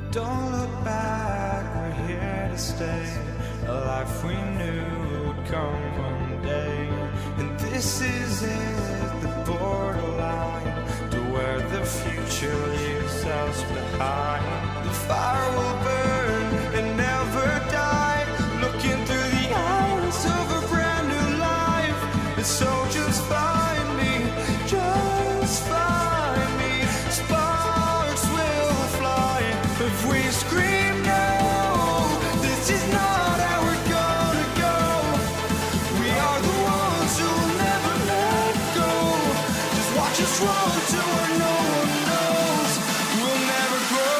Don't look back, we're here to stay. A life we knew would come one day. And this is it, the borderline to where the future leaves us behind. The fire will burn and never die, looking through the eyes of a brand new life. And so just find me, just find me. Sparks will fly if we scream no. This is not how we're gonna go. We are the ones who will never let go. Just watch us run to where no one knows. We'll never grow.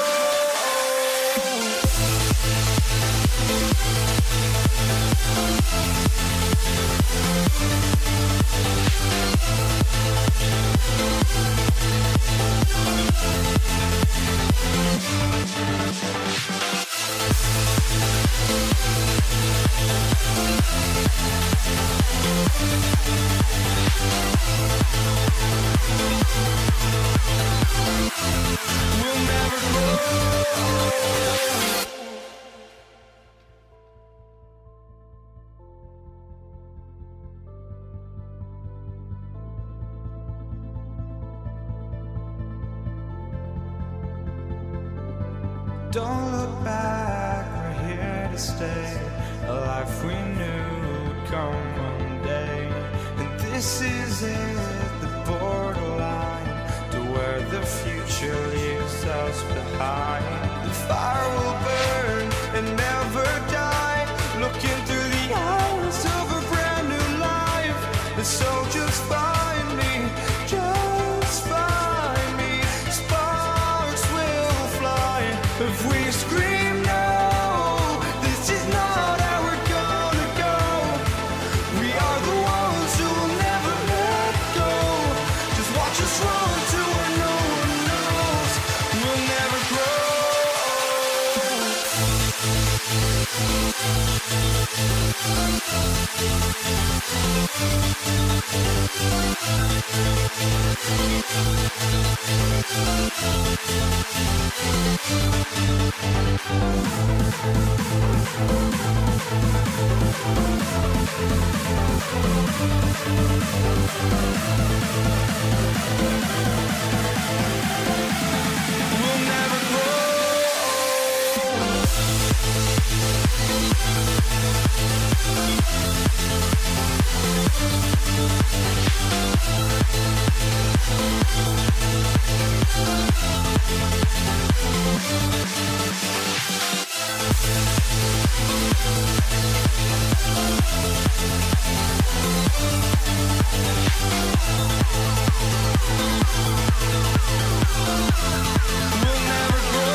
We'll never grow. Don't look back, we're here to stay. A life we knew would come one day. And this is it, the borderline to where the future leaves us behind. The fire will burn and never die, looking through the eyes of a brand new life. And so just find me, just find me. Sparks will fly if we scream no. This is not how we're gonna go. We are the ones who will never let go. Just watch us run to where no one knows. We'll never grow. We'll never grow. We'll never grow.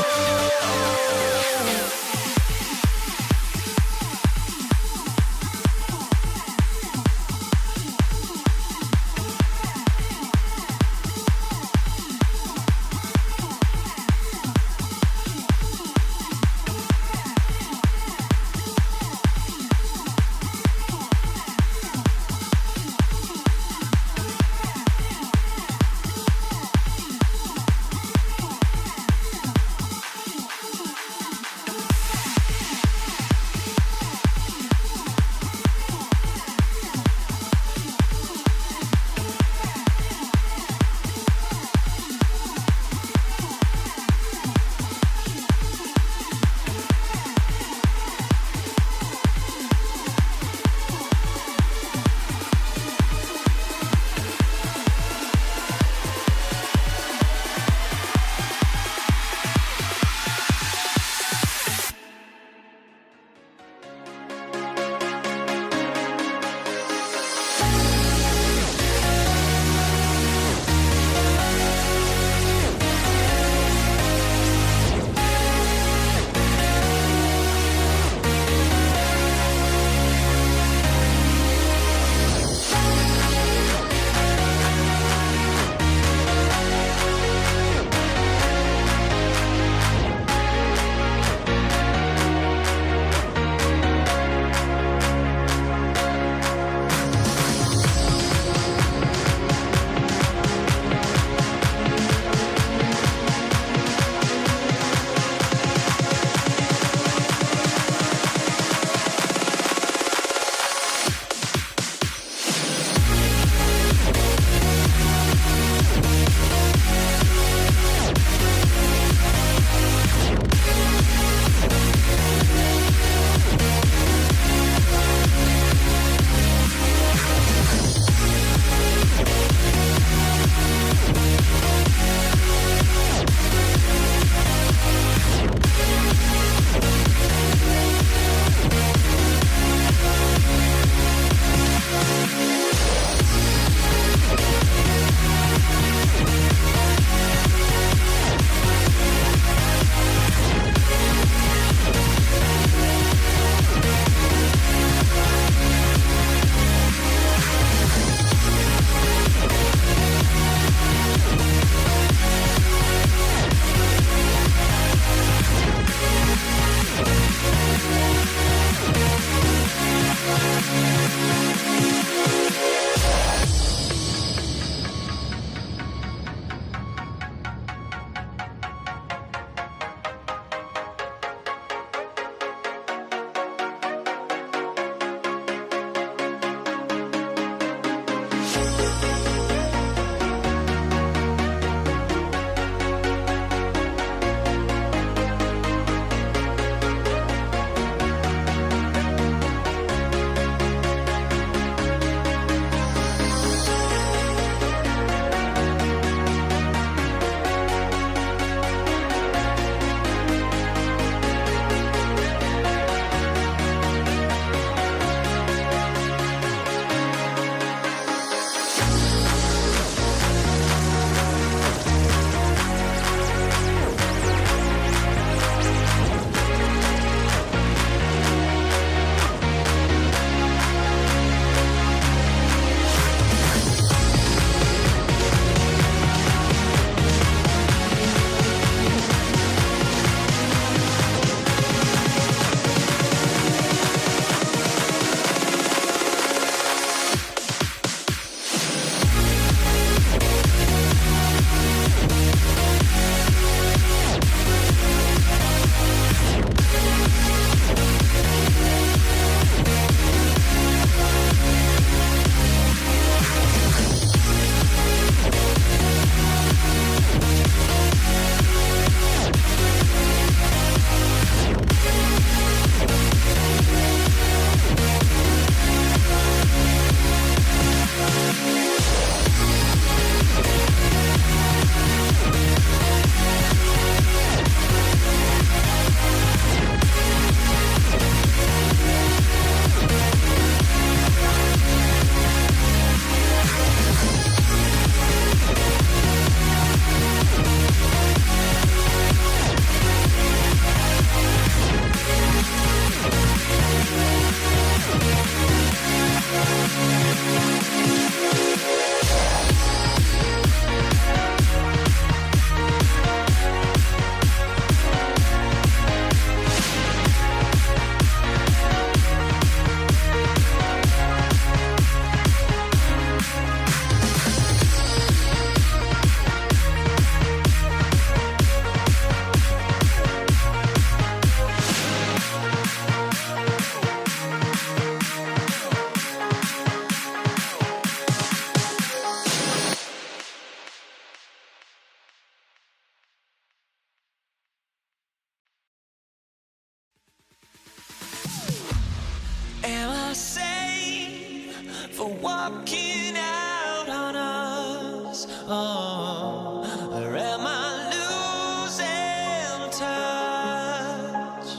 for walking out on us. Oh, or am I losing touch?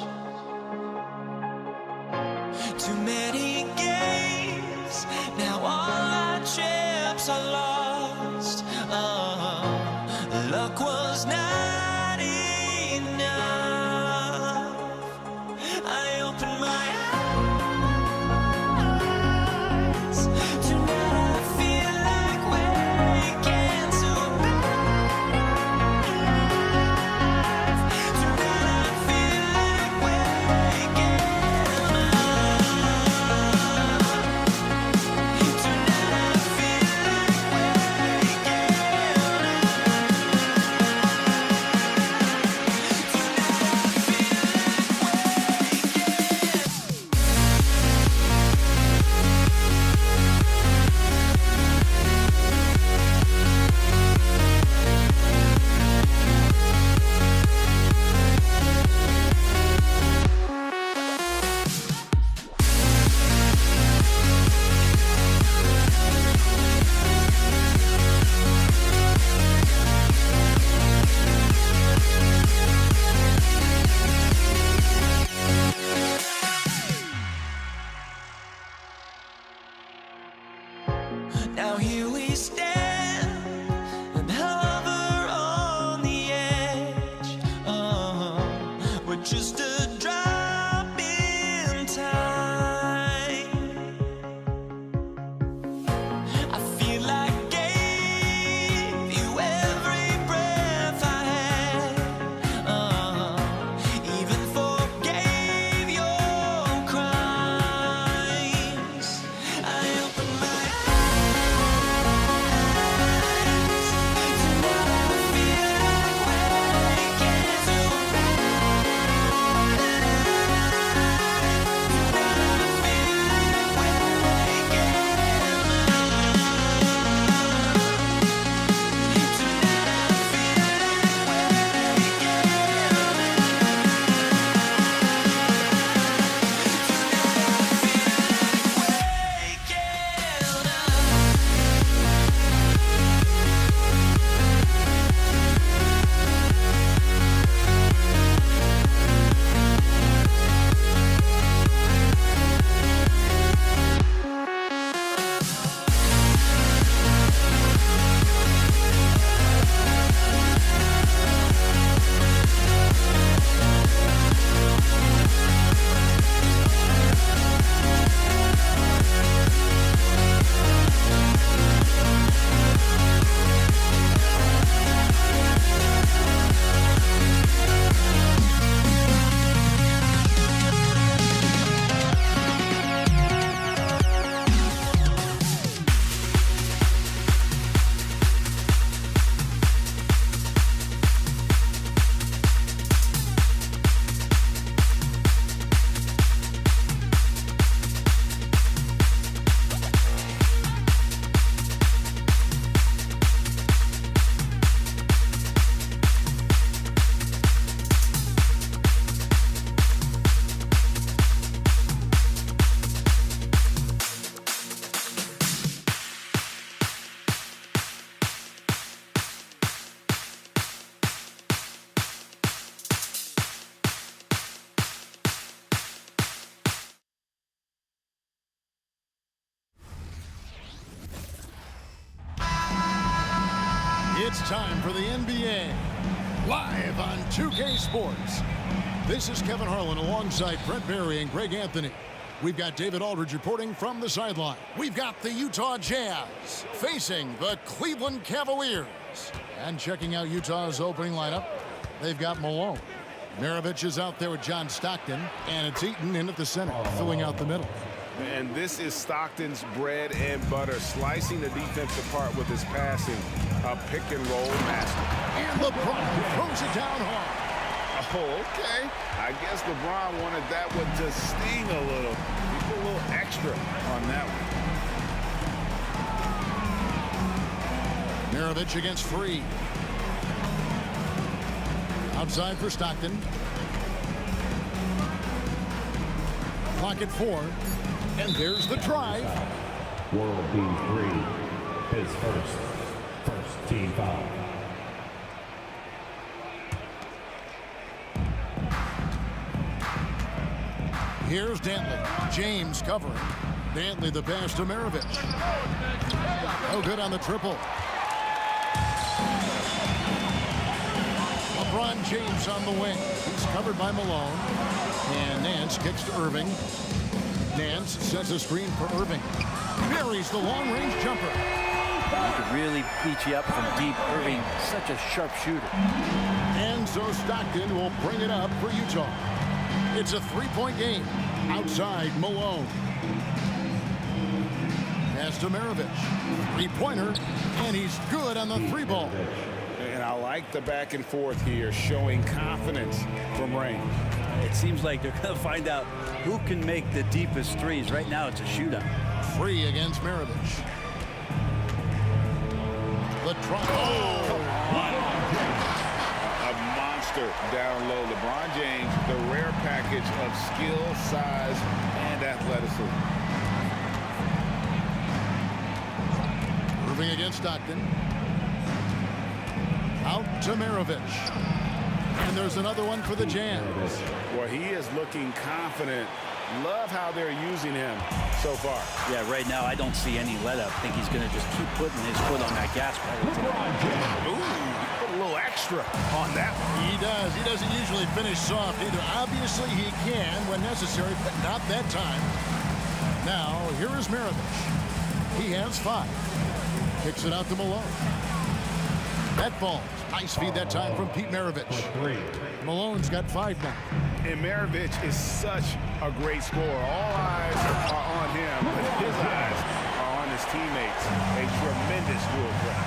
Too many games, now all our chips are lost. Oh, luck was not enough. I opened my eyes. Tonight I feel like waking to a better life. Tonight I feel like waking up. Tonight I feel like waking Now here we stand and hover on the edge. We're just a drop in time. I feel like I gave you every breath I had. Even forgave your crimes. I opened my eyes. Tonight I feel like waking to a better life. Tonight I feel like waking It's time for the NBA, live on 2K Sports. This is Kevin Harlan alongside Brent Barry and Greg Anthony. We've got David Aldridge reporting from the sideline. We've got the Utah Jazz facing the Cleveland Cavaliers. And checking out Utah's opening lineup, they've got Malone. Maravich is out there with John Stockton, and it's Eaton in at the center, filling out the middle. And this is Stockton's bread and butter, slicing the defense apart with his passing, a pick-and-roll master. And LeBron throws it down hard. Oh, okay. I guess LeBron wanted that one to sting a little. He put a little extra on that one. Maravich against Free. Outside for Stockton. Clock at 4. And there's the drive. World B3, his first team foul. Here's Dantley. James covering. Dantley the pass to Maravich. No good on the triple. LeBron James on the wing. He's covered by Malone. And Nance kicks to Irving. Nance sets a screen for Irving. Buries the long-range jumper. He could really beat you up from deep. Irving, such a sharp shooter. And so Stockton will bring it up for Utah. It's a three-point game. Outside, Malone. Pass to Maravich. Three-pointer. And he's good on the three ball. And I like the back and forth here, showing confidence from Rain. It seems like they're going to find out who can make the deepest threes. Right now, it's a shootout. Free against Maravich. The drop. A monster down low. LeBron James, the rare package of skill, size, and athleticism. Irving against Stockton. Out to Maravich. And there's another one for the Jazz. Well, he is looking confident. Love how they're using him so far. Yeah, right now, I don't see any let up. I think he's going to just keep putting his foot on that gas pedal. Ooh, he put a little extra on that one. He does. He doesn't usually finish soft either. Obviously, he can when necessary, but not that time. Now, here is Maravich. He has 5. Kicks it out to Malone. That ball. Nice feed that time from Pete Maravich. Malone's got 5 now. And Maravich is such a great scorer. All eyes are on him, but his eyes are on his teammates. A tremendous dual threat.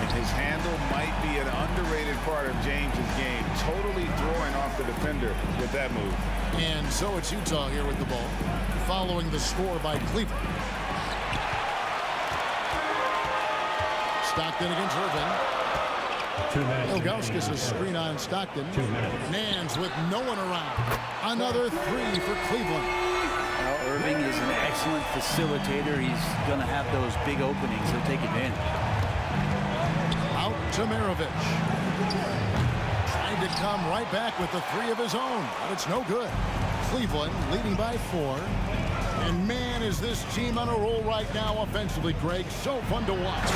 And his handle might be an underrated part of James's game. Totally throwing off the defender with that move. And so it's Utah here with the ball, following the score by Cleveland. Stockton against Irving. 2 minutes. Ilgauskas a screen on Stockton. 2 minutes. Nance with no one around. Another 3 for Cleveland. Well, Irving is an excellent facilitator. He's going to have those big openings. He'll take advantage. Out to Maravich. Trying to come right back with the 3 of his own, but it's no good. Cleveland leading by 4. And man, is this team on a roll right now offensively, Greg. So fun to watch.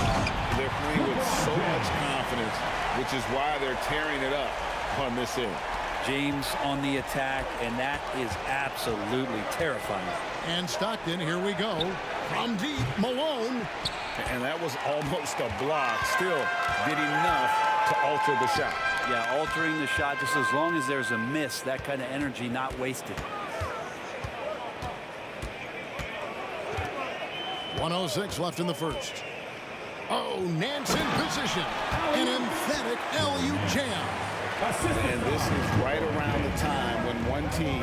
They're playing with so much confidence, which is why they're tearing it up on this end. James on the attack, and that is absolutely terrifying. And Stockton, here we go. From deep, Malone. And that was almost a block. Still did enough to alter the shot. Yeah, altering the shot just as long as there's a miss, that kind of energy not wasted. 1:06 left in the first. Oh, Nance in position. An emphatic LU jam. And this is right around the time when one team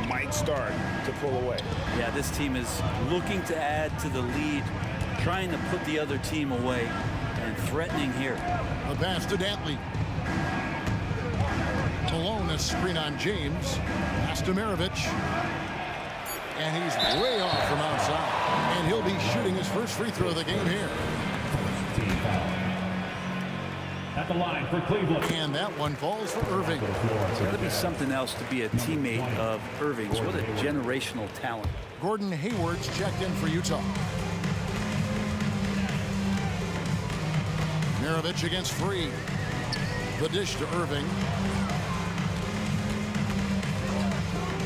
might start to pull away. Yeah, this team is looking to add to the lead, trying to put the other team away, and threatening here. The pass to Dantley. Malone a screen on James. Pass to Maravich. And he's way off from outside. And he'll be shooting his first free throw of the game here. Team foul. At the line for Cleveland. And that one falls for Irving. It's got to be something else to be a teammate of Irving's. What a generational talent. Gordon Hayward's checked in for Utah. Maravich against Free. The dish to Irving.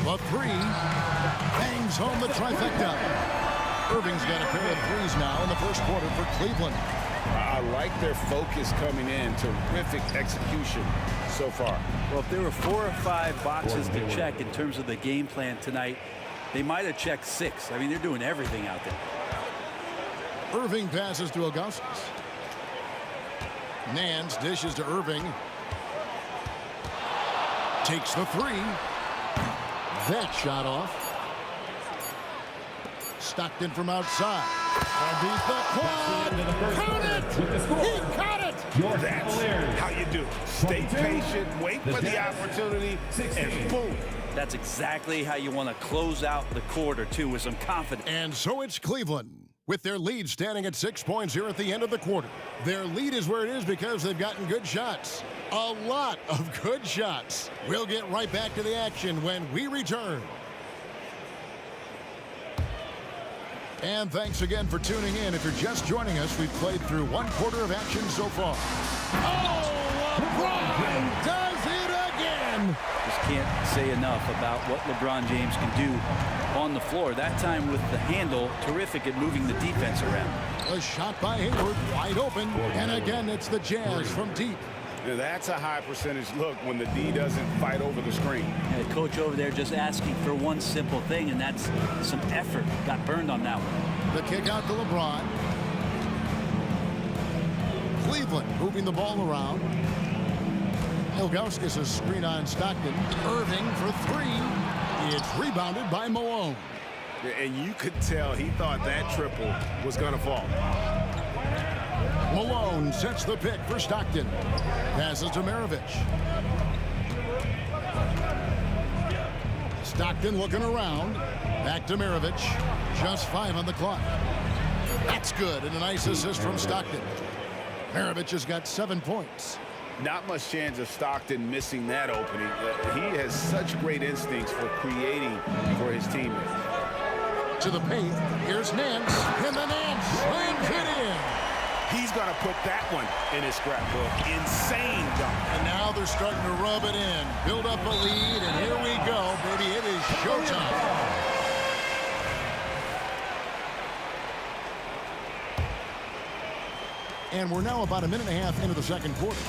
The 3. Bangs home the trifecta. Irving's got a pair of 3s now in the first quarter for Cleveland. I like their focus coming in. Terrific execution so far. Well, if there were 4 or 5 boxes to check in terms of the game plan tonight, they might have checked 6. I mean, they're doing everything out there. Irving passes to Ilgauskas. Nance dishes to Irving. Takes the 3. That shot off. Stockton from outside. Underneath the quad. Count it! He caught it! That's how you do it. Stay patient, wait for the opportunity, and boom. That's exactly how you want to close out the quarter, too, with some confidence. And so it's Cleveland With their lead standing at 6 points here at the end of the quarter. Their lead is where it is because they've gotten good shots. A lot of good shots. We'll get right back to the action when we return. And thanks again for tuning in. If you're just joining us, we've played through one quarter of action so far. Oh, LeBron does it again! Just can't say enough about what LeBron James can do on the floor. That time with the handle, terrific at moving the defense around. A shot by Hayward, wide open. And again, it's the Jazz from deep. Yeah, that's a high percentage look when the D doesn't fight over the screen. And the coach over there just asking for one simple thing, and that's some effort. Got burned on that one. The kick out to LeBron. Cleveland moving the ball around. Ilgauskas a screen on Stockton. Irving for three. It's rebounded by Malone. And you could tell he thought that triple was going to fall. Malone sets the pick for Stockton. Passes to Maravich. Stockton looking around. Back to Maravich. Just 5 on the clock. That's good, and a nice assist from Stockton. Maravich has got 7 points. Not much chance of Stockton missing that opening. He has such great instincts for creating for his teammates. To the paint. Here's Nance. And the Nance slams it in. He's going to put that one in his scrapbook. Insane dunk. And now they're starting to rub it in. Build up a lead, and here we go, baby. It is showtime. And we're now about a minute and a half into the second quarter.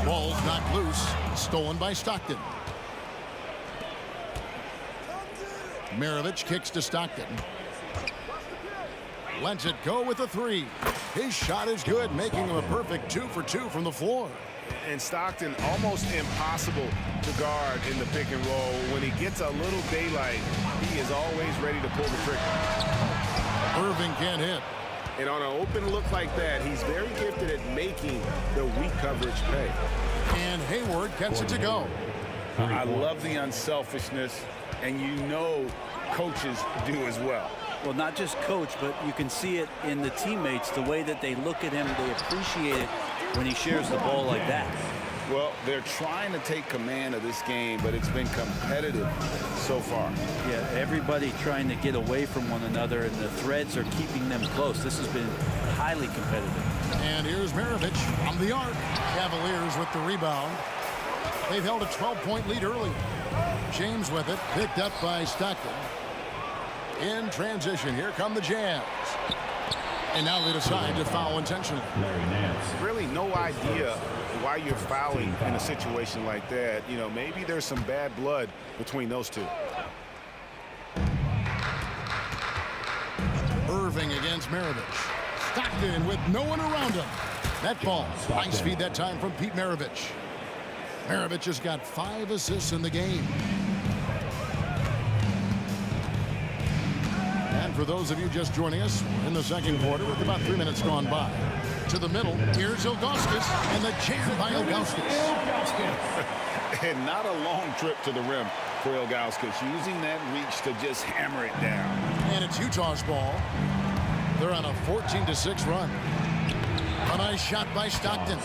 Ball's knocked loose. Stolen by Stockton. Maravich kicks to Stockton. Lets it go with a three. His shot is good, making him a perfect 2 for 2 from the floor. And Stockton almost impossible to guard in the pick and roll. When he gets a little daylight, he is always ready to pull the trigger. Irving can't hit. And on an open look like that, he's very gifted at making the weak coverage pay. And Hayward gets it to go. I love the unselfishness, and you know coaches do as well. Well, not just coach, but you can see it in the teammates, the way that they look at him. They appreciate it when he shares the ball like that. Well, they're trying to take command of this game, but it's been competitive so far. Yeah, everybody trying to get away from one another, and the threads are keeping them close. This has been highly competitive. And here's Maravich from the arc. Cavaliers with the rebound. They've held a 12-point lead early. James with it, picked up by Stockton. In transition, here come the Jazz. And now they decide to foul intentionally. Really no idea why you're fouling in a situation like that. You know, maybe there's some bad blood between those two. Irving against Maravich. Stockton with no one around him. That ball. Nice feed that time from Pete Maravich. Maravich has got 5 assists in the game. And for those of you just joining us in the second quarter with about 3 minutes gone by. To the middle, here's Ilgauskas, and the jam by Ilgauskas. And not a long trip to the rim for Ilgauskas, using that reach to just hammer it down. And it's Utah's ball. They're on a 14-6 run. A nice shot by Stockton.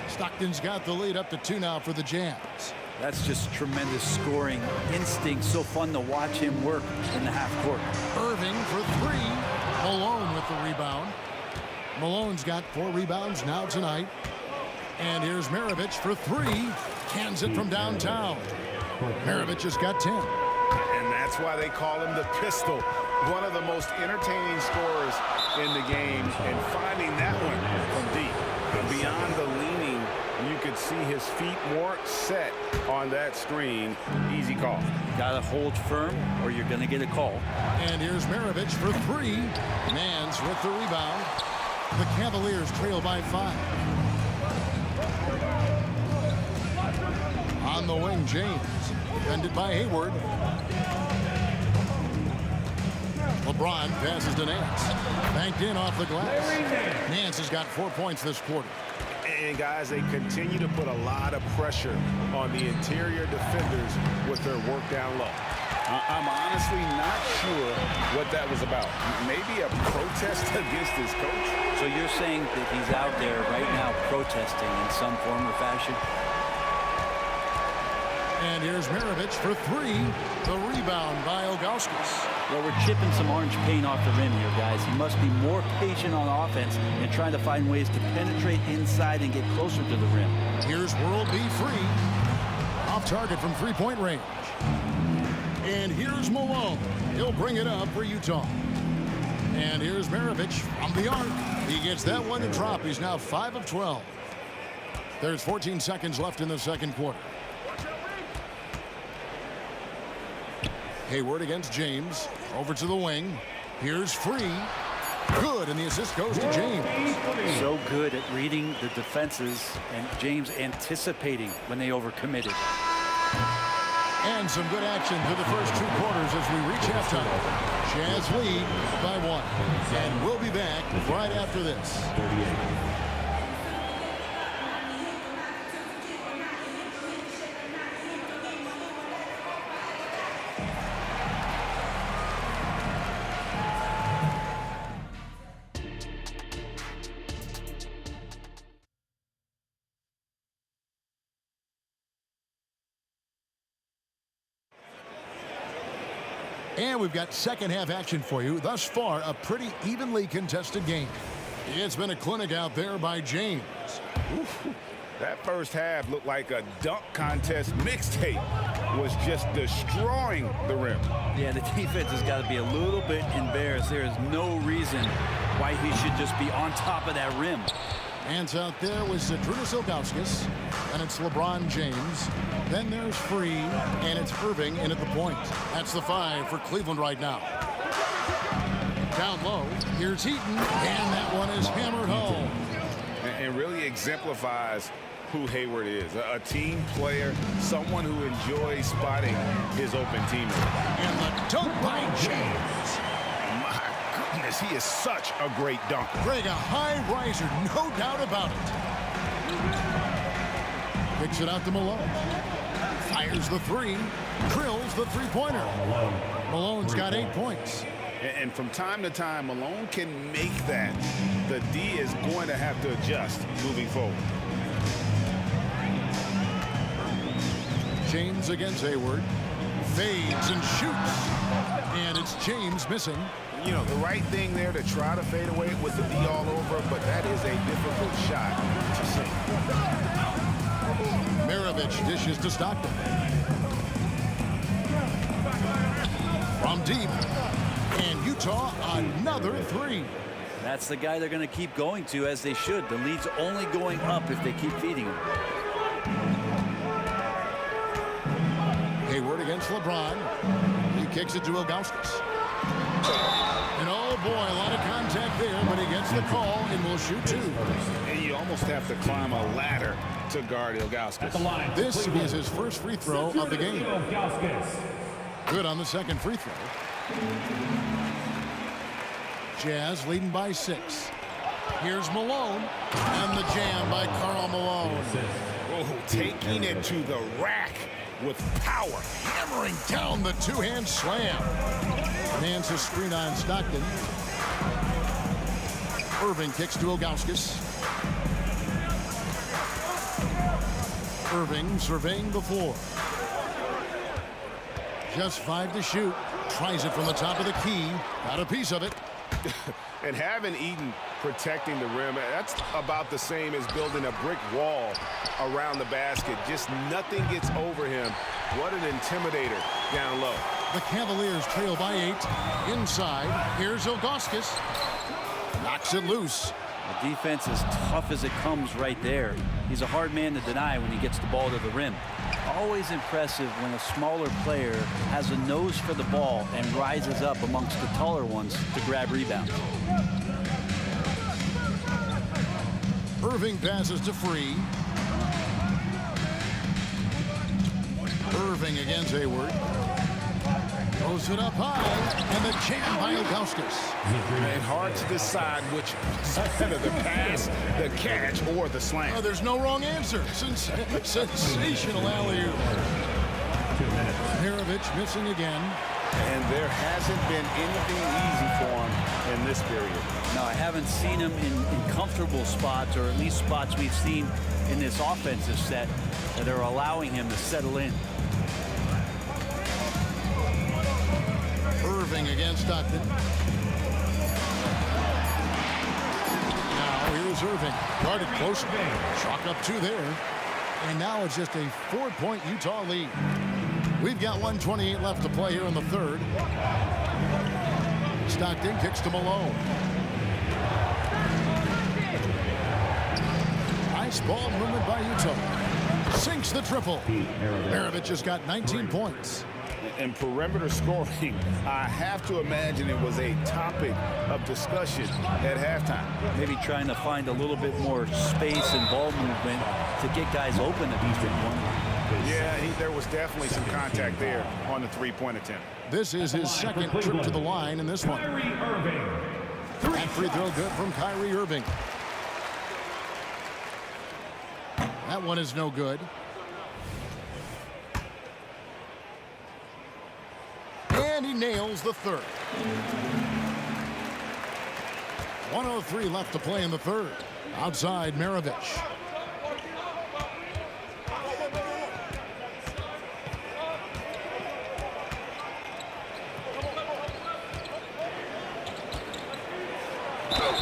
Stockton's got the lead up to 2 now for the Jazz. That's just tremendous scoring instinct. So fun to watch him work in the half court. Irving for 3. Malone with the rebound. Malone's got 4 rebounds now tonight. And here's Maravich for 3. Cans it from downtown. Maravich has got 10. And that's why they call him the pistol. One of the most entertaining scorers in the game. And finding that one from deep. And beyond the leaning, you could see his feet more set on that screen. Easy call. Got to hold firm or you're going to get a call. And here's Maravich for 3. Nance with the rebound. The Cavaliers trail by 5. On the wing, James. Defended by Hayward. LeBron passes to Nance. Banked in off the glass. Nance has got 4 points this quarter. And guys, they continue to put a lot of pressure on the interior defenders with their work down low. I'm honestly not sure what that was about. Maybe a protest against his coach? So you're saying that he's out there right now protesting in some form or fashion? And here's Maravich for three. The rebound by Ilgauskas. Well, we're chipping some orange paint off the rim here, guys. He must be more patient on offense and trying to find ways to penetrate inside and get closer to the rim. Here's World B free. Off target from three-point range. And here's Malone. He'll bring it up for Utah. And here's Maravich from the arc. He gets that one to drop. He's now 5 of 12. There's 14 seconds left in the second quarter. Hayward against James. Over to the wing. Here's Free. Good, and the assist goes to James. So good at reading the defenses, and James anticipating when they overcommitted. And some good action through the first 2 quarters as we reach halftime. Jazz lead by 1. And we'll be back right after this. 38. And we've got second half action for you. Thus far, a pretty evenly contested game. It's been a clinic out there by James. Oof. That first half looked like a dunk contest mixtape. Was just destroying the rim. Yeah, the defense has got to be a little bit embarrassed. There is no reason why he should just be on top of that rim. Hands out there was Zydrunas Ilgauskas. And it's LeBron James. Then there's Free. And it's Irving in at the point. That's the 5 for Cleveland right now. Down low, here's Heaton. And that one is hammered home. And really exemplifies who Hayward is. A team player, someone who enjoys spotting his open teammate. And the dunk by James. My goodness, he is such a great dunker. Greg, a high riser, no doubt about it. Kicks it out to Malone. Fires the 3. Drills the three-pointer. Malone's got 8 points. And from time to time, Malone can make that. The D is going to have to adjust moving forward. James against Hayward. Fades and shoots. And it's James missing. You know, the right thing there to try to fade away with the D all over, but that is a difficult shot to sink. Maravich dishes to Stockton. From deep. And Utah, another 3. That's the guy they're going to keep going to, as they should. The lead's only going up if they keep feeding him. Hayward against LeBron. He kicks it to Ilgauskas. And oh boy, a lot of contact there, but he gets the call and will shoot 2. And you almost have to climb a ladder to guard Ilgauskas. This is his first free throw of the game. Good on the second free throw. Jazz leading by 6. Here's Malone. And the jam by Karl Malone. Oh, taking it to the rack with power. Hammering down the two-hand slam. Hands his screen on Stockton. Irving kicks to Ilgauskas. Irving surveying the floor. Just 5 to shoot. Tries it from the top of the key. Got a piece of it. And having Eaton protecting the rim, that's about the same as building a brick wall around the basket. Just nothing gets over him. What an intimidator down low. The Cavaliers trail by 8. Inside, here's Ilgauskas. Knocks it loose. The defense is tough as it comes right there. He's a hard man to deny when he gets the ball to the rim. Always impressive when a smaller player has a nose for the ball and rises up amongst the taller ones to grab rebounds. Irving passes to Free. Irving against Hayward. Throws it up high, and the jam by Ilgauskas. And hard to decide which is better, the pass, the catch, or the slam. Oh, there's no wrong answer. Sensational alley-oop. 2 minutes. Maravich missing again. And there hasn't been anything easy for him in this period. No, I haven't seen him in comfortable spots, or at least spots we've seen in this offensive set that are allowing him to settle in. Irving against Stockton. Now here's Irving. Guarded close. Chalk up 2 there. And now it's just a 4-point Utah lead. We've got 1:28 left to play here in the third. Stockton kicks to Malone. Nice ball movement by Utah. Sinks the triple. Maravich just got 19 points. And perimeter scoring, I have to imagine it was a topic of discussion at halftime. Maybe trying to find a little bit more space and ball movement to get guys open at these three-point. Yeah, there was definitely some contact there on the three-point attempt. This is his second trip to the line in this one. That free throw good from Kyrie Irving. That one is no good. And he nails the third. 1:03 left to play in the third. Outside Maravich.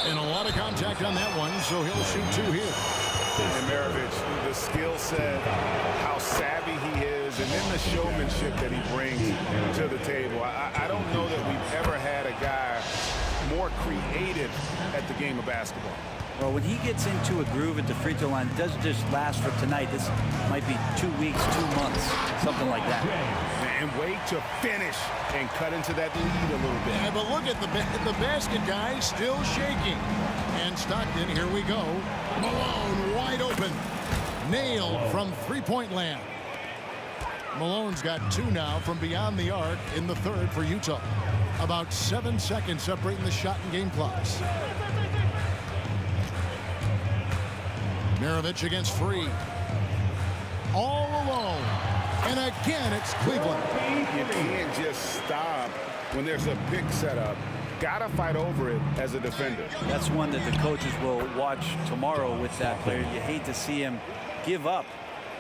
And a lot of contact on that one, so he'll shoot 2 here. And Maravich, the skill set, how savvy he is, and then the showmanship that he brings to the table. I don't know that we've ever had a guy more creative at the game of basketball. Well, when he gets into a groove at the free throw line, it doesn't just last for tonight. This might be 2 weeks, 2 months, something like that. And wait to finish and cut into that lead a little bit. Yeah, but look at the basket guy still shaking. And Stockton, here we go. Malone wide open. Nailed from three-point land. Malone's got 2 now from beyond the arc in the third for Utah. About 7 seconds separating the shot and game clocks. Maravich against Free. All alone. And again, it's Cleveland. You can't just stop when there's a pick set up. Gotta fight over it as a defender. That's one that the coaches will watch tomorrow with that player. You hate to see him give up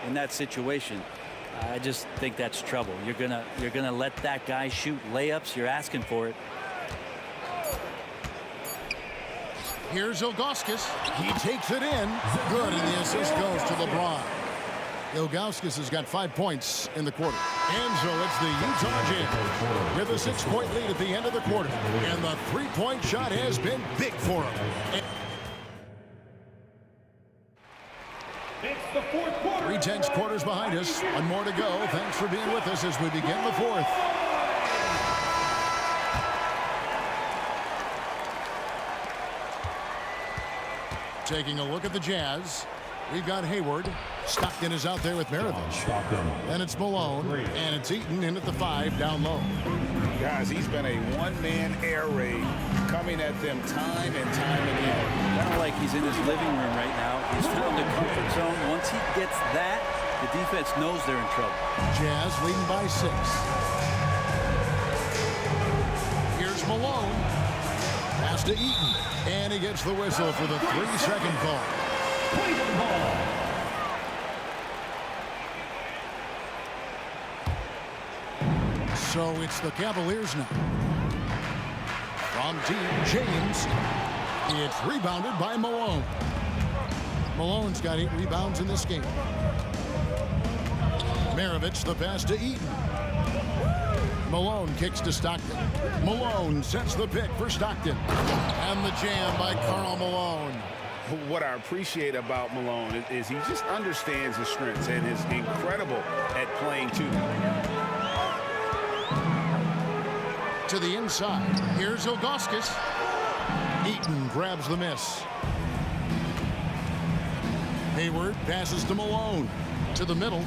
in that situation. I just think that's trouble. You're gonna let that guy shoot layups. You're asking for it. Here's Ilgauskas. He takes it in. Good, and the assist goes to LeBron. Ilgauskas has got 5 points in the quarter. And so it's the Utah Jazz with a 6-point lead at the end of the quarter. And the three-point shot has been big for him. It's the fourth quarter. 3 tense quarters behind us. 1 more to go. Thanks for being with us as we begin the fourth. Taking a look at the Jazz. We've got Hayward. Stockton is out there with Maravich. Then it's Malone. And it's Eaton in at the 5 down low. Guys, he's been a one-man air raid coming at them time and time again. Kind of like he's in his living room right now. He's found a comfort zone. Once he gets that, the defense knows they're in trouble. Jazz leading by 6. Here's Malone. Pass to Eaton. And he gets the whistle for the 3-second call. Cleveland ball. So it's the Cavaliers now. From deep, James. It's rebounded by Malone. Malone's got 8 rebounds in this game. Maravich the pass to Eaton. Malone kicks to Stockton. Malone sets the pick for Stockton. And the jam by Karl Malone. What I appreciate about Malone is he just understands his strengths and is incredible at playing too. To the inside. Here's Ilgauskas. Eaton grabs the miss. Hayward passes to Malone. To the middle.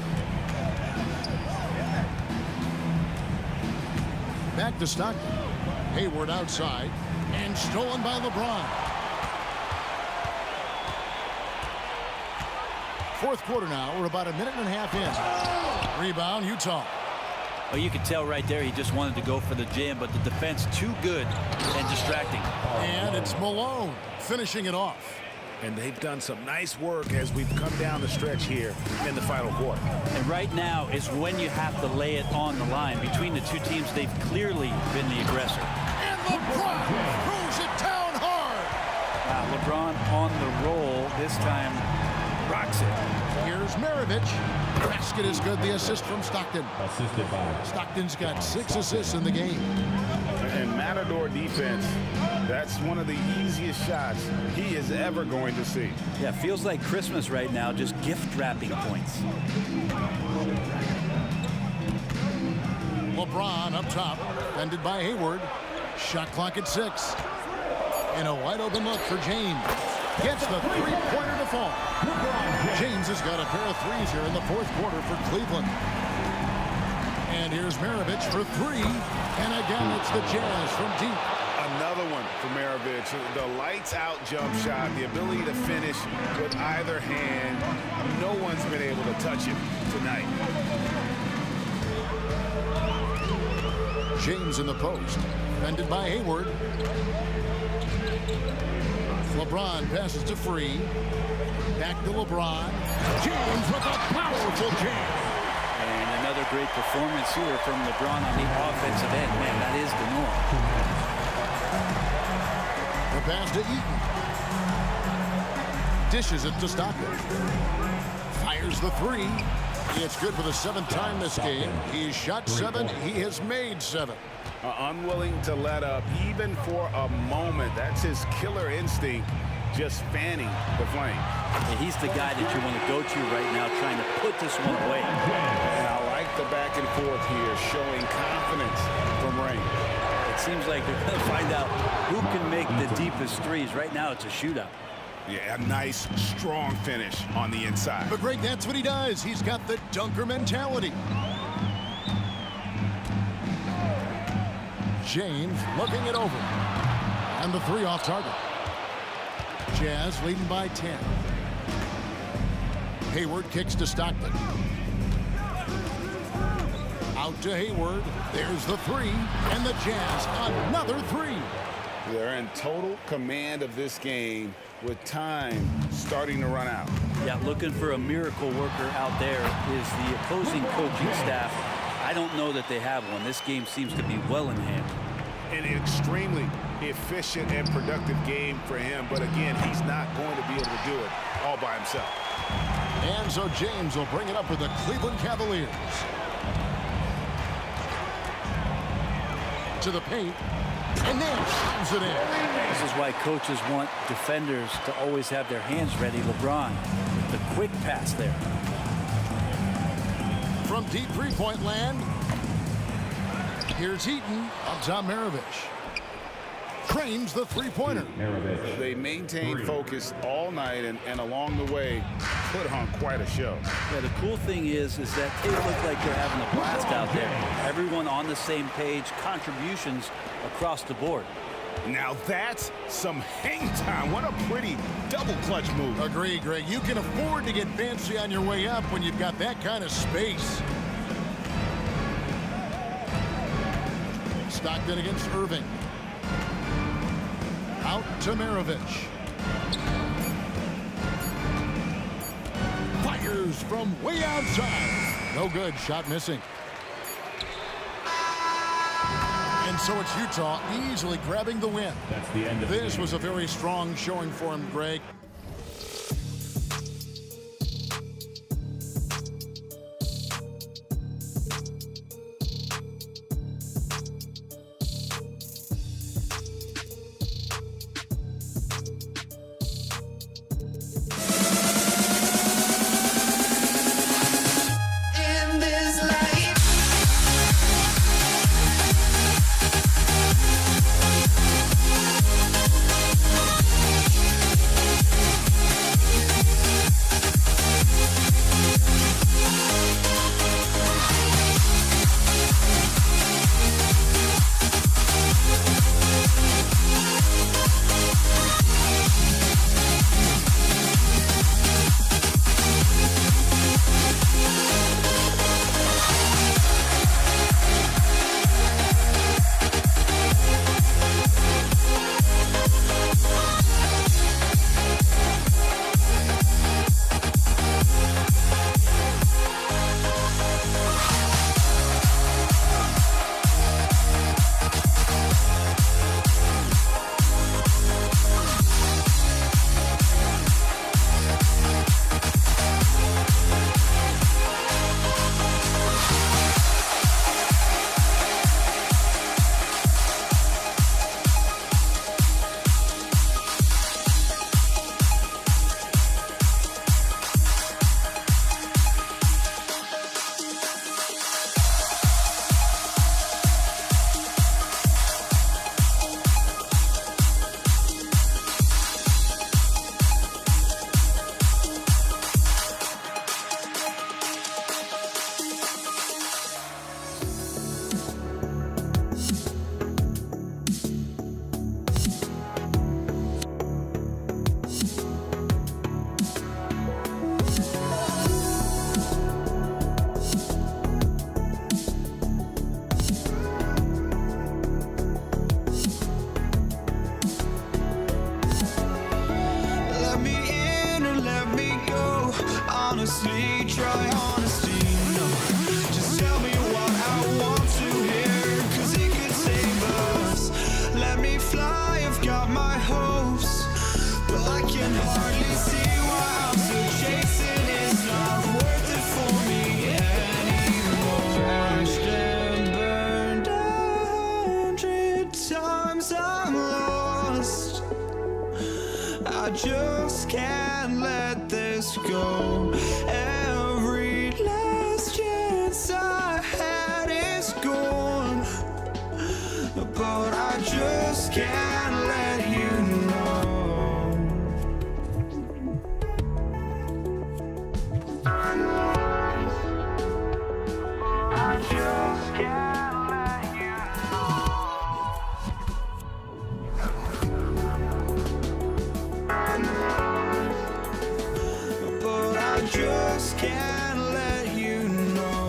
Back to Stockton. Hayward outside. And stolen by LeBron. Fourth quarter now. We're about a minute and a half in. Rebound, Utah. Oh, you could tell right there he just wanted to go for the jam, but the defense too good and distracting. And it's Malone finishing it off. And they've done some nice work as we've come down the stretch here in the final quarter. And right now is when you have to lay it on the line. Between the two teams, they've clearly been the aggressor. And LeBron throws it down hard. Wow, LeBron on the roll. This time rocks it. Here's Maravich. Basket is good. The assist from Stockton. Assisted by Stockton's got 6 assists in the game. And Matador defense, that's one of the easiest shots he is ever going to see. Yeah, feels like Christmas right now, just gift wrapping points. LeBron up top, defended by Hayward. Shot clock at 6. And a wide open look for James. Gets the three-pointer to fall. James has got a pair of threes here in the fourth quarter for Cleveland. And here's Maravich for 3. And again, it's the Jazz from deep. Another one for Maravich. The lights-out jump shot, the ability to finish with either hand. No one's been able to touch him tonight. James in the post, defended by Hayward. LeBron passes to Free. Back to LeBron. James with a powerful jam. And another great performance here from LeBron on the offensive end. Man, that is the norm. The pass to Eaton. Dishes it to Stockton. Fires the 3. It's good for the 7th time this game. He's shot 7. He has made 7. Unwilling to let up even for a moment. That's his killer instinct, just fanning the flame. And he's the guy that you want to go to right now, trying to put this one away. And I like the back and forth here, showing confidence from Rain. It seems like they're going to find out who can make the deepest threes. Right now, it's a shootout. Yeah, a nice, strong finish on the inside. But Greg, that's what he does. He's got the dunker mentality. James looking it over. And the 3 off target. Jazz leading by 10. Hayward kicks to Stockton. Out to Hayward. There's the 3. And the Jazz another 3. They're in total command of this game with time starting to run out. Yeah, looking for a miracle worker out there is the opposing coaching staff. I don't know that they have one. This game seems to be well in hand. An extremely efficient and productive game for him, but again, he's not going to be able to do it all by himself. And so James will bring it up for the Cleveland Cavaliers. To the paint, and then slams it in. This is why coaches want defenders to always have their hands ready. LeBron, the quick pass there. From deep three-point land, here's Eaton up top Maravich. Trains the three-pointer. They maintain focus all night and along the way put on quite a show. Yeah, the cool thing is that they look like they're having a blast out there. Everyone on the same page, contributions across the board. Now that's some hang time. What a pretty double clutch move. Agree, Greg. You can afford to get fancy on your way up when you've got that kind of space. Stockton against Irving. Out to Maravich. Fires from way outside. No good. Shot missing. And so it's Utah easily grabbing the win. That's the end of This was a very strong showing for him, Greg. fly, I've got my hopes, but I can hardly see why I'm still chasing. It's not worth it for me anymore. Crashed and burned 100 times, I'm lost. I just can't let this go. Every last chance I had is gone, but I just can't let you know. I just can't let you know. But I just can't let you know.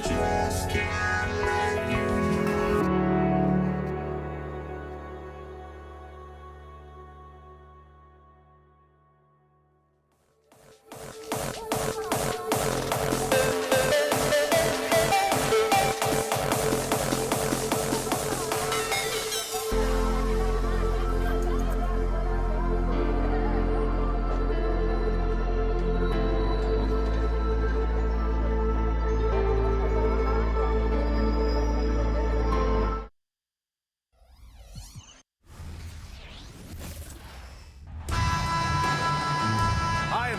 Just can't let you know.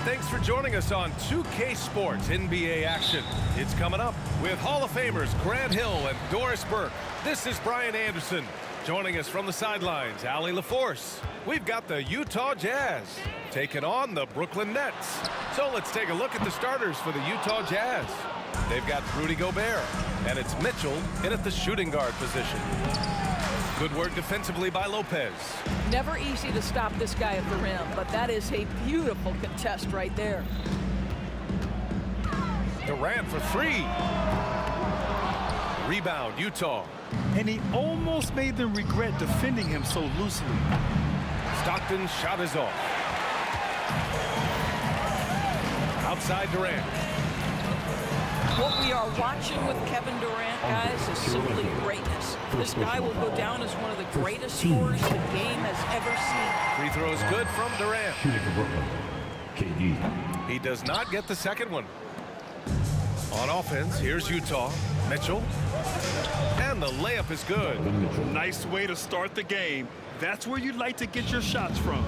Thanks for joining us on 2K Sports NBA action. It's coming up with Hall of Famers Grant Hill and Doris Burke. This is Brian Anderson. Joining us from the sidelines, Allie LaForce. We've got the Utah Jazz taking on the Brooklyn Nets. So let's take a look at the starters for the Utah Jazz. They've got Rudy Gobert, and it's Mitchell in at the shooting guard position. Good work defensively by Lopez. Never easy to stop this guy at the rim, but that is a beautiful contest right there. Durant for three. Rebound, Utah. And he almost made them regret defending him so loosely. Stockton's shot is off. Outside Durant. What we are watching with Kevin Durant, guys, is simply greatness. This guy will go down as one of the greatest scorers the game has ever seen. Free throws good from Durant. Shooting for Brooklyn, KD. He does not get the second one. On offense, here's Utah. Mitchell. And the layup is good. Nice way to start the game. That's where you'd like to get your shots from.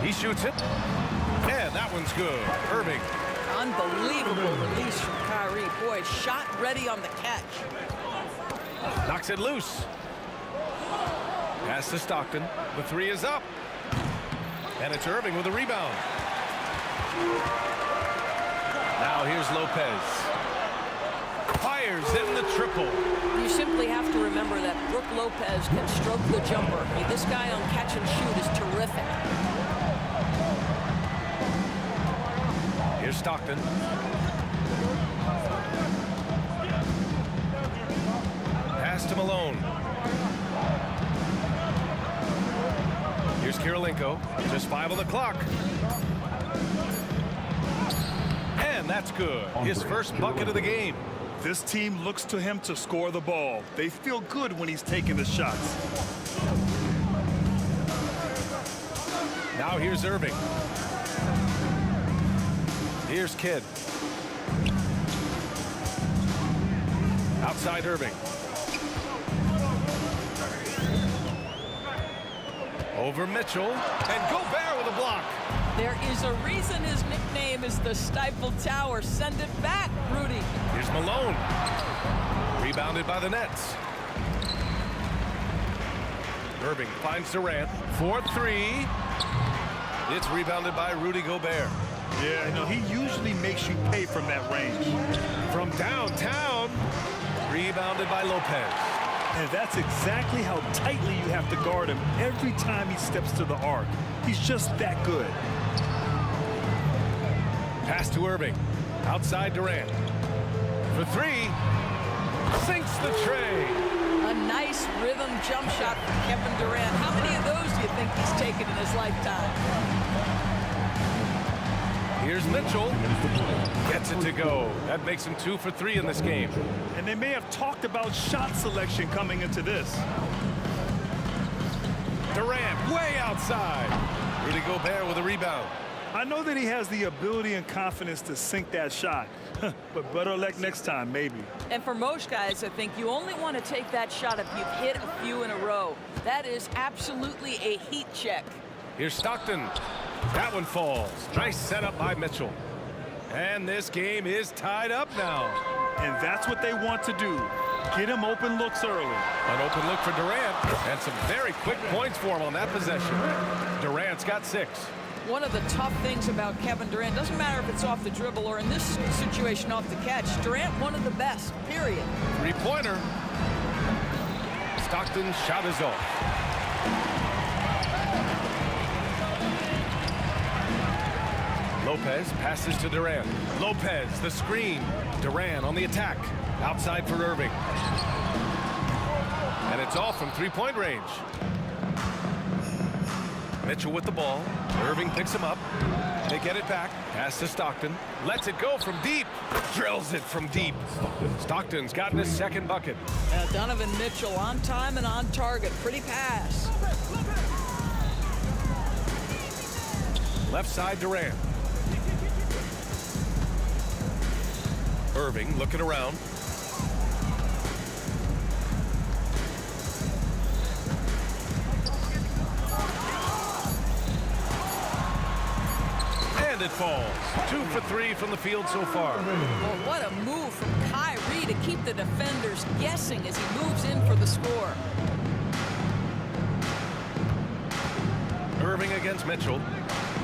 He shoots it. And that one's good. Irving. Unbelievable release from Kyrie. Boy, shot ready on the catch. Knocks it loose. Pass to Stockton. The three is up. And it's Irving with a rebound. Now here's Lopez. Fires in the triple. You simply have to remember that Brook Lopez can stroke the jumper. I mean, this guy on catch and shoot is terrific. Here's Stockton. Pass to Malone. Here's Kirilenko. Just 5 on the clock. And that's good. His first bucket of the game. This team looks to him to score the ball. They feel good when he's taking the shots. Now here's Irving. Here's Kidd. Outside Irving. Over Mitchell. And Gobert with a block. There is a reason his nickname is the Stifle Tower. Send it back, Rudy. Here's Malone. Rebounded by the Nets. Irving finds Durant. 4-3. It's rebounded by Rudy Gobert. Yeah, I know he usually makes you pay from that range. From downtown. Rebounded by Lopez. And that's exactly how tightly you have to guard him every time he steps to the arc. He's just that good. Pass to Irving. Outside Durant. For three. Sinks the tray. A nice rhythm jump shot from Kevin Durant. How many of those do you think he's taken in his lifetime? Here's Mitchell. Gets it to go. That makes him 2 for 3 in this game. And they may have talked about shot selection coming into this. Durant way outside. Rudy Gobert with a rebound. I know that he has the ability and confidence to sink that shot. But better luck next time, maybe. And for most guys, I think you only want to take that shot if you've hit a few in a row. That is absolutely a heat check. Here's Stockton. That one falls. Nice setup by Mitchell. And this game is tied up now. And that's what they want to do. Get him open looks early. An open look for Durant. And some very quick points for him on that possession. Durant's got 6. One of the tough things about Kevin Durant, doesn't matter if it's off the dribble or in this situation off the catch, Durant one of the best, period. 3-pointer. Stockton's shot is off. Lopez passes to Durant. Lopez, the screen. Durant on the attack. Outside for Irving. And it's off from 3-point range. Mitchell with the ball. Irving picks him up. They get it back. Pass to Stockton. Lets it go from deep. Drills it from deep. Stockton's gotten his second bucket. Donovan Mitchell on time and on target. Pretty pass. Left side Durant. Irving looking around. And it falls. 2 for 3 from the field so far. Well, what a move from Kyrie to keep the defenders guessing as he moves in for the score. Irving against Mitchell.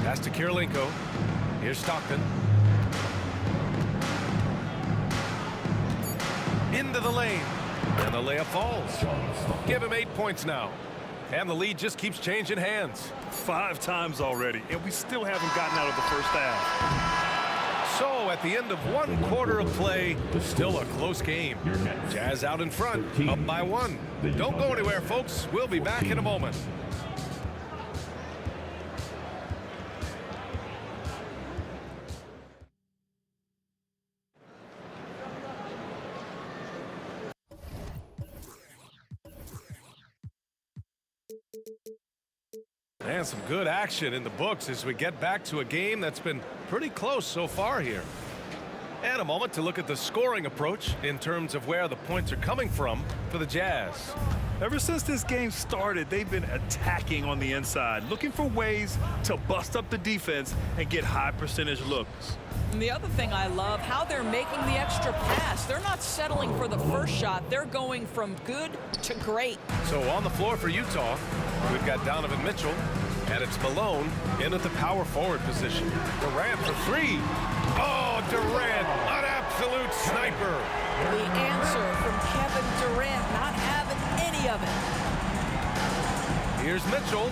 Pass to Kirilenko. Here's Stockton. Into the lane. And the layup falls. Give him 8 points now. And the lead just keeps changing hands. 5 times already, and we still haven't gotten out of the first half. So at the end of one quarter of play, still a close game. Jazz out in front, up by 1. Don't go anywhere, folks. We'll be back in a moment. And some good action in the books as we get back to a game that's been pretty close so far here. And a moment to look at the scoring approach in terms of where the points are coming from for the Jazz. Ever since this game started, they've been attacking on the inside, looking for ways to bust up the defense and get high percentage looks. And the other thing I love, how they're making the extra pass. They're not settling for the first shot. They're going from good to great. So on the floor for Utah, we've got Donovan Mitchell, and it's Malone in at the power forward position. Durant for 3. Oh, Durant, an absolute sniper. The answer from Kevin Durant, not having any of it. Here's Mitchell.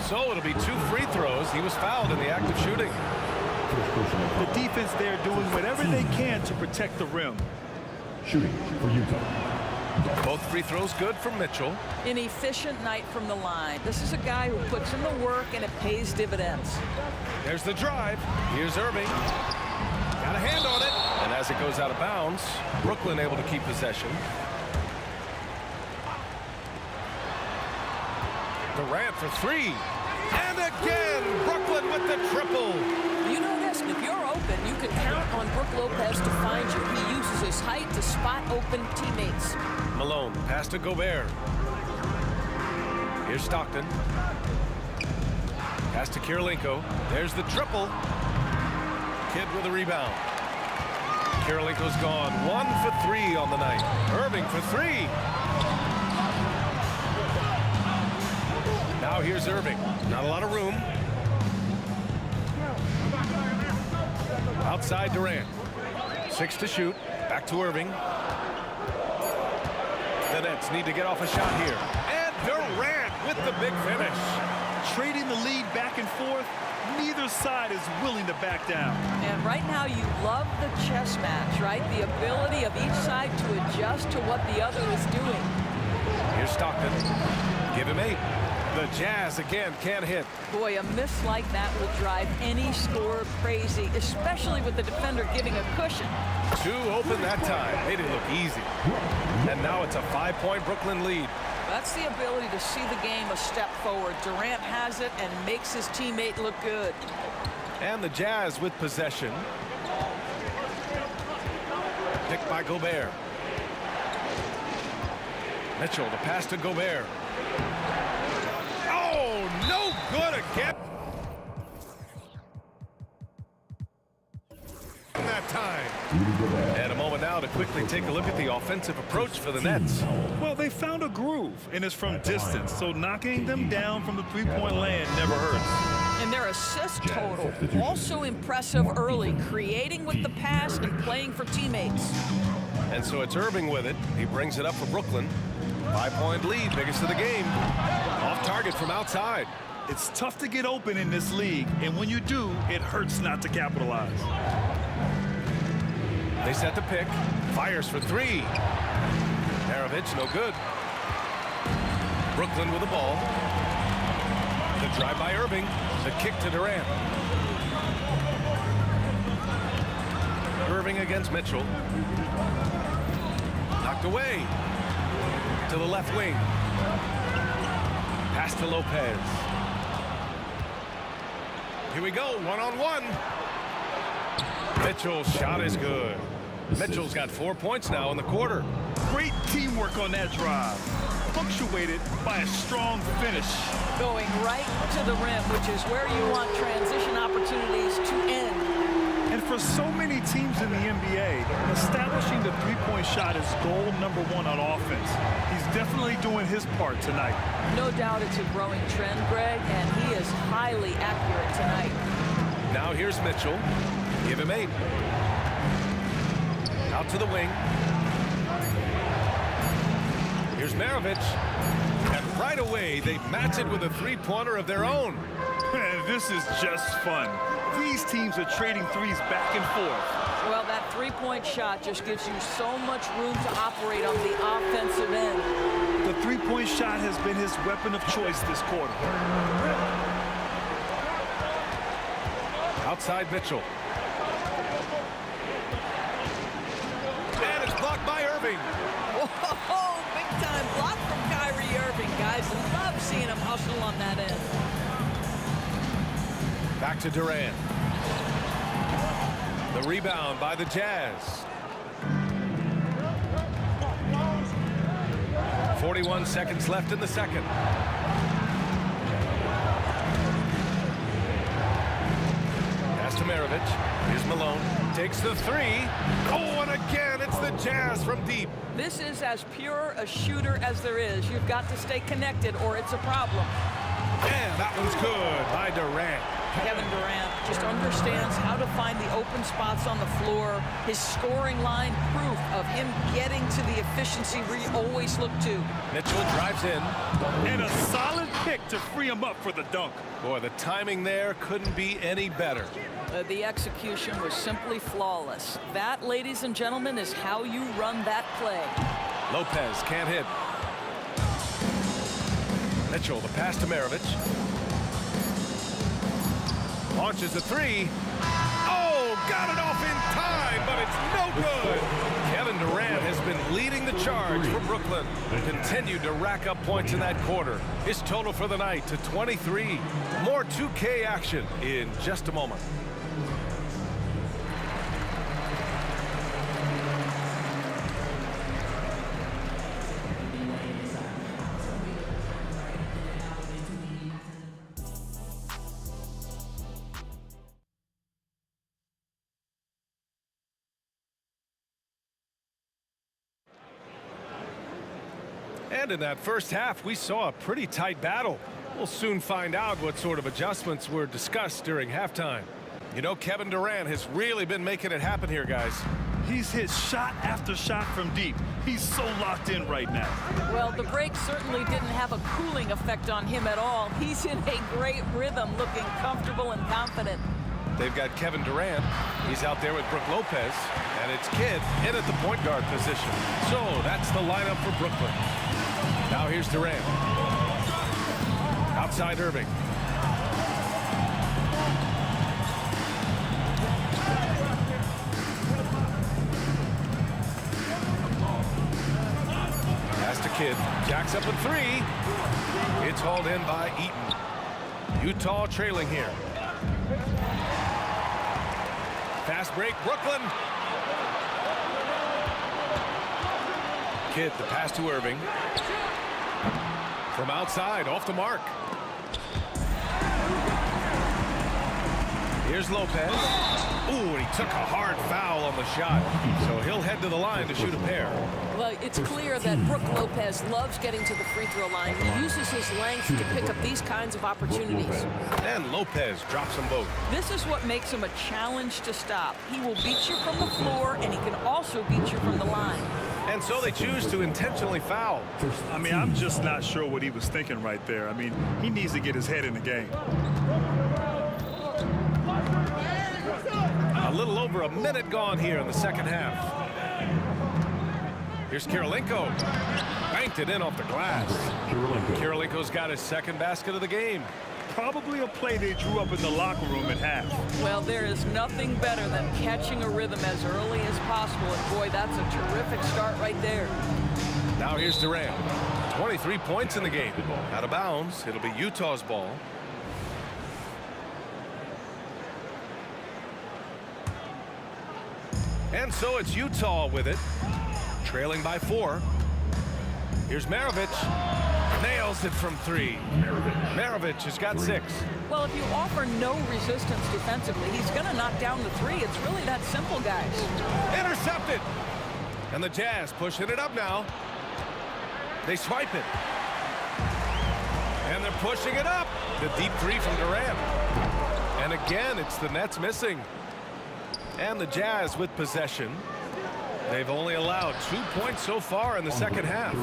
So it'll be 2 free throws. He was fouled in the act of shooting. The defense there doing whatever they can to protect the rim. Shooting for Utah. Both free throws good from Mitchell. An efficient night from the line. This is a guy who puts in the work and it pays dividends. There's the drive. Here's Irving. Got a hand on it. And as it goes out of bounds, Brooklyn able to keep possession. Durant for 3. And again, Brooklyn with the triple. You know this, if you're open, you can count on Brook Lopez to find you. He uses his height to spot open teammates. Malone, pass to Gobert. Here's Stockton. Pass to Kirilenko. There's the triple. Kidd with a rebound. Kirilenko's gone 1 for 3 on the night. Irving for 3. Now here's Irving. Not a lot of room. Outside Durant. 6 to shoot. Back to Irving. The Nets need to get off a shot here. And Durant with the big finish. Trading the lead back and forth, neither side is willing to back down. And right now you love the chess match, right? The ability of each side to adjust to what the other is doing. Here's Stockton. Give him 8. The Jazz again can't hit. Boy, a miss like that will drive any scorer crazy, especially with the defender giving a cushion. 2 open that time. Made it look easy. And now it's a 5-point Brooklyn lead. That's the ability to see the game a step forward. Durant has it and makes his teammate look good. And the Jazz with possession. Picked by Gobert. Mitchell, the pass to Gobert. Oh, no good again. That time. And a moment now to quickly take a look at the offensive approach for the Nets. Well, they found a groove, and it's from distance, so knocking them down from the three-point land never hurts. And their assist total, also impressive early, creating with the pass and playing for teammates. And so it's Irving with it. He brings it up for Brooklyn. 5-point lead, biggest of the game. Off target from outside. It's tough to get open in this league, and when you do, it hurts not to capitalize. They set the pick. Fires for 3. Maravich, no good. Brooklyn with the ball. The drive by Irving. The kick to Durant. Irving against Mitchell. Knocked away. To the left wing. Pass to Lopez. Here we go, 1-on-1. Mitchell's shot is good. Mitchell's got 4 points now in the quarter. Great teamwork on that drive, punctuated by a strong finish. Going right to the rim, which is where you want transition opportunities to end. And for so many teams in the NBA, establishing the three-point shot is goal number 1 on offense. He's definitely doing his part tonight. No doubt it's a growing trend, Greg, and he is highly accurate tonight. Now here's Mitchell. Give him 8. Out to the wing. Here's Maravich. And right away, they match it with a three-pointer of their own. This is just fun. These teams are trading threes back and forth. Well, that three-point shot just gives you so much room to operate on the offensive end. The three-point shot has been his weapon of choice this quarter. Outside Mitchell. And it's blocked by Irving. Whoa, big-time block from Kyrie Irving, guys. Love seeing him hustle on that end. Back to Durant. The rebound by the Jazz. 41 seconds left in the second. Pass to Maravich. Here's Malone. Takes the three. Oh, and again, it's the Jazz from deep. This is as pure a shooter as there is. You've got to stay connected or it's a problem. And that one's good by Durant. Kevin Durant just understands how to find the open spots on the floor. His scoring line, proof of him getting to the efficiency we always look to. Mitchell drives in. And a solid pick to free him up for the dunk. Boy, the timing there couldn't be any better. The execution was simply flawless. That, ladies and gentlemen, is how you run that play. Lopez can't hit. Mitchell, the pass to Maravich. Launches a three. Oh, got it off in time, but it's no good. Kevin Durant has been leading the charge for Brooklyn. Continued to rack up points in that quarter. His total for the night to 23. More 2K action in just a moment. And in that first half, we saw a pretty tight battle. We'll soon find out what sort of adjustments were discussed during halftime. You know, Kevin Durant has really been making it happen here, guys. He's hit shot after shot from deep. He's so locked in right now. Well, the break certainly didn't have a cooling effect on him at all. He's in a great rhythm, looking comfortable and confident. They've got Kevin Durant. He's out there with Brook Lopez. And it's Kidd in at the point guard position. So that's the lineup for Brooklyn. Now here's Durant. Outside Irving. Pass to Kidd. Jacks up a three. It's hauled in by Eaton. Utah trailing here. Fast break, Brooklyn. Kidd, the pass to Irving. From outside, off the mark. Here's Lopez. Ooh, and he took a hard foul on the shot. So he'll head to the line to shoot a pair. Well, it's clear that Brook Lopez loves getting to the free throw line. He uses his length to pick up these kinds of opportunities. And Lopez drops them both. This is what makes him a challenge to stop. He will beat you from the floor, and he can also beat you from the line. And so they choose to intentionally foul. I mean, I'm just not sure what he was thinking right there. I mean, he needs to get his head in the game. A little over a minute gone here in the second half. Here's Kirilenko. Banked it in off the glass. Kirilenko's got his second basket of the game. Probably a play they drew up in the locker room at half. Well, there is nothing better than catching a rhythm as early as possible. And boy, that's a terrific start right there. Now here's Durant. 23 points in the game. Out of bounds. It'll be Utah's ball. And so it's Utah with it. Trailing by 4. Here's Maravich. Nails it from 3. Maravich has got 6. Well, if you offer no resistance defensively, he's going to knock down the 3. It's really that simple, guys. Intercepted. And the Jazz pushing it up now. They swipe it. And they're pushing it up. The deep 3 from Durant. And again, it's the Nets missing. And the Jazz with possession. They've only allowed 2 points so far in the second half.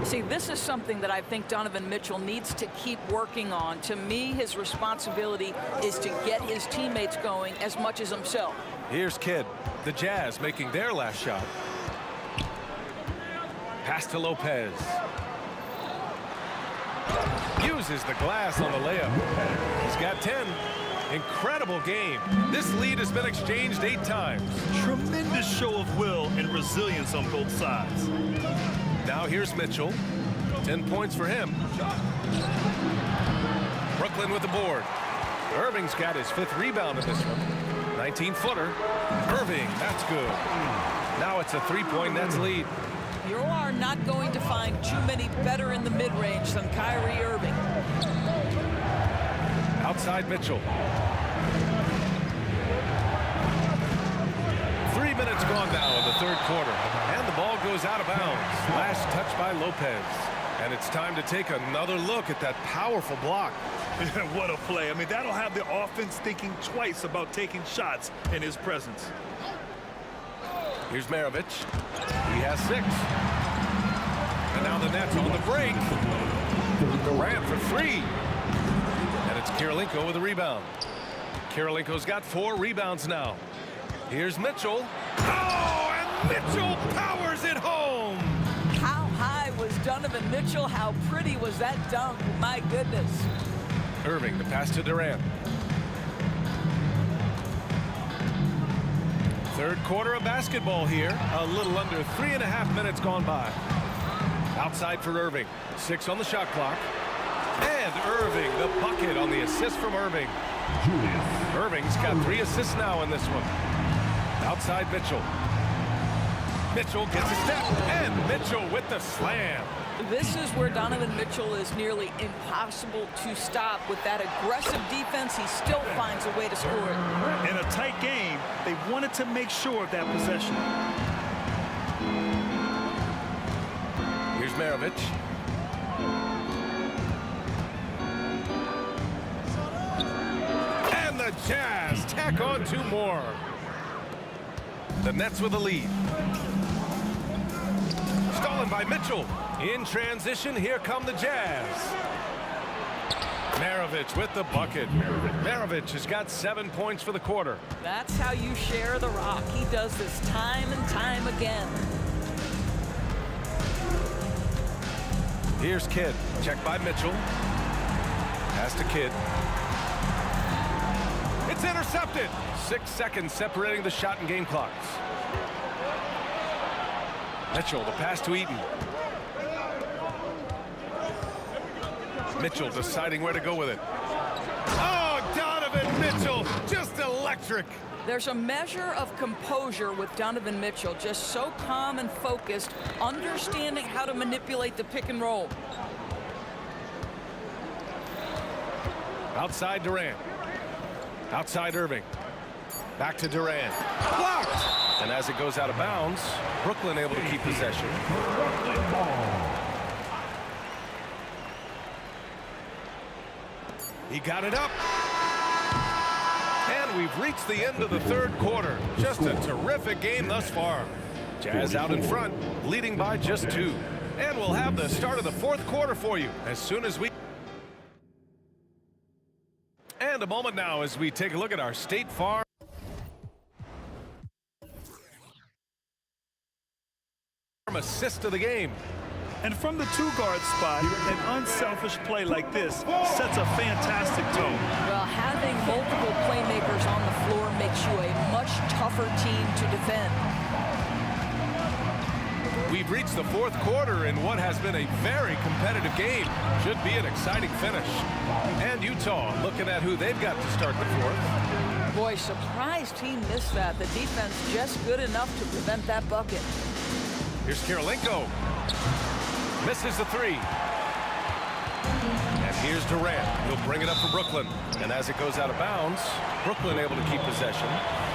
See, this is something that I think Donovan Mitchell needs to keep working on. To me, his responsibility is to get his teammates going as much as himself. Here's Kidd. The Jazz making their last shot. Pass to Lopez. Uses the glass on the layup. He's got 10. Incredible game. This lead has been exchanged 8 times. Tremendous show of will and resilience on both sides. Now here's Mitchell. 10 points for him. Brooklyn with the board. Irving's got his 5th rebound in this one. 19-footer. Irving, that's good. Now it's a 3-point Nets lead. You are not going to find too many better in the mid-range than Kyrie Irving. Outside Mitchell. 3 minutes gone now in the third quarter. And the ball goes out of bounds. Last touch by Lopez. And it's time to take another look at that powerful block. What a play. I mean, that'll have the offense thinking twice about taking shots in his presence. Here's Maravich. He has 6. And now the Nets on the break. Durant for 3. And it's Kirilenko with a rebound. Kirilenko's got 4 rebounds now. Here's Mitchell. Oh, and Mitchell powers it home. How high was Donovan Mitchell? How pretty was that dunk? My goodness. Irving, the pass to Durant. Third quarter of basketball here. A little under 3.5 minutes gone by. Outside for Irving. 6 on the shot clock. And Irving, the bucket on the assist from Irving. Irving's got 3 assists now in this one. Outside Mitchell. Mitchell gets a step. And Mitchell with the slam. This is where Donovan Mitchell is nearly impossible to stop. With that aggressive defense, he still finds a way to score it. In a tight game, they wanted to make sure of that possession. Here's Maravich. And the Jazz tack on 2 more. The Nets with the lead. Stolen by Mitchell. In transition, here come the Jazz. Maravich with the bucket. Maravich has got 7 points for the quarter. That's how you share the rock. He does this time and time again. Here's Kidd. Checked by Mitchell. Pass to Kidd. It's intercepted. 6 seconds separating the shot and game clocks. Mitchell, the pass to Eaton. Mitchell deciding where to go with it. Oh, Donovan Mitchell, just electric. There's a measure of composure with Donovan Mitchell, just so calm and focused, understanding how to manipulate the pick and roll. Outside Durant. Outside Irving. Back to Durant. Blocked! And as it goes out of bounds, Brooklyn able to keep possession. He got it up. And we've reached the end of the third quarter. Just a terrific game thus far. Jazz out in front, leading by just 2. And we'll have the start of the fourth quarter for you as soon as we... And a moment now as we take a look at our State Farm assist of the game. And from the 2-guard spot, an unselfish play like this sets a fantastic tone. Well, having multiple playmakers on the floor makes you a much tougher team to defend. We've reached the fourth quarter in what has been a very competitive game. Should be an exciting finish. And Utah looking at who they've got to start the fourth. Boy, surprised he missed that. The defense just good enough to prevent that bucket. Here's Kirilenko. Misses the 3. And here's Durant. He'll bring it up for Brooklyn. And as it goes out of bounds, Brooklyn able to keep possession.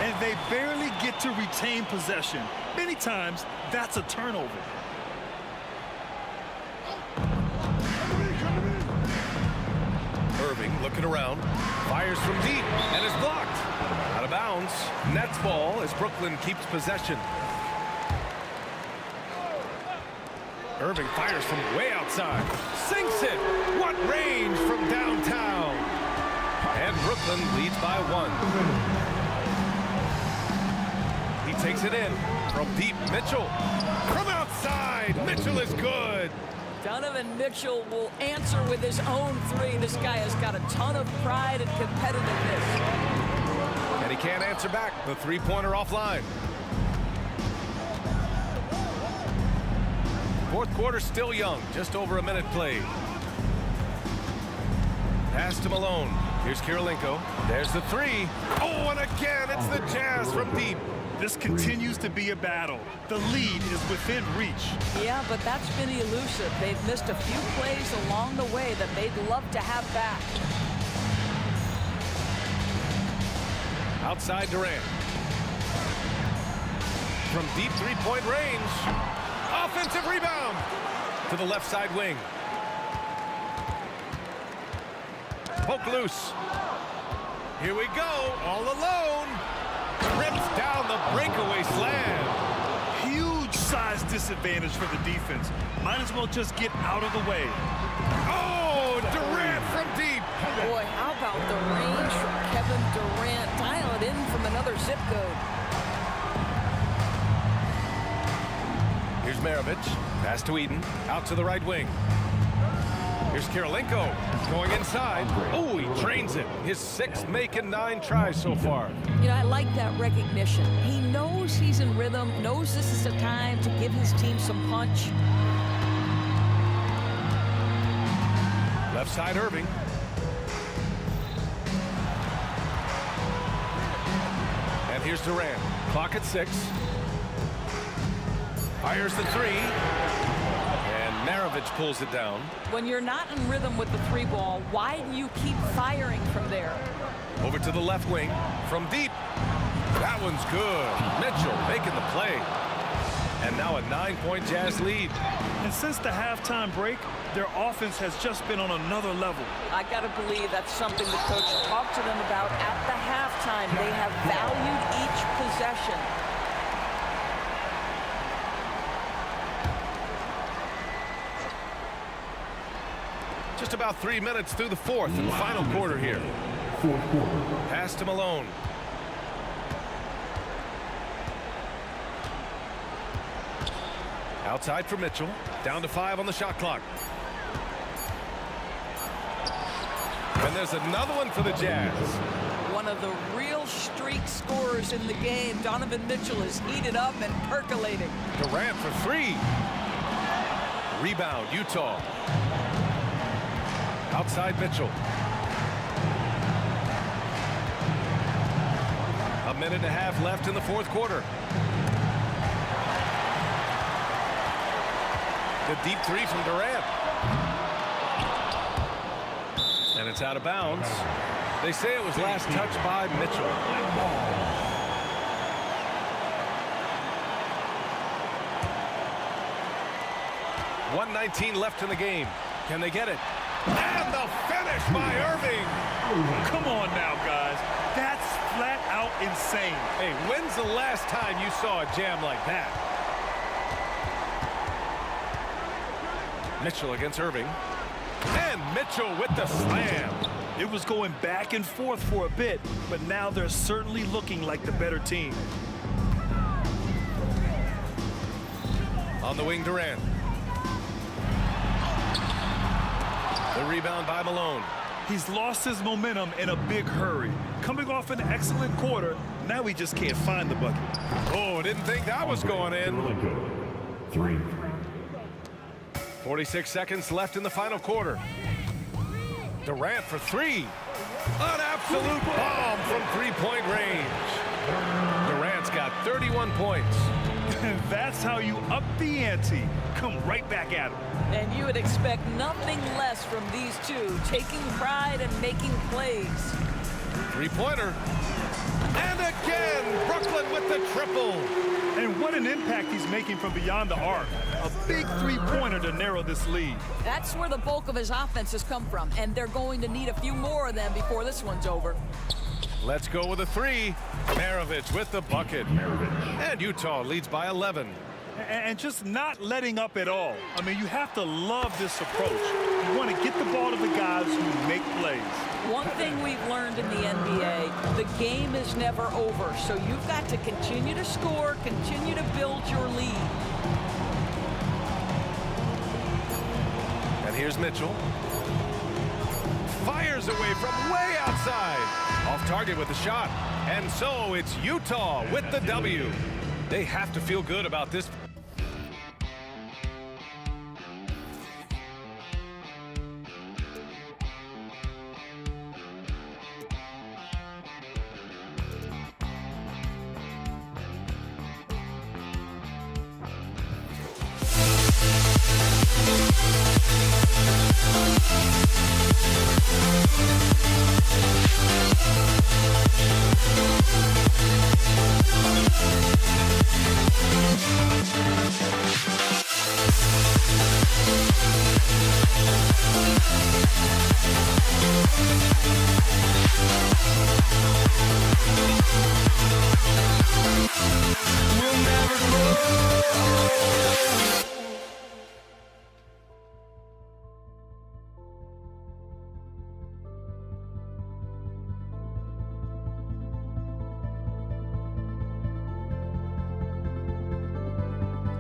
And they barely get to retain possession. Many times, that's a turnover. Irving looking around. Fires from deep and is blocked. Out of bounds. Nets ball as Brooklyn keeps possession. Irving fires from way outside. Sinks it. What range from downtown. And Brooklyn leads by 1. He takes it in from deep. Mitchell from outside. Mitchell is good. Donovan Mitchell will answer with his own 3. This guy has got a ton of pride and competitiveness. And he can't answer back. The three-pointer offline. Fourth quarter still young. Just over a minute played. Pass to Malone. Here's Kirilenko. There's the 3. Oh, and again, it's the Jazz from deep. This continues to be a battle. The lead is within reach. Yeah, but that's been elusive. They've missed a few plays along the way that they'd love to have back. Outside Durant. From deep three-point range. Offensive rebound to the left side wing. Poke loose. Here we go, all alone. Rips down the breakaway slam. Huge size disadvantage for the defense. Might as well just get out of the way. Oh, Durant from deep. Boy, how about the range from Kevin Durant? Dial it in from another zip code. Here's Maravich. Pass to Eden. Out to the right wing. Here's Kirilenko going inside. Oh, he trains it. His 6th make and 9 tries so far. You know, I like that recognition. He knows he's in rhythm, knows this is the time to give his team some punch. Left side Irving. And here's Durant. Clock at 6. Fires the 3. And Maravich pulls it down. When you're not in rhythm with the 3 ball, why do you keep firing from there? Over to the left wing from deep. That one's good. Mitchell making the play. And now a 9-point Jazz lead. And since the halftime break, their offense has just been on another level. I got to believe that's something the coach talked to them about at the halftime. They have valued each possession. Just about 3 minutes through the fourth and final quarter here. Pass to Malone. Outside for Mitchell. Down to 5 on the shot clock. And there's another one for the Jazz. One of the real streak scorers in the game. Donovan Mitchell is heated up and percolating. Durant for 3. Rebound, Utah. Outside Mitchell. A minute and a half left in the fourth quarter. The deep 3 from Durant. And it's out of bounds. They say it was last touched by Mitchell. 1:19 left in the game. Can they get it? And the finish by Irving. Come on now, guys. That's flat out insane. Hey, when's the last time you saw a jam like that? Mitchell against Irving. And Mitchell with the slam. It was going back and forth for a bit, but now they're certainly looking like the better team. On the wing, Durant. The rebound by Malone. He's lost his momentum in a big hurry. Coming off an excellent quarter, now he just can't find the bucket. Oh, didn't think that was going in. 3. 46 seconds left in the final quarter. Durant for 3. An absolute bomb from three-point range. Durant's got 31 points. And that's how you up the ante. Come right back at him. And you would expect nothing less from these two, taking pride and making plays. Three-pointer. And again, Brooklyn with the triple. And what an impact he's making from beyond the arc. A big three-pointer to narrow this lead. That's where the bulk of his offense has come from, and they're going to need a few more of them before this one's over. Let's go with a 3. Maravich with the bucket. And Utah leads by 11. and just not letting up at all. I mean, you have to love this approach. You want to get the ball to the guys who make plays. One thing we've learned in the NBA, the game is never over. So you've got to continue to score, continue to build your lead. And here's Mitchell. Fires away from way outside. Off target with the shot. And so it's Utah with the W. They have to feel good about this.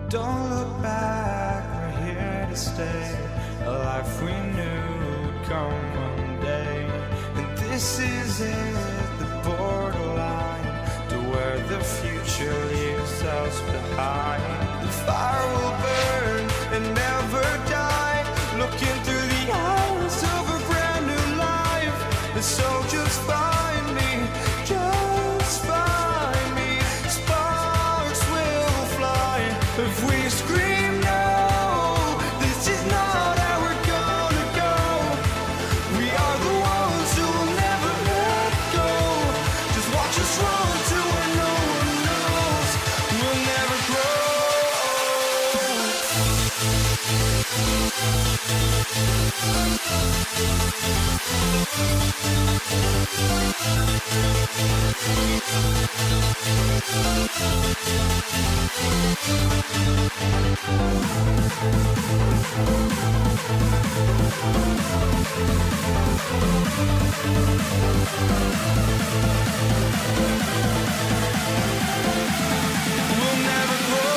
Don't look back, we're here to stay. A life we knew would come one day. And this is it, the borderline to where the future leaves us behind. The fire will burn and never die, looking through the eyes of a brand new life. And so just find me, just find me. Sparks will fly if we scream no. This is not how we're gonna go. We are the ones who will never let go. Just watch us run to where no one knows. We'll never grow. We'll never grow.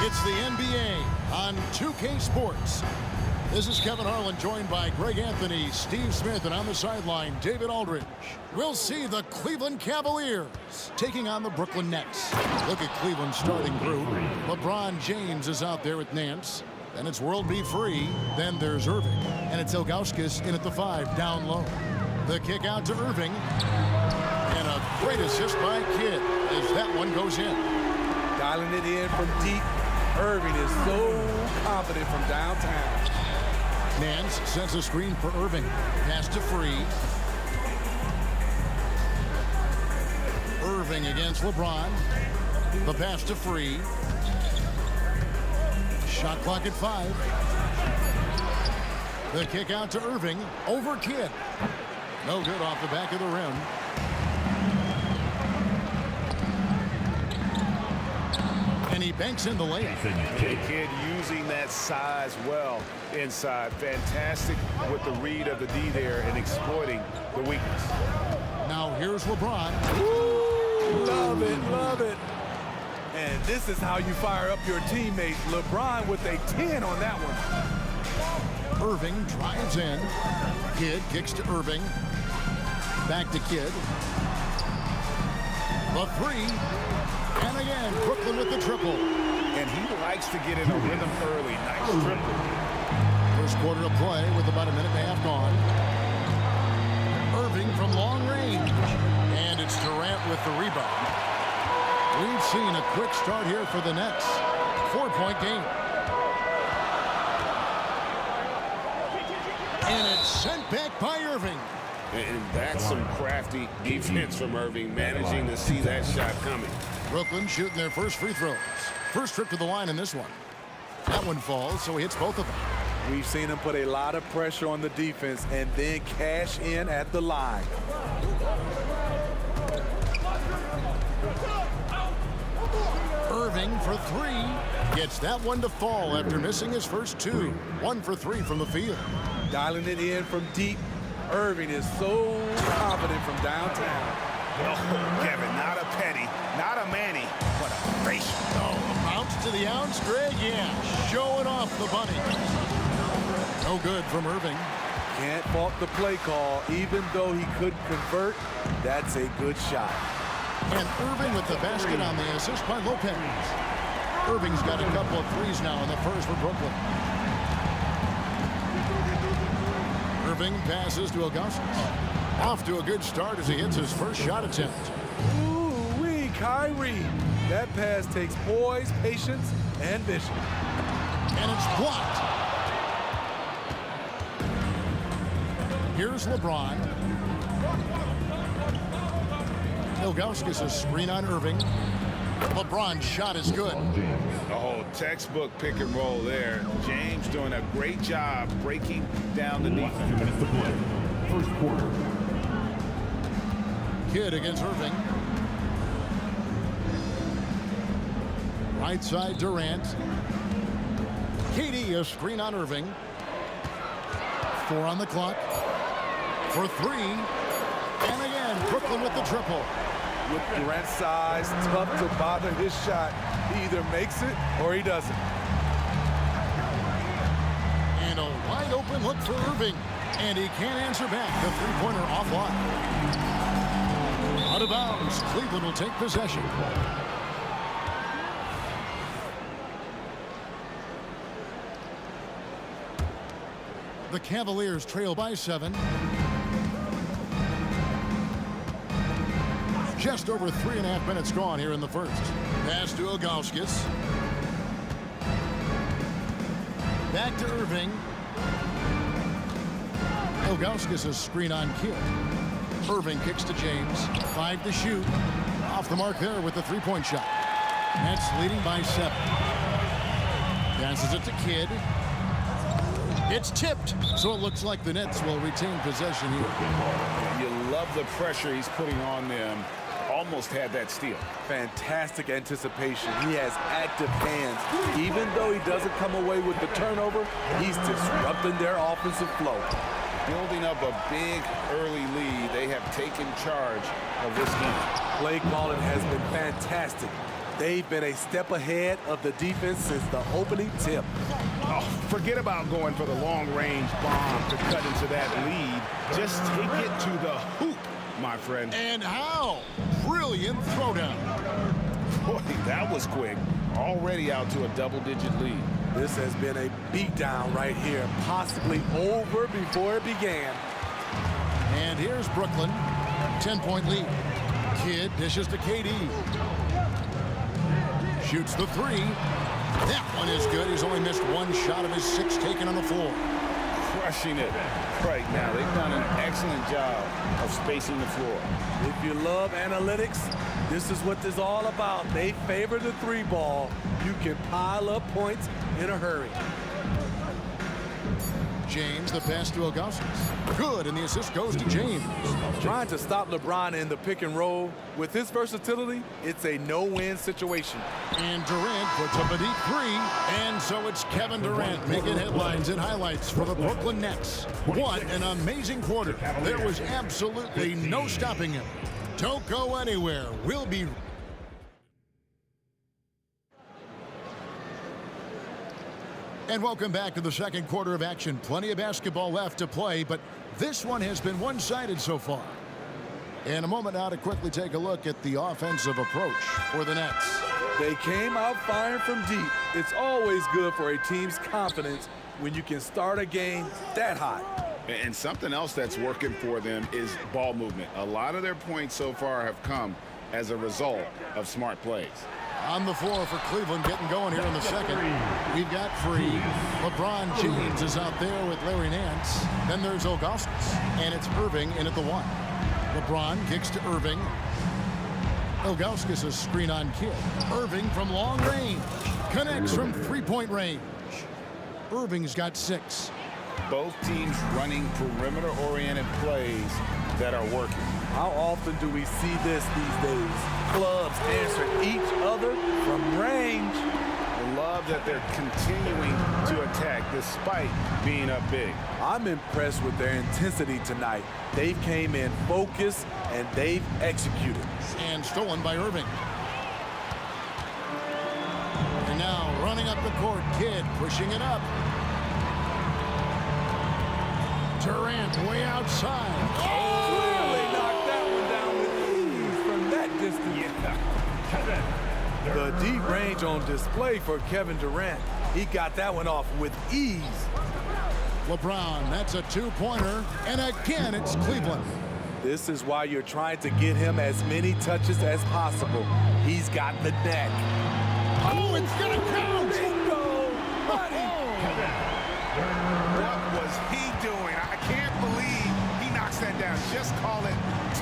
It's the NBA on 2K Sports. This is Kevin Harlan, joined by Greg Anthony, Steve Smith, and on the sideline, David Aldridge. We'll see the Cleveland Cavaliers taking on the Brooklyn Nets. Look at Cleveland's starting group. LeBron James is out there with Nance. Then it's World Be Free. Then there's Irving. And it's Ilgauskas in at the 5, down low. The kick out to Irving. And a great assist by Kidd as that one goes in. Dialing it in from deep. Irving is so confident from downtown. Nance sends a screen for Irving. Pass to Free. Irving against LeBron. The pass to Free. Shot clock at 5. The kick out to Irving. Over Kidd. No good off the back of the rim. And he banks in the layup. Kidd using that size well inside. Fantastic with the read of the D there and exploiting the weakness. Now here's LeBron. Woo! Love it, love it. And this is how you fire up your teammates. LeBron with a 10 on that one. Irving drives in. Kidd kicks to Irving. Back to Kidd. The 3. And again, Brooklyn with the triple. And he likes to get in a rhythm early. Nice triple. First quarter of play with about a minute and a half gone. Irving from long range. And it's Durant with the rebound. We've seen a quick start here for the Nets. 4-point game. And it's sent back by Irving. And that's some crafty defense from Irving, managing to see that shot coming. Brooklyn shooting their first free throws. First trip to the line in this one. That one falls, so he hits both of them. We've seen him put a lot of pressure on the defense and then cash in at the line. Irving for 3. Gets that one to fall after missing his first 2. 1 for 3 from the field. Dialing it in from deep. Irving is so confident from downtown. Oh, Kevin, not a penny, not a Manny, but a face. Oh, a bounce to the ounce, Greg. Yeah, showing off the bunny. No good from Irving. Can't fault the play call. Even though he couldn't convert, that's a good shot. And Irving with the basket on the assist by Lopez. Irving's got a couple of threes now in the first for Brooklyn. Irving passes to Ilgauskas. Off to a good start as he hits his first shot attempt. Ooh-wee, Kyrie. That pass takes poise, patience, and vision. And it's blocked. Here's LeBron. Ilgauskas' screen on Irving. LeBron's shot is good. Oh, textbook pick and roll there. James doing a great job breaking down the defense. First quarter. Kidd against Irving. Right side Durant. KD a screen on Irving. 4 on the clock. For 3. And again, Brooklyn with the triple. With Durant's size, tough to bother his shot. He either makes it or he doesn't. And a wide open look for Irving. And he can't answer back. The three-pointer offline. Out of bounds. Cleveland will take possession. The Cavaliers trail by 7. Just over 3.5 minutes gone here in the first. Pass to Ilgauskas. Back to Irving. Ilgauskas' screen on Kidd. Irving kicks to James. 5 to shoot. Off the mark there with the three-point shot. Nets leading by 7. Passes it to Kidd. It's tipped, so it looks like the Nets will retain possession here. You love the pressure he's putting on them. Almost had that steal. Fantastic anticipation. He has active hands. Even though he doesn't come away with the turnover, he's disrupting their offensive flow. Building up a big early lead, they have taken charge of this game. Play calling has been fantastic. They've been a step ahead of the defense since the opening tip. Oh, forget about going for the long-range bomb to cut into that lead. Just take it to the hoop, my friend. And how? Brilliant throwdown. Boy, that was quick. Already out to a double-digit lead. This has been a beatdown right here, possibly over before it began. And here's Brooklyn, 10-point lead. Kidd dishes to KD. Shoots the three. That one is good. He's only missed one shot of his 6 taken on the floor. Crushing it right now. They've done an excellent job of spacing the floor. If you love analytics, this is what this is all about. They favor the 3 ball. You can pile up points in a hurry. James, the pass to Ilgauskas. Good, and the assist goes to James. Trying to stop LeBron in the pick and roll. With his versatility, it's a no-win situation. And Durant puts up a deep 3. And so it's Kevin Durant making headlines and highlights for the Brooklyn Nets. What an amazing quarter. There was absolutely no stopping him. Don't go anywhere. We'll be... And welcome back to the second quarter of action. Plenty of basketball left to play, but this one has been one-sided so far. In a moment now to quickly take a look at the offensive approach for the Nets. They came out firing from deep. It's always good for a team's confidence when you can start a game that hot. And something else that's working for them is ball movement. A lot of their points so far have come as a result of smart plays. On the floor for Cleveland, getting going here in the second. We've got free. LeBron James is out there with Larry Nance. Then there's Ilgauskas, and it's Irving in at the 1. LeBron kicks to Irving. Ilgauskas a screen on Kidd. Irving from long range. Connects from 3-point range. Irving's got 6. Both teams running perimeter-oriented plays that are working. How often do we see this these days? Clubs answer each other from range. I love that they're continuing to attack despite being up big. I'm impressed with their intensity tonight. They came in focused and they've executed. And stolen by Irving. And now running up the court, Kidd pushing it up. Durant way outside. Clearly knocked that one down with ease from that distance. The deep range on display for Kevin Durant. He got that one off with ease. LeBron, that's a 2-pointer. And again, it's Cleveland. This is why you're trying to get him as many touches as possible. He's got the neck. Oh, it's going to count. Bingo, buddy. What was he doing? I can't believe he knocks that down. Just call it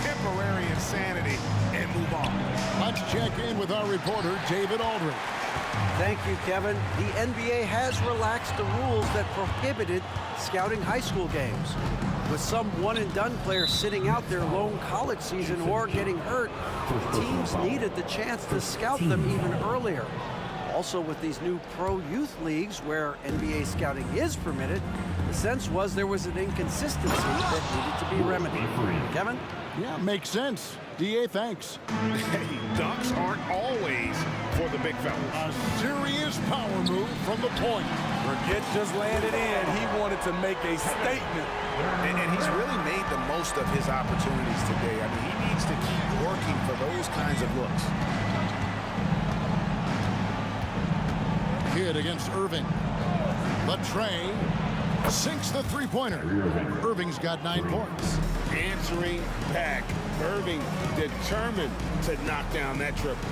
temporary insanity and move on. Let's check in with our reporter, David Aldridge. Thank you, Kevin. The NBA has relaxed the rules that prohibited scouting high school games. With some one-and-done players sitting out their lone college season or getting hurt, teams needed the chance to scout them even earlier. Also, with these new pro youth leagues where NBA scouting is permitted, the sense was there was an inconsistency that needed to be remedied. Kevin? Yeah, makes sense. DA, thanks. Hey, dunks aren't always for the big fellas. A serious power move from the point. Burkett just landed in. He wanted to make a statement. And he's really made the most of his opportunities today. I mean, he needs to keep working for those kinds of looks. Kidd against Irving. Latrey sinks the 3-pointer. Irving's got 9 points. Answering back. Irving determined to knock down that triple.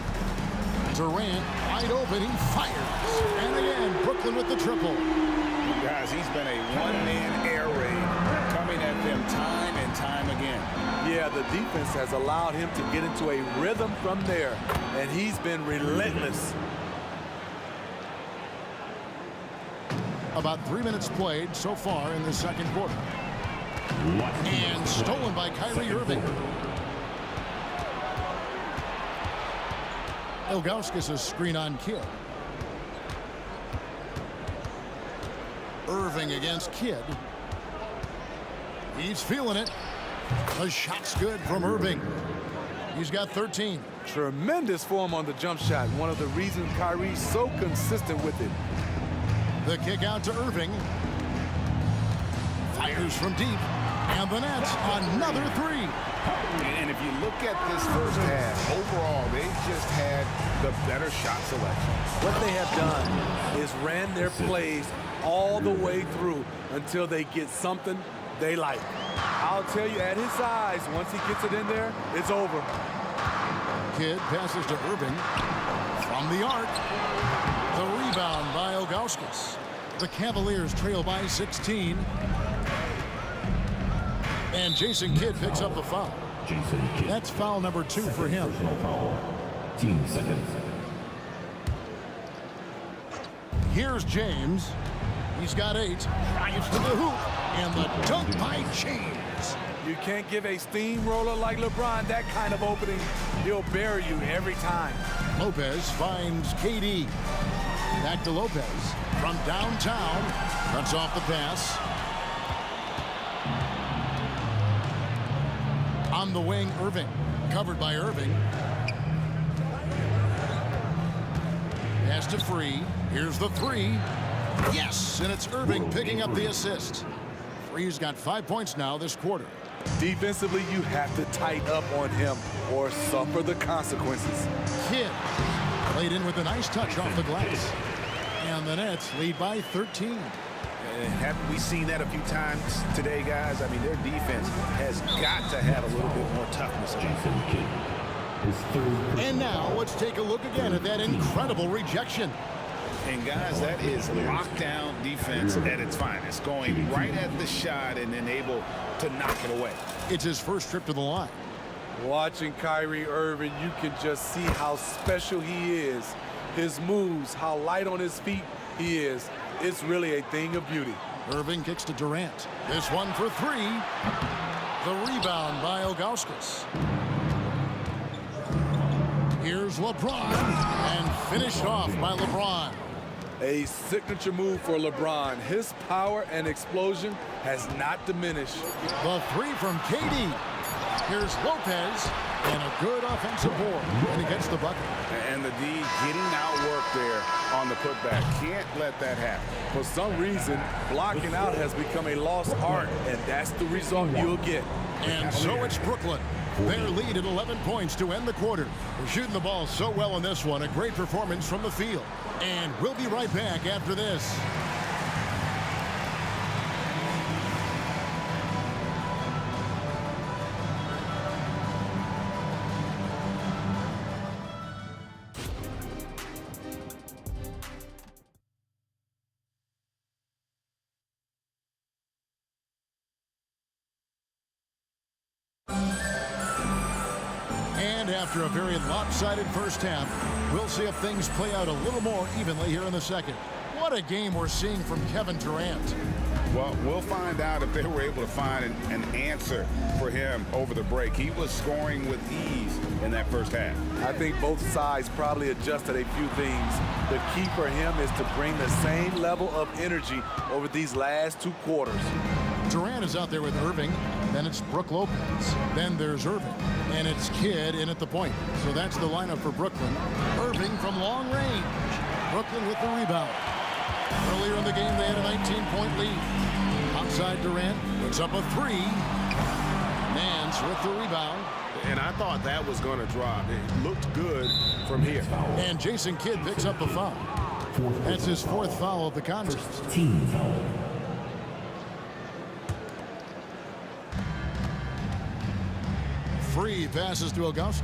Durant wide open. He fires. And again, Brooklyn with the triple. Guys, he's been a one-man air raid coming at them time and time again. Yeah, the defense has allowed him to get into a rhythm from there, and he's been relentless. About 3 minutes played so far in the second quarter. And stolen by Kyrie Irving. Ilgauskas a screen on Kidd. Irving against Kidd. He's feeling it. The shot's good from Irving. He's got 13. Tremendous form on the jump shot. One of the reasons Kyrie's so consistent with it. The kick out to Irving. Fires from deep. And the Nets, another three. And if you look at this first half, overall, they just had the better shot selection. What they have done is ran their plays all the way through until they get something they like. I'll tell you, at his size, once he gets it in there, it's over. Kidd passes to Irving. From the arc. The rebound by Ilgauskas. The Cavaliers trail by 16. And Jason Kidd picks up the foul. That's foul number 2 for him. Team seconds. Here's James. He's got 8. Drives to the hoop. And the dunk by James. You can't give a steamroller like LeBron that kind of opening. He'll bury you every time. Lopez finds KD. Back to Lopez. From downtown. Cuts off the pass. On the wing, Irving. Covered by Irving. Pass to Free. Here's the 3. Yes, and it's Irving picking up the assist. Free's got 5 points now this quarter. Defensively, you have to tighten up on him or suffer the consequences. Kidd played in with a nice touch off the glass. And the Nets lead by 13. Haven't we seen that a few times today, guys? I mean, their defense has got to have a little bit more toughness. Jason Kidd. And now let's take a look again at that incredible rejection. And guys, that is lockdown defense at its finest. Going right at the shot and then able to knock it away. It's his first trip to the line. Watching Kyrie Irving, you can just see how special he is. His moves, how light on his feet he is. It's really a thing of beauty. Irving kicks to Durant. This one for 3. The rebound by Ilgauskas. Here's LeBron. And finished off by LeBron. A signature move for LeBron. His power and explosion has not diminished. The 3 from KD. Here's Lopez. And a good offensive board. And he gets the bucket. And the D getting outworked there on the putback. Can't let that happen. For some reason, blocking out has become a lost art, and that's the result you'll get. And so it's Brooklyn. Their lead at 11 points to end the quarter. They're shooting the ball so well in this one. A great performance from the field. And we'll be right back after this. After a very lopsided first half, we'll see if things play out a little more evenly here in the second. What a game we're seeing from Kevin Durant. Well, we'll find out if they were able to find an answer for him over the break. He was scoring with ease in that first half. I think both sides probably adjusted a few things. The key for him is to bring the same level of energy over these last 2 quarters. Durant is out there with Irving. Then it's Brook Lopez. Then there's Irving. And it's Kidd in at the point. So that's the lineup for Brooklyn. Irving from long range. Brooklyn with the rebound. Earlier in the game, they had a 19-point lead. Outside Durant puts up a 3. Nance with the rebound. And I thought that was going to drop. It looked good from here. And Jason Kidd picks up the foul. That's his 4th foul of the contest. Team foul. Free passes to Ilgauskas.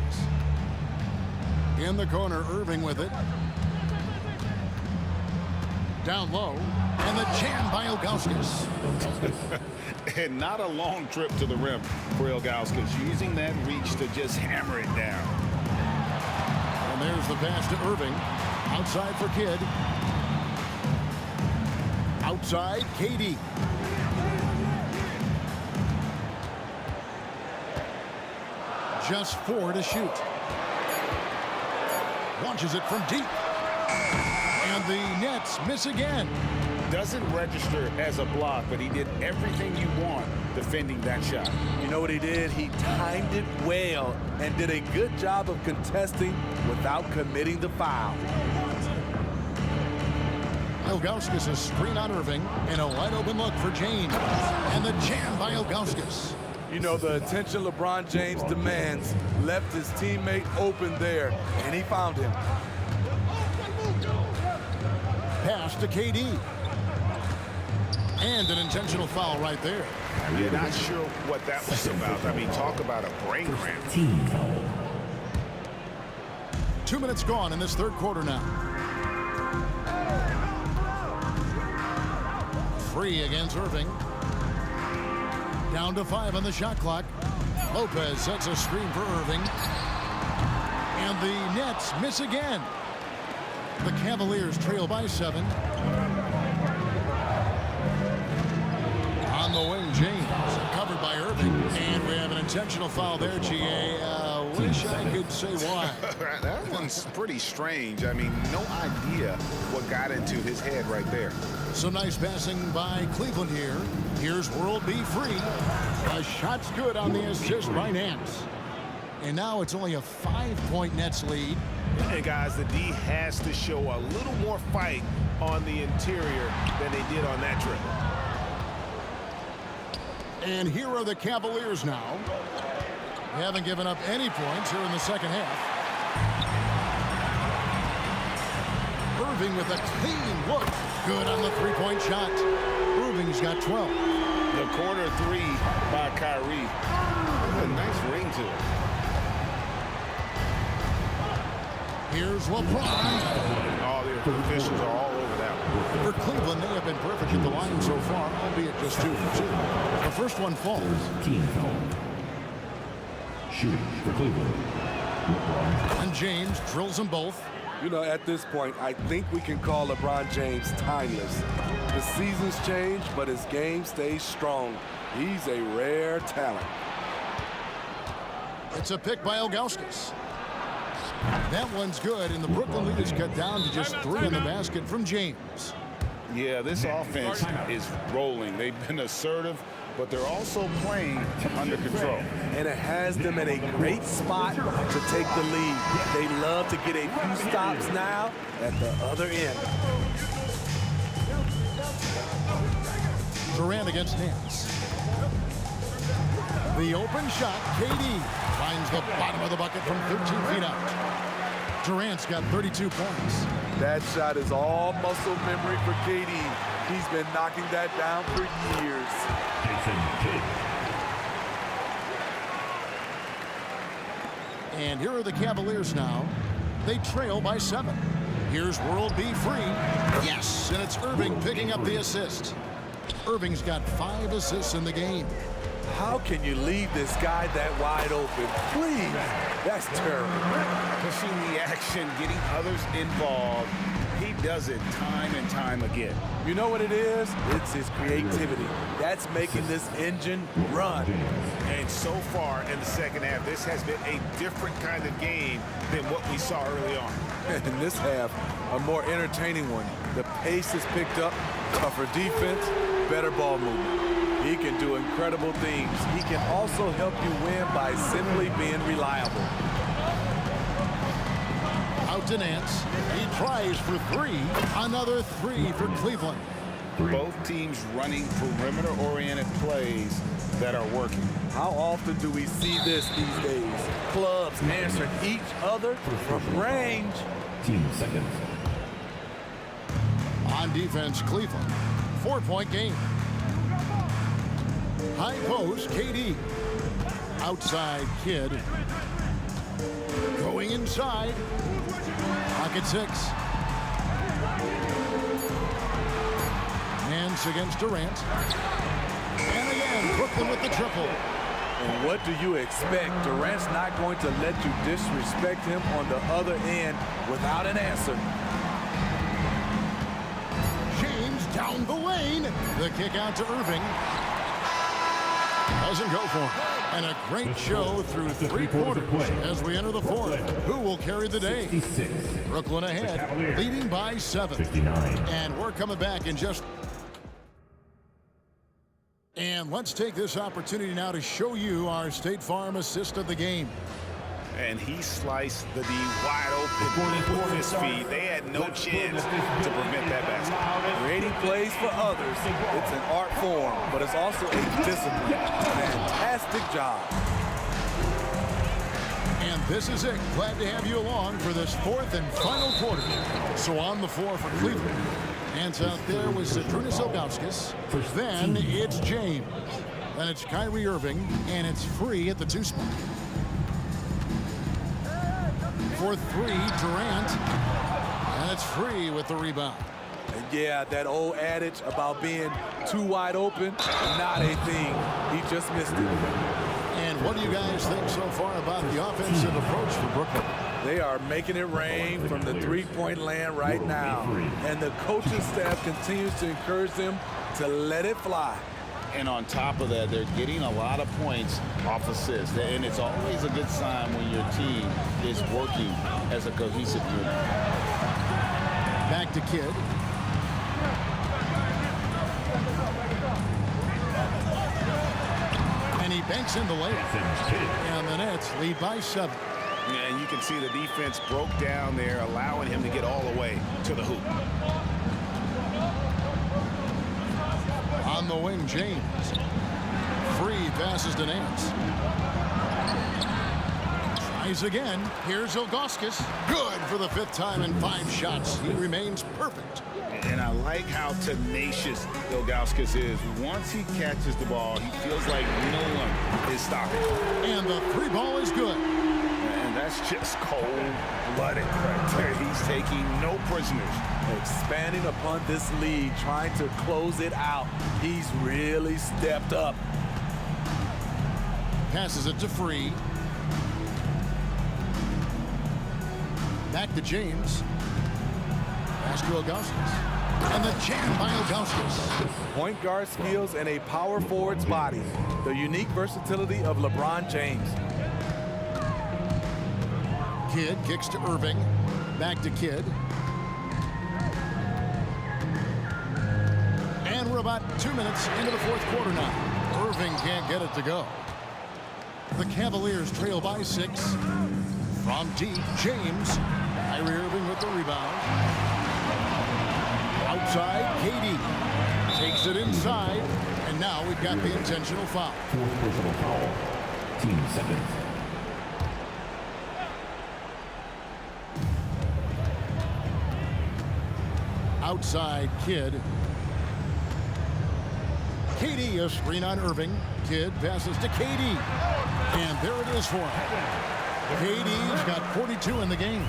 In the corner, Irving with it. Down low. And the jam by Ilgauskas. And not a long trip to the rim for Ilgauskas, using that reach to just hammer it down. And there's the pass to Irving. Outside for Kidd. Outside, KD. Just 4 to shoot. Launches it from deep. And the Nets miss again. doesn't register as a block, but he did everything you want defending that shot. You know what he did? He timed it well and did a good job of contesting without committing the foul. Ilgauskas a screen on Irving and a wide open look for James. And the jam by Ilgauskas. You know, the attention LeBron James demands left his teammate open there, and he found him. Pass to KD. And an intentional foul right there. You're not sure what that was about. I mean, talk about a brain cramp. 2 minutes gone in this third quarter now. Free against Irving. Down to 5 on the shot clock. Lopez sets a screen for Irving. And the Nets miss again. The Cavaliers trail by 7. On the wing, James, covered by Irving. And we have an intentional foul there, G.A. Wish I could say why. That one's pretty strange. I mean, no idea what got into his head right there. Some nice passing by Cleveland here. Here's World B free. A shot's good on the assist by Nance. And now it's only a 5-point Nets lead. And guys, the D has to show a little more fight on the interior than they did on that trip. And here are the Cavaliers now. They haven't given up any points here in the second half. Irving with a clean look. Good on the three-point shot. Irving's got 12. The corner three by Kyrie. A nice ring to it. Here's LeBron. All the officials are all over that one. For Cleveland, they have been perfect at the line so far, albeit just 2 for 2. The first one falls. Team foul. Shooting for Cleveland. And James drills them both. You know, at this point, I think we can call LeBron James timeless. The seasons change, but his game stays strong. He's a rare talent. It's a pick by Ilgauskas. That one's good, and the Brooklyn lead is cut down to just 3 in the basket from James. Yeah, this offense is rolling. They've been assertive, but they're also playing under control. And it has them in a great spot to take the lead. They love to get a few stops now at the other end. Durant against Nance. The open shot, KD finds the bottom of the bucket from 13 feet out. Durant's got 32 points. That shot is all muscle memory for KD. He's been knocking that down for years. And here are the Cavaliers now. They trail by 7. Here's World B free. Yes, and it's Irving picking up the assist. Irving's got 5 assists in the game. How can you leave this guy that wide open? Please, that's terrible. Pushing the action, getting others involved. He does it time and time again. You know what it is? It's his creativity. That's making this engine run. And so far in the second half, this has been a different kind of game than what we saw early on. In this half, a more entertaining one. The pace has picked up, tougher defense, better ball movement. He can do incredible things. He can also help you win by simply being reliable. Out to Nance. He tries for 3. Another 3 for Cleveland. Both teams running perimeter-oriented plays that are working. How often do we see this these days? Clubs answering each other from range. 15 seconds. On defense, Cleveland. 4-point game. High post, KD. Outside, Kidd. Going inside. Pocket 6. Nance against Durant. And again, Brooklyn with the triple. And what do you expect? Durant's not going to let you disrespect him on the other end without an answer. James down the lane. The kick out to Irving. Doesn't go for him. And a great show through 3 quarters as we enter the 4th. Who will carry the day? Brooklyn ahead, leading by 7. And we're coming back in just And let's take this opportunity now to show you our State Farm assist of the game. And he sliced the D wide open with his feet. They had no chance to prevent that basket. Creating plays for others. It's an art form, but it's also a discipline. Fantastic job. And this is it. Glad to have you along for this fourth and final quarter. So on the floor for Cleveland. Hands out there with Zydrunas Ilgauskas. Then it's James. Then it's Kyrie Irving, and it's free at the 2 spot. For 3, Durant, and it's free with the rebound. And yeah, that old adage about being too wide open, not a thing. He just missed it. And what do you guys think so far about the offensive approach for Brooklyn? They are making it rain from the three-point land right now. And the coaching staff continues to encourage them to let it fly. And on top of that, they're getting a lot of points off assists. And it's always a good sign when your team is working as a cohesive unit. Back to Kidd. And he banks in the layup. And the Nets lead by 7. And you can see the defense broke down there, allowing him to get all the way to the hoop. On the wing, James. Free passes to Nance. Tries again. Here's Ilgauskas. Good for the 5th time in 5 shots. He remains perfect. And I like how tenacious Ilgauskas is. Once he catches the ball, he feels like no one is stopping. And the 3 ball is good. And that's just cold-blooded right there. He's taking no prisoners. Expanding upon this lead, trying to close it out. He's really stepped up. Passes it to Free. Back to James. Pass to Ilgauskas. And the jam by Ilgauskas. Point guard skills and a power forward's body. The unique versatility of LeBron James. Kidd kicks to Irving. Back to Kidd. And we're about 2 minutes into the 4th quarter now. Irving can't get it to go. The Cavaliers trail by 6. From deep, James. Kyrie Irving with the rebound. Outside, KD takes it inside. And now we've got the intentional foul. 4th personal foul. Team 7. Outside, Kidd. KD, a screen on Irving. Kidd passes to KD. And there it is for him. KD's got 42 in the game.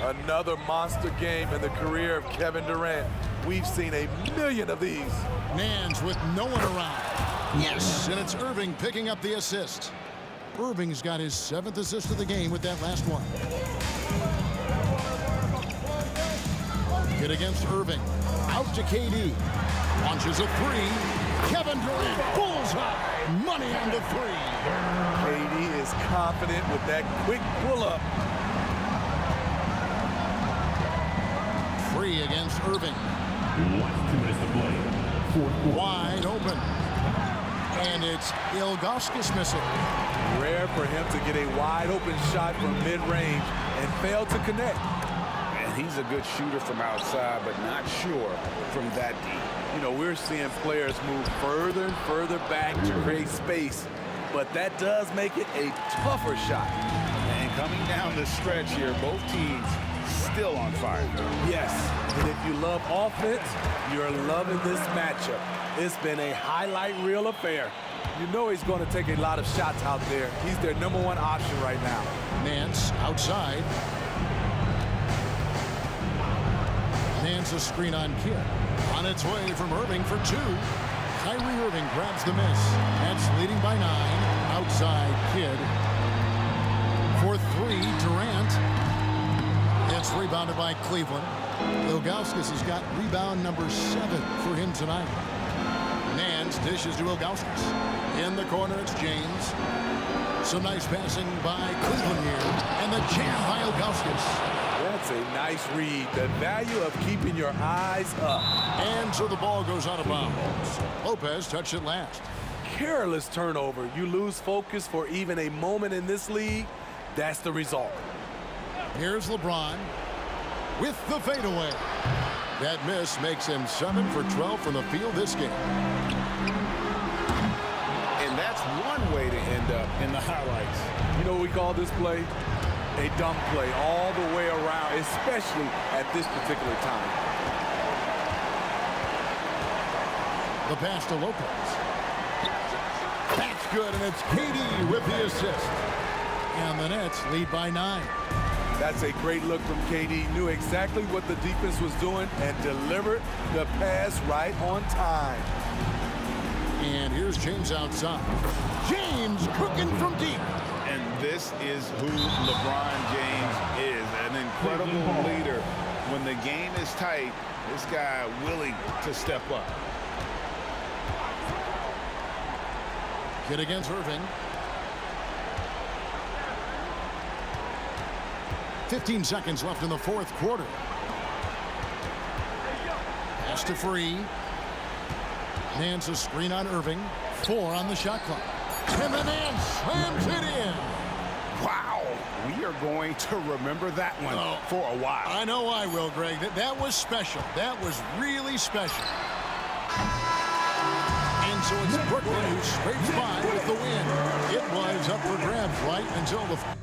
Another monster game in the career of Kevin Durant. We've seen a million of these. Nance with no one around. Yes, and it's Irving picking up the assist. Irving's got his 7th assist of the game with that last one. Hit against Irving. Out to KD. Launches a 3. Kevin Durant. Bullseye. Money on the 3. KD is confident with that quick pull-up. Free against Irving. 2 minutes to play. Wide open. And it's Ilgauskas missing. Rare for him to get a wide open shot from mid-range and fail to connect. And he's a good shooter from outside, but not sure from that deep. You know, we're seeing players move further and further back to create space, but that does make it a tougher shot. And coming down the stretch here, both teams still on fire. Yes, and if you love offense, you're loving this matchup. It's been a highlight reel affair. You know he's going to take a lot of shots out there. He's their #1 option right now. Nance outside. Nance a screen on Kidd. On its way from Irving for 2. Kyrie Irving grabs the miss. Nets leading by 9. Outside, Kidd. For 3, Durant. It's rebounded by Cleveland. Ilgauskas has got rebound number 7 for him tonight. Nance dishes to Ilgauskas. In the corner, it's James. Some nice passing by Cleveland here. And the jam by Ilgauskas. That's a nice read. The value of keeping your eyes up. And so the ball goes out of bounds. Lopez touched it last. Careless turnover. You lose focus for even a moment in this league. That's the result. Here's LeBron with the fadeaway. That miss makes him 7 for 12 from the field this game. And that's one way to end up in the highlights. You know what we call this play? A dumb play all the way around, especially at this particular time. The pass to Lopez. That's good, and it's KD with the assist. And the Nets lead by 9. That's a great look from KD. Knew exactly what the defense was doing and delivered the pass right on time. And here's James outside. James cooking from deep. And this is who LeBron James is, an incredible leader. When the game is tight, this guy willing to step up. Kid against Irving. 15 seconds left in the fourth quarter. Pass to Free. Nance a screen on Irving. 4 on the shot clock. And the Nance slams it in. Wow. We are going to remember that one for a while. I know I will, Greg. That was special. That was really special. And so it's Brooklyn who scrapes by with the win. It was up for grabs right until the...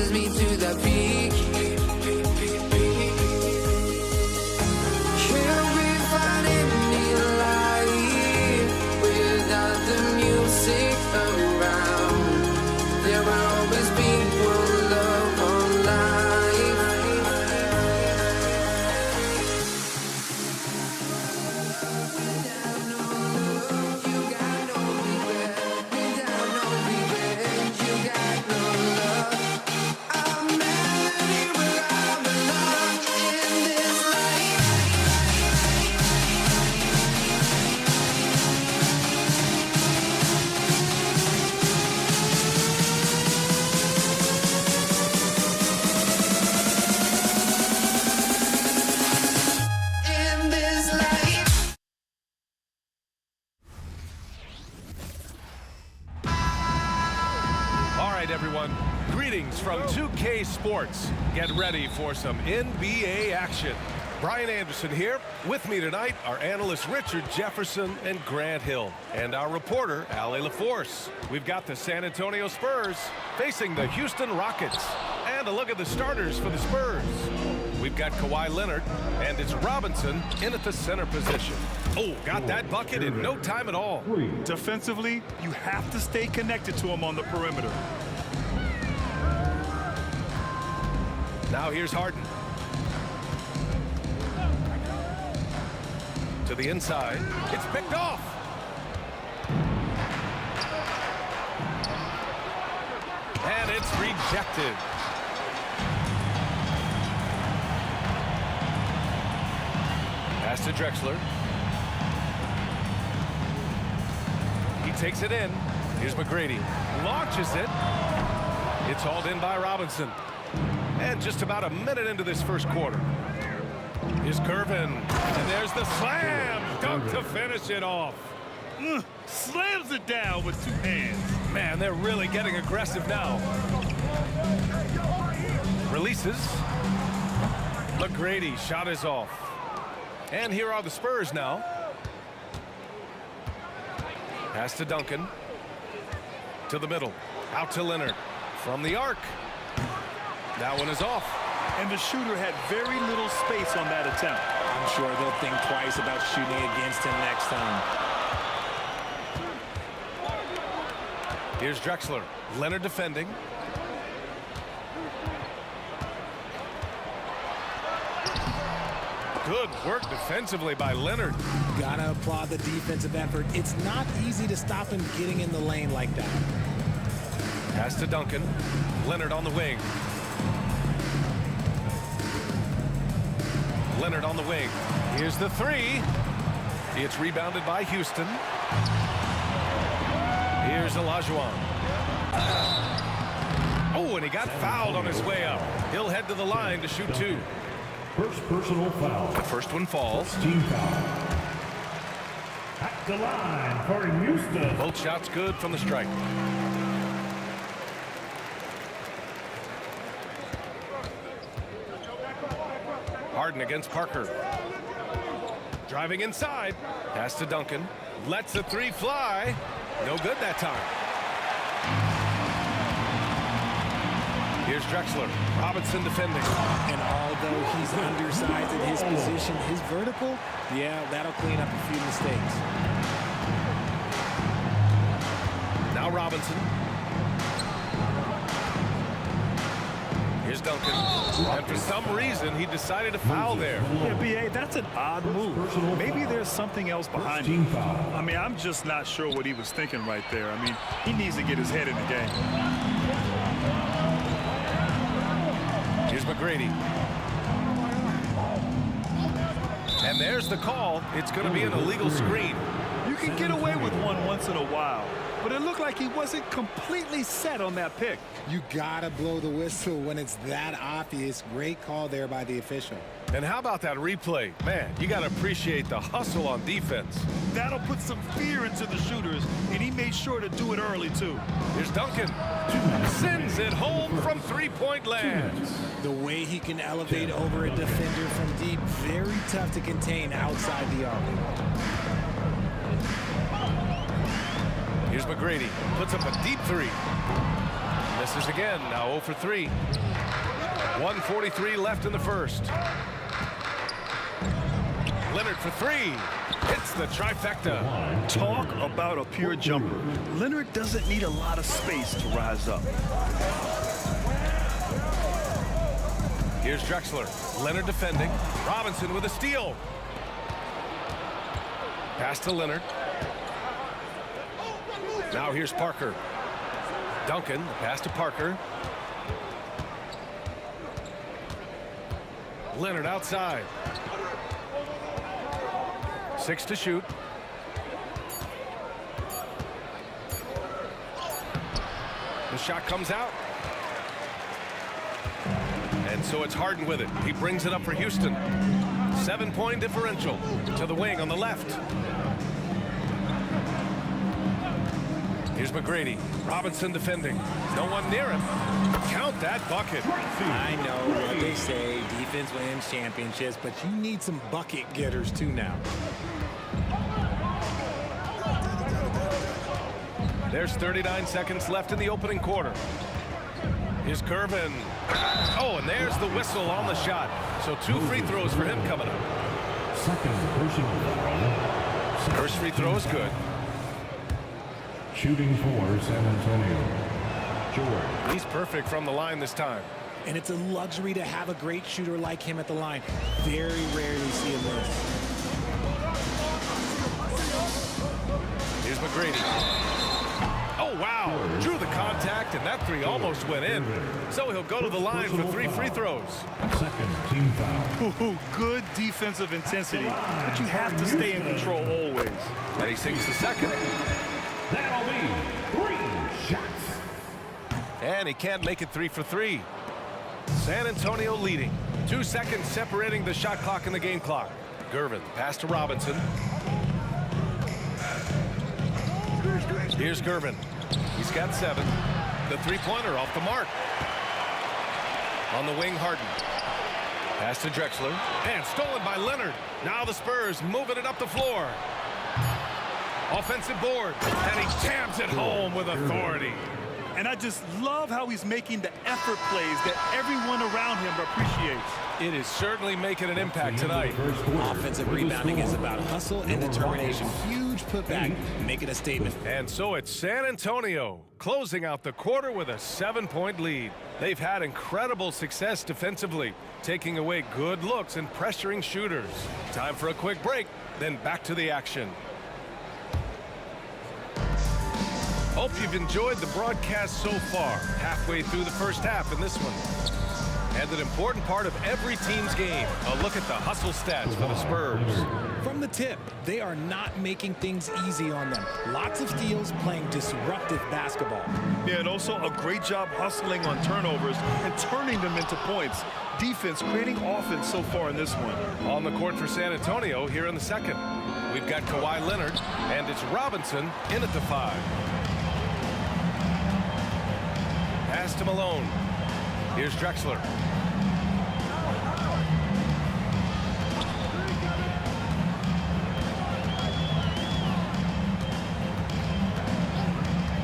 carries me to the peak. Can't be finding any light without the music around. There will always be one love on life. Without no love, you got no regret. Without no revenge, you got no love. I'm melody where I belong in this life. In this life. All right, everyone. Greetings from 2K Sports. Get ready for some NBA action. Brian Anderson here. With me tonight are analysts Richard Jefferson and Grant Hill, and our reporter, Allie LaForce. We've got the San Antonio Spurs facing the Houston Rockets. And a look at the starters for the Spurs. We've got Kawhi Leonard, and it's Robinson in at the center position. Oh, got that bucket in no time at all. Defensively, you have to stay connected to him on the perimeter. Now here's Harden. To the inside. It's picked off. And it's rejected. Pass to Drexler. He takes it in. Here's McGrady. Launches it. It's hauled in by Robinson. And just about a minute into this first quarter. Here's Gervin. And there's the slam. Dunk to finish it off. Slams it down with two hands. Man, they're really getting aggressive now. Releases. McGrady. Shot is off. And here are the Spurs now. Pass to Duncan. To the middle. Out to Leonard. From the arc. That one is off. And the shooter had very little space on that attempt. I'm sure they'll think twice about shooting against him next time. Here's Drexler. Leonard defending. Good work defensively by Leonard. Gotta applaud the defensive effort. It's not easy to stop him getting in the lane like that. Pass to Duncan. Leonard on the wing. Leonard on the wing. Here's the three. It's rebounded by Houston. Here's Olajuwon. Oh, and he got fouled on his way up. He'll head to the line to shoot two. First personal foul. The first one falls. Team foul. At the line for Houston. Both shots good from the stripe. Harden against Parker. Driving inside. Pass to Duncan. Lets the three fly. No good that time. Here's Drexler. Robinson defending. And although he's undersized at his position, his vertical, yeah, that'll clean up a few mistakes. Now Robinson. Here's Duncan. And for some reason, he decided to foul there. Yeah, B.A., that's an odd move. Maybe there's something else behind it. I mean, I'm just not sure what he was thinking right there. I mean, he needs to get his head in the game. Here's McGrady. And there's the call. It's going to be an illegal screen. You can get away with one once in a while, but it looked like he wasn't completely set on that pick. You gotta blow the whistle when it's that obvious. Great call there by the official. And how about that replay? Man, you got to appreciate the hustle on defense. That'll put some fear into the shooters, and he made sure to do it early, too. Here's Duncan. Sends it home from three-point land. The way he can elevate over a defender from deep, very tough to contain outside the arc. Here's McGrady. Puts up a deep three. Misses again. Now 0 for 3. 1:43 left in the first. Leonard for 3. Hits the trifecta. Talk about a pure jumper. Leonard doesn't need a lot of space to rise up. Here's Drexler. Leonard defending. Robinson with a steal. Pass to Leonard. Now here's Parker. Duncan, pass to Parker. Leonard outside. 6 to shoot. The shot comes out. And so it's Harden with it. He brings it up for Houston. 7-point differential to the wing on the left. Here's McGrady. Robinson defending. No one near him. Count that bucket. I know what they say. Defense wins championships, but you need some bucket getters too now. There's 39 seconds left in the opening quarter. Here's Gervin. Oh, and there's the whistle on the shot. So 2 free throws for him coming up. Second personal foul. First free throw is good. Shooting for San Antonio, George. He's perfect from the line this time. And it's a luxury to have a great shooter like him at the line. Very rarely see him miss. Here's McGrady. Oh, wow. Drew the contact, and that 3 almost went in. So he'll go to the line for 3 free throws. Second team foul. Good defensive intensity, but you have to stay in control always. And he sinks the second. That'll be 3 shots. And he can't make it 3 for 3. San Antonio leading. 2 seconds separating the shot clock and the game clock. Gervin, pass to Robinson. Here's Gervin. He's got 7. The 3-pointer off the mark. On the wing, Harden. Pass to Drexler. And stolen by Leonard. Now the Spurs moving it up the floor. Offensive board. And he jams it home with authority. And I just love how he's making the effort plays that everyone around him appreciates. It is certainly making an impact tonight. Offensive rebounding is about hustle and determination. Huge putback, making a statement. And so it's San Antonio closing out the quarter with a 7-point lead. They've had incredible success defensively, taking away good looks and pressuring shooters. Time for a quick break, then back to the action. Hope you've enjoyed the broadcast so far. Halfway through the first half in this one. And an important part of every team's game, a look at the hustle stats for the Spurs. From the tip, they are not making things easy on them. Lots of steals, playing disruptive basketball. Yeah, and also a great job hustling on turnovers and turning them into points. Defense creating offense so far in this one. On the court for San Antonio here in the second. We've got Kawhi Leonard, and it's Robinson in at the 5. Pass to Malone. Here's Drexler.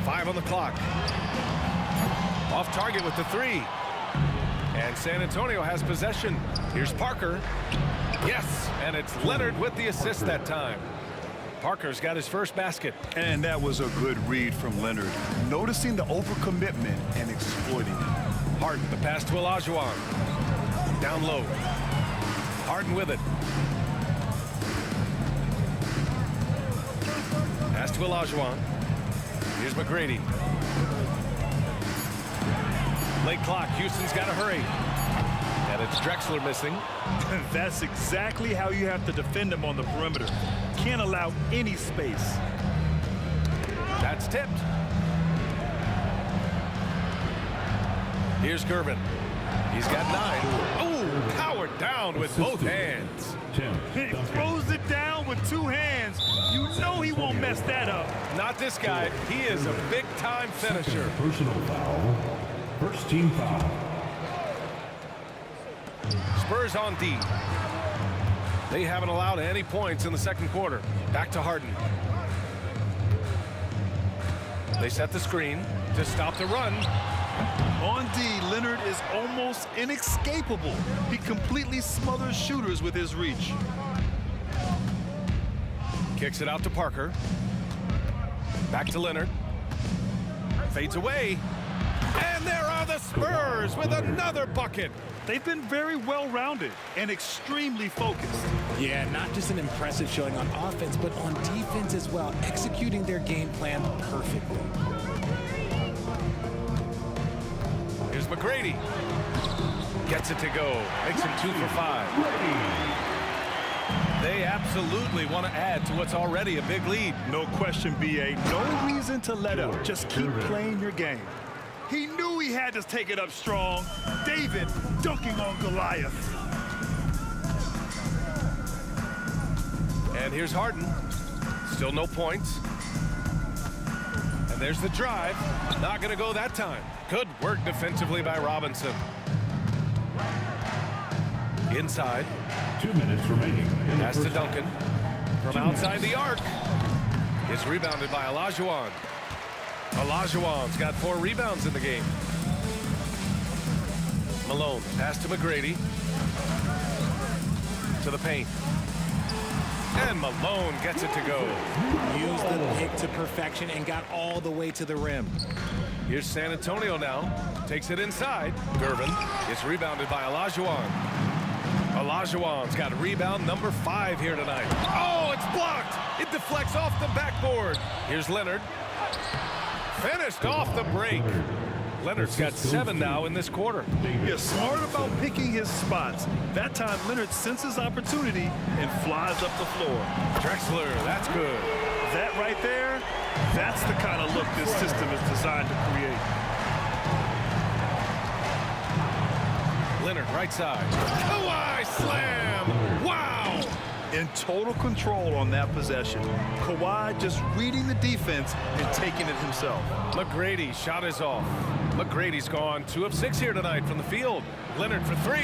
Five on the clock. Off target with the 3. And San Antonio has possession. Here's Parker. Yes, and it's Leonard with the assist that time. Parker's got his first basket. And that was a good read from Leonard. Noticing the overcommitment and exploiting it. Harden, the pass to Olajuwon. Down low. Harden with it. Pass to Olajuwon. Here's McGrady. Late clock. Houston's got to hurry. And it's Drexler missing. That's exactly how you have to defend him on the perimeter. Can't allow any space. That's tipped. Here's Gervin. He's got 9. Oh, powered down with both hands. He throws it down with 2 hands. You know he won't mess that up. Not this guy. He is a big-time finisher. Personal foul. First team foul. Spurs on D. They haven't allowed any points in the second quarter. Back to Harden. They set the screen to stop the run. On D, Leonard is almost inescapable. He completely smothers shooters with his reach. Kicks it out to Parker. Back to Leonard. Fades away. And there are the Spurs with another bucket. They've been very well-rounded and extremely focused. Yeah, not just an impressive showing on offense, but on defense as well, executing their game plan perfectly. Here's McGrady. Gets it to go. Makes him 2 for 5. They absolutely want to add to what's already a big lead. No question, B.A. No reason to let up. Just keep playing your game. He knew he had to take it up strong. David dunking on Goliath. And here's Harden. Still no points. And there's the drive. Not going to go that time. Good work defensively by Robinson. Inside. 2 minutes remaining. Pass to Duncan. From outside the arc. It's rebounded by Olajuwon. Olajuwon's got 4 rebounds in the game. Malone. Pass to McGrady. To the paint. And Malone gets it to go. Used the pick to perfection and got all the way to the rim. Here's San Antonio now. Takes it inside. Gervin gets rebounded by Olajuwon. Olajuwon's got rebound number 5 here tonight. Oh, it's blocked. It deflects off the backboard. Here's Leonard. Finished off the break. Leonard's got 7 now in this quarter. He's smart about picking his spots. That time, Leonard senses opportunity and flies up the floor. Drexler, that's good. That right there, that's the kind of look this system is designed to create. Leonard, right side. Kawhi slam! Wow! In total control on that possession. Kawhi just reading the defense and taking it himself. McGrady shot is off. McGrady's gone 2 of 6 here tonight from the field. Leonard for 3.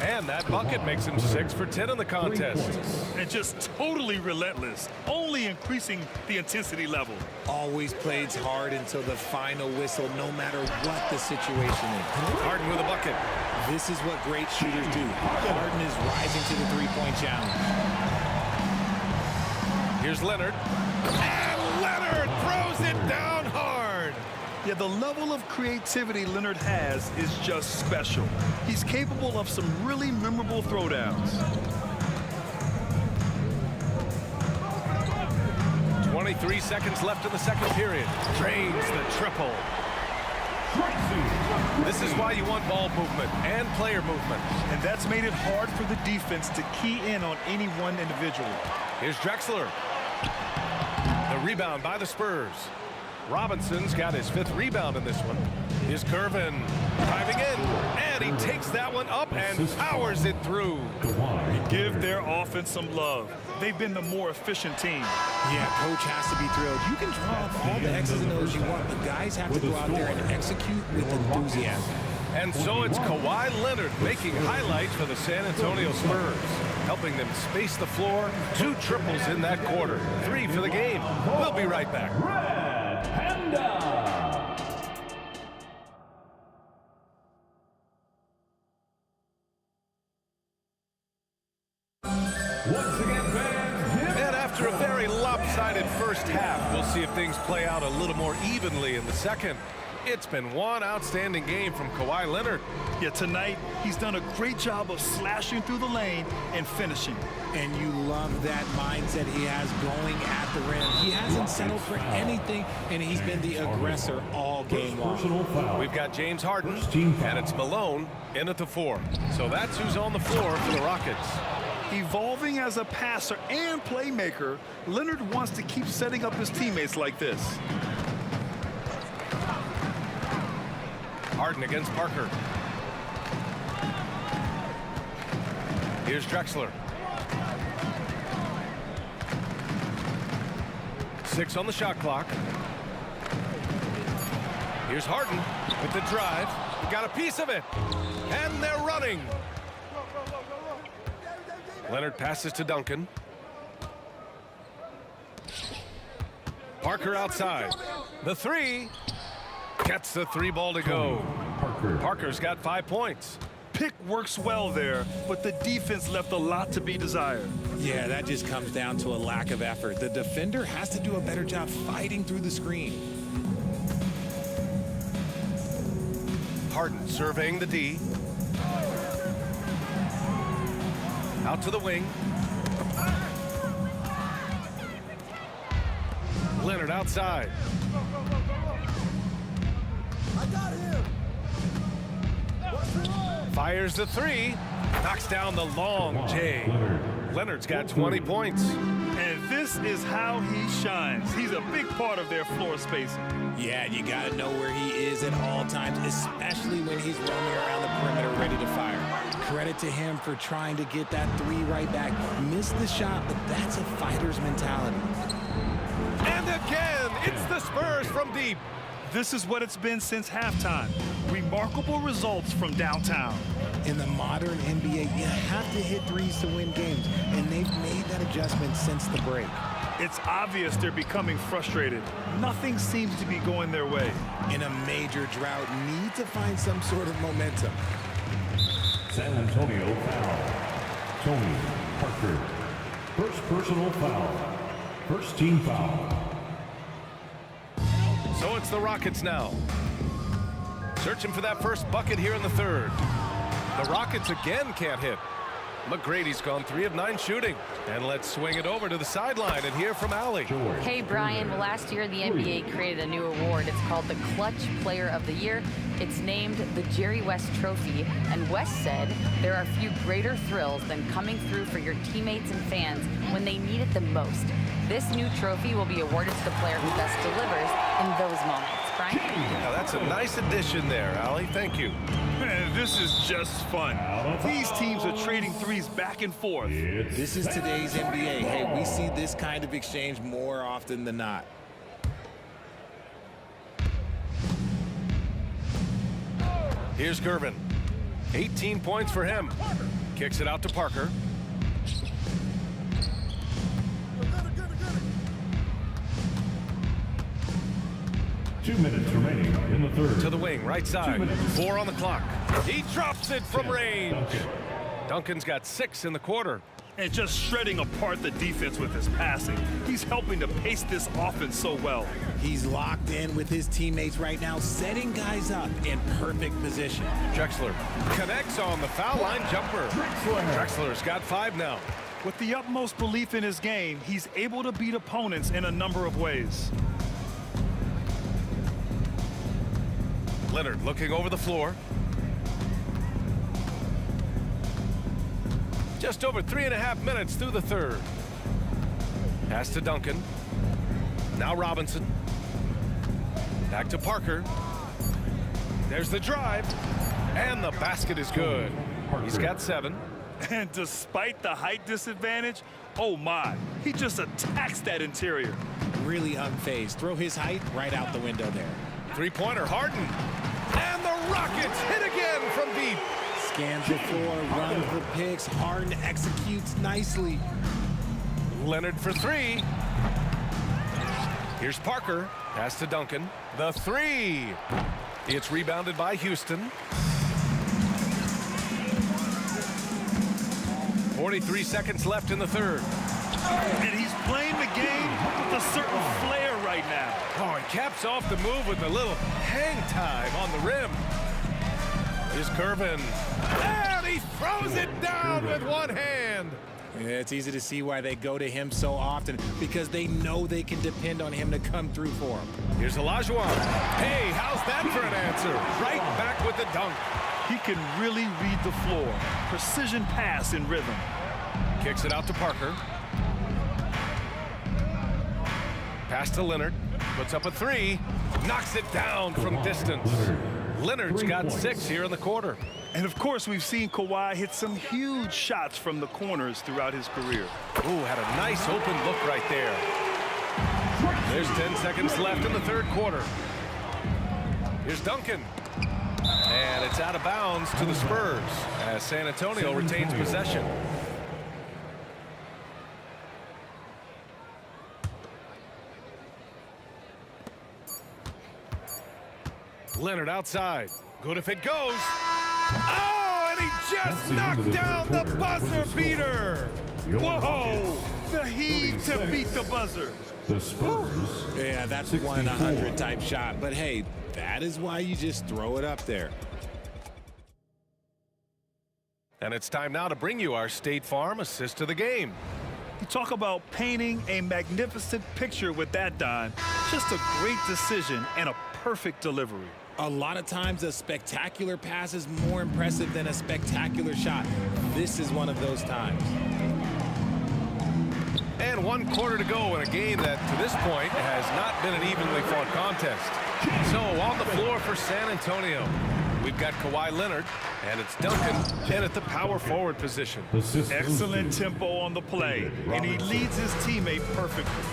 And that bucket makes him 6 for 10 in the contest. And just totally relentless, only increasing the intensity level. Always plays hard until the final whistle, no matter what the situation is. Harden with a bucket. This is what great shooters do. Harden is rising to the three-point challenge. Here's Leonard. And Leonard throws it down hard. Yeah, the level of creativity Leonard has is just special. He's capable of some really memorable throwdowns. 23 seconds left in the second period. Drains the triple. This is why you want ball movement and player movement. And that's made it hard for the defense to key in on any one individual. Here's Drexler. The rebound by the Spurs. Robinson's got his 5th rebound in this one. Here's Gervin driving in, and he takes that one up and powers it through. Give their offense some love. They've been the more efficient team. Yeah, coach has to be thrilled. You can draw up all the X's and O's you want, but guys have to go out there and execute with enthusiasm. And so it's Kawhi Leonard making highlights for the San Antonio Spurs, helping them space the floor. 2 triples in that quarter. 3 for the game. We'll be right back. Red Panda. Once again, fans. And after a very lopsided first half, we'll see if things play out a little more evenly in the second. It's been one outstanding game from Kawhi Leonard. Yeah, tonight he's done a great job of slashing through the lane and finishing. And you love that mindset he has going at the rim. He hasn't settled for anything, and he's been the aggressor all game long. We've got James Harden, and it's Malone in at the 4. So that's who's on the floor for the Rockets. Evolving as a passer and playmaker, Leonard wants to keep setting up his teammates like this. Harden against Parker. Here's Drexler. 6 on the shot clock. Here's Harden with the drive. He got a piece of it. And they're running. Leonard passes to Duncan. Parker outside. The 3. Gets the 3 ball to go. Parker's got 5 points. Pick works well there, but the defense left a lot to be desired. Yeah, that just comes down to a lack of effort. The defender has to do a better job fighting through the screen. Harden surveying the D. Out to the wing. Leonard outside. I got him. Fires the 3. Knocks down the long J. Leonard's got 20 points. And this is how he shines. He's a big part of their floor spacing. Yeah, you got to know where he is at all times, especially when he's roaming around the perimeter ready to fire. Credit to him for trying to get that 3 right back. Missed the shot, but that's a fighter's mentality. And again, it's the Spurs from deep. This is what it's been since halftime. Remarkable results from downtown. In the modern NBA, you have to hit threes to win games, and they've made that adjustment since the break. It's obvious they're becoming frustrated. Nothing seems to be going their way. In a major drought, need to find some sort of momentum. San Antonio foul. Tony Parker. First personal foul. First team foul. So it's the Rockets now. Searching for that first bucket here in the 3rd. The Rockets again can't hit. McGrady's gone 3 of 9 shooting. And let's swing it over to the sideline and hear from Allie. Hey, Brian. Well, last year the NBA created a new award. It's called the Clutch Player of the Year. It's named the Jerry West Trophy. And West said there are few greater thrills than coming through for your teammates and fans when they need it the most. This new trophy will be awarded to the player who best delivers in those moments. Brian? Now that's a nice addition there, Allie. Thank you. Man, this is just fun. These teams are trading threes back and forth. This is today's NBA. Hey, we see this kind of exchange more often than not. Here's Gervin. 18 points for him. Kicks it out to Parker. Two minutes remaining in the 3rd. To the wing, right side. 4 on the clock. He drops it from range. Duncan's got 6 in the quarter. And just shredding apart the defense with his passing. He's helping to pace this offense so well. He's locked in with his teammates right now, setting guys up in perfect position. Drexler connects on the foul line jumper. Drexler's got 5 now. With the utmost belief in his game, he's able to beat opponents in a number of ways. Leonard looking over the floor. Just over 3.5 minutes through the 3rd. Pass to Duncan. Now Robinson. Back to Parker. There's the drive. And the basket is good. He's got 7. And despite the height disadvantage, oh my, he just attacks that interior. Really unfazed. Throw his height right out the window there. 3-pointer, Harden. And the Rockets hit again from deep. Scans the floor, runs the picks. Harden executes nicely. Leonard for 3. Here's Parker. Pass to Duncan. The 3. It's rebounded by Houston. 43 seconds left in the 3rd. And he's playing the game with a certain flair right now. Oh, he caps off the move with a little hang time on the rim. Here's Gervin. And he throws it down with one hand. Yeah, it's easy to see why they go to him so often, because they know they can depend on him to come through for them. Here's Olajuwon. Hey, how's that for an answer? Right back with the dunk. He can really read the floor. Precision pass in rhythm. Kicks it out to Parker. Pass to Leonard. Puts up a 3. Knocks it down from distance. Leonard's got 6 here in the quarter. And of course, we've seen Kawhi hit some huge shots from the corners throughout his career. Ooh, had a nice open look right there. There's 10 seconds left in the 3rd quarter. Here's Duncan. And it's out of bounds to the Spurs as San Antonio retains possession. Leonard outside. Good if it goes. Oh, and he just knocked down the buzzer beater. Whoa! The heave to beat the buzzer. The Spurs. Yeah, that's 1 in 100 type shot. But hey, that is why you just throw it up there. And it's time now to bring you our State Farm assist of the game. You talk about painting a magnificent picture with that, Don. Just a great decision and a perfect delivery. A lot of times a spectacular pass is more impressive than a spectacular shot. This is one of those times. And 1 quarter to go in a game that, to this point, has not been an evenly fought contest. So, on the floor for San Antonio, we've got Kawhi Leonard, and it's Duncan in at the power forward position. Excellent tempo on the play, and he leads his teammate perfectly.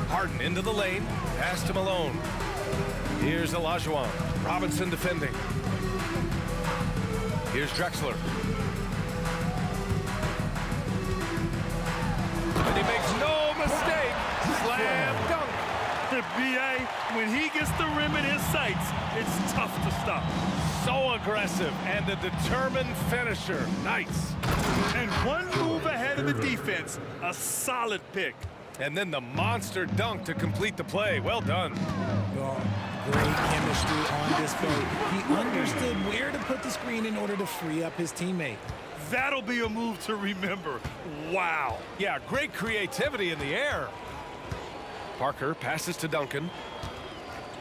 Harden into the lane, pass to Malone. Here's Olajuwon. Robinson defending. Here's Drexler. And he makes no mistake. Slam dunk. The BA, when he gets the rim in his sights, it's tough to stop. So aggressive and a determined finisher. Nice. And 1 move ahead of the defense. A solid pick. And then the monster dunk to complete the play. Well done. Oh, great chemistry on display. He understood where to put the screen in order to free up his teammate. That'll be a move to remember. Wow. Yeah, great creativity in the air. Parker passes to Duncan.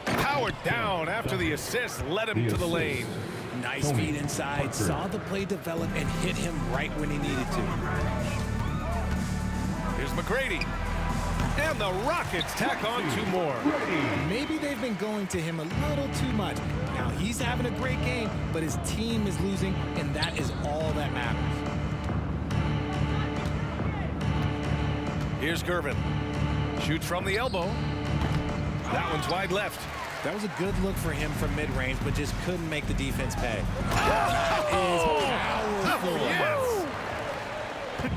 Powered down after the assist led him to the lane. Nice feed inside. Saw the play develop and hit him right when he needed to. Here's McGrady. And the Rockets tack on 2 more. Maybe they've been going to him a little too much. Now he's having a great game, but his team is losing, and that is all that matters. Here's Gervin. Shoots from the elbow. That one's wide left. That was a good look for him from mid-range, but just couldn't make the defense pay. That is powerful. Yes.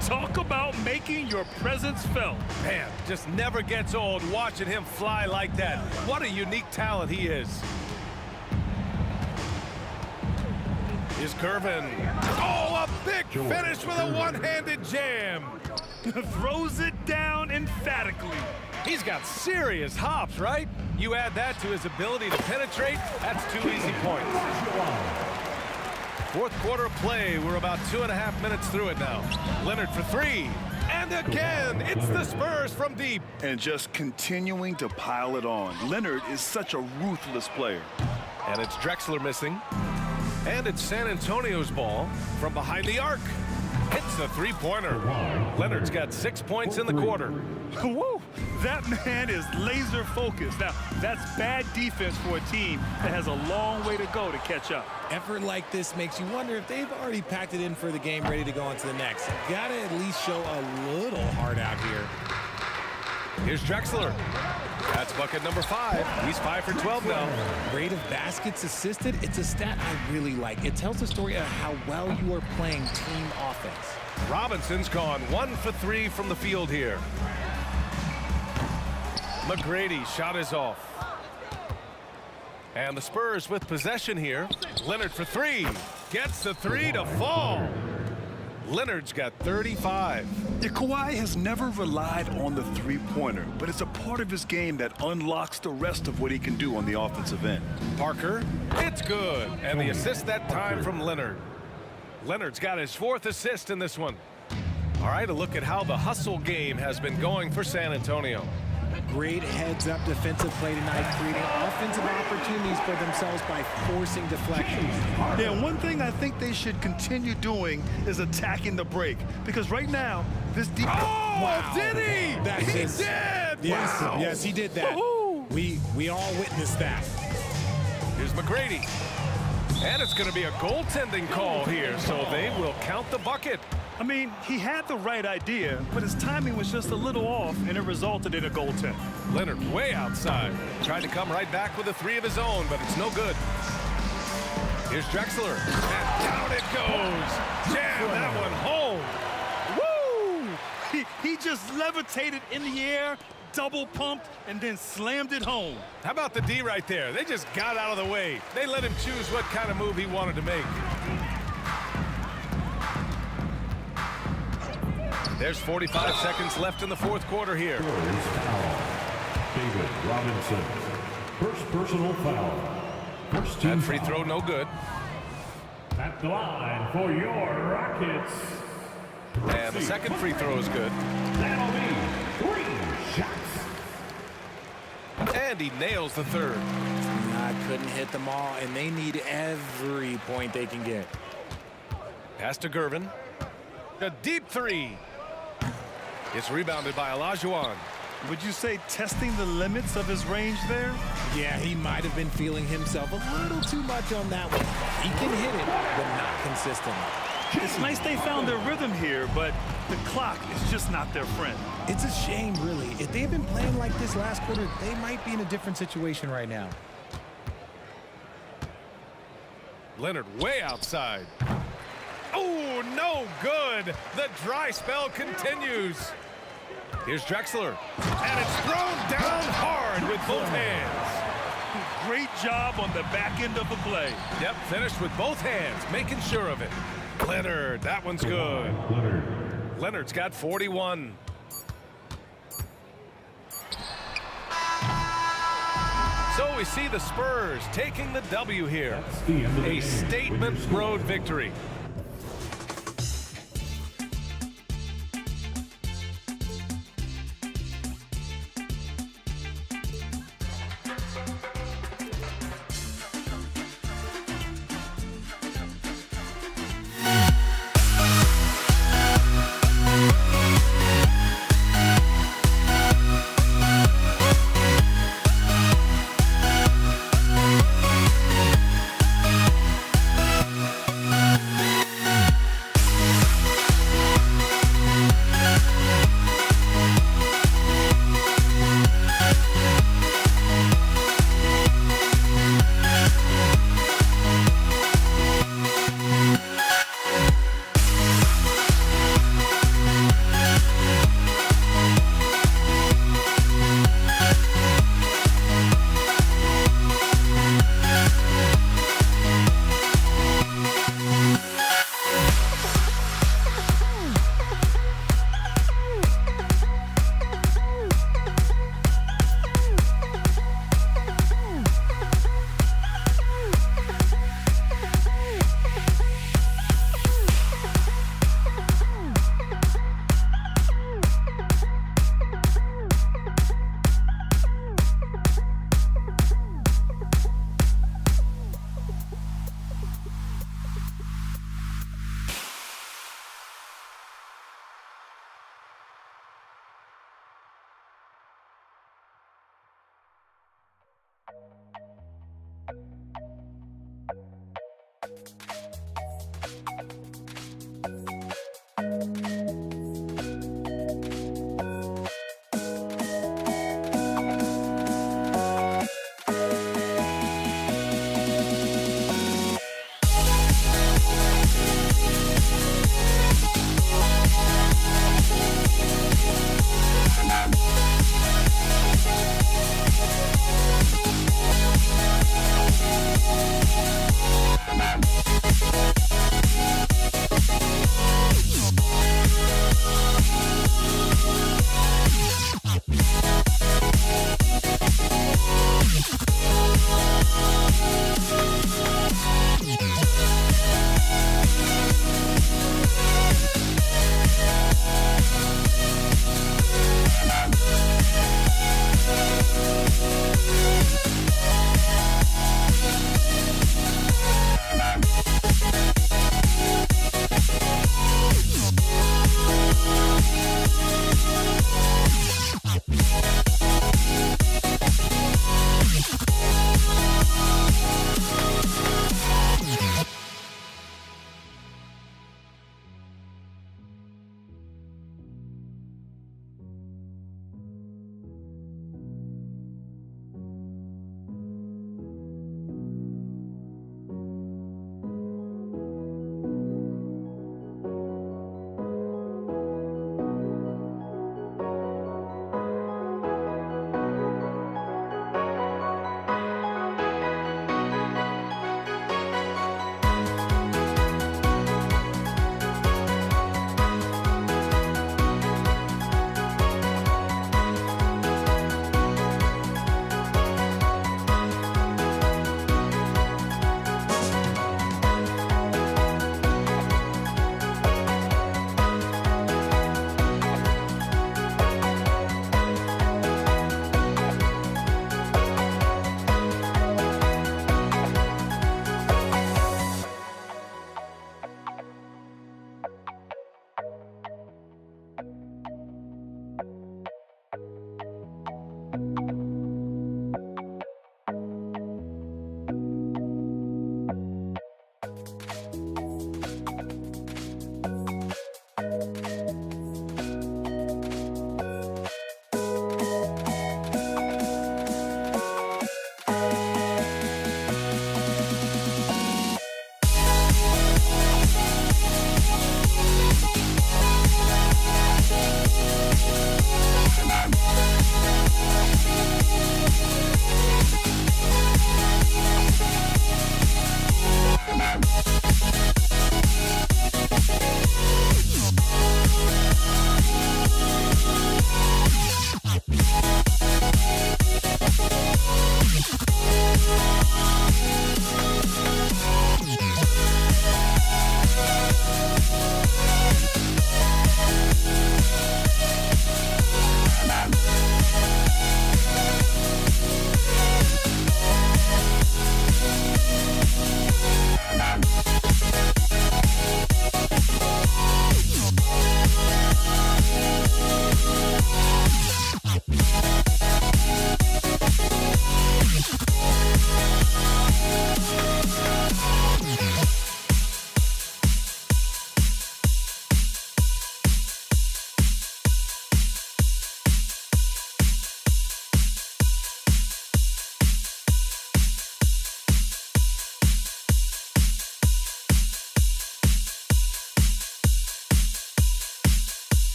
Talk about making your presence felt. Man, just never gets old watching him fly like that. What a unique talent he is. Here's Gervin. Oh, a big finish with a one-handed jam. Throws it down emphatically. He's got serious hops, right? You add that to his ability to penetrate, that's 2 easy points. 4th quarter of play. We're about 2.5 minutes through it now. Leonard for 3. And again, it's the Spurs from deep. And just continuing to pile it on. Leonard is such a ruthless player. And it's Drexler missing. And it's San Antonio's ball from behind the arc. Hits the 3-pointer. Leonard's got 6 points in the quarter. Woo! That man is laser focused. Now, that's bad defense for a team that has a long way to go to catch up. Effort like this makes you wonder if they've already packed it in for the game, ready to go on to the next. Gotta at least show a little heart out here. Here's Drexler. That's bucket number 5. He's 5 for 12 now. Rate of baskets assisted, it's a stat I really like. It tells the story of how well you are playing team offense. Robinson's gone 1 for 3 from the field here. McGrady shot is off. And the Spurs with possession here. Leonard for 3. Gets the 3 to fall. Leonard's got 35. Yeah, Kawhi has never relied on the 3-pointer, but it's a part of his game that unlocks the rest of what he can do on the offensive end. Parker, it's good. And the assist that time from Leonard. Leonard's got his 4th assist in this one. All right, a look at how the hustle game has been going for San Antonio. Great heads-up defensive play tonight, creating offensive opportunities for themselves by forcing deflections. Yeah, one thing I think they should continue doing is attacking the break, because right now, this deep... Oh, wow. Did he? That's he just, did! Yes, Wow. Yes, he did that. We all witnessed that. Here's McGrady. And it's going to be a goaltending call here, so they will count the bucket. I mean, he had the right idea, but his timing was just a little off, and it resulted in a goaltend. Leonard way outside. Tried to come right back with a 3 of his own, but it's no good. Here's Drexler. And down it goes. Jam that one home. Woo! He just levitated in the air, double pumped and then slammed it home. How about the D right there? They just got out of the way. They let him choose what kind of move he wanted to make. There's 45 seconds left in the fourth quarter here. David Robinson. First personal foul. First team that free throw no good. At the line for your Rockets. And the second free throw is good. That'll be 3 shots. And he nails the third. Couldn't hit them all, and they need every point they can get. Pass to Gervin. A deep three. It's rebounded by Olajuwon. Would you say testing the limits of his range there? Yeah, he might have been feeling himself a little too much on that one. He can hit it, but not consistently. It's nice they found their rhythm here, but the clock is just not their friend. It's a shame, really. If they've been playing like this last quarter, they might be in a different situation right now. Leonard way outside. Oh, no good. The dry spell continues. Here's Drexler. And it's thrown down hard with both hands. Great job on the back end of the play. Yep, finished with both hands, making sure of it. Leonard, that one's good. Leonard's got 41. So we see the Spurs taking the W here. A statement road victory.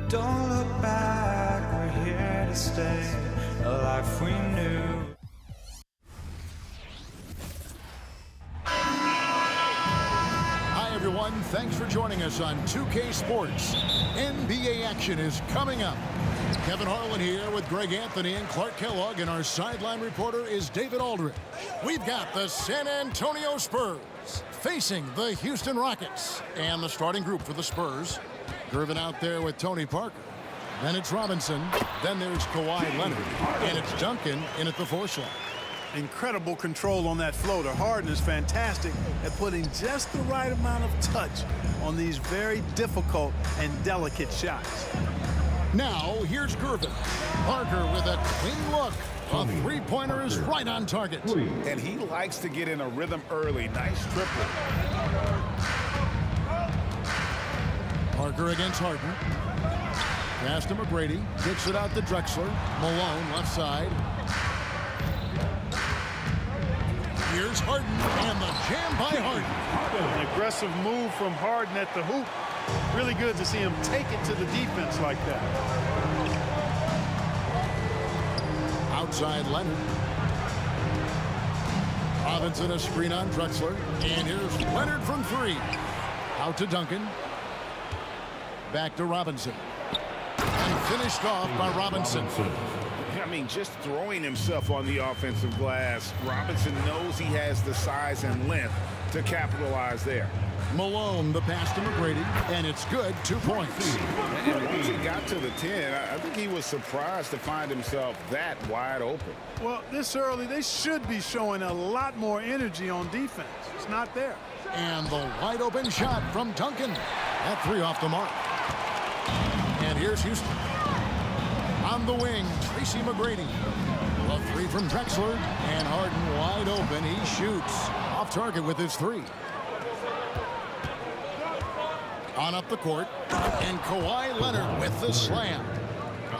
Don't look back, we're here to stay, a life we knew. Hi, everyone. Thanks for joining us on 2K Sports. NBA action is coming up. Kevin Harlan here with Greg Anthony and Clark Kellogg, and our sideline reporter is David Aldridge. We've got the San Antonio Spurs facing the Houston Rockets. And the starting group for the Spurs, Gervin out there with Tony Parker. Then it's Robinson. Then there's Kawhi Leonard. And it's Duncan in at the 4 slot. Incredible control on that floater. Harden is fantastic at putting just the right amount of touch on these very difficult and delicate shots. Now, here's Gervin. Parker with a clean look. A three-pointer is right on target. And he likes to get in a rhythm early. Nice triple. Parker against Harden. Pass to McGrady. Kicks it out to Drexler. Malone, left side. Here's Harden, and the jam by Harden. An aggressive move from Harden at the hoop. Really good to see him take it to the defense like that. Outside Leonard. Robinson a screen on Drexler. And here's Leonard from 3. Out to Duncan. Back to Robinson. And finished off by Robinson. I mean, just throwing himself on the offensive glass. Robinson knows he has the size and length to capitalize there. Malone, the pass to McGrady, and it's good. 2 points. And once he got to the 10, I think he was surprised to find himself that wide open. Well, this early, they should be showing a lot more energy on defense. It's not there. And the wide open shot from Duncan. That 3 off the mark. And here's Houston. On the wing, Tracy McGrady. A 3 from Drexler, and Harden wide open. He shoots off target with his 3. On up the court, and Kawhi Leonard with the slam.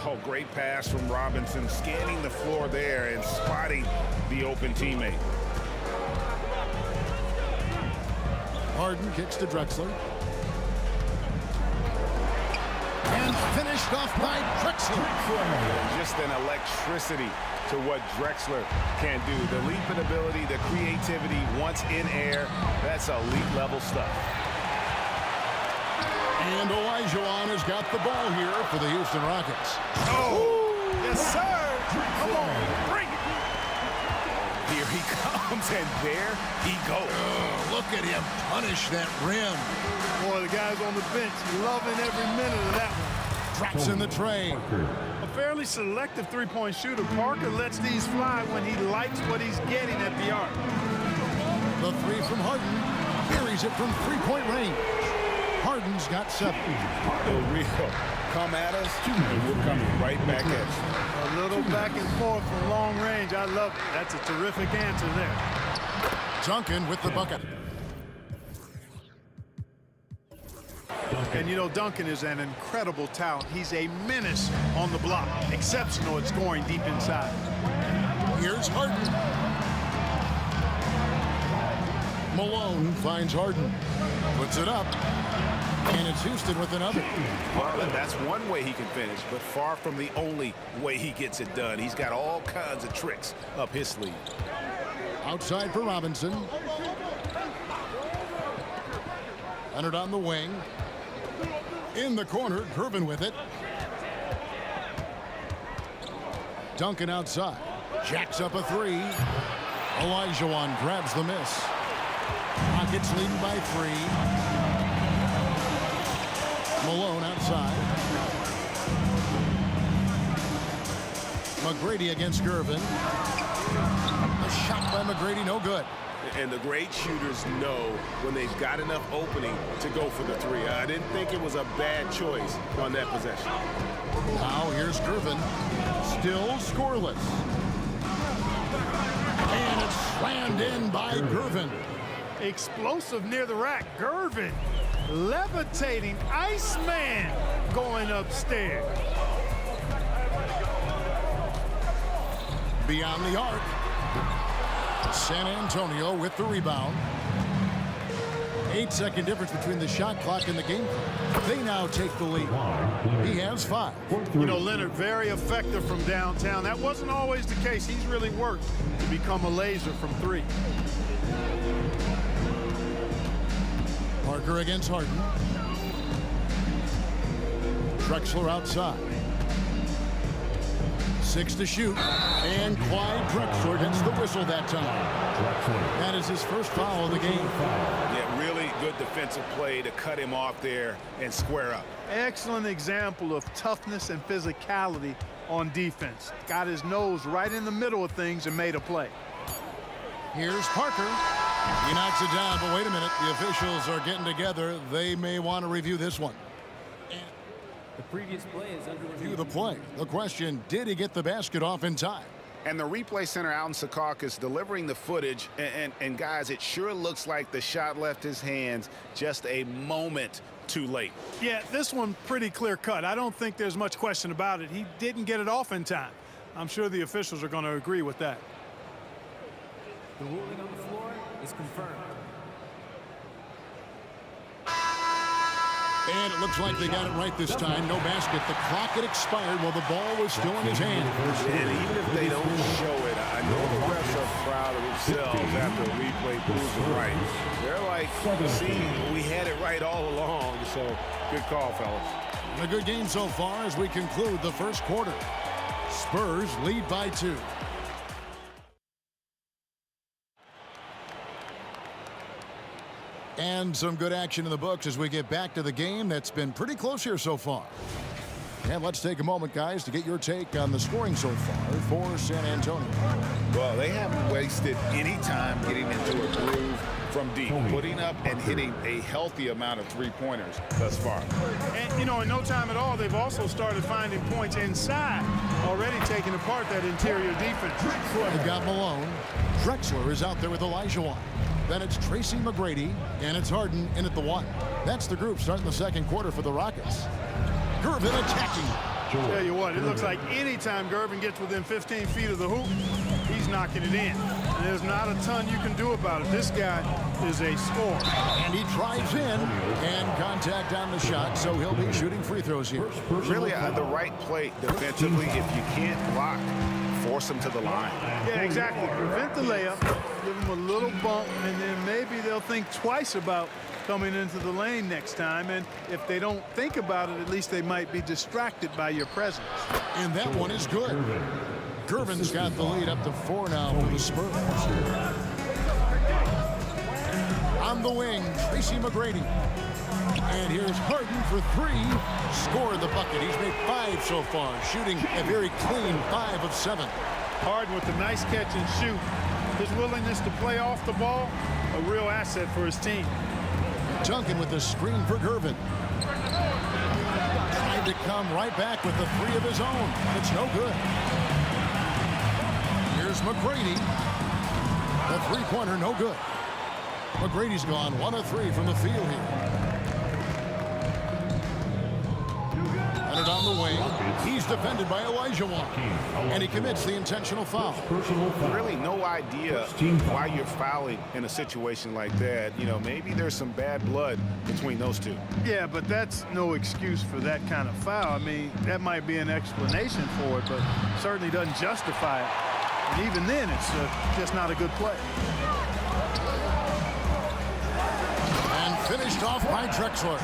Oh, great pass from Robinson, scanning the floor there and spotting the open teammate. Harden kicks to Drexler. And finished off by Drexler. Just an electricity to what Drexler can do. The leaping ability, the creativity, once in air, that's elite level stuff. And Olajuwon has got the ball here for the Houston Rockets. Oh, yes, sir. Come on, bring it. Here he comes, and there he goes. Oh, look at him punish that rim. Boy, the guys on the bench loving every minute of that one. Drops in the tray. A fairly selective three-point shooter. Parker lets these fly when he likes what he's getting at the arc. The 3 from Harden. Carries it from 3-point range. Harden's got 7. The real come at us, and we're coming right back at you. A little back and forth from long range. I love it. That's a terrific answer there. Duncan with the bucket. And you know, Duncan is an incredible talent. He's a menace on the block. Exceptional at scoring deep inside. Here's Harden. Malone finds Harden. Puts it up. And it's Houston with another. Well, that's one way he can finish, but far from the only way he gets it done. He's got all kinds of tricks up his sleeve. Outside for Robinson. Leonard on the wing. In the corner, Gervin with it. Duncan outside. Jacks up a 3. Olajuwon grabs the miss. Rockets leading by 3. Malone outside. McGrady against Gervin. A shot by McGrady, no good. And the great shooters know when they've got enough opening to go for the 3. I didn't think it was a bad choice on that possession. Now here's Gervin. Still scoreless. And it's slammed in by Gervin. Explosive near the rack. Gervin levitating. Iceman going upstairs. Beyond the arc. San Antonio with the rebound. 8-second difference between the shot clock and the game clock. They now take the lead. He has 5. You know, Leonard, very effective from downtown. That wasn't always the case. He's really worked to become a laser from 3. Parker against Harden. Drexler outside. 6 to shoot. And Clyde Drexler gets the whistle that time. That is his first foul of the game. Yeah, really good defensive play to cut him off there and square up. Excellent example of toughness and physicality on defense. Got his nose right in the middle of things and made a play. Here's Parker. He knocks it down, but wait a minute. The officials are getting together. They may want to review this one. The previous play is under review. The play. The question, did he get the basket off in time? And the replay center out in Secaucus delivering the footage. And guys, it sure looks like the shot left his hands just a moment too late. Yeah, this one pretty clear cut. I don't think there's much question about it. He didn't get it off in time. I'm sure the officials are going to agree with that. The ruling on the floor is confirmed. And it looks like they got it right this time. No basket. The clock had expired while the ball was still in his hand. And even if they don't show it, I know the refs are proud of themselves after a replay proves it right. They're like, see, we had it right all along. So good call, fellas. A good game so far as we conclude the first quarter. Spurs lead by 2. And some good action in the books as we get back to the game that's been pretty close here so far. And let's take a moment, guys, to get your take on the scoring so far for San Antonio. Well, they haven't wasted any time getting into a groove from deep, putting up and hitting a healthy amount of three-pointers thus far. And, you know, in no time at all, they've also started finding points inside, already taking apart that interior defense. They've got Malone. Drexler is out there with Olajuwon. Then it's Tracy McGrady, and it's Harden in at the 1. That's the group starting the second quarter for the Rockets. Gervin attacking. Tell you what, it looks like anytime Gervin gets within 15 feet of the hoop, he's knocking it in. And there's not a ton you can do about it. This guy is a scorer. And he drives in, and contact on the shot, so he'll be shooting free throws here. Really, the right play defensively, if you can't block, force them to the line. Yeah, exactly. Prevent the layup, give them a little bump, and then maybe they'll think twice about coming into the lane next time. And if they don't think about it, at least they might be distracted by your presence. And that one is good. Gervin's got the lead up to 4 now for the Spurs. On the wing, Tracy McGrady. And here's Harden for 3. Scored the bucket. He's made 5 so far, shooting a very clean 5 of 7. Harden with a nice catch and shoot. His willingness to play off the ball, a real asset for his team. Duncan with the screen for Gervin. Tried to come right back with the 3 of his own. It's no good. Here's McGrady. The three-pointer, no good. McGrady's gone 1 of 3 from the field here. Leonard on the wing. He's defended by Olajuwon. And he commits the intentional foul. Really no idea why you're fouling in a situation like that. You know, maybe there's some bad blood between those two. Yeah, but that's no excuse for that kind of foul. I mean, that might be an explanation for it, but certainly doesn't justify it. And even then, it's just not a good play. Finished off by Drexler.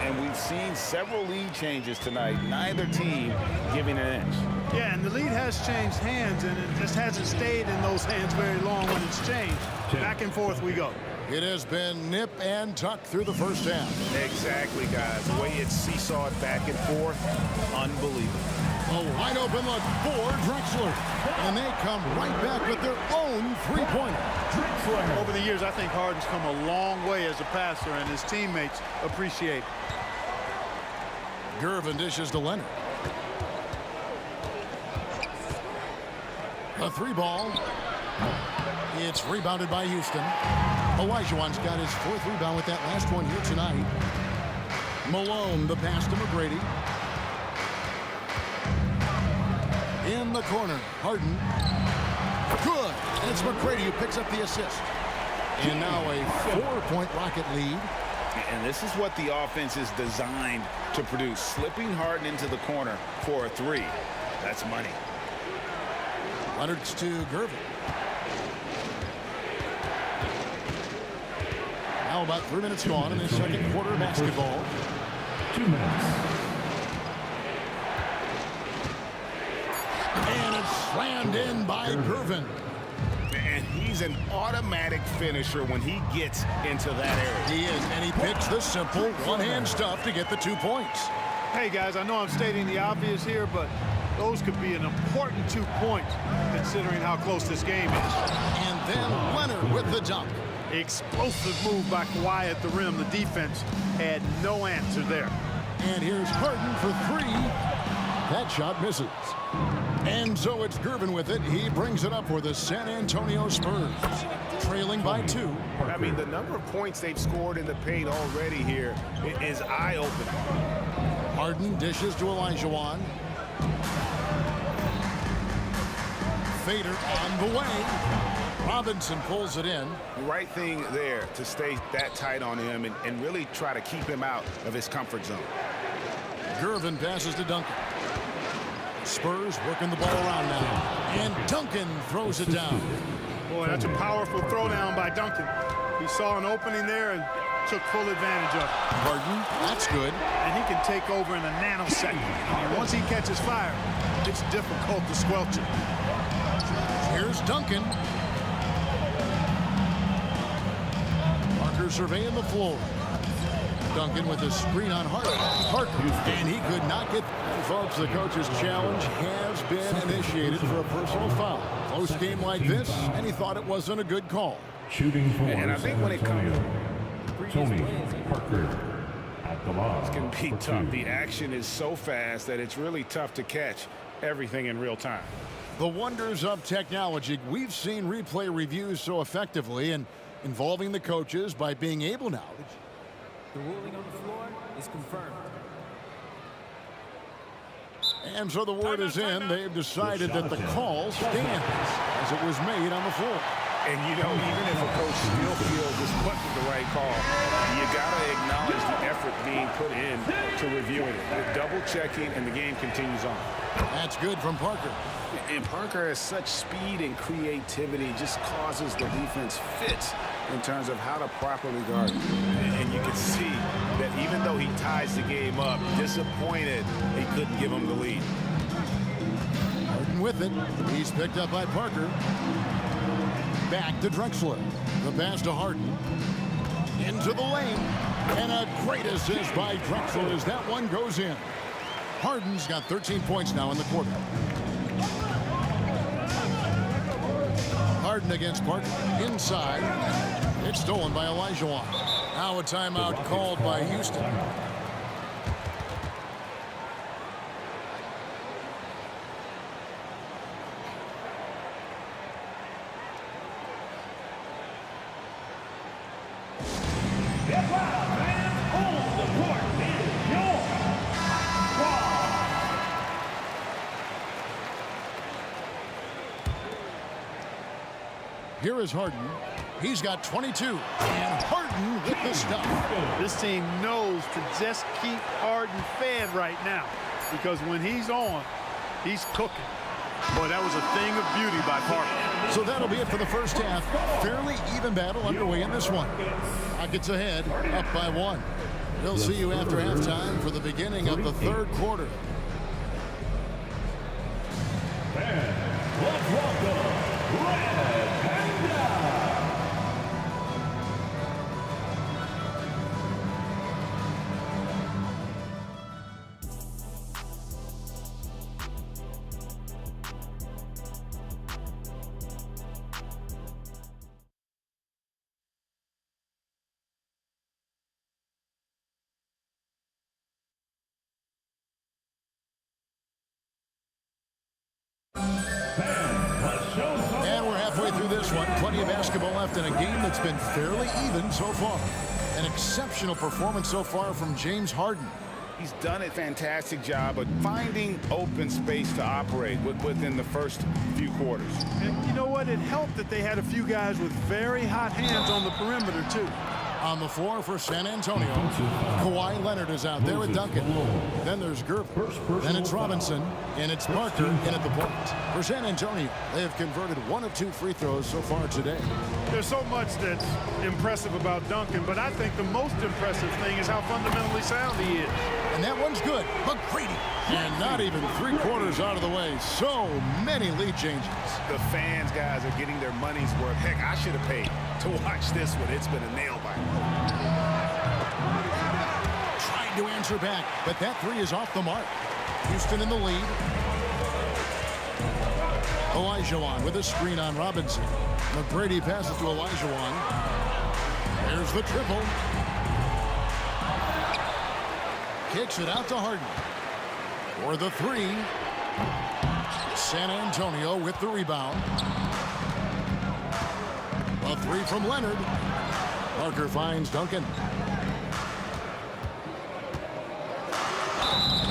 And we've seen several lead changes tonight. Neither team giving an inch. Yeah, and the lead has changed hands, and it just hasn't stayed in those hands very long when it's changed. Back and forth we go. It has been nip and tuck through the first half. Exactly, guys. The way it's seesawed back and forth, unbelievable. A wide open look for Drexler. And they come right back with their own three-pointer. Over the years, I think Harden's come a long way as a passer, and his teammates appreciate it. Gervin dishes to Leonard. A 3-ball. It's rebounded by Houston. Olajuwon's got his 4th rebound with that last one here tonight. Malone, the pass to McGrady. In the corner, Harden. Good. And it's McGrady who picks up the assist. And now a 4-point Rocket lead. And this is what the offense is designed to produce. Slipping Harden into the corner for a three. That's money. Leonard's to Gervin. Now about 3 minutes gone in the second quarter of basketball. 2 minutes. And it's slammed in by Gervin. And he's an automatic finisher when he gets into that area. He is, and he picks the simple one-hand stuff to get the 2 points. Hey, guys, I know I'm stating the obvious here, but those could be an important 2 points considering how close this game is. And then Leonard with the dunk. Explosive move by Kawhi at the rim. The defense had no answer there. And here's Harden for three. That shot misses. And so it's Gervin with it. He brings it up for the San Antonio Spurs. Trailing by 2. I mean, the number of points they've scored in the paint already here is eye-opening. Harden dishes to Olajuwon. Fader on the way. Robinson pulls it in. The right thing there to stay that tight on him and really try to keep him out of his comfort zone. Gervin passes to Duncan. Spurs working the ball around now. And Duncan throws it down. Boy, that's a powerful throwdown by Duncan. He saw an opening there and took full advantage of it. Harden, that's good. And he can take over in a nanosecond. And once he catches fire, it's difficult to squelch it. Here's Duncan. Parker surveying the floor. Duncan with a screen on Parker. And he could not get... Folks, the coach's challenge has been initiated for a personal foul. Close game like this, and he thought it wasn't a good call. Shooting for and I think when it comes... Tony Parker at the line. It's going to be tough. The action is so fast that it's really tough to catch everything in real time. The wonders of technology. We've seen replay reviews so effectively and involving the coaches by being able now. The ruling on the floor is confirmed. And so the word is in. They've decided that the call stands as it was made on the floor. And, you know, even if a coach still feels this wasn't the right call, you got to acknowledge the effort being put in to reviewing it. The double-checking, and the game continues on. That's good from Parker. And Parker has such speed and creativity, just causes the defense fits in terms of how to properly guard. And you can see that even though he ties the game up, disappointed he couldn't give him the lead. Harden with it. He's picked up by Parker. Back to Drexler. The pass to Harden. Into the lane. And a great assist by Drexler as that one goes in. Harden's got 13 points now in the quarter. Harden against Parker. Inside. It's stolen by Olajuwon. Now a timeout called by Houston. Here is Harden. He's got 22. And Harden with the stuff. This team knows to just keep Harden fed right now. Because when he's on, he's cooking. Boy, that was a thing of beauty by Parker. So that'll be it for the first half. Fairly even battle underway in this one. Rockets ahead, up by 1. We'll see you after halftime for the beginning of the third quarter. Let's welcome Red Panda. And we're halfway through this one. Plenty of basketball left in a game that's been fairly even so far. An exceptional performance so far from James Harden. He's done a fantastic job of finding open space to operate within the first few quarters. And you know what? It helped that they had a few guys with very hot hands on the perimeter, too. On the floor for San Antonio, Kawhi Leonard is out there with Duncan. Then there's Gervin. Then it's Robinson, and it's Parker in at the point. For San Antonio, they have converted 1 of 2 free throws so far today. There's so much that's impressive about Duncan, but I think the most impressive thing is how fundamentally sound he is. And that one's good. McGrady. And not even 3/4 out of the way. So many lead changes. The fans, guys, are getting their money's worth. Heck, I should have paid to watch this one. It's been a nail biter. Trying to answer back, but that 3 is off the mark. Houston in the lead. Olajuwon with a screen on Robinson. McGrady passes to Olajuwon. There's the triple. Kicks it out to Harden. For the 3. San Antonio with the rebound. A 3 from Leonard. Parker finds Duncan.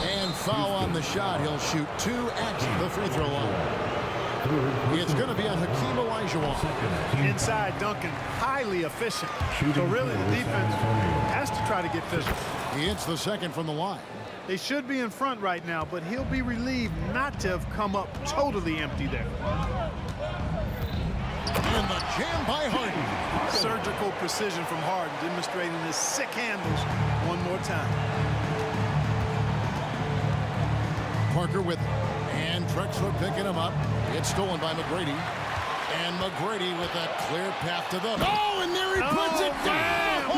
And foul on the shot. He'll shoot 2 at the free throw line. It's going to be on Hakeem Olajuwon. Inside, Duncan, highly efficient. So really, the defense has to try to get physical. He hits the second from the line. They should be in front right now, but he'll be relieved not to have come up totally empty there. And the jam by Harden. Surgical precision from Harden, demonstrating his sick handles one more time. Parker with it. And Drexler picking him up. It's stolen by McGrady. And McGrady with a clear path to the... Oh, and there he puts it down!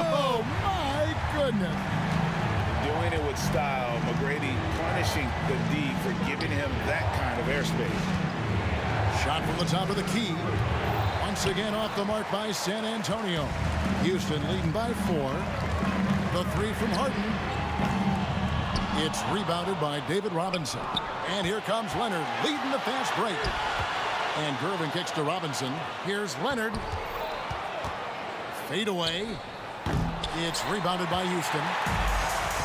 Oh, my goodness. Doing it with style. McGrady punishing the D for giving him that kind of airspace. Shot from the top of the key. Once again off the mark by San Antonio. Houston leading by 4. The 3 from Harden. It's rebounded by David Robinson. And here comes Leonard leading the fast break. And Gervin kicks to Robinson. Here's Leonard. Fade away. It's rebounded by Houston.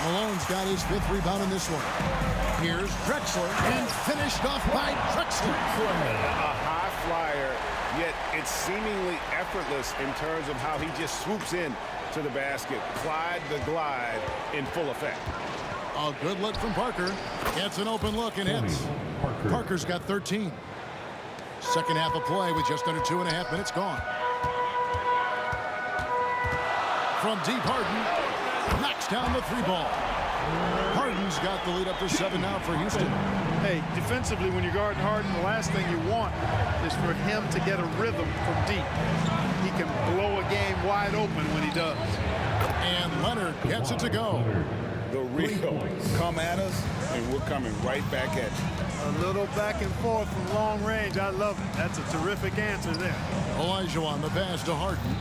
Malone's got his 5th rebound in this one. Here's Drexler. And finished off by Drexler. A high flyer, yet it's seemingly effortless in terms of how he just swoops in to the basket. Clyde the glide in full effect. A good look from Parker. Gets an open look and hits. Parker's got 13. Second half of play with just under 2.5 minutes gone. From deep, Harden knocks down the 3 ball. Harden's got the lead up to 7 now for Houston. Hey, defensively, when you're guarding Harden, the last thing you want is for him to get a rhythm from deep. He can blow a game wide open when he does. And Leonard gets it to go. The real come at us, and we're coming right back at you. A little back and forth from long range. I love it. That's a terrific answer there. Olajuwon the pass to Harden.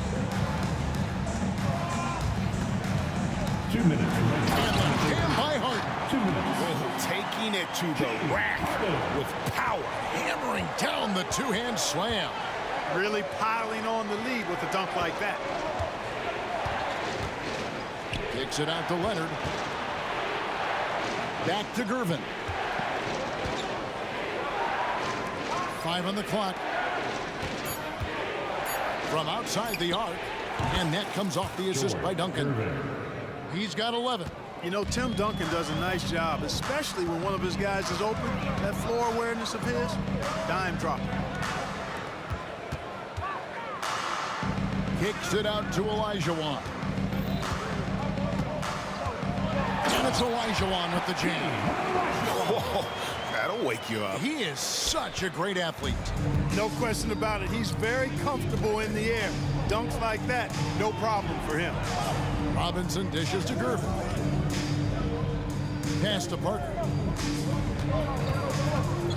2 minutes. And the jam by Harden. 2 minutes. Well, taking it to the rack with power. Hammering down the 2-hand slam. Really piling on the lead with a dunk like that. Kicks it out to Leonard. Back to Gervin. 5 on the clock. From outside the arc. And that comes off the assist by Duncan. He's got 11. You know, Tim Duncan does a nice job, especially when one of his guys is open. That floor awareness of his, dime dropper. Kicks it out to Olajuwon. And it's Olajuwon with the jam. Whoa, that'll wake you up. He is such a great athlete. No question about it. He's very comfortable in the air. Dunks like that, no problem for him. Robinson dishes to Gervin. Pass to Parker.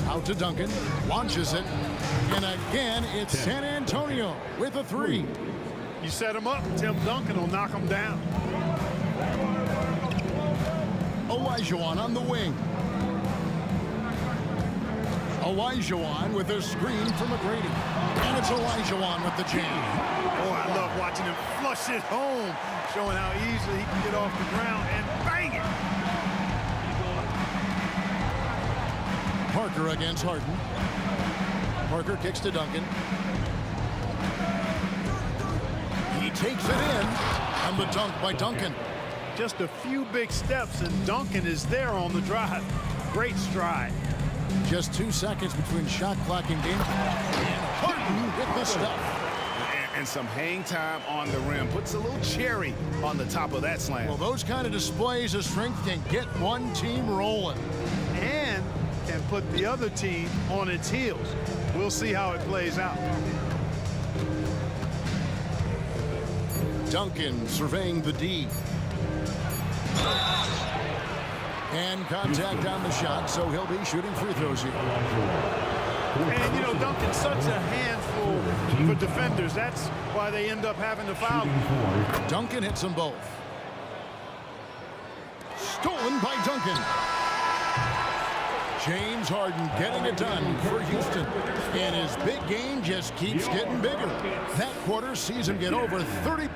Out to Duncan. Launches it. And again, it's San Antonio with a 3. You set him up, Tim Duncan will knock him down. Olajuwon on the wing. Olajuwon with a screen from McGrady. And it's Olajuwon with the jam. Oh, I love watching him flush it home, showing how easily he can get off the ground and bang it. Parker against Harden. Parker kicks to Duncan. He takes it in, and the dunk by Duncan. Just a few big steps, and Duncan is there on the drive. Great stride. Just 2 seconds between shot clock and game. And Harden with the stuff. And some hang time on the rim. Puts a little cherry on the top of that slam. Well, those kind of displays of strength can get one team rolling. And can put the other team on its heels. We'll see how it plays out. Duncan surveying the D. And contact on the shot, so he'll be shooting free throws here. And, you know, Duncan's such a handful for defenders. That's why they end up having to foul. Duncan hits them both. Stolen by Duncan. James Harden getting it done for Houston. And his big game just keeps getting bigger. That quarter sees him get over 30.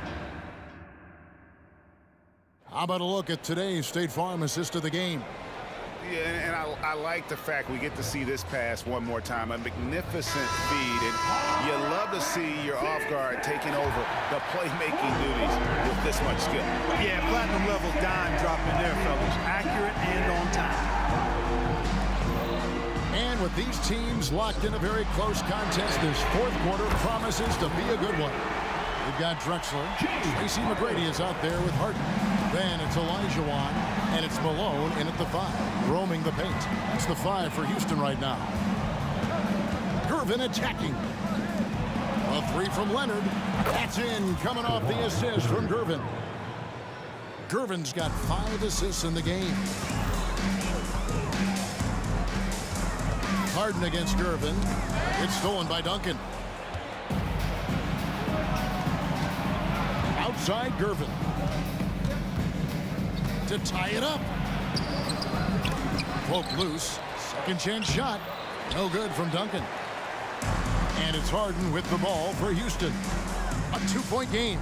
How about a look at today's State Farm assist of the game? Yeah, and I like the fact we get to see this pass one more time. A magnificent feed, and you love to see your off guard taking over the playmaking duties with this much skill. Yeah, platinum level dime drop in there, fellas. Accurate and on time. And with these teams locked in a very close contest, this fourth quarter promises to be a good one. We've got Drexler. Tracy McGrady is out there with Harden. Then it's Olajuwon, and it's Malone in at the 5, roaming the paint. That's the 5 for Houston right now. Gervin attacking. A 3 from Leonard. That's in, coming off the assist from Gervin. Gervin's got 5 assists in the game. Harden against Gervin. It's stolen by Duncan. Outside Gervin. To tie it up. Poke loose. Second chance shot. No good from Duncan. And it's Harden with the ball for Houston. A 2-point game.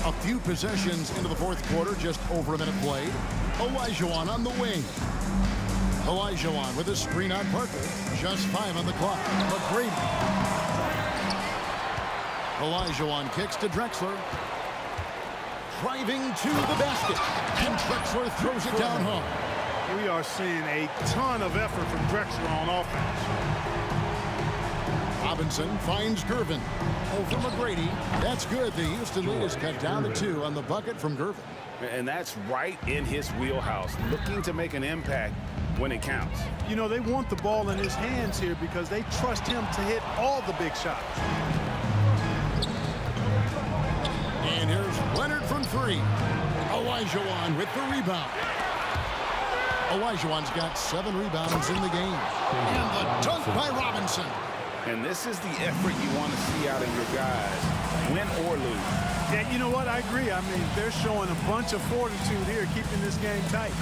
A few possessions into the fourth quarter, just over a minute played. Olajuwon on the wing. Olajuwon with a screen on Parker. Just 5 on the clock. McGrady. Olajuwon kicks to Drexler. Driving to the basket. And Drexler throws it down home. We are seeing a ton of effort from Drexler on offense. Robinson finds Gervin. Over McGrady. That's good. The Houston lead is cut down to 2 on the bucket from Gervin. And that's right in his wheelhouse, looking to make an impact when it counts. You know, they want the ball in his hands here because they trust him to hit all the big shots. And here's Leonard from 3. Olajuwon with the rebound. Olajuwon's got 7 rebounds in the game. And the dunk by Robinson. And this is the effort you want to see out of your guys, win or lose. Yeah, you know what? I agree. I mean, they're showing a bunch of fortitude here, keeping this game tight.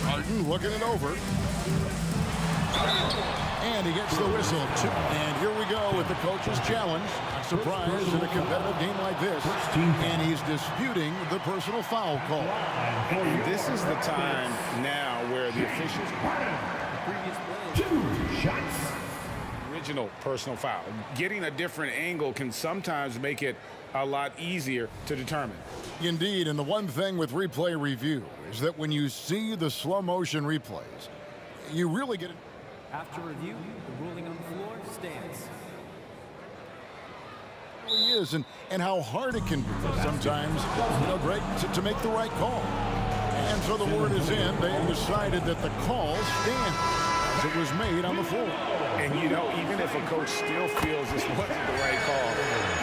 Harden looking it over. And he gets the whistle. And here we go with the coach's challenge. Not surprised in a competitive game like this. And he's disputing the personal foul call. And this is the time now where the officials... 2 shots. Original personal foul. Getting a different angle can sometimes make it a lot easier to determine. Indeed, and the one thing with replay review is that when you see the slow motion replays, you really get it. After review, the ruling on the floor stands. It is, and how hard it can be sometimes, you know, Greg, to make the right call. And so the word is in. They have decided that the call stands as it was made on the floor. And, you know, even if a coach still feels this wasn't the right call,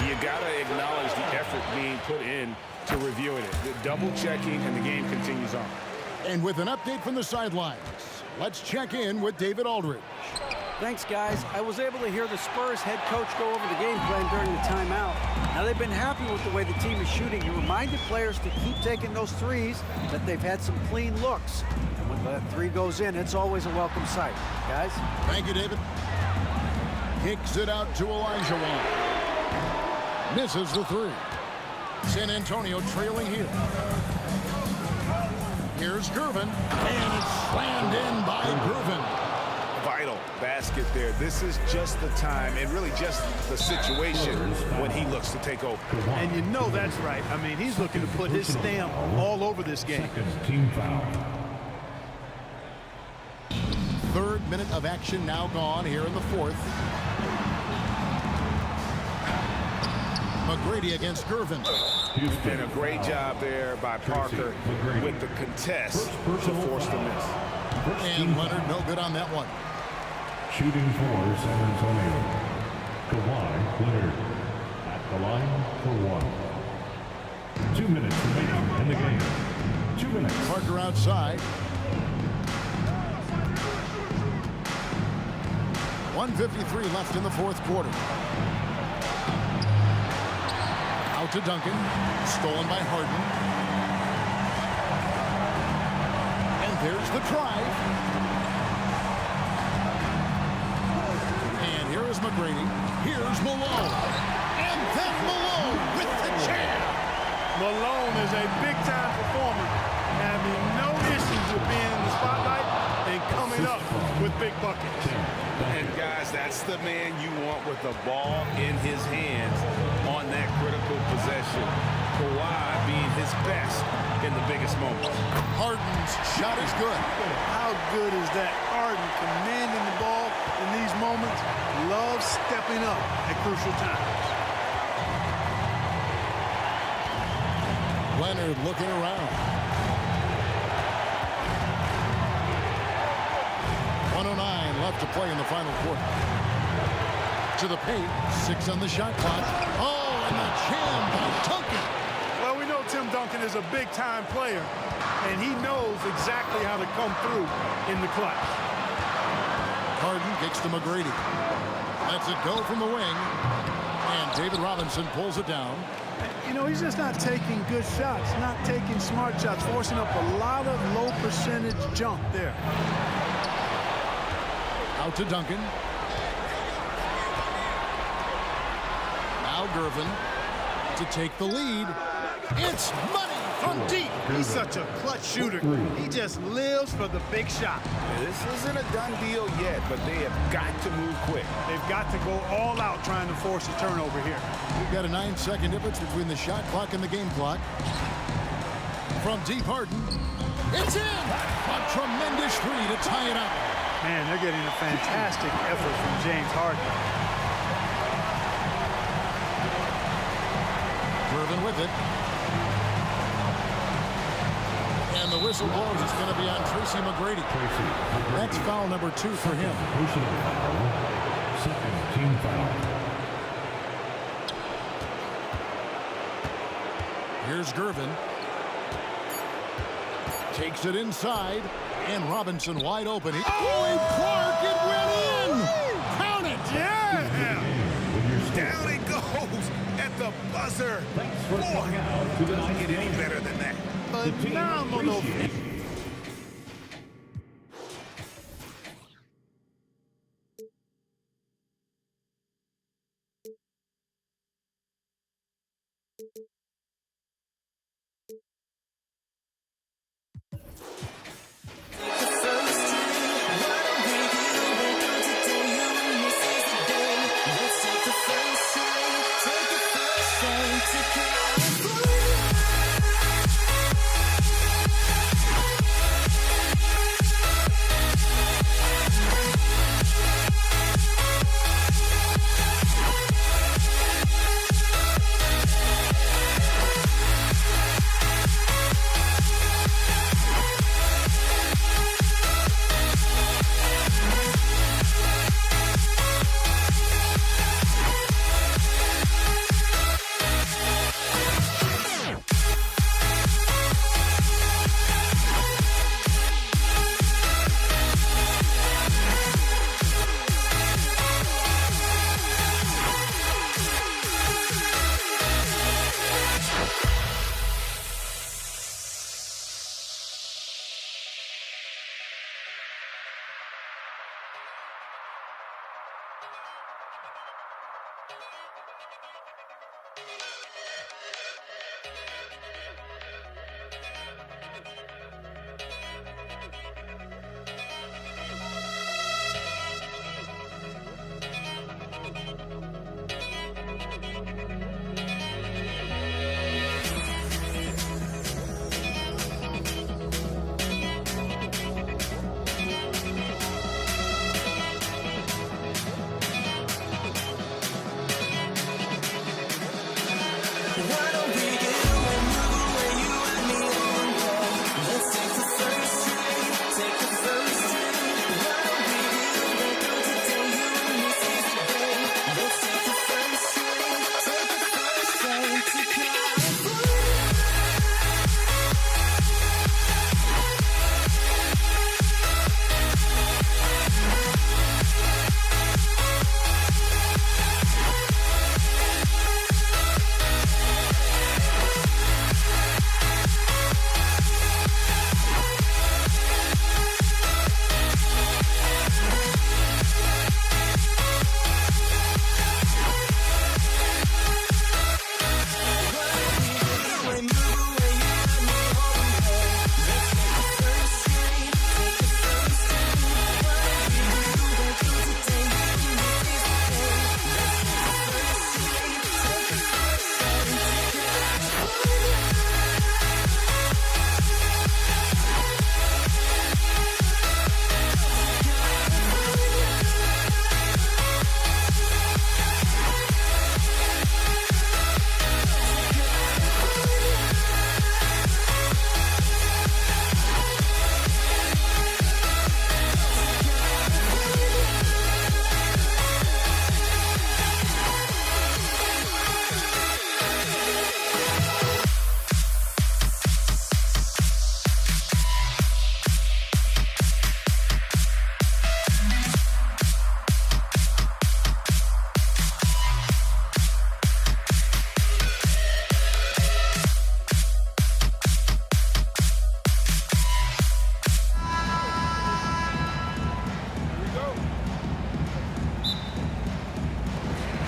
you got to acknowledge the effort being put in to reviewing it. The double checking, and the game continues on. And with an update from the sidelines, let's check in with David Aldridge. Thanks, guys. I was able to hear the Spurs head coach go over the game plan during the timeout. Now, they've been happy with the way the team is shooting. He reminded players to keep taking those threes, that they've had some clean looks. And when that three goes in, it's always a welcome sight. Guys? Thank you, David. Kicks it out to Olajuwon. Misses the three. San Antonio trailing here. Here's Gervin, and it's slammed in by Gervin. Vital basket there. This is just the time and really just the situation when he looks to take over. And you know that's right. I mean, he's looking to put his stamp all over this game. Team foul. Third minute of action now gone here in the fourth. McGrady against Gervin. And a great job there by Parker with the contest to force the miss. And Leonard no good on that one. Shooting for San Antonio. Kawhi Leonard at the line for one. 2 minutes remaining in the game. 2 minutes. Parker outside. 1:53 left in the fourth quarter. Out to Duncan. Stolen by Harden. And there's the drive. And here is McGrady. Here's Malone. And then Malone with the jam. Malone is a big-time performer, having no issues with being in the spotlight and coming up with big buckets. And guys, that's the man you want with the ball in his hands on that critical possession. Kawhi being his best in the biggest moments. Harden's shot is good. How good is that? Harden commanding the ball in these moments. Loves stepping up at crucial times. Leonard looking around. 109 left to play in the final quarter. To the paint, 6 on the shot clock. Oh, and the jam by Duncan. Well, we know Tim Duncan is a big-time player, and he knows exactly how to come through in the clutch. Harden kicks to McGrady. Lets it go from the wing. And David Robinson pulls it down. You know, he's just not taking good shots, not taking smart shots, forcing up a lot of low-percentage jump there. Out to Duncan. Now Gervin to take the lead. It's money from deep. He's such a clutch shooter. He just lives for the big shot. This isn't a done deal yet, but they have got to move quick. They've got to go all out trying to force a turnover here. We've got a 9-second difference between the shot clock and the game clock. From deep, Harden. It's in! A tremendous three to tie it up. Man, they're getting a fantastic effort from James Harden. Gervin with it. And the whistle blows. It's going to be on Tracy McGrady. That's foul number 2 for him. Personal foul. Second team foul. Here's Gervin. Takes it inside. And Robinson wide open. Oh, and Clark, it went in! Count it! Yeah! Down it goes at the buzzer. Boy, doesn't get any better than that. Phenomenal.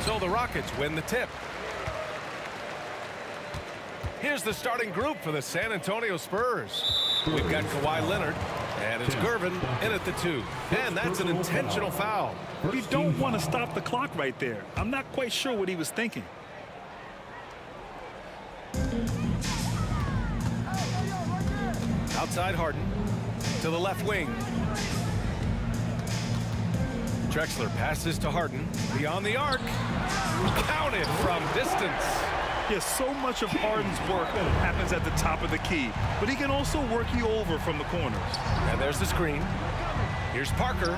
So the Rockets win the tip. Here's the starting group for the San Antonio Spurs. We've got Kawhi Leonard, and it's Gervin in at the 2. And that's an intentional foul. We don't want to stop the clock right there. I'm not quite sure what he was thinking. Outside Harden to the left wing. Drexler passes to Harden beyond the arc. Counted from distance. Yes, so much of Harden's work happens at the top of the key, but he can also work you over from the corners. And there's the screen. Here's Parker.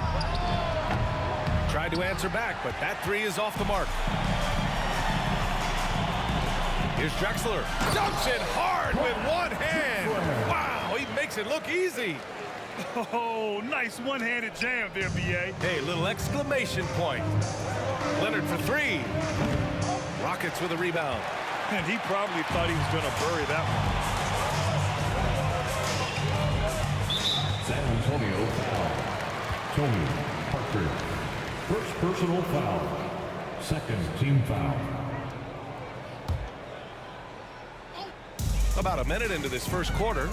Tried to answer back, but that 3 is off the mark. Here's Drexler. Dumps it hard with one hand. Wow, he makes it look easy. Oh, nice one-handed jam there, B.A. Hey, little exclamation point. Leonard for 3. Rockets with a rebound. And he probably thought he was going to bury that one. San Antonio foul. Tony Parker. First personal foul. Second team foul. About a minute into this first quarter.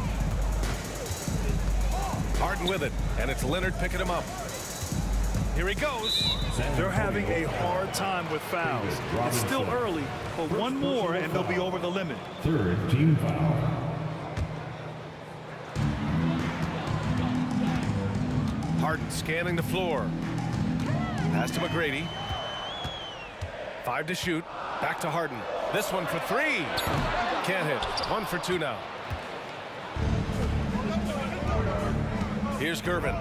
Harden with it, and it's Leonard picking him up. Here he goes. They're having a hard time with fouls. It's still early, but one more and they'll be over the limit. Third team foul. Harden scanning the floor. Pass to McGrady. 5 to shoot. Back to Harden. This one for 3. Can't hit. 1 for 2 now. Here's Gervin.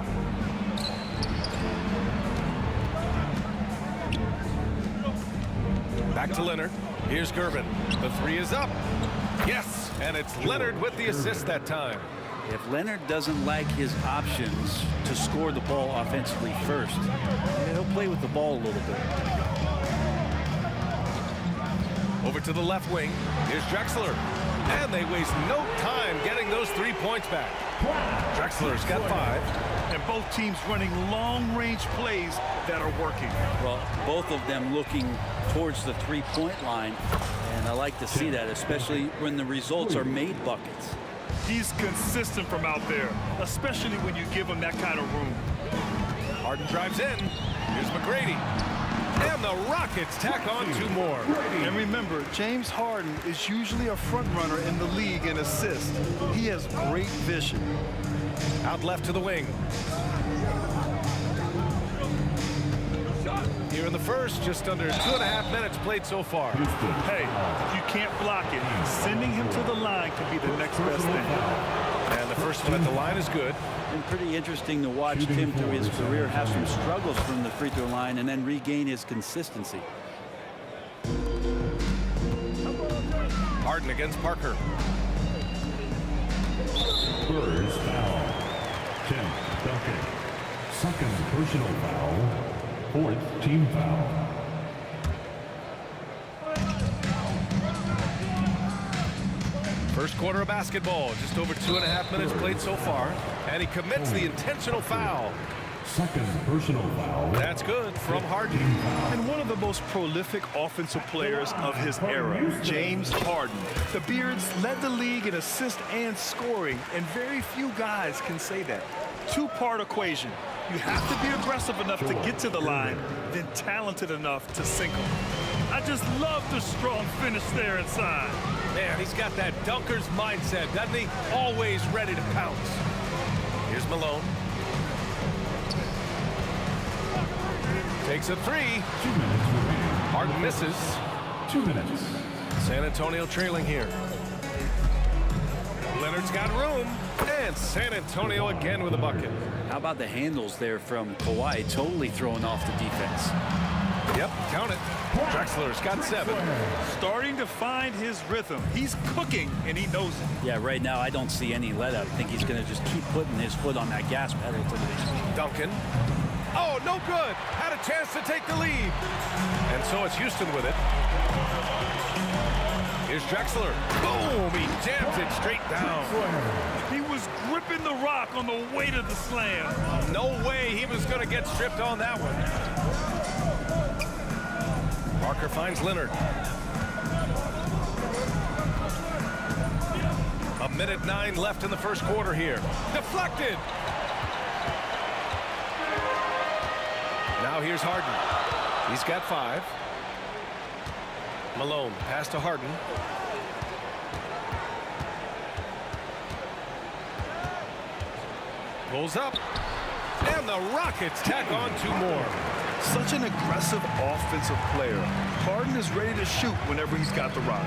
Back to Leonard. Here's Gervin. The 3 is up. Yes, and it's Leonard with the assist that time. If Leonard doesn't like his options to score the ball offensively first, he'll play with the ball a little bit. Over to the left wing. Here's Drexler. And they waste no time getting those 3 points back. Drexler's got 5. And both teams running long-range plays that are working. Well, both of them looking towards the three-point line. And I like to see that, especially when the results are made buckets. He's consistent from out there, especially when you give him that kind of room. Harden drives in. Here's McGrady. And the Rockets tack on 2 more. And remember, James Harden is usually a front runner in the league in assists. He has great vision. Out left to the wing. Here in the first, just under 2.5 minutes played so far. Hey, if you can't block, pocket, sending him to the line could be the next best thing. And the first one at the line is good. And pretty interesting to watch Tim through his career have some struggles from the free throw line and then regain his consistency. Harden against Parker. Spurs foul. Tim Duncan. Second personal foul. Fourth team foul. First quarter of basketball, just over 2.5 minutes played so far, and he commits the intentional foul. Second personal foul. That's good from Harden. And one of the most prolific offensive players of his era, James Harden. The Beards led the league in assists and scoring, and very few guys can say that. Two-part equation. You have to be aggressive enough to get to the line, then talented enough to sink them. I just love the strong finish there inside. Man, he's got that dunker's mindset, doesn't he? Always ready to pounce. Here's Malone. Takes a three. 2 minutes remaining. Harden misses. 2 minutes. San Antonio trailing here. Leonard's got room. And San Antonio again with a bucket. How about the handles there from Kawhi, totally throwing off the defense. Yep, count it. Drexler's got 7. Starting to find his rhythm. He's cooking, and he knows it. Yeah, right now I don't see any let up. I think he's going to just keep putting his foot on that gas pedal to the Duncan. Oh, no good. Had a chance to take the lead. And so it's Houston with it. Here's Drexler. Boom! He jams it straight down. He was gripping the rock on the weight of the slam. No way he was going to get stripped on that one. Parker finds Leonard. 1:09 left in the first quarter here. Deflected. Now here's Harden. He's got 5. Malone, pass to Harden. Pulls up. And the Rockets tack on 2 more. Such an aggressive offensive player. Harden is ready to shoot whenever he's got the rock.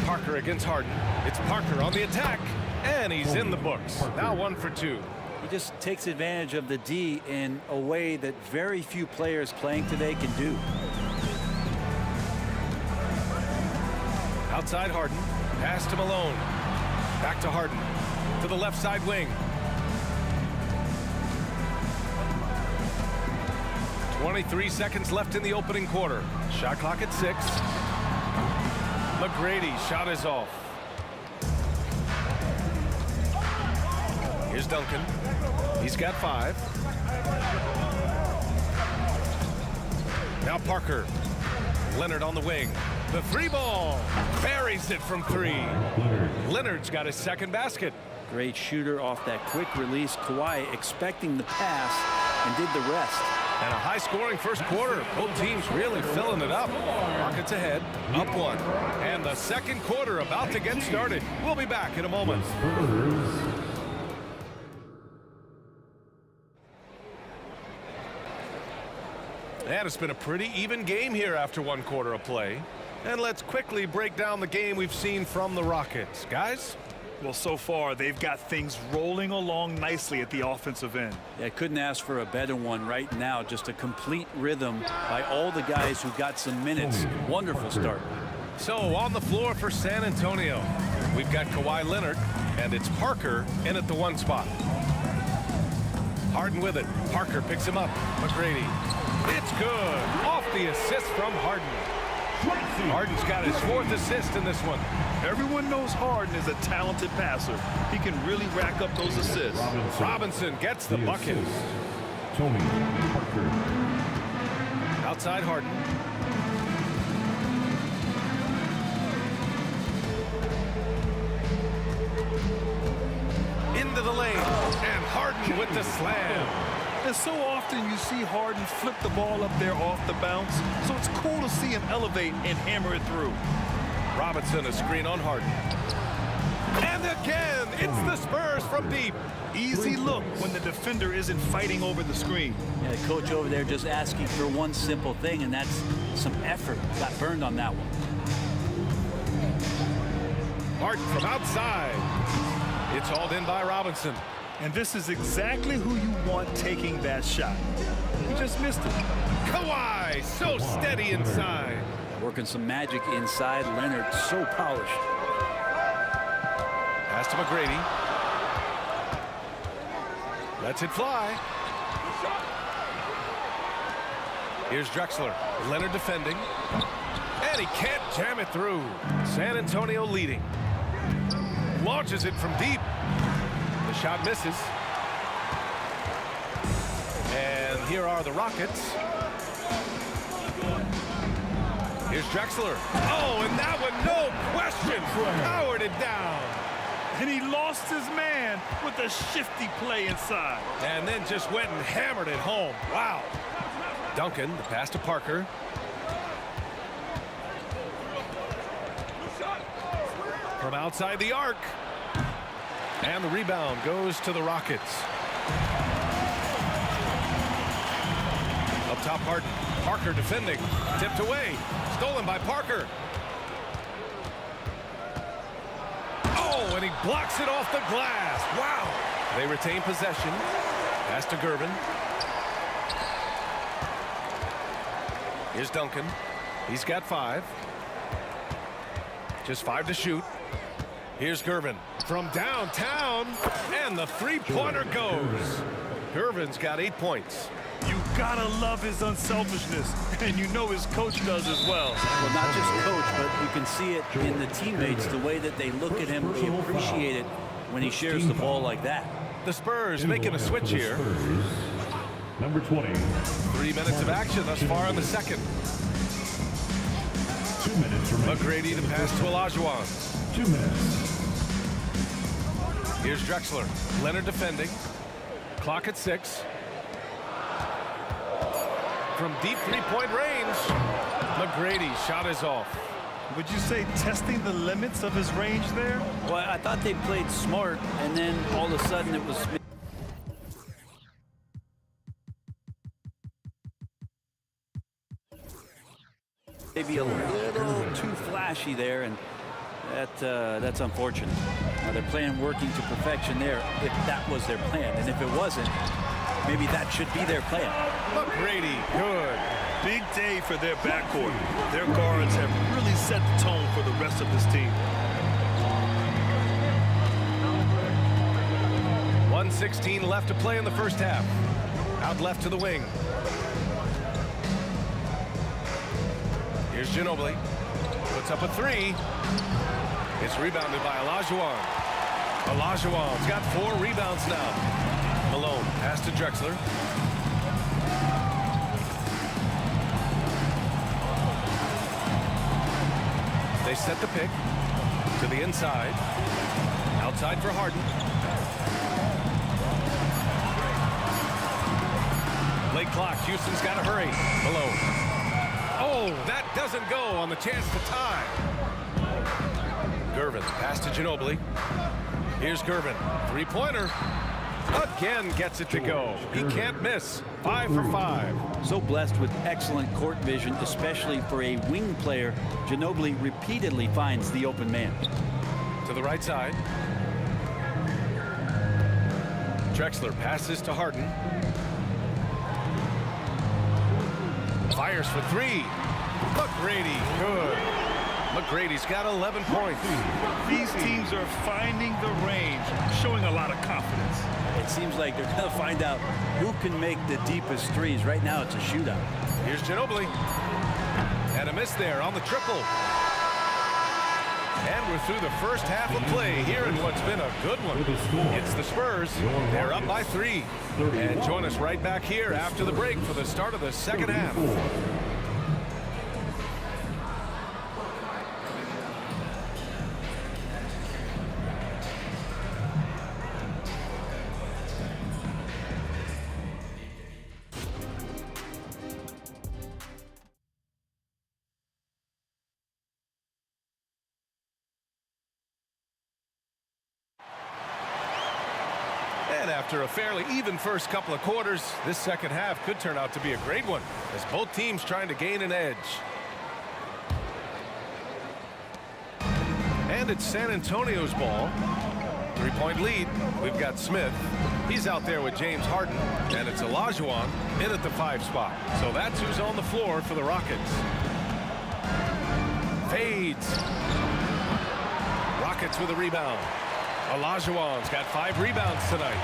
Parker against Harden. It's Parker on the attack. And he's in the books. Now 1 for 2. He just takes advantage of the D in a way that very few players playing today can do. Outside Harden. Pass to Malone. Back to Harden. To the left side wing. 23 seconds left in the opening quarter. Shot clock at 6. McGrady shot is off. Here's Duncan. He's got 5. Now Parker. Leonard on the wing. The 3 ball. Buries it from 3. Leonard's got his second basket. Great shooter off that quick release. Kawhi expecting the pass and did the rest. And a high-scoring first quarter. Both teams really filling it up. Rockets ahead, up 1. And the second quarter about to get started. We'll be back in a moment. And it's been a pretty even game here after 1 quarter of play. And let's quickly break down the game we've seen from the Rockets. Guys? Well, so far, they've got things rolling along nicely at the offensive end. Yeah, couldn't ask for a better one right now. Just a complete rhythm by all the guys who got some minutes. Wonderful start. So, on the floor for San Antonio, we've got Kawhi Leonard, and it's Parker in at the 1 spot. Harden with it. Parker picks him up. McGrady. It's good. Off the assist from Harden. Harden's got his 4th assist in this one. Everyone knows Harden is a talented passer. He can really rack up those assists. Robinson gets the bucket. Tony Parker. Outside Harden. Into the lane. And Harden with the slam. And so often you see Harden flip the ball up there off the bounce, so it's cool to see him elevate and hammer it through. Robinson, a screen on Harden. And again, it's the Spurs from deep. Easy look when the defender isn't fighting over the screen. Yeah, the coach over there just asking for one simple thing, and that's some effort. Got burned on that one. Harden from outside. It's hauled in by Robinson. And this is exactly who you want taking that shot. He just missed it. Kawhi, so steady inside. Working some magic inside. Leonard, so polished. Pass to McGrady. Lets it fly. Here's Drexler. Leonard defending. And he can't jam it through. San Antonio leading. Launches it from deep. The shot misses. And here are the Rockets. Here's Drexler. Oh, and that one, no question, powered it down. And he lost his man with a shifty play inside. And then just went and hammered it home. Wow. Duncan, the pass to Parker. From outside the arc. And the rebound goes to the Rockets. Up top, Harden. Parker defending. Tipped away. Stolen by Parker. Oh, and he blocks it off the glass. Wow. They retain possession. Pass to Gervin. Here's Duncan. He's got 5. Just 5 to shoot. Here's Gervin from downtown, and the three-pointer goes. Gervin's got 8 points. You gotta love his unselfishness, and you know his coach does as well. Well, not just coach, but you can see it in the teammates, the way that they look at him. They appreciate it when he shares the ball like that. The Spurs making a switch here. Number 20. 3 minutes of action thus far in the second. 2 minutes remaining. McGrady to pass to Olajuwon. 2 minutes. Here's Drexler. Leonard defending. Clock at 6. From deep three-point range, McGrady's shot is off. Would you say testing the limits of his range there? Well, I thought they played smart, and then all of a sudden it was maybe a little too flashy there, and that's unfortunate. They're playing working to perfection there if that was their plan, and if it wasn't, maybe that should be their plan. McGrady, good. Big day for their backcourt. Their guards have really set the tone for the rest of this team. 1:16 left to play in the first half. Out left to the wing. Here's Ginobili. Puts up a 3. It's rebounded by Olajuwon. Olajuwon's got 4 rebounds now. Malone, pass to Drexler. They set the pick to the inside. Outside for Harden. Late clock. Houston's got to hurry. Malone. Oh, that doesn't go on the chance to tie. Gervin, pass to Ginobili. Here's Gervin. Three-pointer. Again gets it to go. He can't miss. 5 for 5. So blessed with excellent court vision, especially for a wing player. Ginobili repeatedly finds the open man. To the right side. Drexler passes to Harden. Fires for 3. McGrady, good. McGrady's got 11 points. These teams are finding the range, showing a lot of confidence. It seems like they're going to find out who can make the deepest threes. Right now, it's a shootout. Here's Ginobili. And a miss there on the triple. And we're through the first half of play here in what's been a good one. It's the Spurs. They're up by 3. And join us right back here after the break for the start of the second half. And after a fairly even first couple of quarters, this second half could turn out to be a great one as both teams trying to gain an edge. And it's San Antonio's ball. 3-point lead. We've got Smith. He's out there with James Harden. And it's Olajuwon in at the 5 spot. So that's who's on the floor for the Rockets. Fades. Rockets with a rebound. Olajuwon's got 5 rebounds tonight.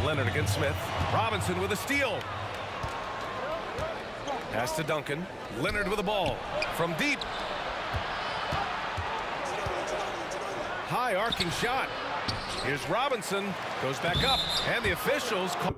Leonard against Smith. Robinson with a steal. Pass to Duncan. Leonard with the ball from deep. High arcing shot. Here's Robinson. Goes back up. And the officials call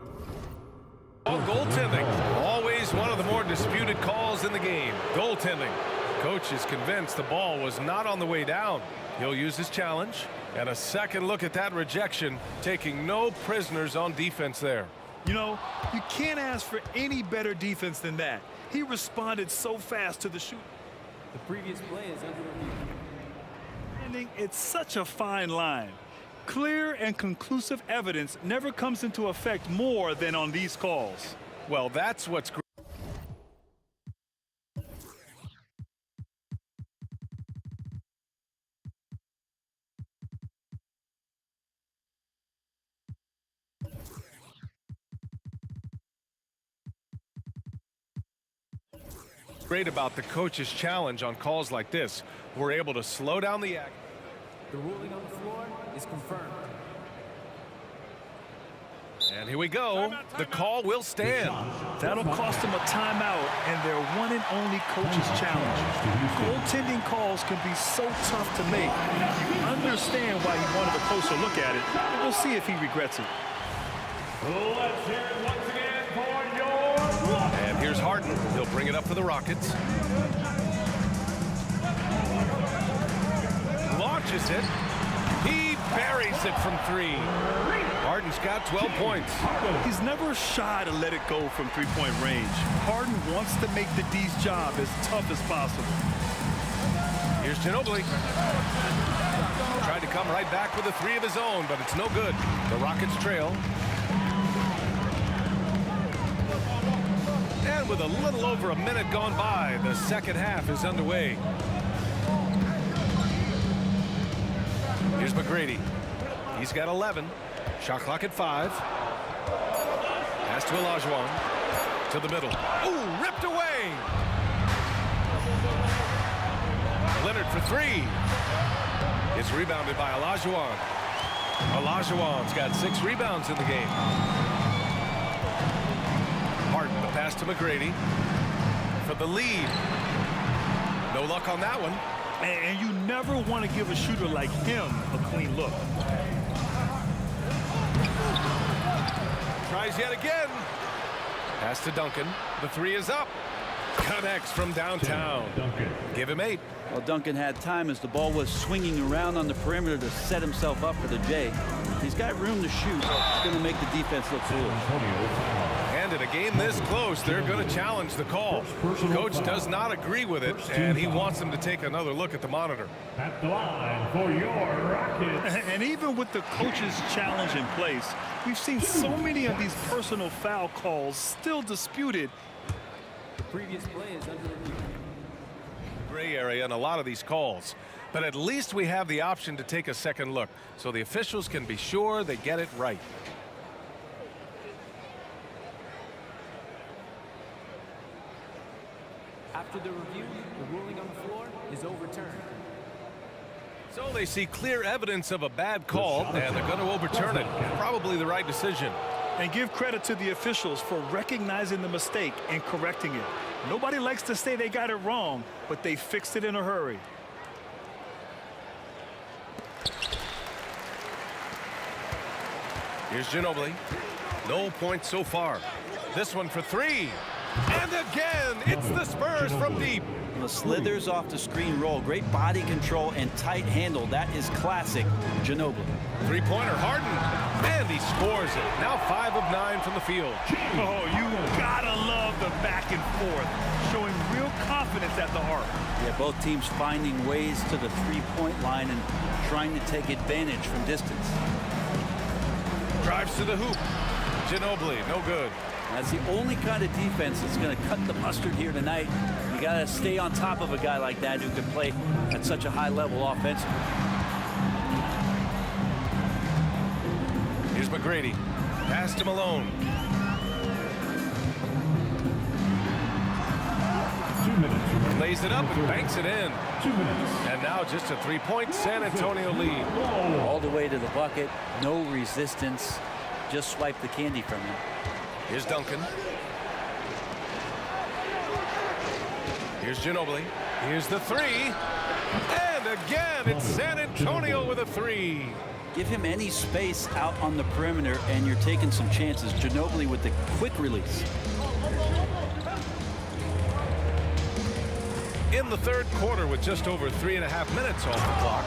goaltending. Always one of the more disputed calls in the game. Goaltending. Coach is convinced the ball was not on the way down. He'll use his challenge. And a second look at that rejection, taking no prisoners on defense there. You know, you can't ask for any better defense than that. He responded so fast to the shoot. The previous play is under review. It's such a fine line. Clear and conclusive evidence never comes into effect more than on these calls. Well, that's what's great. Great about the coach's challenge on calls like this. We're able to slow down the act. The ruling on the floor is confirmed. And here we go. The call will stand. That'll cost them a timeout and their one and only coach's challenge. Goaltending calls can be so tough to make. You understand why he wanted a closer look at it. And we'll see if he regrets it. Let's hear it once again for your... And here's Harden. He'll bring it up for the Rockets. Launches it. He buries it from 3. Harden's got 12 points. He's never shy to let it go from 3-point range. Harden wants to make the D's job as tough as possible. Here's Ginobili. Tried to come right back with a 3 of his own, but it's no good. The Rockets trail. And with a little over a minute gone by, the second half is underway. Here's McGrady. He's got 11. Shot clock at 5. Pass to Olajuwon. To the middle. Ooh, ripped away. Leonard for 3. It's rebounded by Olajuwon. Olajuwon's got 6 rebounds in the game. Harden, the pass to McGrady. For the lead. No luck on that one. And you never want to give a shooter like him a clean look. Tries yet again. Pass to Duncan. The 3 is up. Connects from downtown. Give him 8. Well, Duncan had time as the ball was swinging around on the perimeter to set himself up for the J. He's got room to shoot. It's going to make the defense look foolish. And in a game this close, they're going to challenge the call. Coach does not agree with it, and he wants them to take another look at the monitor. At the line for your Rockets. And even with the coach's challenge in place, we've seen so many of these personal foul calls still disputed. The previous play is under review. Gray area in a lot of these calls, but at least we have the option to take a second look so the officials can be sure they get it right. After the review, the ruling on the floor is overturned. So they see clear evidence of a bad call, and they're going to overturn it. Probably the right decision. And give credit to the officials for recognizing the mistake and correcting it. Nobody likes to say they got it wrong, but they fixed it in a hurry. Here's Ginobili. No points so far. This one for 3. And again, it's the Spurs from deep. The slithers off the screen roll. Great body control and tight handle. That is classic Ginobili. 3-pointer Harden. And he scores it. Now 5 of 9 from the field. Oh, you gotta love the back and forth. Showing real real confidence at the arc. Yeah, both teams finding ways to the three-point line and trying to take advantage from distance. Drives to the hoop. Ginobili, no good. That's the only kind of defense that's going to cut the mustard here tonight. You got to stay on top of a guy like that who can play at such a high level offensively. Here's McGrady. Pass to Malone. 2 minutes. Lays it up and banks it in. 2 minutes. And now just a three-point San Antonio lead. All the way to the bucket. No resistance. Just swipe the candy from him. Here's Duncan. Here's Ginobili. Here's the three. And again, it's San Antonio with a three. Give him any space out on the perimeter, and you're taking some chances. Ginobili with the quick release. In the third quarter with just over 3.5 minutes off the clock.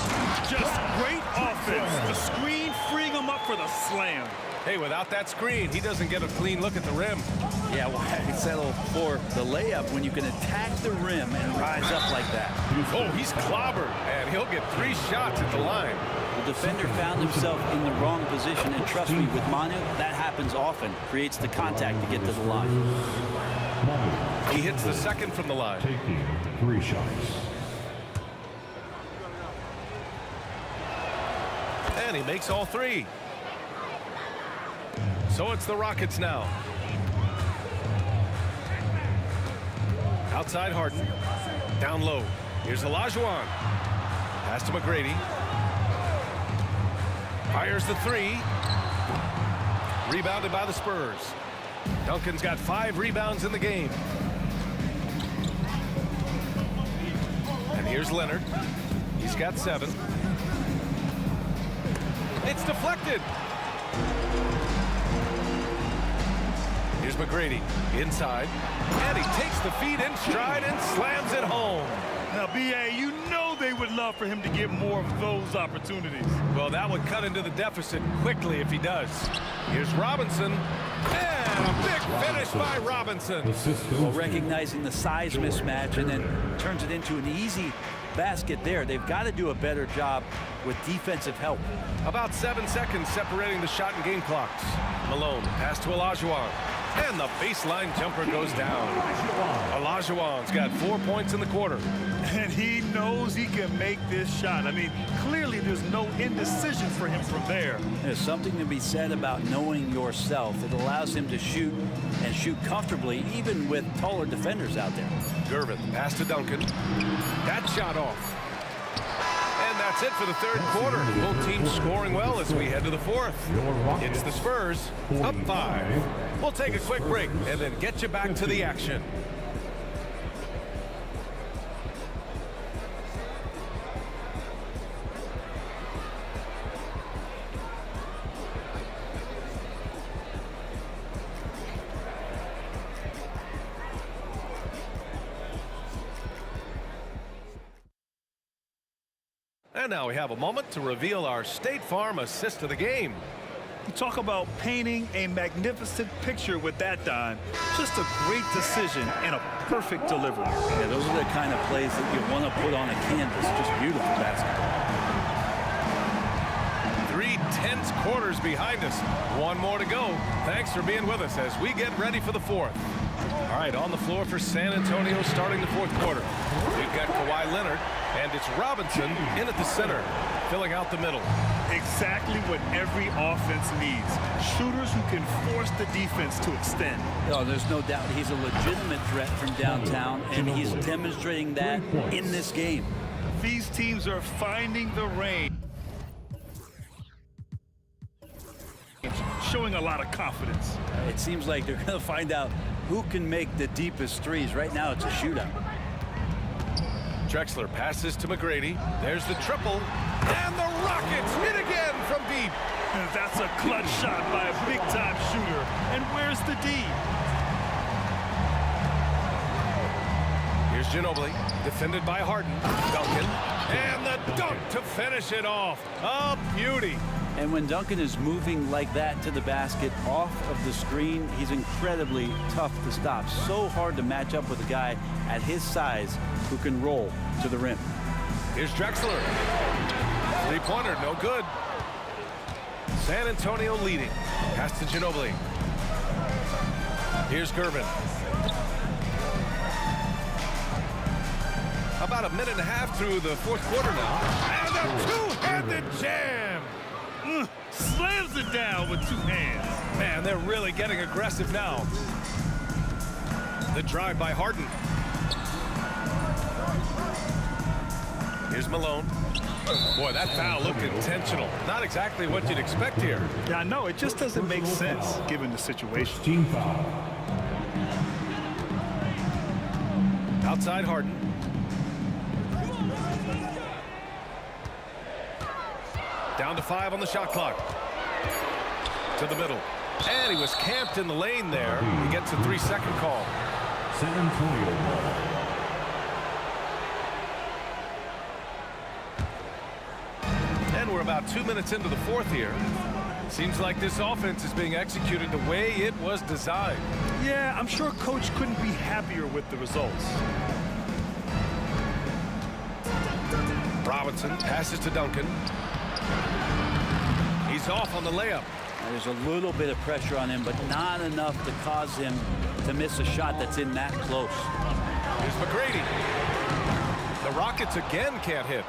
Just great offense. The screen freeing him up for the slam. Hey, without that screen, he doesn't get a clean look at the rim. Yeah, why settle for the layup when you can attack the rim and rise up like that? Oh, he's clobbered, and he'll get 3 shots at the line. The defender found himself in the wrong position, and trust me, with Manu, that happens often. Creates the contact to get to the line. He hits the second from the line. Taking 3 shots. And he makes all 3. So it's the Rockets now. Outside Harden. Down low. Here's Olajuwon. Pass to McGrady. Fires the 3. Rebounded by the Spurs. Duncan's got 5 rebounds in the game. And here's Leonard. He's got 7. It's deflected. Here's McGrady inside, and he takes the feed in stride and slams it home. Now, B.A., you know they would love for him to get more of those opportunities. Well, that would cut into the deficit quickly if he does. Here's Robinson, and a big finish by Robinson. Well, recognizing the size mismatch and then turns it into an easy basket there. They've got to do a better job with defensive help. About 7 seconds separating the shot and game clocks. Malone, pass to Olajuwon. And the baseline jumper goes down. Olajuwon's got 4 points in the quarter. And he knows he can make this shot. I mean, clearly there's no indecision for him from there. There's something to be said about knowing yourself. It allows him to shoot and shoot comfortably, even with taller defenders out there. Gervin, pass to Duncan. That shot off. And that's it for the third quarter. Both teams scoring well as we head to the fourth. It's the Spurs up 5. We'll take a quick break and then get you back to the action. And now we have a moment to reveal our State Farm assist of the game. You talk about painting a magnificent picture with that, Don. Just a great decision and a perfect delivery. Yeah, those are the kind of plays that you want to put on a canvas. Just beautiful basketball. 3 tense quarters behind us. 1 more to go. Thanks for being with us as we get ready for the fourth. All right, on the floor for San Antonio starting the fourth quarter. We've got Kawhi Leonard, and it's Robinson in at the center, filling out the middle. Exactly what every offense needs. Shooters who can force the defense to extend. Oh, there's no doubt he's a legitimate threat from downtown, and he's demonstrating that in this game. These teams are finding the range, showing a lot of confidence. It seems like they're going to find out who can make the deepest threes. Right now, it's a shootout. Drexler passes to McGrady. There's the triple. And the Rockets hit again from deep. And that's a clutch shot by a big-time shooter. And where's the D? Here's Ginobili, defended by Harden. Duncan. And the dunk to finish it off. A beauty. And when Duncan is moving like that to the basket off of the screen, he's incredibly tough to stop. So hard to match up with a guy at his size who can roll to the rim. Here's Drexler. Three-pointer, no good. San Antonio leading. Pass to Ginobili. Here's Gervin. About a minute and a half through the fourth quarter now. And a two-handed jam. Slams it down with two hands. Man, they're really getting aggressive now. The drive by Harden. Here's Malone. Boy, that foul looked intentional. Not exactly what you'd expect here. Yeah, I know. It just doesn't make sense given the situation. Team foul. Outside Harden. Down to 5 on the shot clock. To the middle. And he was camped in the lane there. He gets a 3-second call. San Antonio ball. And we're about 2 minutes into the fourth here. Seems like this offense is being executed the way it was designed. Yeah, I'm sure Coach couldn't be happier with the results. Robinson passes to Duncan. He's off on the layup. There's a little bit of pressure on him, but not enough to cause him to miss a shot that's in that close. Here's McGrady. The Rockets again can't hit.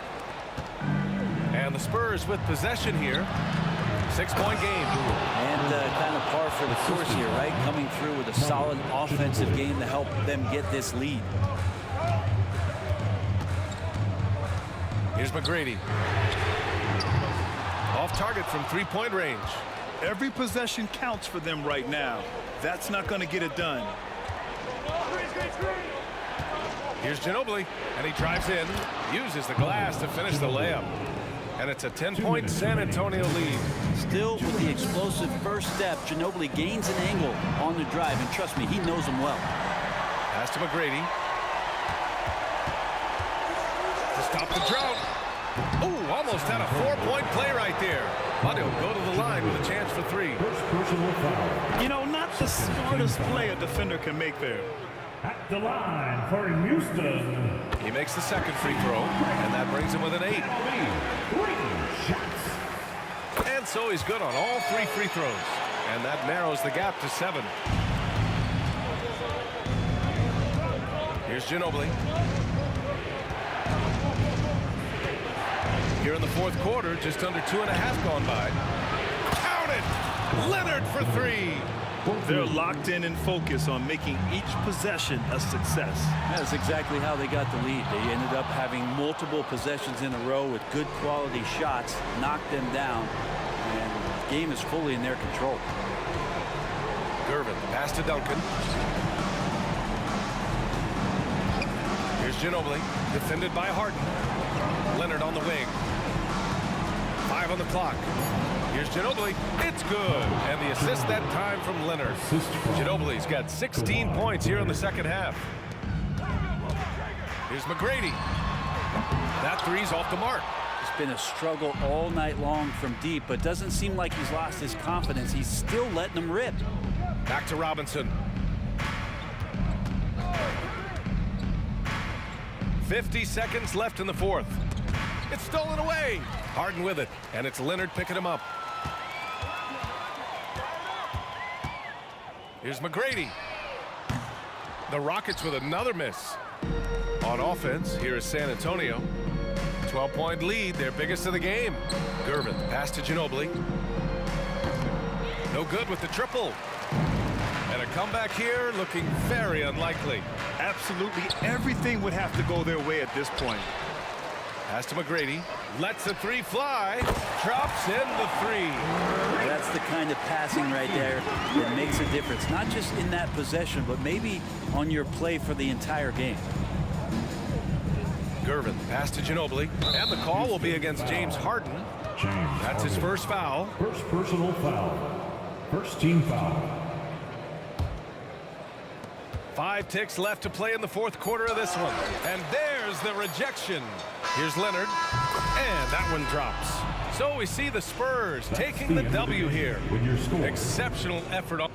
And the Spurs with possession here. 6-point game. And kind of par for the course here, right? Coming through with a solid offensive game to help them get this lead. Here's McGrady. Off target from 3-point range. Every possession counts for them right now. That's not going to get it done. Here's Ginobili, and he drives in, uses the glass to finish the layup. And it's a 10-point San Antonio lead. Still with the explosive first step, Ginobili gains an angle on the drive, and trust me, he knows him well. Pass to McGrady. To stop the drought. Oh, almost had a 4-point play right there. But he'll go to the line with a chance for 3. You know, not the smartest play a defender can make there. At the line for Houston. He makes the second free throw, and that brings him with an 8. And so he's good on all 3 free throws. And that narrows the gap to 7. Here's Ginobili. Here in the fourth quarter, just under 2.5 gone by. Count it! Leonard for 3. They're locked in and focused on making each possession a success. That's exactly how they got the lead. They ended up having multiple possessions in a row with good quality shots, knocked them down, and the game is fully in their control. Gervin, pass to Duncan. Here's Ginobili, defended by Harden. Leonard on the wing. 5 on the clock. Here's Ginobili. It's good. And the assist that time from Leonard. Ginobili's got 16 points here in the second half. Here's McGrady. That 3's off the mark. It's been a struggle all night long from deep, but doesn't seem like he's lost his confidence. He's still letting them rip. Back to Robinson. 50 seconds left in the fourth. It's stolen away. Harden with it, and it's Leonard picking him up. Here's McGrady. The Rockets with another miss. On offense, here is San Antonio. 12-point lead, their biggest of the game. Gervin, pass to Ginobili. No good with the triple. And a comeback here looking very unlikely. Absolutely everything would have to go their way at this point. Pass to McGrady. Lets the 3 fly. Drops in the 3. That's the kind of passing right there that makes a difference. Not just in that possession, but maybe on your play for the entire game. Gervin, pass to Ginobili. And the call will be against James Harden. That's his first foul. First personal foul. First team foul. 5 ticks left to play in the fourth quarter of this one. And there's the rejection. Here's Leonard. And that one drops. So we see the Spurs taking the W here. Exceptional effort on.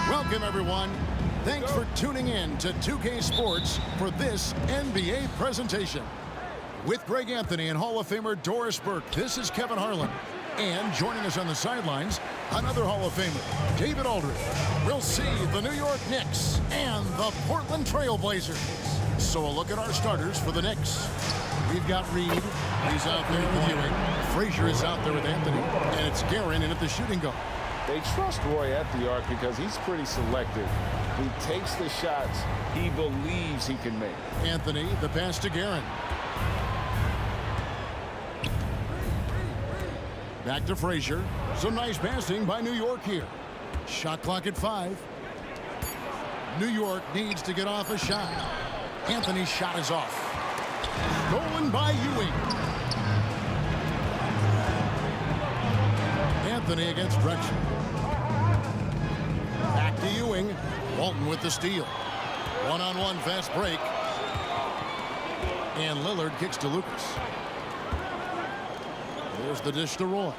Welcome, everyone. Thanks for tuning in to 2K Sports for this NBA presentation. With Greg Anthony and Hall of Famer Doris Burke, this is Kevin Harlan. And joining us on the sidelines, another Hall of Famer, David Aldridge. We'll see the New York Knicks and the Portland Trail Blazers. So a look at our starters for the Knicks. We've got Reed. He's out there with Ewing. Frazier is out there with Anthony. And it's Guerin in at the shooting guard. They trust Roy at the arc because he's pretty selective. He takes the shots he believes he can make. Anthony, the pass to Guerin. Back to Frazier. Some nice passing by New York here. Shot clock at 5. New York needs to get off a shot. Anthony's shot is off. Stolen by Ewing. Anthony against Drexel. Back to Ewing. Walton with the steal. One-on-one fast break. And Lillard kicks to Lucas. There's the dish to Roy.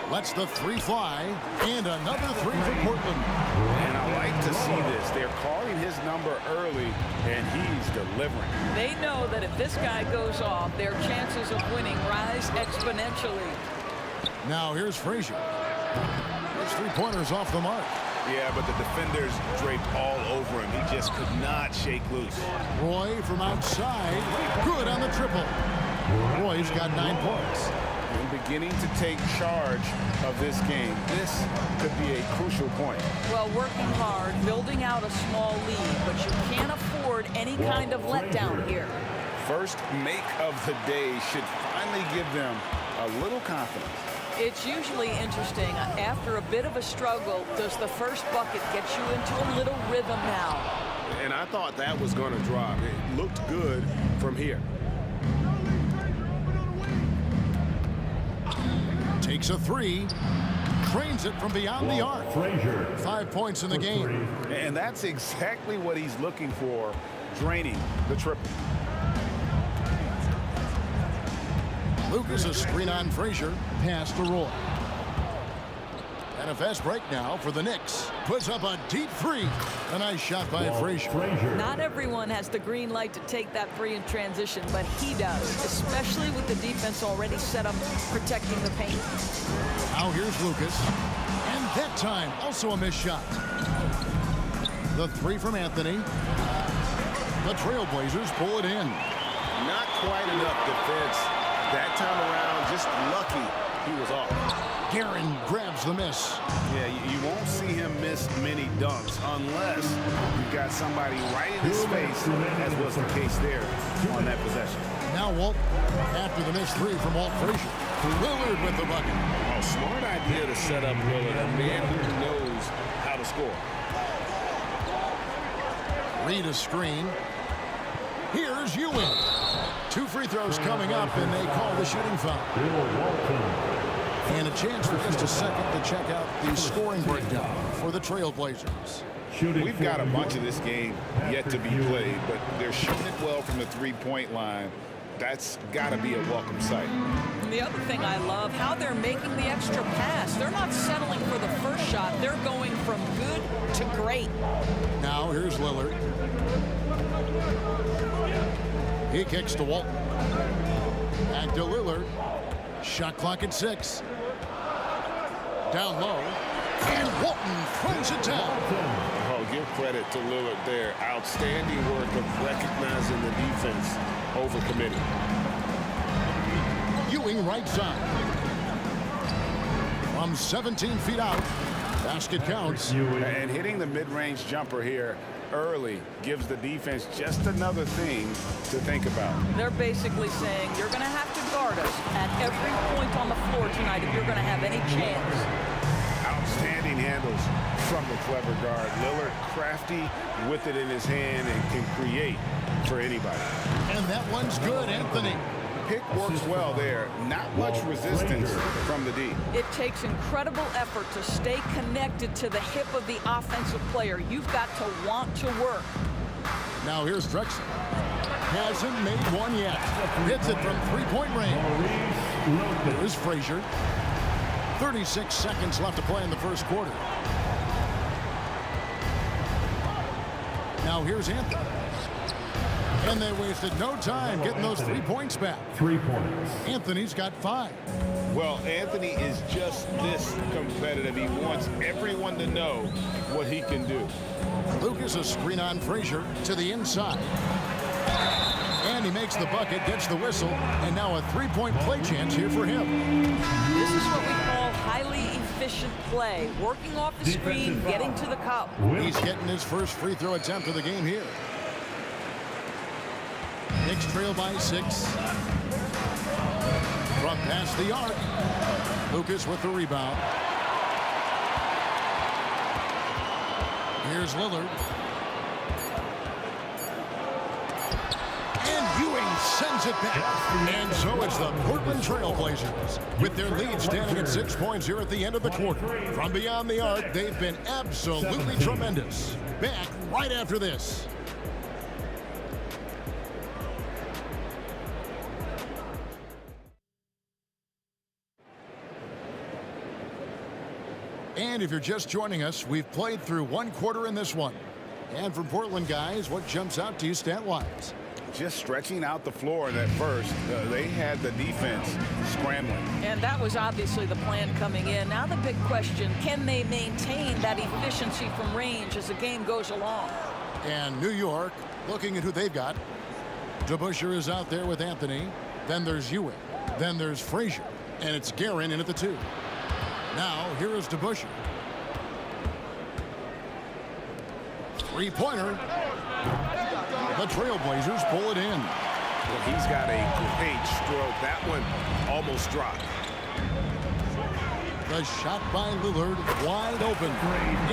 Lets the 3 fly. And another 3 for Portland. And I like to see this. They're calling his number early, and he's delivering. They know that if this guy goes off, their chances of winning rise exponentially. Now here's Frazier. His 3-pointers off the mark. Yeah, but the defenders draped all over him. He just could not shake loose. Roy from outside. Good on the triple. Roy's got 9 points. And beginning to take charge of this game. This could be a crucial point. Well, working hard, building out a small lead, but you can't afford any kind of letdown here. First make of the day should finally give them a little confidence. It's usually interesting. After a bit of a struggle, does the first bucket get you into a little rhythm now? And I thought that was going to drop. It looked good from here. Takes a 3. Trains it from beyond the arc. 5 points in the game. And that's exactly what he's looking for, draining the triple. Lucas, a screen on Frazier. Pass to Roy. And a fast break now for the Knicks. Puts up a deep 3. A nice shot by Frazier. Not everyone has the green light to take that 3 in transition, but he does, especially with the defense already set up protecting the paint. Now here's Lucas. And that time, also a missed shot. The 3 from Anthony. The Trailblazers pull it in. Not quite enough defense. That time around, just lucky he was off. Guerin grabs the miss. Yeah, you won't see him miss many dunks unless you've got somebody right in his face, as was the case there on that possession. Now Walt, after the missed 3 from Walt Frazier. Lillard with the bucket. A smart idea to set up Lillard, a man who knows how to score. Reed a screen. Here's Ewing. 2 free throws coming up, and they call the shooting foul. And a chance for just a second to check out the scoring breakdown for the Trailblazers. We've got a bunch of this game yet to be played, but they're shooting it well from the 3-point line. That's got to be a welcome sight. The other thing I love, how they're making the extra pass. They're not settling for the first shot. They're going from good to great. Now here's Lillard. He kicks to Walton. Back to Lillard. Shot clock at 6. Down low. And Walton throws it down. Oh, give credit to Lillard there. Outstanding work of recognizing the defense over committing. Ewing right side. From 17 feet out. Basket counts. And hitting the mid-range jumper here early gives the defense just another thing to think about. They're basically saying you're going to have to guard us at every point on the floor tonight if you're going to have any chance. Outstanding handles from the clever guard. Lillard crafty with it in his hand and can create for anybody. And that one's good, Anthony. Pick works well there. Not much resistance from the D. It takes incredible effort to stay connected to the hip of the offensive player. You've got to want to work. Now here's Drexel. Hasn't made one yet. Hits it from 3-point range. Here's Frazier. 36 seconds left to play in the first quarter. Now here's Anthony. And they wasted no time getting those 3 points back. 3 points. Anthony's got 5. Well, Anthony is just this competitive. He wants everyone to know what he can do. Lucas, a screen on Frazier to the inside. And he makes the bucket, gets the whistle, and now a 3-point play chance here for him. This is what we call highly efficient efficient play, working off the screen, getting to the cup. He's getting his first free throw attempt of the game here. Knicks trail by 6. From past the arc. Lucas with the rebound. Here's Lillard. And Ewing sends it back. And so it's the Portland Trail Blazers with their lead standing at 6 points here at the end of the quarter. From beyond the arc, they've been absolutely tremendous. Back right after this. And if you're just joining us, we've played through one quarter in this one. And from Portland, guys, what jumps out to you stat-wise? Just stretching out the floor in that first. They had the defense scrambling. And that was obviously the plan coming in. Now the big question, can they maintain that efficiency from range as the game goes along? And New York, looking at who they've got. DeBusschere is out there with Anthony. Then there's Ewing. Then there's Frazier. And it's Guerin in at the 2. Now, here is DeBusschere. Three-pointer. The Trailblazers pull it in. Well, he's got a great stroke. That one almost dropped. The shot by Lillard, wide open.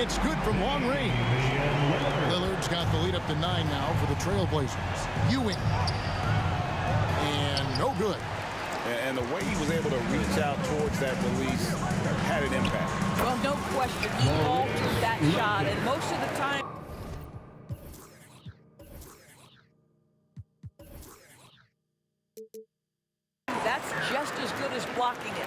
It's good from long range. Lillard's got the lead up to 9 now for the Trailblazers. Ewing. And no good. And the way he was able to reach out towards that release had an impact. Well, no question. He altered that shot, and most of the time, that's just as good as blocking it.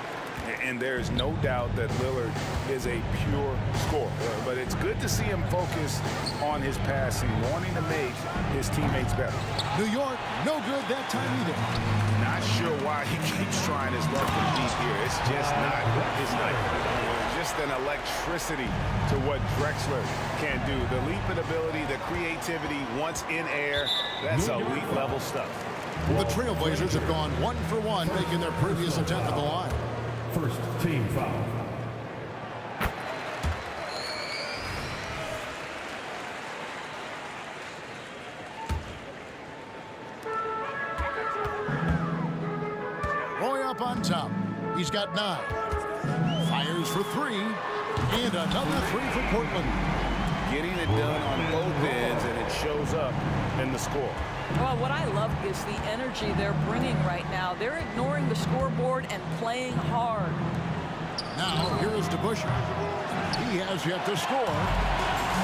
And there's no doubt that Lillard is a pure scorer. But it's good to see him focus on his passing, wanting to make his teammates better. New York, no good that time either. Not sure why he keeps trying his luck from deep here. It's just not his night. Just an electricity to what Drexler can do. The leaping ability, the creativity once in air, that's elite level stuff. The Trailblazers have gone 1 for 1, making their previous attempt at the line. First team foul. Roy up on top. He's got 9. Fires for 3. And another 3 for Portland. Getting it done on both ends, and it shows up in the score. Well, what I love is the energy they're bringing right now. They're ignoring the scoreboard and playing hard. Now, here is DeBusschere. He has yet to score.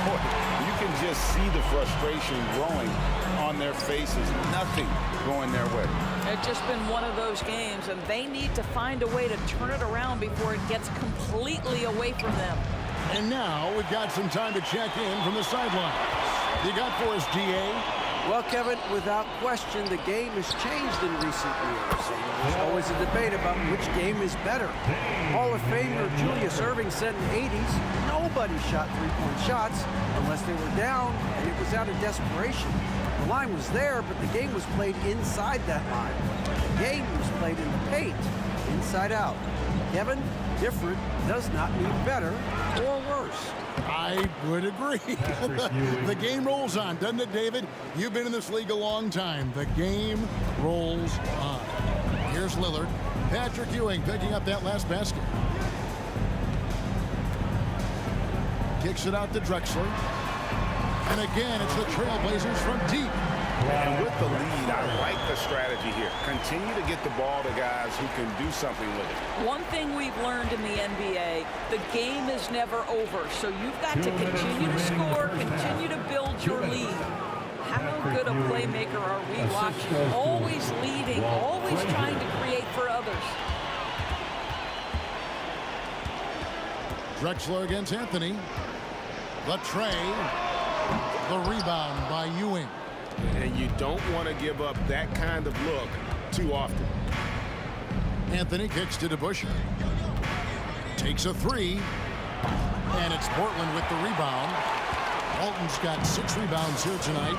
Boy, you can just see the frustration growing on their faces. Nothing going their way. It's just been one of those games, and they need to find a way to turn it around before it gets completely away from them. And now we've got some time to check in from the sideline. You got for us, DA? Well, Kevin, without question, the game has changed in recent years. There's always a debate about which game is better. Hall of Famer Julius Erving said in the 80s, nobody shot three-point shots unless they were down, and it was out of desperation. The line was there, but the game was played inside that line. The game was played in the paint, inside out. Kevin, different does not mean better or worse. I would agree. The game rolls on, doesn't it, David? You've been in this league a long time. The game rolls on. Here's Lillard. Patrick Ewing picking up that last basket. Kicks it out to Drexler. And again, it's the Trailblazers from deep. And with the lead, I like the strategy here. Continue to get the ball to guys who can do something with it. One thing we've learned in the NBA, the game is never over. So you've got to continue to score, continue to build your lead. How good a playmaker are we watching? Always leading, always trying to create for others. Drexler against Anthony. The tray. The rebound by Ewing. And you don't want to give up that kind of look too often. Anthony kicks to DeBusschere. Takes a 3. And it's Portland with the rebound. Walton's got 6 rebounds here tonight.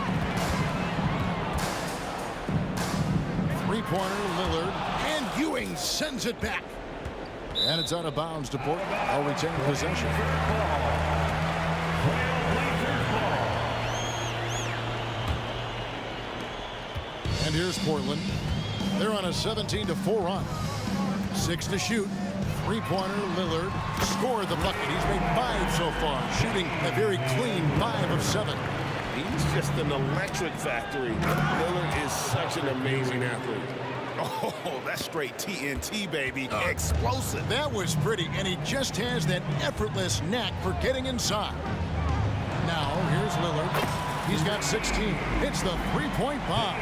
Three-pointer, Lillard. And Ewing sends it back. And it's out of bounds to Portland. I'll retain possession. And here's Portland. They're on a 17-4 run. 6 to shoot. Three-pointer, Lillard scored the bucket. He's made 5 so far, shooting a very clean 5 of 7. He's just an electric factory. Lillard is such an amazing athlete. Oh, that's straight TNT, baby. Explosive. That was pretty, and he just has that effortless knack for getting inside. Now, here's Lillard. He's got 16. It's the three-point bomb.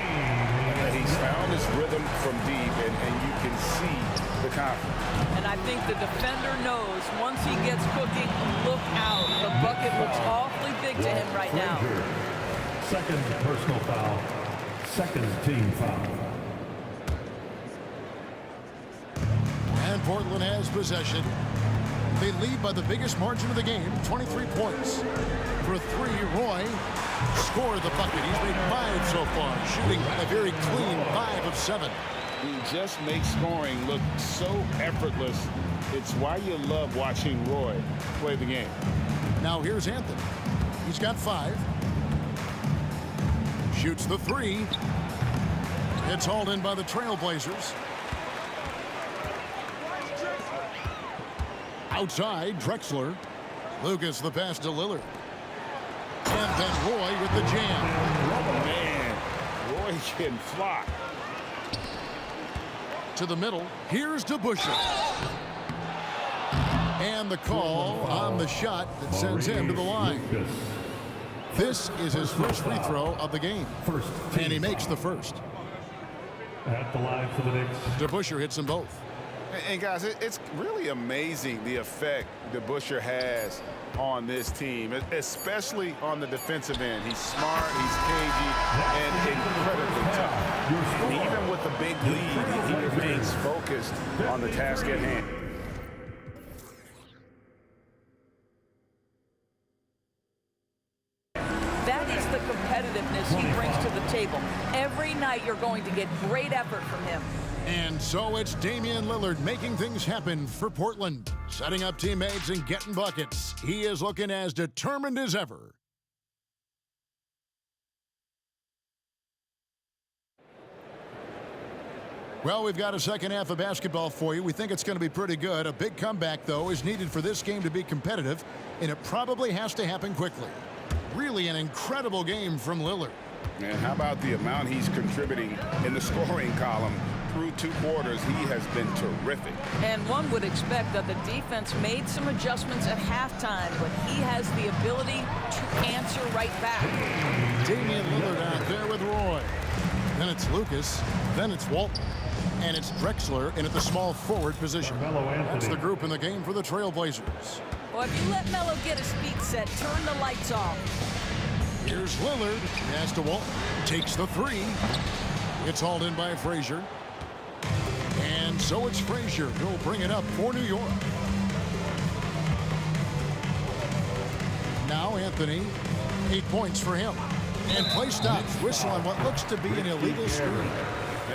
He's found his rhythm from deep, and you can see the confidence. And I think the defender knows once he gets cooking, look out. The bucket looks awfully big to him right now. Second personal foul. Second team foul. And Portland has possession. They lead by the biggest margin of the game, 23 points. For 3, Roy scored the bucket. He's made 5 so far, shooting a very clean 5 of 7. He just makes scoring look so effortless. It's why you love watching Roy play the game. Now here's Anthony. He's got 5. Shoots the 3. It's hauled in by the Trailblazers. Outside, Drexler. Lucas the pass to Lillard. And then Roy with the jam. Man, Roy can fly. To the middle. Here's DeBusschere. And the call on the shot that sends him to the line. This is his first free throw of the game. And he makes the first. At the line for the Knicks. DeBusschere hits them both. And guys, it's really amazing the effect DeBusschere has on this team, especially on the defensive end. He's smart, he's cagey, and incredibly tough. And even with the big lead, he remains focused on the task at hand. That is the competitiveness he brings to the table. Every night you're going to get great effort from him. And so it's Damian Lillard making things happen for Portland. Setting up teammates and getting buckets. He is looking as determined as ever. Well, we've got a second half of basketball for you. We think it's going to be pretty good. A big comeback, though, is needed for this game to be competitive, and it probably has to happen quickly. Really an incredible game from Lillard. And how about the amount he's contributing in the scoring column? Through 2 quarters, he has been terrific. And one would expect that the defense made some adjustments at halftime, but he has the ability to answer right back. Damian Lillard out there with Roy. Then it's Lucas. Then it's Walton. And it's Drexler in at the small forward position. That's the group in the game for the Trailblazers. Well, if you let Melo get his feet set, turn the lights off. Here's Lillard. Pass to Walton. Takes the 3. It's hauled in by Frazier. And so it's Frazier who'll bring it up for New York. Now Anthony, 8 points for him. And play stops. Whistle on what looks to be an illegal screen.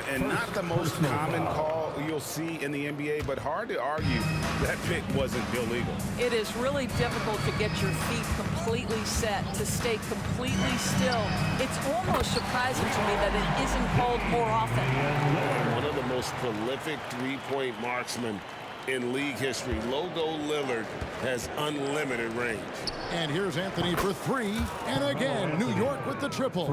And not the most common call you'll see in the NBA, but hard to argue that pick wasn't illegal. It is really difficult to get your feet completely set, to stay completely still. It's almost surprising to me that it isn't called more often. One of the most prolific three-point marksmen in league history. Logo Lillard has unlimited range. And here's Anthony for 3. And again, New York with the triple.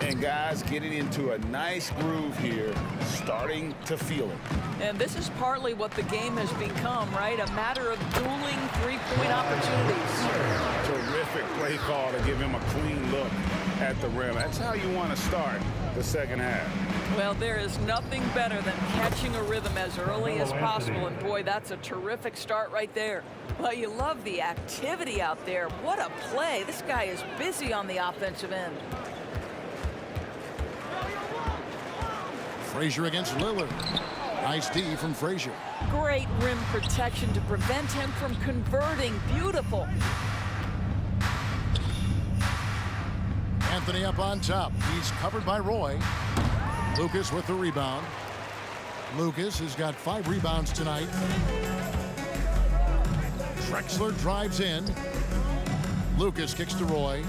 And guys getting into a nice groove here, starting to feel it. And this is partly what the game has become, right? A matter of dueling three-point opportunities. Terrific play call to give him a clean look at the rim. That's how you want to start the second half. Well, there is nothing better than catching a rhythm as early as possible. And boy, that's a terrific start right there. Well, you love the activity out there. What a play. This guy is busy on the offensive end. Frazier against Lillard. Nice D from Frazier. Great rim protection to prevent him from converting. Beautiful. Anthony up on top. He's covered by Roy. Lucas with the rebound. Lucas has got 5 rebounds tonight. Drexler drives in. Lucas kicks to Roy.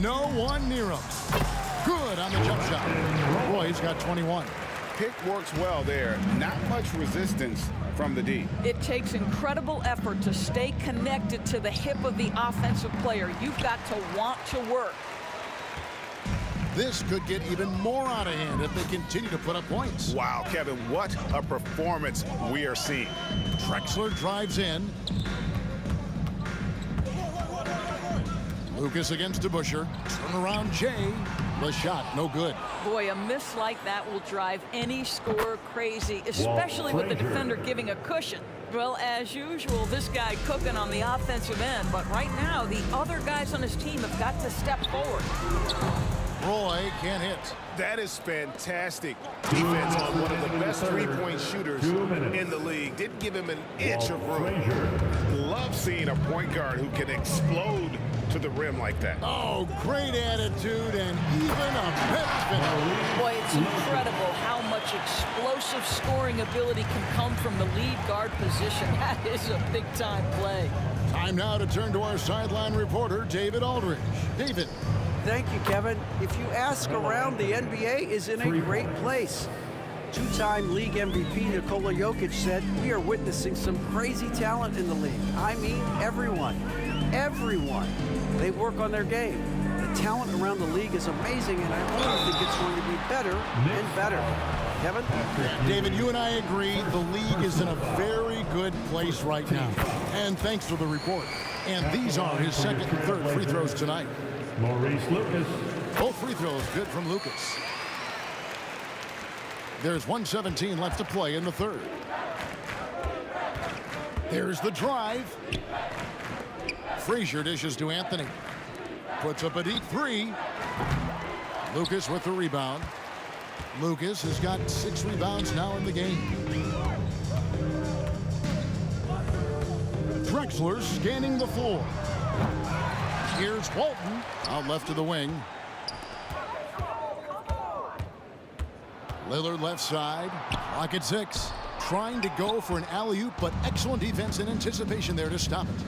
No one near him. Good on the jump shot. Roy's got 21. Pick works well there. Not much resistance from the D. It takes incredible effort to stay connected to the hip of the offensive player. You've got to want to work. This could get even more out of hand if they continue to put up points. Wow, Kevin, what a performance we are seeing. Drexler drives in. Lucas against DeBusschere. Turn around Jay. The shot, no good. Boy, a miss like that will drive any scorer crazy, especially with the defender giving a cushion. Well, as usual, this guy cooking on the offensive end, but right now, the other guys on his team have got to step forward. Roy can't hit. That is fantastic defense on one of the best three-point shooters in the league. Didn't give him an inch of room. Love seeing a point guard who can explode to the rim like that. Oh, great attitude and even a better finish. Boy, it's incredible how much explosive scoring ability can come from the lead guard position. That is a big-time play. Time now to turn to our sideline reporter, David Aldridge. David. Thank you, Kevin. If you ask around, the NBA is in a great place. Two-time league MVP Nikola Jokic said, "We are witnessing some crazy talent in the league. I mean, everyone. Everyone. They work on their game. The talent around the league is amazing, and I only think it's going to be better and better." Kevin? David, you and I agree the league is in a very good place right now. And thanks for the report. And these are his second and third free throws tonight. Maurice Lucas. Both free throws good from Lucas. There's 1:17 left to play in the third. There's the drive. Frazier dishes to Anthony. Puts up a deep three. Lucas with the rebound. Lucas has got 6 rebounds now in the game. Drexler scanning the floor. Here's Walton out left to the wing. Lillard left side. Clock at 6. Trying to go for an alley-oop, but excellent defense and anticipation there to stop it.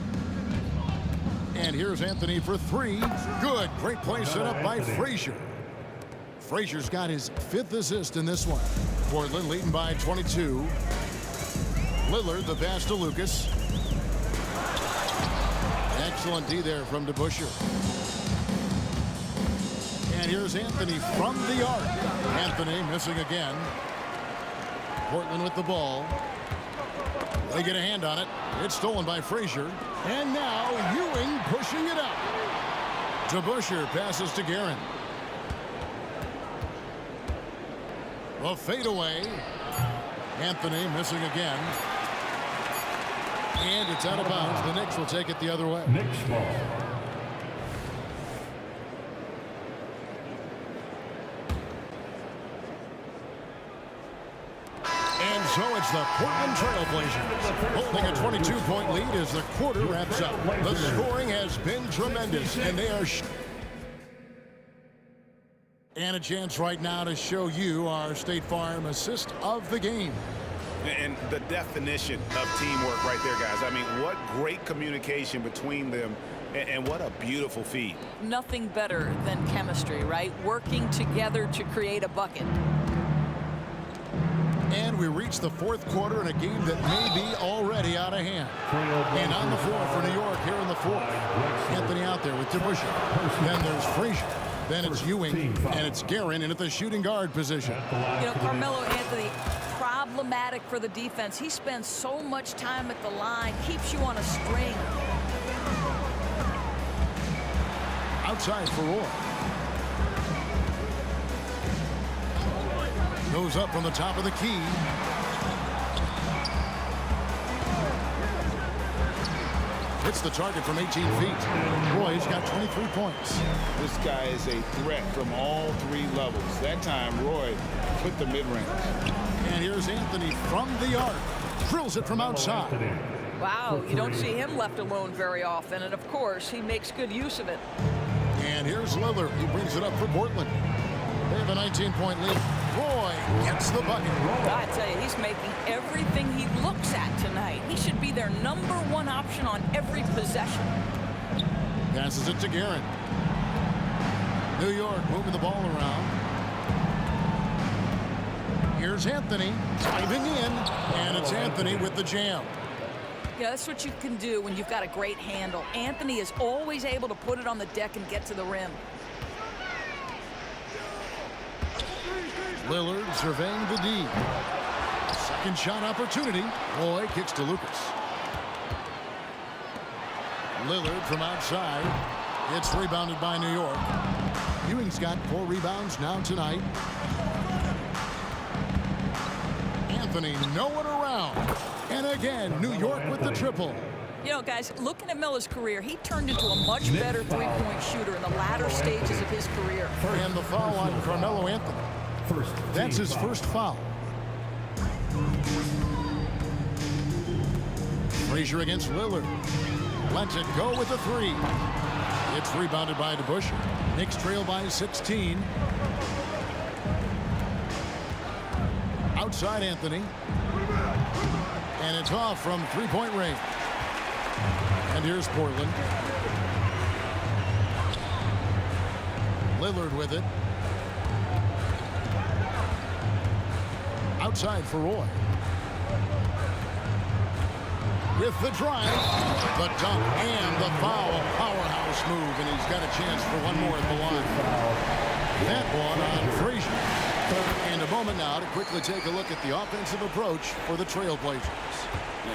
And here's Anthony for 3. Good. Great play set up by Frazier. Frazier's got his 5th assist in this one. Portland leading by 22. Lillard the pass to Lucas. Excellent D there from DeBusschere. And here's Anthony from the arc. Anthony missing again. Portland with the ball. They get a hand on it. It's stolen by Frazier. And now Ewing pushing it up. DeBusschere passes to Guerin. A fadeaway. Anthony missing again. And it's out of bounds. The Knicks will take it the other way. Knicks ball. And so it's the Portland Trailblazers holding a 22-point lead as the quarter wraps up. The scoring has been tremendous, and they are and a chance right now to show you our State Farm assist of the game. And the definition of teamwork right there, guys. I mean, what great communication between them, and what a beautiful feed. Nothing better than chemistry, right? Working together to create a bucket. And we reach the 4th quarter in a game that may be already out of hand. And on the floor for New York here in the 4th. Anthony out there with DeBusschere. Then there's Frazier. Then it's Ewing. And it's Guerin in at the shooting guard position. You know, Carmelo Anthony, problematic for the defense. He spends so much time at the line, keeps you on a string. Outside for Roy. Goes up from the top of the key. Hits the target from 18 feet. Roy's got 23 points. This guy is a threat from all 3 levels. That time, Roy put the mid-range. And here's Anthony from the arc. Drills it from outside. Wow, you don't see him left alone very often. And, of course, he makes good use of it. And here's Lillard, who brings it up for Portland. They have a 19-point lead. Roy gets the bucket. I tell you, he's making everything he their #1 option on every possession. Passes it to Guerin. New York moving the ball around. Here's Anthony diving in, and it's Anthony with the jam. Yeah, that's what you can do when you've got a great handle. Anthony is always able to put it on the deck and get to the rim. Lillard surveying the D. Second shot opportunity. Roy kicks to Lucas. Lillard from outside. It's rebounded by New York. Ewing's got 4 rebounds now tonight. Anthony nowhere around. And again, New York with the triple. You know, guys, looking at Miller's career, he turned into a much better three-point shooter in the latter stages of his career. And the foul on Carmelo Anthony. That's his first foul. Frazier against Lillard. Lets it go with the 3. It's rebounded by DeBusschere. Knicks trail by 16. Outside Anthony. And it's off from three-point range. And here's Portland. Lillard with it. Outside for Roy. With the drive, the dunk, and the foul. Powerhouse move, and he's got a chance for one more at the line. That one on Frazier. And a moment now to quickly take a look at the offensive approach for the Trailblazers.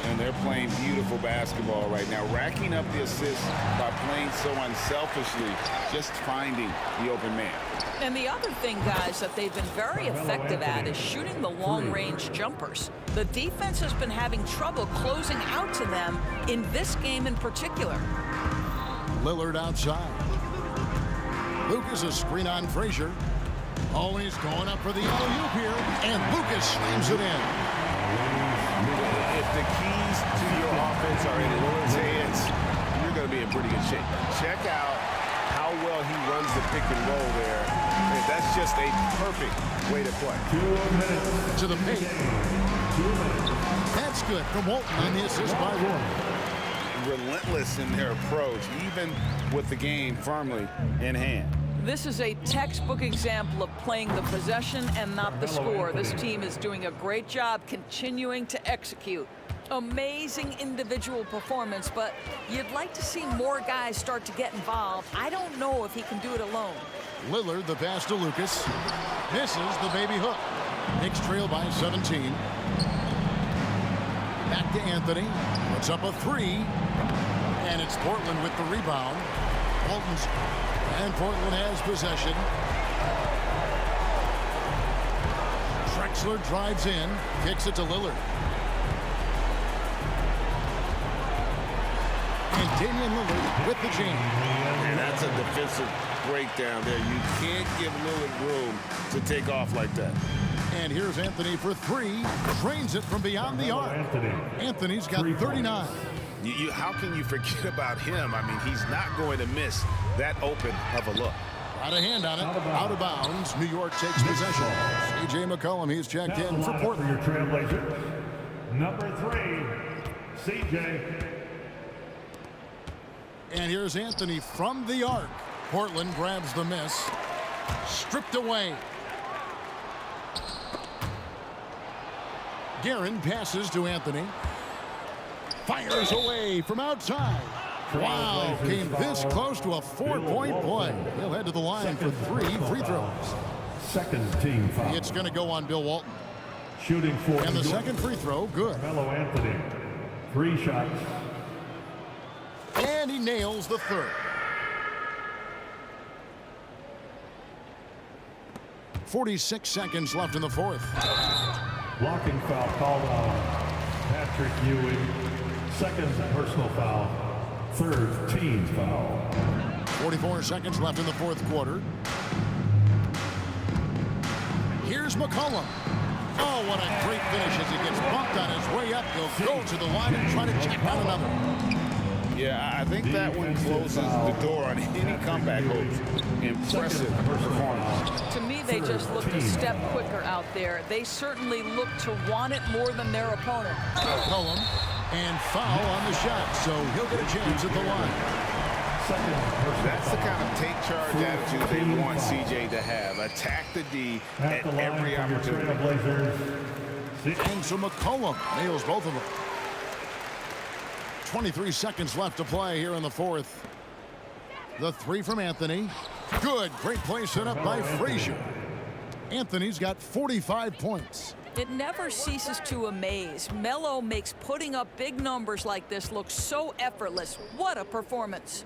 And they're playing beautiful basketball right now, racking up the assists by playing so unselfishly, just finding the open man. And the other thing, guys, that they've been very effective at is shooting the long-range jumpers. The defense has been having trouble closing out to them in this game in particular. Lillard outside. Lucas a screen on Frazier. Oh, he's going up for the alley-oop here, and Lucas slams it in. If the keys to your offense are in Lillard's hands, you're going to be in pretty good shape. Check out how well he runs the pick and roll there. And that's just a perfect way to play. 2 minutes. To the paint. 2 minutes. That's good from Walton on the assist by Roy. Relentless in their approach, even with the game firmly in hand. This is a textbook example of playing the possession and not the score. This team is doing a great job continuing to execute. Amazing individual performance, but you'd like to see more guys start to get involved. I don't know if he can do it alone. Lillard, the pass to Lucas. Misses the baby hook. Knicks trail by 17. Back to Anthony. Puts up a 3. And it's Portland with the rebound. Walton's. And Portland has possession. Drexler drives in. Kicks it to Lillard. And Damian Lillard with the jam. And that's a defensive breakdown there. You can't give Lillard room to take off like that. And here's Anthony for 3. Drains it from beyond the arc. Anthony's got 39. How can you forget about him? I mean, he's not going to miss that open of a look. Out of hand on it. Out of bounds. New York takes possession. C.J. McCollum, he's checked in for Portland. For your Trailblazers, number 3, C.J. And here's Anthony from the arc. Portland grabs the miss. Stripped away. Guerin passes to Anthony. Fires away from outside. Wow, came this close to a 4-point play. He'll head to the line for 3 free throws. Second team foul. It's going to go on Bill Walton. Shooting for and the second free throw, good. Carmelo Anthony, 3 shots. And he nails the third. 46 seconds left in the fourth. Blocking foul called on Patrick Ewing. Second personal foul. Third team foul. 44 seconds left in the fourth quarter. Here's McCollum. Oh, what a great finish as he gets bumped on his way up. He'll go to the line and try to check out another. Yeah, I think that one closes the door on any comeback hopes. Impressive performance. To me, they just looked a step quicker out there. They certainly look to want it more than their opponent. McCollum And foul on the shot, so he'll get a chance at the line. That's the kind of take charge attitude they want CJ to have. Attack the D at every opportunity. And so McCollum nails both of them. 23 seconds left to play here in the fourth. The three from Anthony. Good. Great play set up by Frazier. Anthony's got 45 points. It never ceases to amaze. Melo makes putting up big numbers like this look so effortless. What a performance.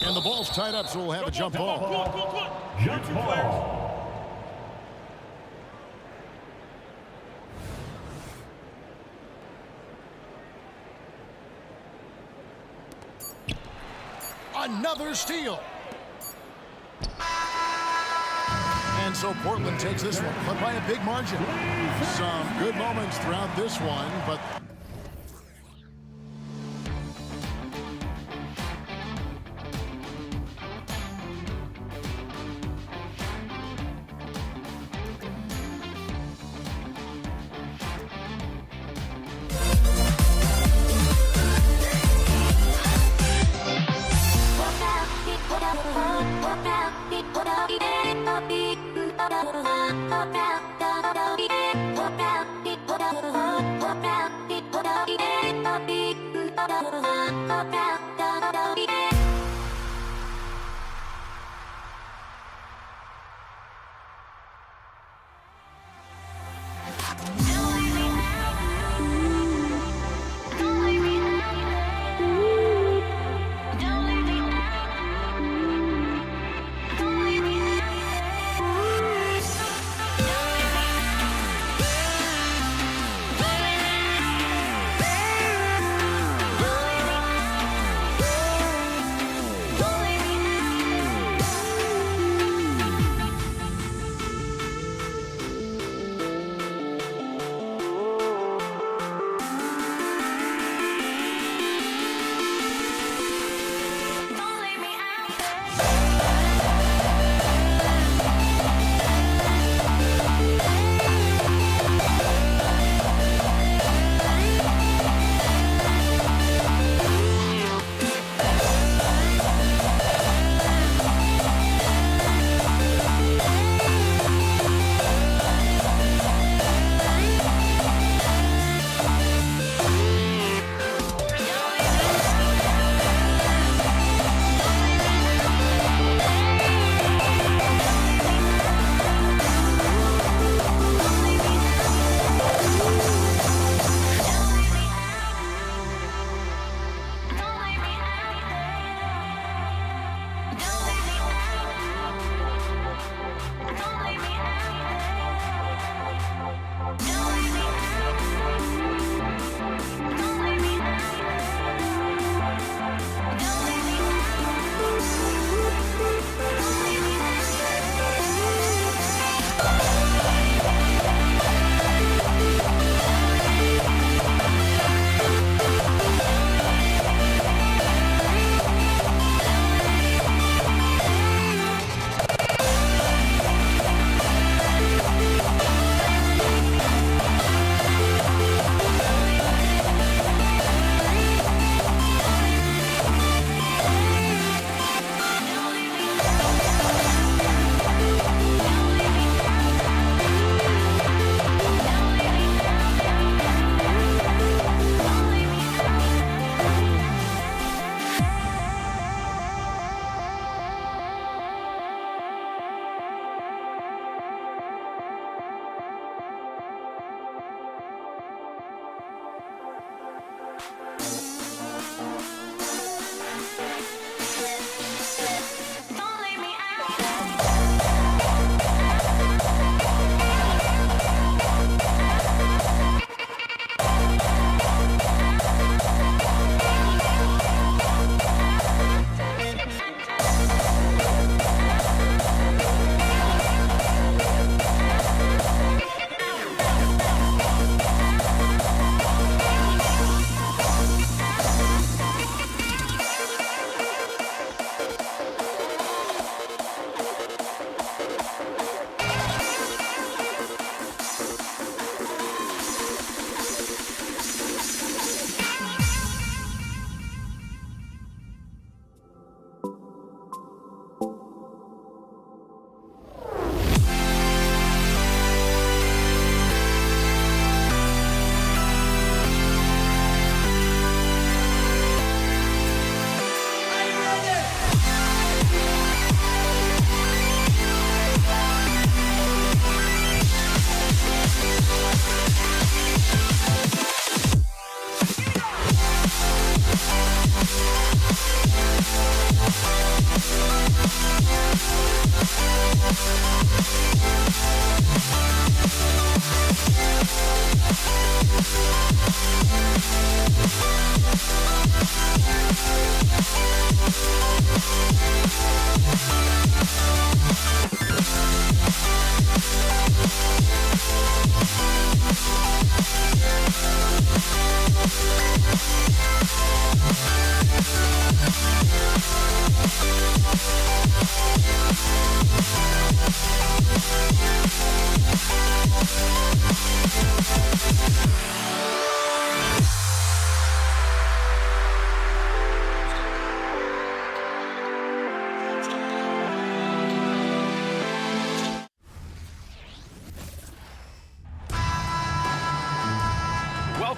And the ball's tied up, so we'll have a jump ball. Jump ball. Another steal. And so Portland takes this one, but by a big margin. Some good moments throughout this one, but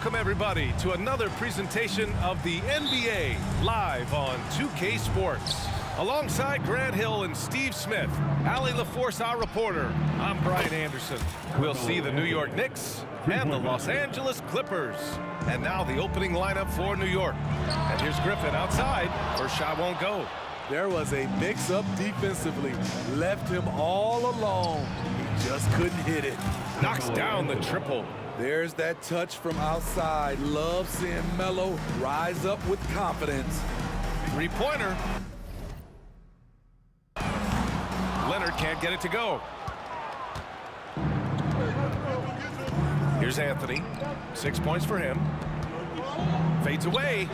Welcome, everybody, to another presentation of the NBA live on 2K Sports. Alongside Grant Hill and Steve Smith, Allie LaForce, our reporter, I'm Brian Anderson. We'll see the New York Knicks and the Los Angeles Clippers. And now the opening lineup for New York. And here's Griffin outside. First shot won't go. There was a mix-up defensively. Left him all alone. He just couldn't hit it. Knocks down the triple. There's that touch from outside. Love seeing Melo rise up with confidence. Three-pointer. Leonard can't get it to go. Here's Anthony. 6 points for him. Fades away.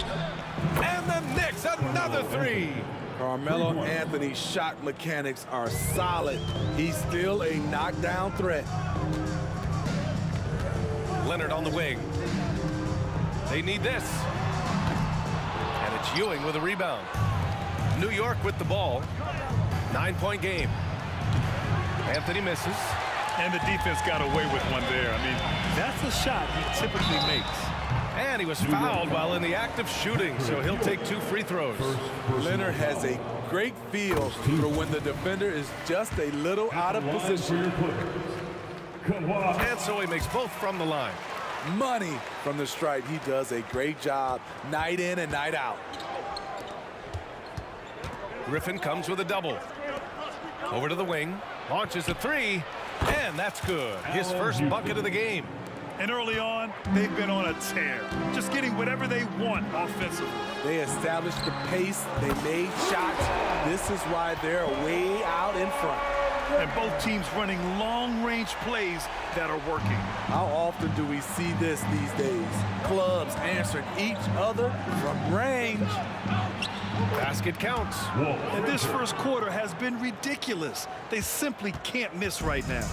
And the Knicks, another three. Carmelo Anthony's shot mechanics are solid. He's still a knockdown threat. Leonard on the wing. They need this. And it's Ewing with a rebound. New York with the ball. 9-point game. Anthony misses. And the defense got away with one there. I mean, that's a shot he typically makes. And he was fouled while in the act of shooting, so he'll take 2 free throws. Leonard has a great feel for when the defender is just a little out of position. And so he makes both from the line. Money from the stripe. He does a great job night in and night out. Griffin comes with a double. Over to the wing, launches a three, and that's good. His first bucket of the game. And early on, they've been on a tear, just getting whatever they want offensively. They established the pace, they made shots. This is why they're way out in front. And both teams running long-range plays that are working. How often do we see this these days? Clubs answering each other from range. Basket counts. And this first quarter has been ridiculous. They simply can't miss right now.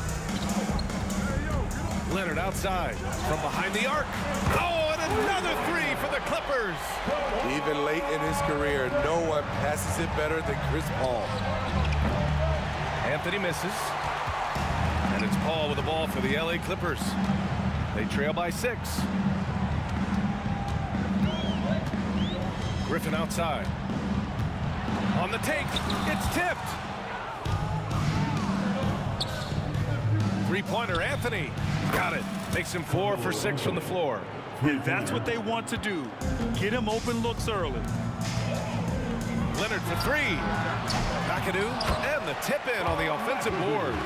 Leonard outside from behind the arc. Oh, and another three for the Clippers. Even late in his career, no one passes it better than Chris Paul. Anthony misses. And it's Paul with the ball for the LA Clippers. They trail by 6. Griffin outside. On the take, it's tipped. Three-pointer, Anthony. Got it. Makes him 4 for 6 from the floor. And that's what they want to do. Get him open looks early. Leonard for 3. McAdoo and the tip-in on the offensive boards.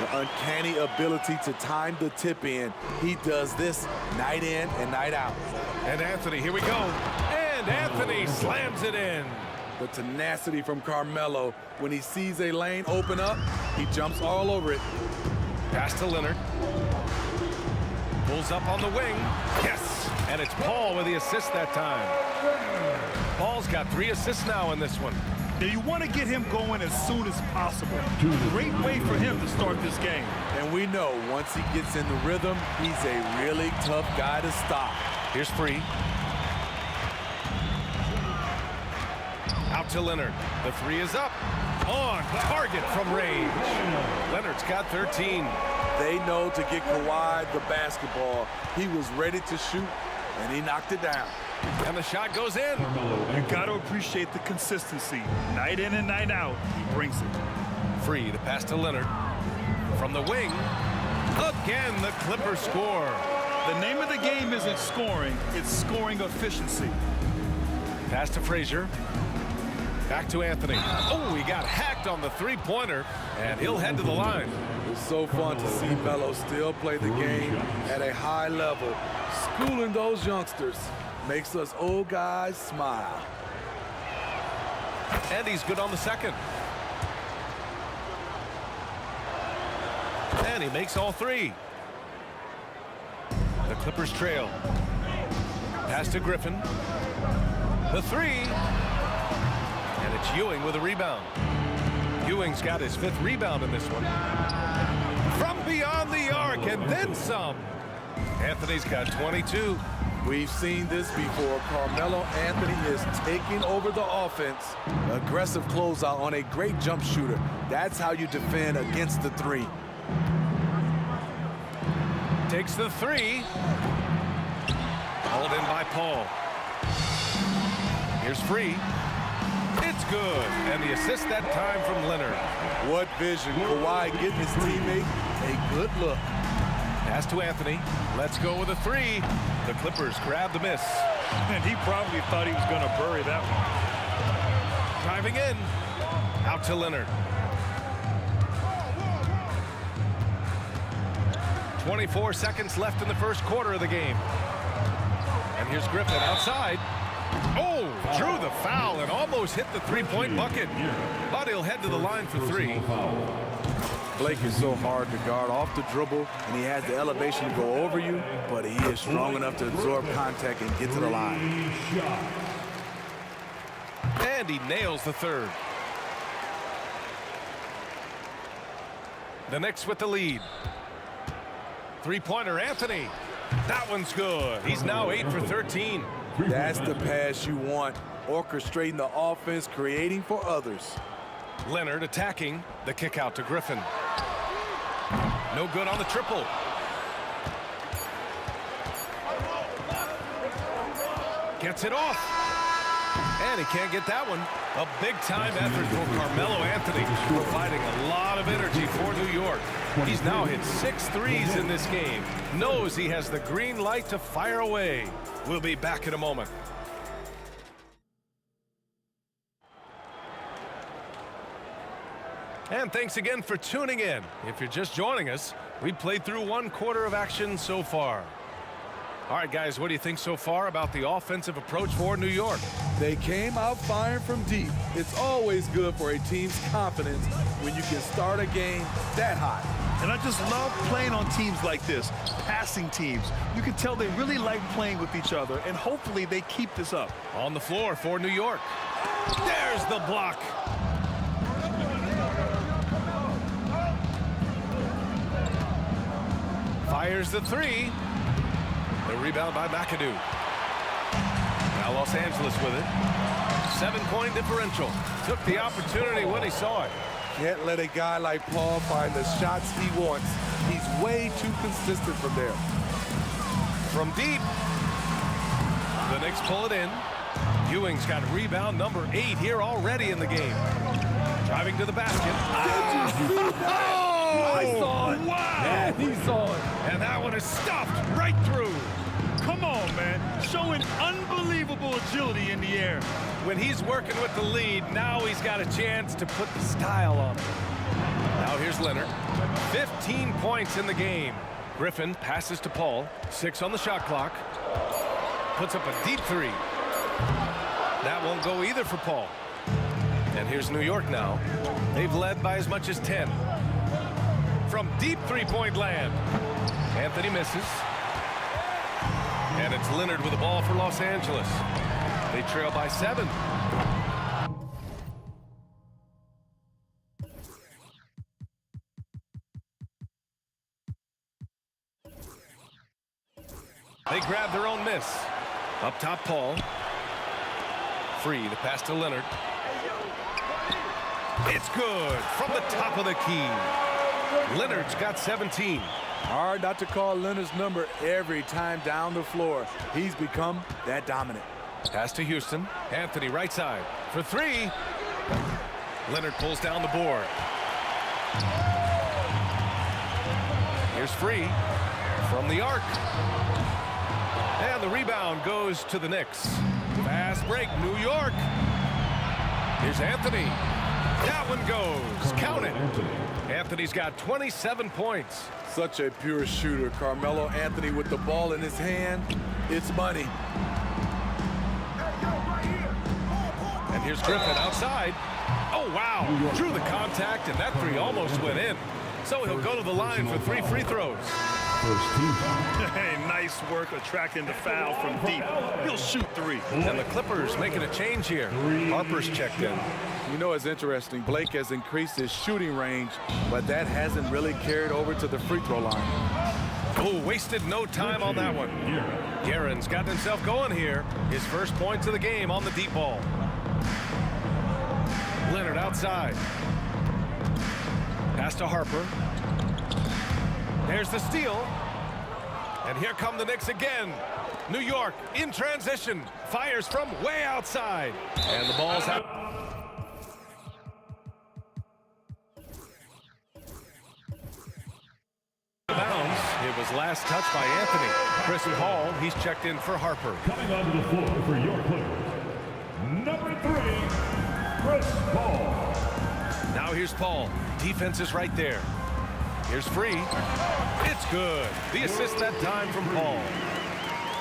The uncanny ability to time the tip-in. He does this night in and night out. And Anthony, here we go. And Anthony slams it in. The tenacity from Carmelo. When he sees a lane open up, he jumps all over it. Pass to Leonard. Pulls up on the wing. Yes! And it's Paul with the assist that time. Paul's got 3 assists now in this one. Now you want to get him going as soon as possible. Great way for him to start this game. And we know once he gets in the rhythm, he's a really tough guy to stop. Here's Free. Out to Leonard. The 3 is up. On target from range. Leonard's got 13. They know to get Kawhi the basketball. He was ready to shoot, and he knocked it down. And the shot goes in. You got to appreciate the consistency. Night in and night out, he brings it. Free, the pass to Leonard. From the wing. Again, the Clippers score. The name of the game isn't scoring, it's scoring efficiency. Pass to Frazier. Back to Anthony. Oh, he got hacked on the three-pointer, and he'll head to the line. It's so fun to see Melo still play the game at a high level. Schooling those youngsters makes us old guys smile. And he's good on the second. And he makes all 3. The Clippers trail. Pass to Griffin. The 3. And it's Ewing with a rebound. Ewing's got his 5th rebound in this one. From beyond the arc and then some. Anthony's got 22. We've seen this before. Carmelo Anthony is taking over the offense. Aggressive closeout on a great jump shooter. That's how you defend against the 3. Takes the 3. Pulled in by Paul. Here's free. It's good. And the assist that time from Leonard. What vision. Kawhi getting his teammate a good look. Pass to Anthony. Let's go with a three. The Clippers grab the miss. And he probably thought he was going to bury that one. Driving in. Out to Leonard. 24 seconds left in the first quarter of the game. And here's Griffin outside. Oh, drew the foul and almost hit the three-point bucket. But he'll head to the line for three. Blake is so hard to guard off the dribble, and he has the elevation to go over you, but he is strong enough to absorb contact and get to the line. And he nails the third. The Knicks with the lead. Three-pointer, Anthony. That one's good. He's now 8 for 13. That's the pass you want. Orchestrating the offense, creating for others. Leonard attacking. The kick out to Griffin. No good on the triple. Gets it off. And he can't get that one. A big-time effort for Carmelo Anthony, providing a lot of energy for New York. He's now hit 6 threes in this game. Knows he has the green light to fire away. We'll be back in a moment. And thanks again for tuning in. If you're just joining us, we played through 1 quarter of action so far. All right, guys, what do you think so far about the offensive approach for New York? They came out firing from deep. It's always good for a team's confidence when you can start a game that hot. And I just love playing on teams like this, passing teams. You can tell they really like playing with each other, and hopefully they keep this up. On the floor for New York. There's the block. Fires the three. The rebound by McAdoo. Now Los Angeles with it. 7-point differential. Took the opportunity when he saw it. Can't let a guy like Paul find the shots he wants. He's way too consistent from there. From deep. The Knicks pull it in. Ewing's got rebound number 8 here already in the game. Driving to the basket. I saw it. Wow. Yeah, he saw it. And that one is stuffed right through. Come on, man. Showing unbelievable agility in the air. When he's working with the lead, now he's got a chance to put the style on it. Now here's Leonard. 15 points in the game. Griffin passes to Paul. 6 on the shot clock. Puts up a deep three. That won't go either for Paul. And here's New York now. They've led by as much as 10. From deep three-point land. Anthony misses. And it's Leonard with the ball for Los Angeles. They trail by 7. They grab their own miss. Up top, Paul. Free, the pass to Leonard. It's good from the top of the key. Leonard's got 17. Hard not to call Leonard's number every time down the floor. He's become that dominant. Pass to Houston. Anthony right side for 3. Leonard pulls down the board. Here's free from the arc. And the rebound goes to the Knicks. Fast break, New York. Here's Anthony. That one goes. Count it. Anthony's got 27 points. Such a pure shooter. Carmelo Anthony with the ball in his hand. It's money. And here's Griffin outside. Oh, wow. Drew the contact, and that three almost went in. So he'll go to the line for 3 free throws. Hey, nice work attracting the foul from deep. He'll shoot 3. And the Clippers making a change here. Harper's checked in. You know, it's interesting. Blake has increased his shooting range, but that hasn't really carried over to the free throw line. Oh, wasted no time on that one. Guerin's got himself going here. His first points of the game on the deep ball. Leonard outside. Pass to Harper. There's the steal. And here come the Knicks again. New York in transition. Fires from way outside. And the ball's out. Bounds. It was last touched by Anthony. Chris Paul, he's checked in for Harper. Coming onto the floor for your player, number 3, Chris Paul. Now here's Paul. Defense is right there. Here's free. It's good. The assist that time from Paul.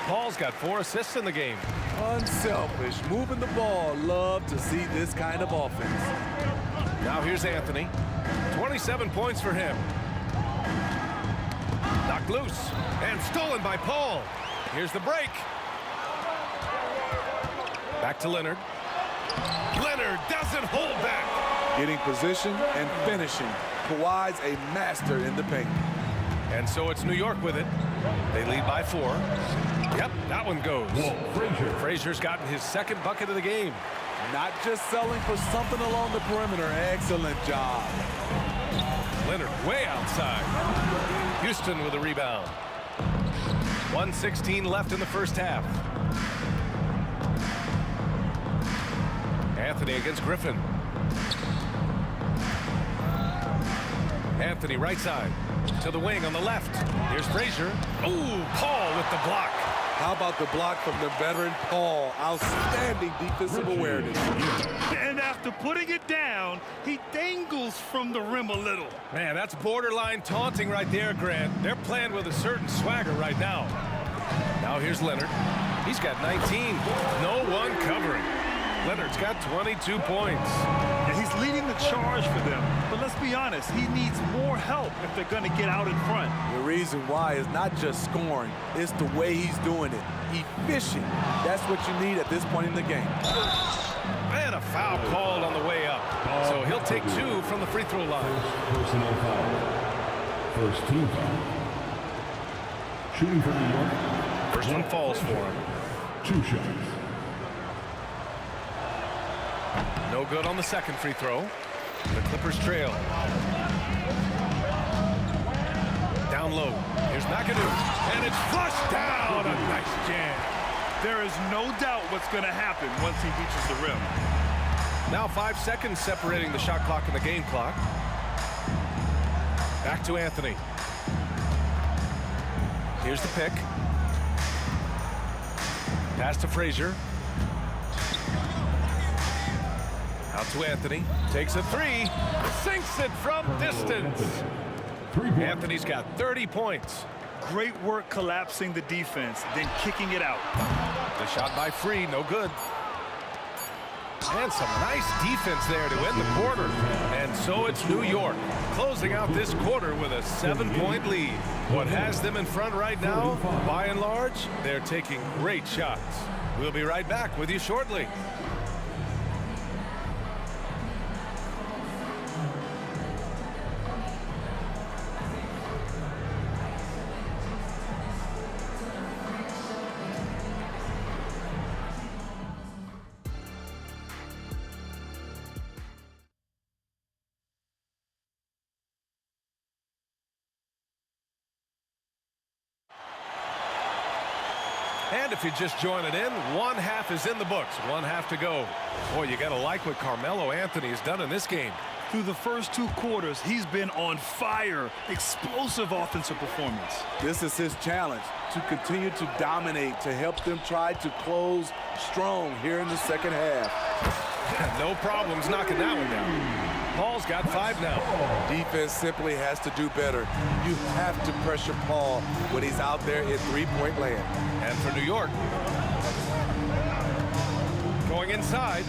Paul's got 4 assists in the game. Unselfish, moving the ball. Love to see this kind of offense. Now here's Anthony. 27 points for him. Knocked loose and stolen by Paul. Here's the break. Back to Leonard. Leonard doesn't hold back. Getting position and finishing. Kawhi's a master in the paint. And so it's New York with it. They lead by 4. Yep, that one goes. Frazier's gotten his 2nd bucket of the game. Not just selling for something along the perimeter. Excellent job. Leonard way outside. Houston with a rebound. 1:16 left in the first half. Anthony against Griffin. Anthony right side to the wing on the left. Here's Frazier. Ooh, Paul with the block. How about the block from the veteran Paul? Outstanding defensive awareness. And after putting it down, he dangles from the rim a little. Man, that's borderline taunting right there, Grant. They're playing with a certain swagger right now. Now here's Leonard. He's got 19. No one covering. Leonard's got 22 points. And he's leading the charge for them. But let's be honest, he needs more help if they're going to get out in front. The reason why is not just scoring, it's the way he's doing it. Efficient. That's what you need at this point in the game. And a foul called on the way up. So he'll take 2 from the free throw line. Personal foul. First team foul. Shooting for New York. First one falls for him. 2 shots. No good on the second free throw. The Clippers trail. Down low. Here's McAdoo. And it's flushed down. A nice jam. There is no doubt what's going to happen once he reaches the rim. Now 5 seconds separating the shot clock and the game clock. Back to Anthony. Here's the pick. Pass to Frazier. Out to Anthony. Takes a 3. Sinks it from distance. Anthony's got 30 points. Great work collapsing the defense, then kicking it out. The shot by Free, no good. And some nice defense there to end the quarter. And so it's New York closing out this quarter with a 7-point lead. What has them in front right now, by and large, they're taking great shots. We'll be right back with you shortly. And if you're just joining in, 1 half is in the books. 1 half to go. Boy, you got to like what Carmelo Anthony has done in this game. Through the first 2 quarters, he's been on fire. Explosive offensive performance. This is his challenge, to continue to dominate, to help them try to close strong here in the second half. No problems knocking that one down. Paul's got 5 now. Defense simply has to do better. You have to pressure Paul when he's out there in 3-point land. And for New York, going inside,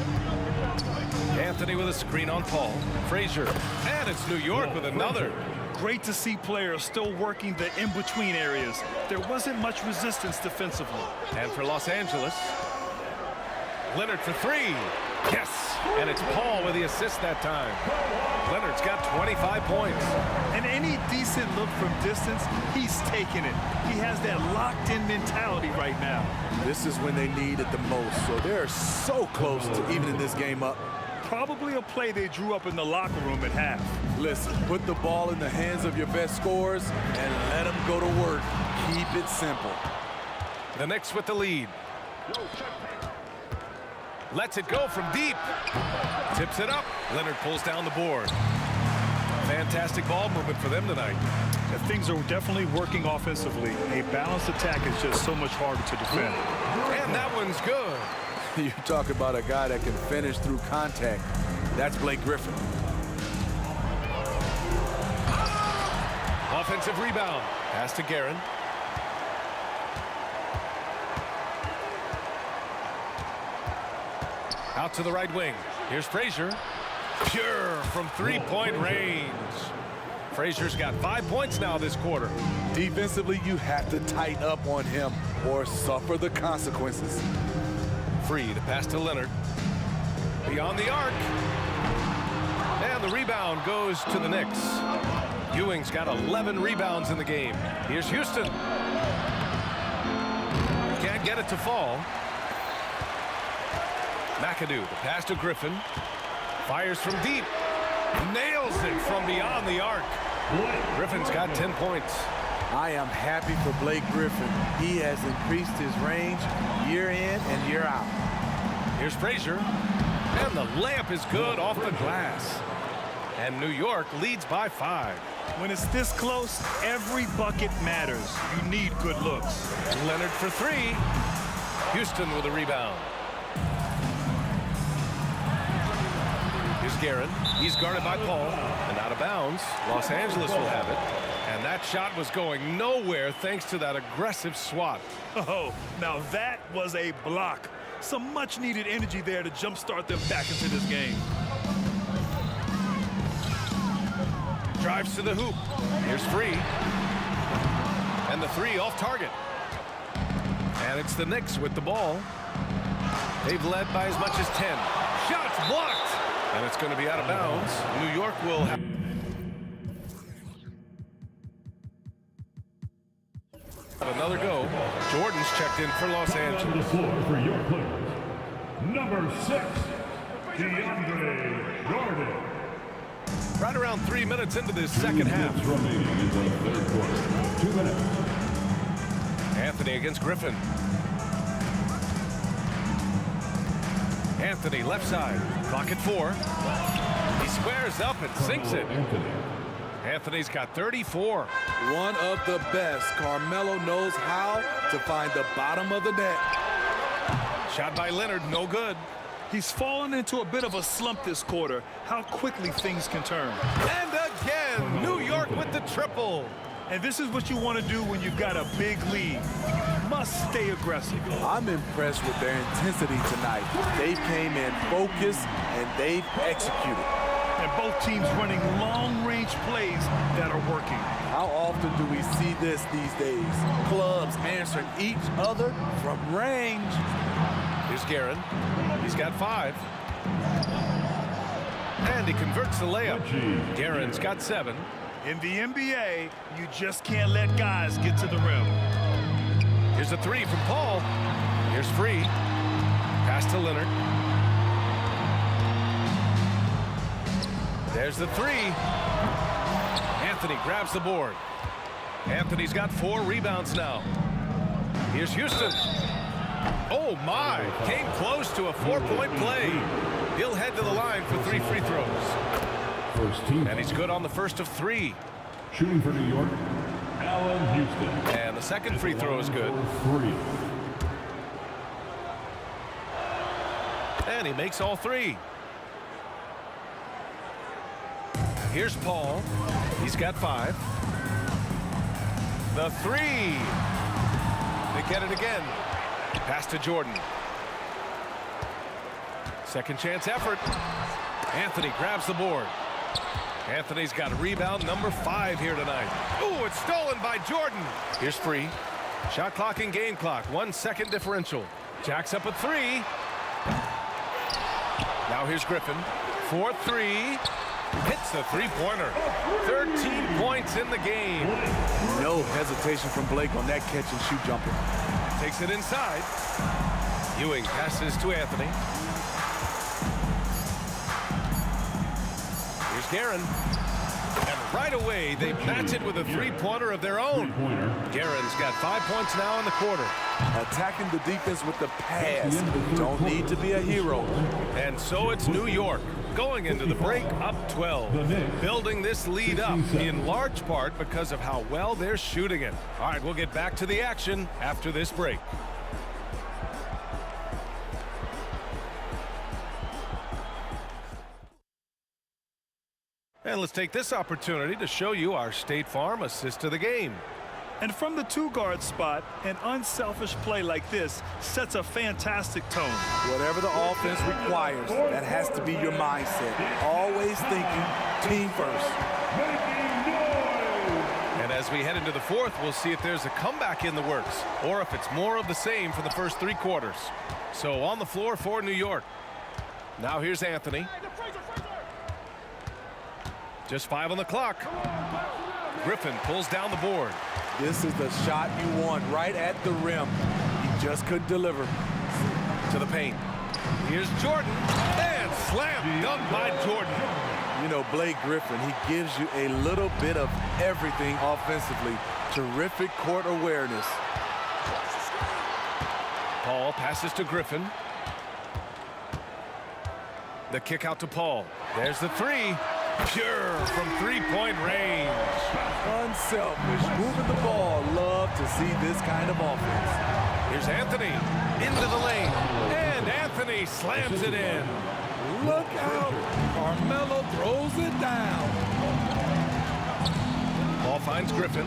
Anthony with a screen on Paul. Frazier, and it's New York with another. Great to see players still working the in-between areas. There wasn't much resistance defensively. And for Los Angeles, Leonard for 3. Yes, and it's Paul with the assist that time. Leonard's got 25 points. And any decent look from distance, he's taking it. He has that locked-in mentality right now. This is when they need it the most, so they're so close to evening this game up. Probably a play they drew up in the locker room at half. Listen, put the ball in the hands of your best scorers and let them go to work. Keep it simple. The Knicks with the lead. Lets it go from deep. Tips it up. Leonard pulls down the board. Fantastic ball movement for them tonight. Things are definitely working offensively. A balanced attack is just so much harder to defend. And that one's good. You talk about a guy that can finish through contact. That's Blake Griffin. Offensive rebound. Pass to Guerin. Out to the right wing. Here's Frazier. Pure from three-point range. Frazier's got 5 points now this quarter. Defensively, you have to tighten up on him or suffer the consequences. Free to pass to Leonard. Beyond the arc. And the rebound goes to the Knicks. Ewing's got 11 rebounds in the game. Here's Houston. Can't get it to fall. McAdoo, the pass to Griffin. Fires from deep. Nails it from beyond the arc. Griffin's got 10 points. I am happy for Blake Griffin. He has increased his range year in and year out. Here's Frazier. And the layup is good off the glass. And New York leads by 5. When it's this close, every bucket matters. You need good looks. Leonard for 3. Houston with a rebound. Here's Guerin. He's guarded by Paul. And out of bounds. Los Angeles will have it. And that shot was going nowhere thanks to that aggressive swat. Oh, now that was a block. Some much-needed energy there to jumpstart them back into this game. Drives to the hoop. Here's Free. And the 3 off target. And it's the Knicks with the ball. They've led by as much as 10. Shots blocked. And it's going to be out of bounds. New York will have another go. Jordan's checked in for Los Angeles. On the floor for your players. Number 6, DeAndre Jordan. Right around 3 minutes into this second half. Remaining in the third quarter. 2 minutes. Anthony against Griffin. Anthony left side. Clock at 4. He squares up and sinks it. Anthony's got 34. One of the best. Carmelo knows how to find the bottom of the net. Shot by Leonard, no good. He's fallen into a bit of a slump this quarter. How quickly things can turn. And again, New York with the triple. And this is what you want to do when you've got a big lead. You must stay aggressive. I'm impressed with their intensity tonight. They came in focused and they've executed. And both teams running long-range plays that are working. How often do we see this these days? Clubs answering each other from range. Here's Guerin. He's got 5. And he converts the layup. Guerin's got 7. In the NBA, you just can't let guys get to the rim. Here's a 3 from Paul. Here's Free. Pass to Leonard. There's the 3. Anthony grabs the board. Anthony's got 4 rebounds now. Here's Houston. Oh, my. Came close to a 4-point play. He'll head to the line for 3 free throws. First team. And he's good on the first of 3. Shooting for New York, Allen Houston. And the second free throw is good. 3. And he makes all 3. Here's Paul. He's got 5. The 3. They get it again. Pass to Jordan. Second chance effort. Anthony grabs the board. Anthony's got a rebound number 5 here tonight. Ooh, it's stolen by Jordan. Here's Free. Shot clock and game clock. 1 second differential. Jacks up a 3. Now here's Griffin. 4-3. Hits the 3-pointer. 13 points in the game. No hesitation from Blake on that catch and shoot jumper. Takes it inside. Ewing passes to Anthony. Here's Guerin. And Right away, they match it with a three-pointer of their own. Guerin's got 5 points now in the quarter. Attacking the defense with the pass. Don't need to be a hero. And so it's New York going into the break up 12. Building this lead up in large part because of how well they're shooting it. All right, we'll get back to the action after this break. And let's take this opportunity to show you our State Farm assist to the game. And from the two-guard spot, an unselfish play like this sets a fantastic tone. Whatever the offense requires, that has to be your mindset. Always thinking team first. And as we head into the fourth, we'll see if there's a comeback in the works or if it's more of the same for the first three quarters. So on the floor for New York. Now here's Anthony. Just 5 on the clock. Griffin pulls down the board. This is the shot you want, right at the rim. He just couldn't deliver. To the paint. Here's Jordan. And slam dunk by Jordan. You know, Blake Griffin, he gives you a little bit of everything offensively. Terrific court awareness. Paul passes to Griffin. The kick out to Paul. There's the three. Pure from three-point range. Unselfish, moving the ball. Love to see this kind of offense. Here's Anthony into the lane. And Anthony slams it in. Look out. Carmelo throws it down. Ball finds Griffin.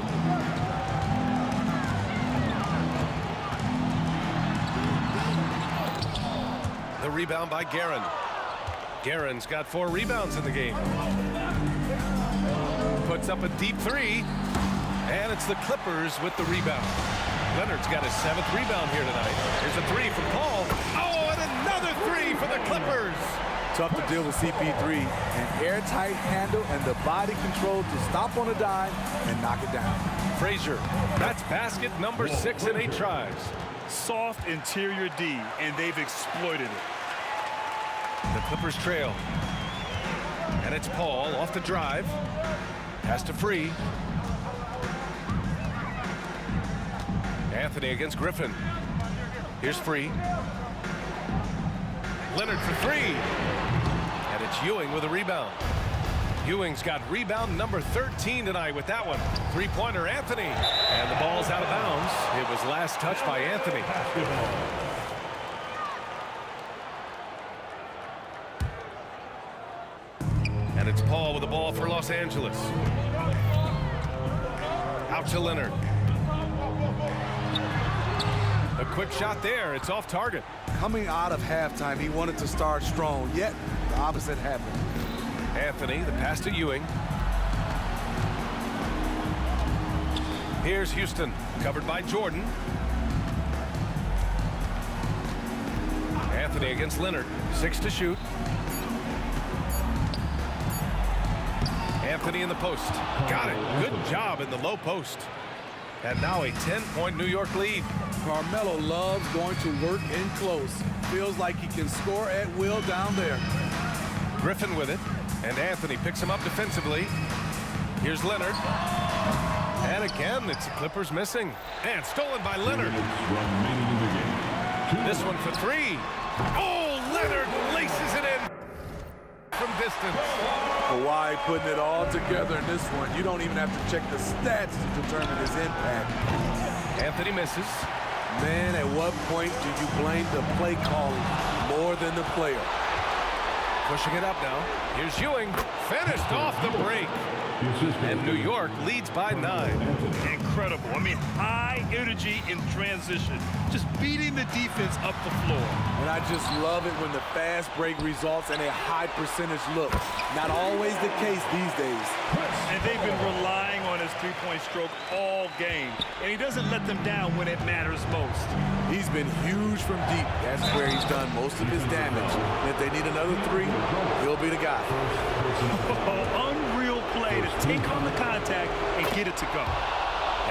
The rebound by Guerin. Guerin's got 4 rebounds in the game. Puts up a deep three. And it's the Clippers with the rebound. Leonard's got his 7th rebound here tonight. Here's a three from Paul. Oh, and another three for the Clippers. Tough to deal with CP3. An airtight handle and the body control to stop on a dime and knock it down. Frazier, that's basket number 6 in 8 tries. Soft interior D, and they've exploited it. The Clippers trail. And it's Paul off the drive. Pass to Free. Anthony against Griffin. Here's Free. Leonard for 3. And it's Ewing with a rebound. Ewing's got rebound number 13 tonight with that one. Three-pointer Anthony. And the ball's out of bounds. It was last touched by Anthony. And it's Paul with the ball for Los Angeles. Out to Leonard. A quick shot there. It's off target. Coming out of halftime, he wanted to start strong, yet the opposite happened. Anthony, the pass to Ewing. Here's Houston, covered by Jordan. Anthony against Leonard, 6 to shoot. Anthony in the post. Got it. Good job in the low post. And now a 10-point New York lead. Carmelo loves going to work in close. Feels like he can score at will down there. Griffin with it. And Anthony picks him up defensively. Here's Leonard. And again, it's the Clippers missing. And stolen by Leonard. This one for 3. Oh, Leonard laces it in from distance. Kawhi putting it all together in this one. You don't even have to check the stats to determine his impact. Anthony misses. Man, at what point do you blame the play calling more than the player? Pushing it up now. Here's Ewing. Finished off the break. And New York leads by 9. Incredible. I mean, high energy in transition. Just beating the defense up the floor. And I just love it when the fast break results in a high percentage look. Not always the case these days. And they've been relying on his three-point stroke all game. And he doesn't let them down when it matters most. He's been huge from deep. That's where he's done most of his damage. And if they need another 3, he'll be the guy. Unreal play to take on the contact and get it to go.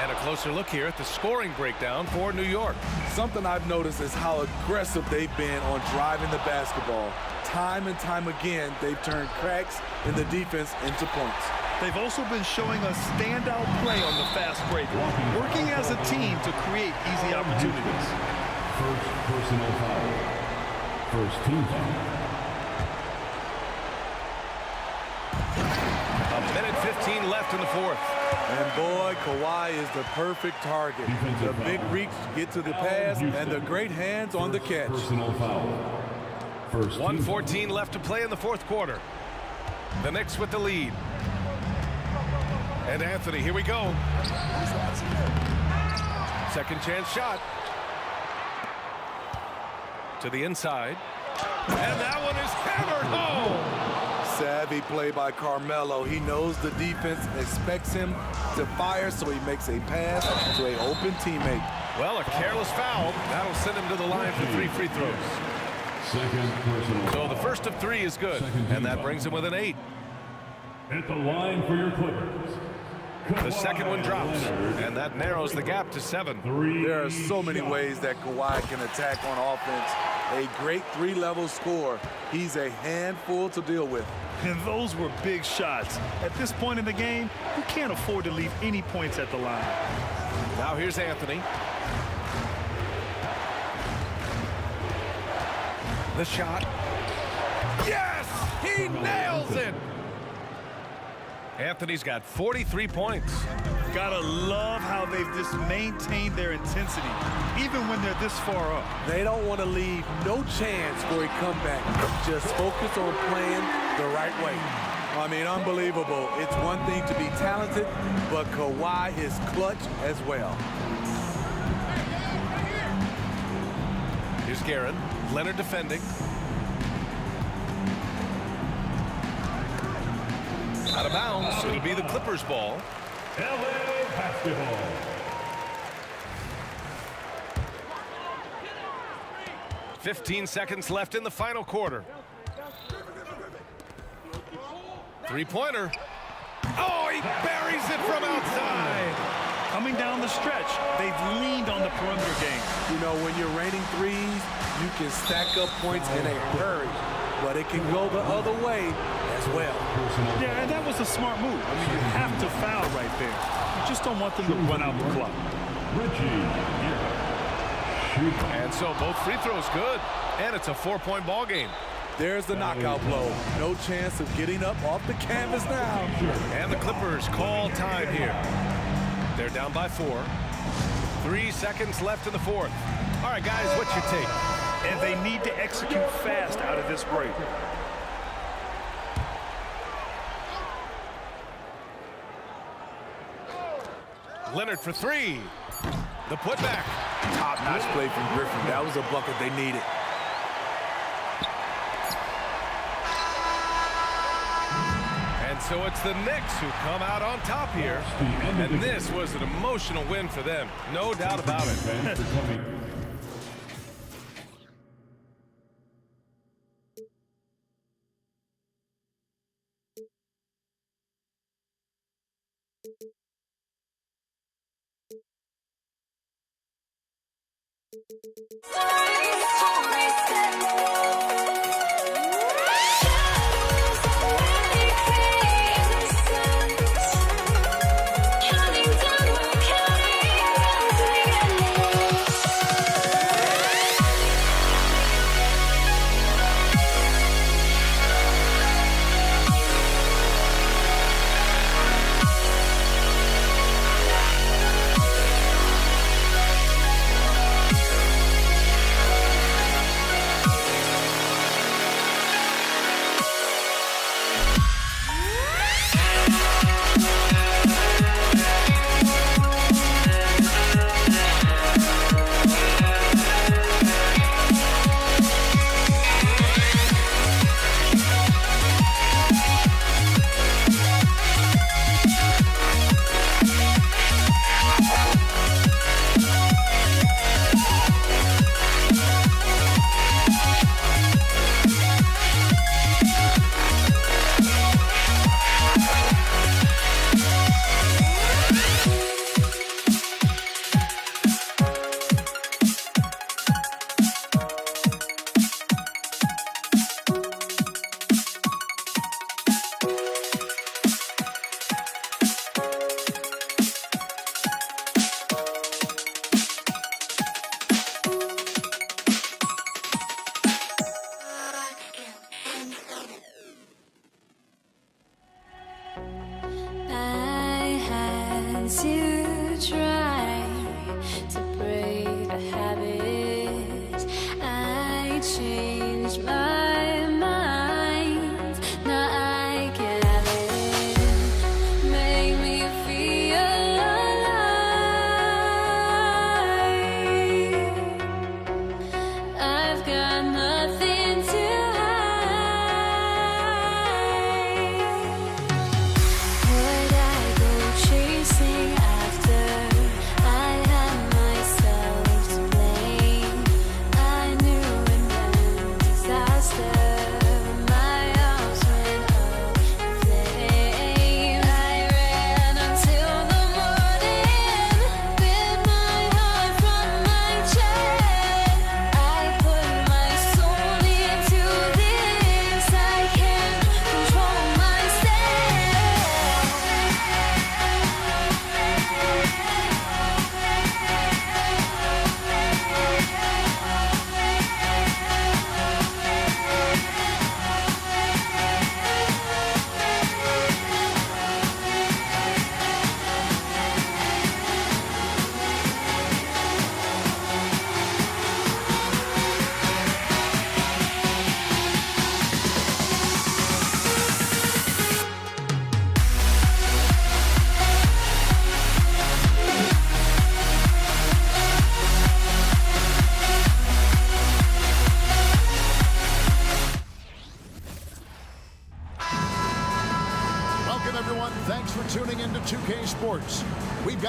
And a closer look here at the scoring breakdown for New York. Something I've noticed is how aggressive they've been on driving the basketball. Time and time again, they've turned cracks in the defense into points. They've also been showing a standout play on the fast break, working as a team to create easy opportunities. First personal foul. First team foul. A minute 15 left in the fourth. And boy, Kawhi is the perfect target. The big reach to get to the pass and the great hands on the catch. Personal foul. First 1:14 left to play in the fourth quarter. The Knicks with the lead. And Anthony, here we go. Second chance shot. To the inside. And that one is hammered home. Savvy play by Carmelo. He knows the defense expects him to fire, so he makes a pass to an open teammate. Well, a careless foul. That'll send him to the line for 3 free throws. Second personal. So the first of 3 is good, and that brings him with an 8. At the line for your Clippers. The second one drops, and that narrows the gap to 7. There are so many ways that Kawhi can attack on offense. A great 3-level score. He's a handful to deal with. And those were big shots. At this point in the game, you can't afford to leave any points at the line. Now here's Anthony. The shot. Yes! He nails it! Anthony's got 43 points. Gotta love how they've just maintained their intensity, even when they're this far up. They don't want to leave no chance for a comeback. Just focus on playing the right way. I mean, unbelievable. It's one thing to be talented, but Kawhi is clutch as well. Here's Guerin. Leonard defending. Out of bounds. It'll be the Clippers' ball. LA basketball. .15 seconds left in the final quarter. Three-pointer. Oh, he buries it from outside. Coming down the stretch, they've leaned on the perimeter game. You know, when you're raining threes, you can stack up points in a hurry, but it can go the other way as well. Yeah, and that was a smart move. I mean, you have to foul right there. You just don't want them to run out the clock. And so both free throws good, and it's a 4-point ball game. There's the knockout blow. No chance of getting up off the canvas now. And the Clippers call time here. They're down by 4. 3 seconds left in the fourth. All right, guys, what's your take? And they need to execute fast out of this break. Leonard for 3. The putback. Top-notch play from Griffin. That was a bucket they needed. And so it's the Knicks who come out on top here. And this was an emotional win for them. No doubt about it.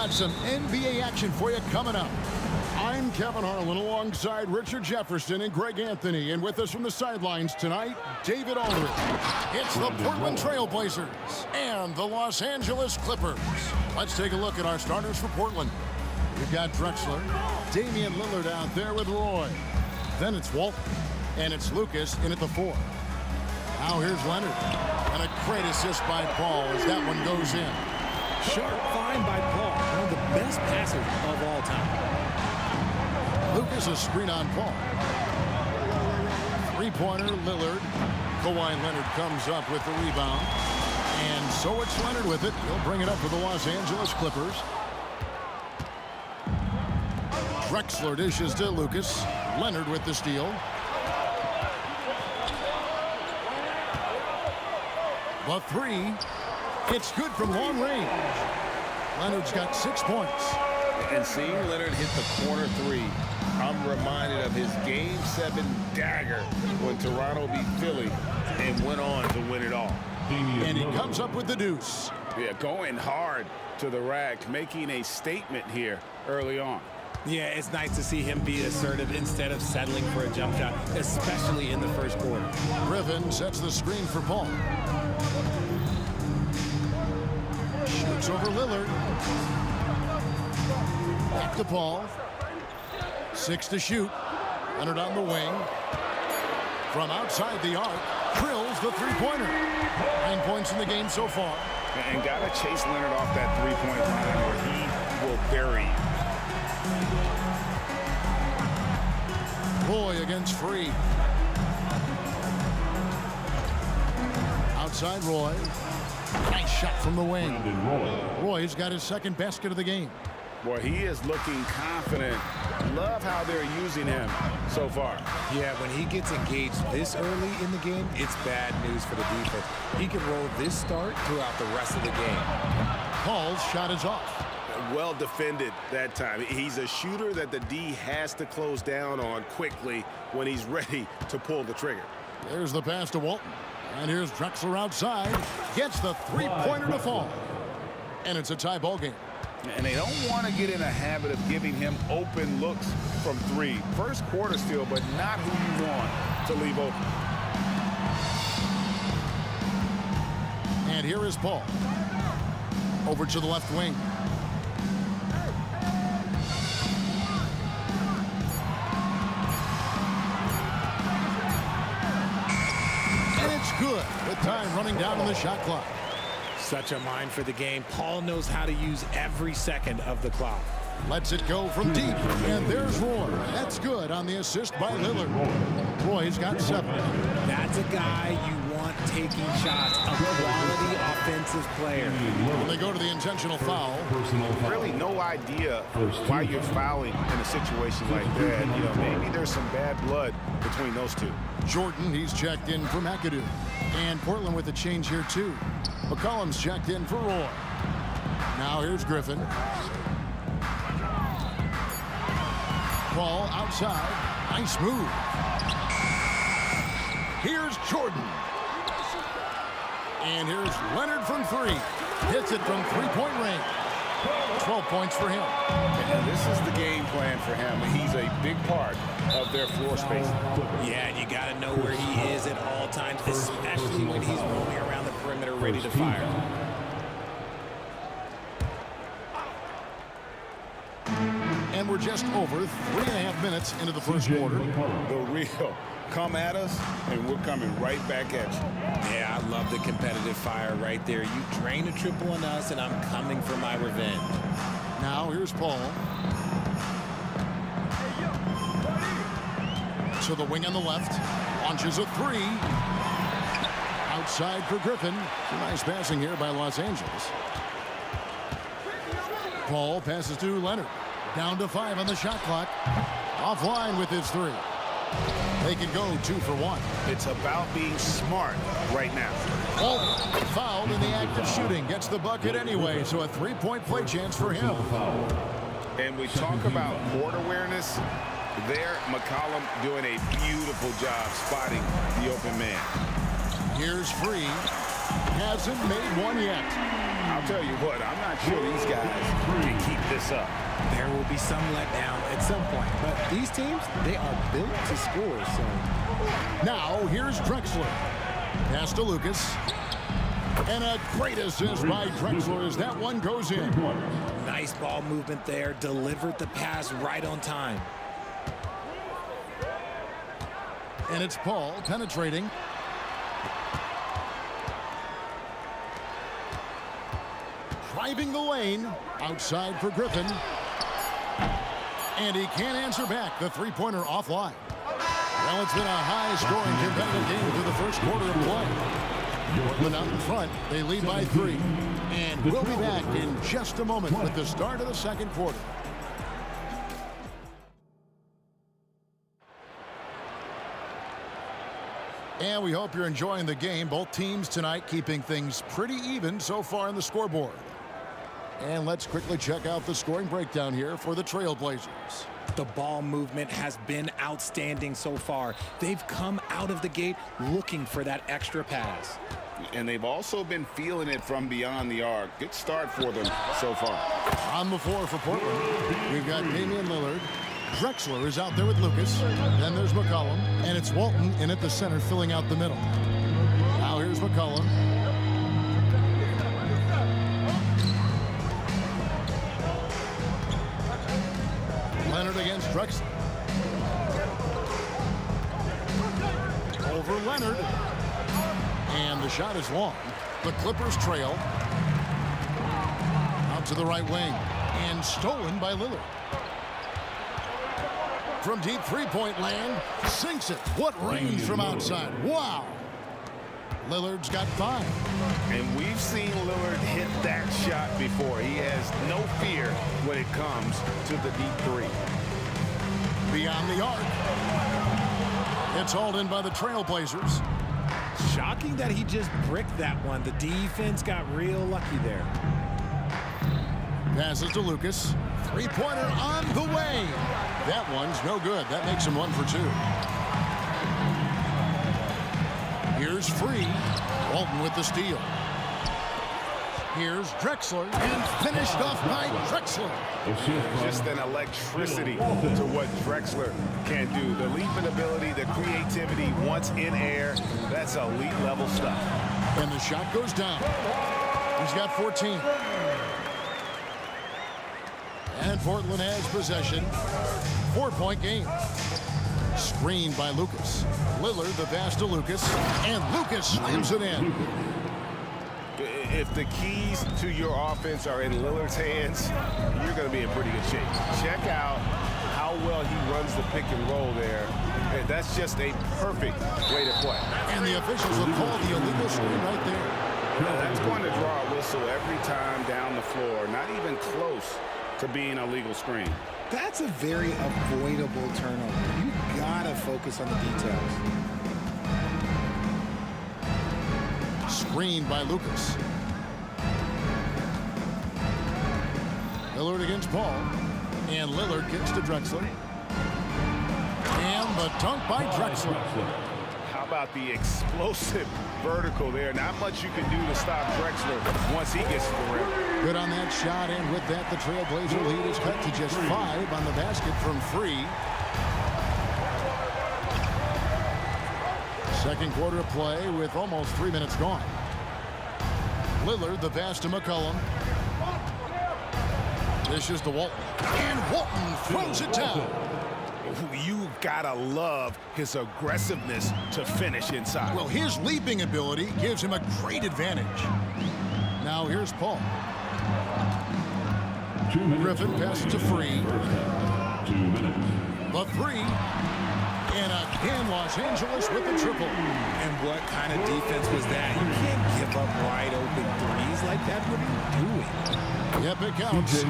got some NBA action for you coming up. I'm Kevin Harlan alongside Richard Jefferson and Greg Anthony. And with us from the sidelines tonight, David Aldridge. It's the Portland Trail Blazers and the Los Angeles Clippers. Let's take a look at our starters for Portland. We've got Drexler, Damian Lillard out there with Roy. Then it's Walton, and it's Lucas in at the 4. Now here's Leonard. And a great assist by Paul as that one goes in. Sharp find by Paul, one of the best passers of all time. Lucas a screen on Paul. Three-pointer, Lillard. Kawhi Leonard comes up with the rebound. And so it's Leonard with it. He'll bring it up for the Los Angeles Clippers. Drexler dishes to Lucas. Leonard with the steal. The 3. It's good from long range. Leonard's got 6 points. And seeing Leonard hit the corner 3, I'm reminded of his Game 7 dagger when Toronto beat Philly and went on to win it all. And he comes up with the deuce. Yeah, going hard to the rack, making a statement here early on. Yeah, it's nice to see him be assertive instead of settling for a jump shot, especially in the first quarter. Griffin sets the screen for Paul. Shoots over Lillard. Back to Paul. 6 to shoot. Leonard on the wing. From outside the arc, drills the three-pointer. 9 points in the game so far. And got to chase Leonard off that three-point line or he will bury you. Roy against Free. Outside Roy. Nice shot from the wing. Roy's got his second basket of the game. Boy, he is looking confident. Love how they're using him so far. Yeah, when he gets engaged this early in the game, it's bad news for the defense. He can roll this start throughout the rest of the game. Paul's shot is off. Well defended that time. He's a shooter that the D has to close down on quickly when he's ready to pull the trigger. There's the pass to Walton. And here's Drexler outside. Gets the three-pointer to fall. And it's a tie ball game. And they don't want to get in a habit of giving him open looks from 3. First quarter still, but not who you want to leave open. And here is Paul. Over to the left wing. And it's good with time running down on the shot clock. Such a mind for the game. Paul knows how to use every second of the clock. Lets it go from deep. And there's Roy. That's good on the assist by Lillard. Roy's got 7. That's a guy you want taking shots. A quality offensive player. When they go to the intentional foul. Really no idea why you're fouling in a situation like that. You know, maybe there's some bad blood between those two. Jordan, he's checked in for McAdoo. And Portland with a change here, too. McCollum's checked in for Roy. Now here's Griffin. Ball outside. Nice move. Here's Jordan. And here's Leonard from 3. Hits it from three-point range. 12 points for him. And this is the game plan for him. He's a big part of their floor space. Yeah, and you got to know where he is at all times, especially when he's roaming around the perimeter ready to fire. And we're just over 3.5 minutes into the first quarter. The real come at us, and we're coming right back at you. Yeah, I love the competitive fire right there. You drain a triple on us, and I'm coming for my revenge. Now here's Paul. To the wing on the left. Launches a 3. Outside for Griffin. Some nice passing here by Los Angeles. Paul passes to Leonard. Down to 5 on the shot clock. Offline with his 3. They can go 2 for 1. It's about being smart right now. Walton fouled in the act of shooting. Gets the bucket anyway, so a 3-point play chance for him. And we talk about court awareness. There, McCollum doing a beautiful job spotting the open man. Here's Free. hasn't made one yet. I'll tell you what, I'm not sure these guys can keep this up. There will be some letdown at some point, but these teams, they are built to score. So now here's Drexler. Pass to Lucas. And a great assist by Drexler as that one goes in. Nice ball movement there. Delivered the pass right on time. And it's Paul penetrating. Driving the lane. Outside for Griffin. And he can't answer back. The three-pointer offline. Well, it's been a high-scoring competitive game through the first quarter of play. Portland out in front. They lead by 3. And we'll be back in just a moment with the start of the second quarter. And we hope you're enjoying the game. Both teams tonight keeping things pretty even so far on the scoreboard. And let's quickly check out the scoring breakdown here for the Trailblazers. The ball movement has been outstanding so far. They've come out of the gate looking for that extra pass. And they've also been feeling it from beyond the arc. Good start for them so far. On the floor for Portland, we've got Damian Lillard. Drexler is out there with Lucas. Then there's McCollum. And it's Walton in at the center filling out the middle. Now here's McCollum. Leonard against Drexler. Over Leonard. And the shot is long. The Clippers trail. Out to the right wing. And stolen by Lillard. From deep three-point land. Sinks it. What range from outside. Wow. Lillard's got 5. And we've seen Lillard hit that shot before. He has no fear when it comes to the deep 3. Beyond the arc. It's hauled in by the Trailblazers. Shocking that he just bricked that one. The defense got real lucky there. Passes to Lucas. Three-pointer on the way. That one's no good. That makes him 1 for 2. Here's Free. Walton with the steal. Here's Drexler. And finished off by Drexler. Just an electricity to what Drexler can do. The leaping ability, the creativity once in air. That's elite level stuff. And the shot goes down. He's got 14. And Portland has possession. 4-point game. Screened by Lucas. Lillard the pass to Lucas. And Lucas slams it in. If the keys to your offense are in Lillard's hands, you're going to be in pretty good shape. Check out how well he runs the pick and roll there. And that's just a perfect way to play. And the officials will call the illegal screen right there. That's going to draw a whistle every time down the floor. Not even close to being a legal screen. That's a very avoidable turnover. You gotta focus on the details. Screened by Lucas. Lillard against Paul. And Lillard gets to Drexler. And the dunk by Drexler. How about the explosive vertical there? Not much you can do to stop Drexler once he gets to the rim. Good on that shot, and with that, the Trailblazer lead is cut to just 5 on the basket from Free. Second quarter of play with almost 3 minutes gone. Lillard, the pass to McCollum. Dishes to Walton. And Walton throws it down. You gotta love his aggressiveness to finish inside. Well, his leaping ability gives him a great advantage. Now here's Paul. Griffin passes to Free. 2 minutes. The 3. And again, Los Angeles with the triple. And what kind of defense was that? You can't give up wide open threes like that. What are you doing? Yep, it counts.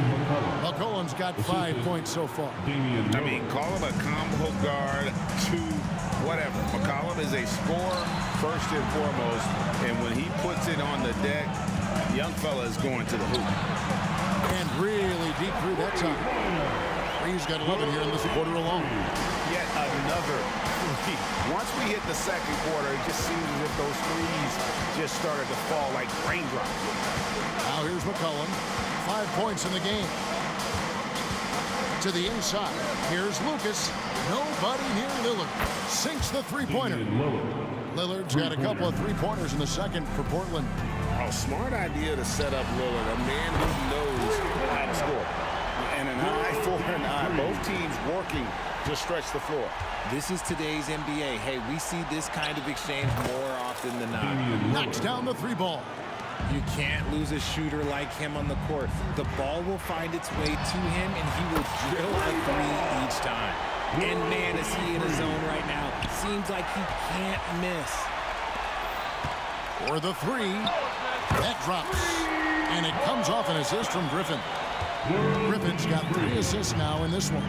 McCollum's got 5 points so far. I mean, call him a combo guard to whatever. McCollum is a scorer first and foremost. And when he puts it on the deck, young fella is going to the hoop. And really deep through that time. He's got 11 here in this quarter alone. yet another three. Once we hit the second quarter, it just seems as if those threes just started to fall like raindrops. Now here's McCollum. 5 points in the game. To the inside. Here's Lucas. Nobody near Lillard. Sinks the three-pointer. Lillard's got a couple of three-pointers in the second for Portland. A smart idea to set up Lillard, a man who knows how to score. And an eye for an eye. Both teams working to stretch the floor. This is today's NBA. Hey, we see this kind of exchange more often than not. Knocks down the three ball. You can't lose a shooter like him on the court. The ball will find its way to him, and he will drill a three each time. And man, is he in a zone right now. Seems like he can't miss. For the three, that drops. And it comes off an assist from Griffin. Griffin's got 3 assists now in this one.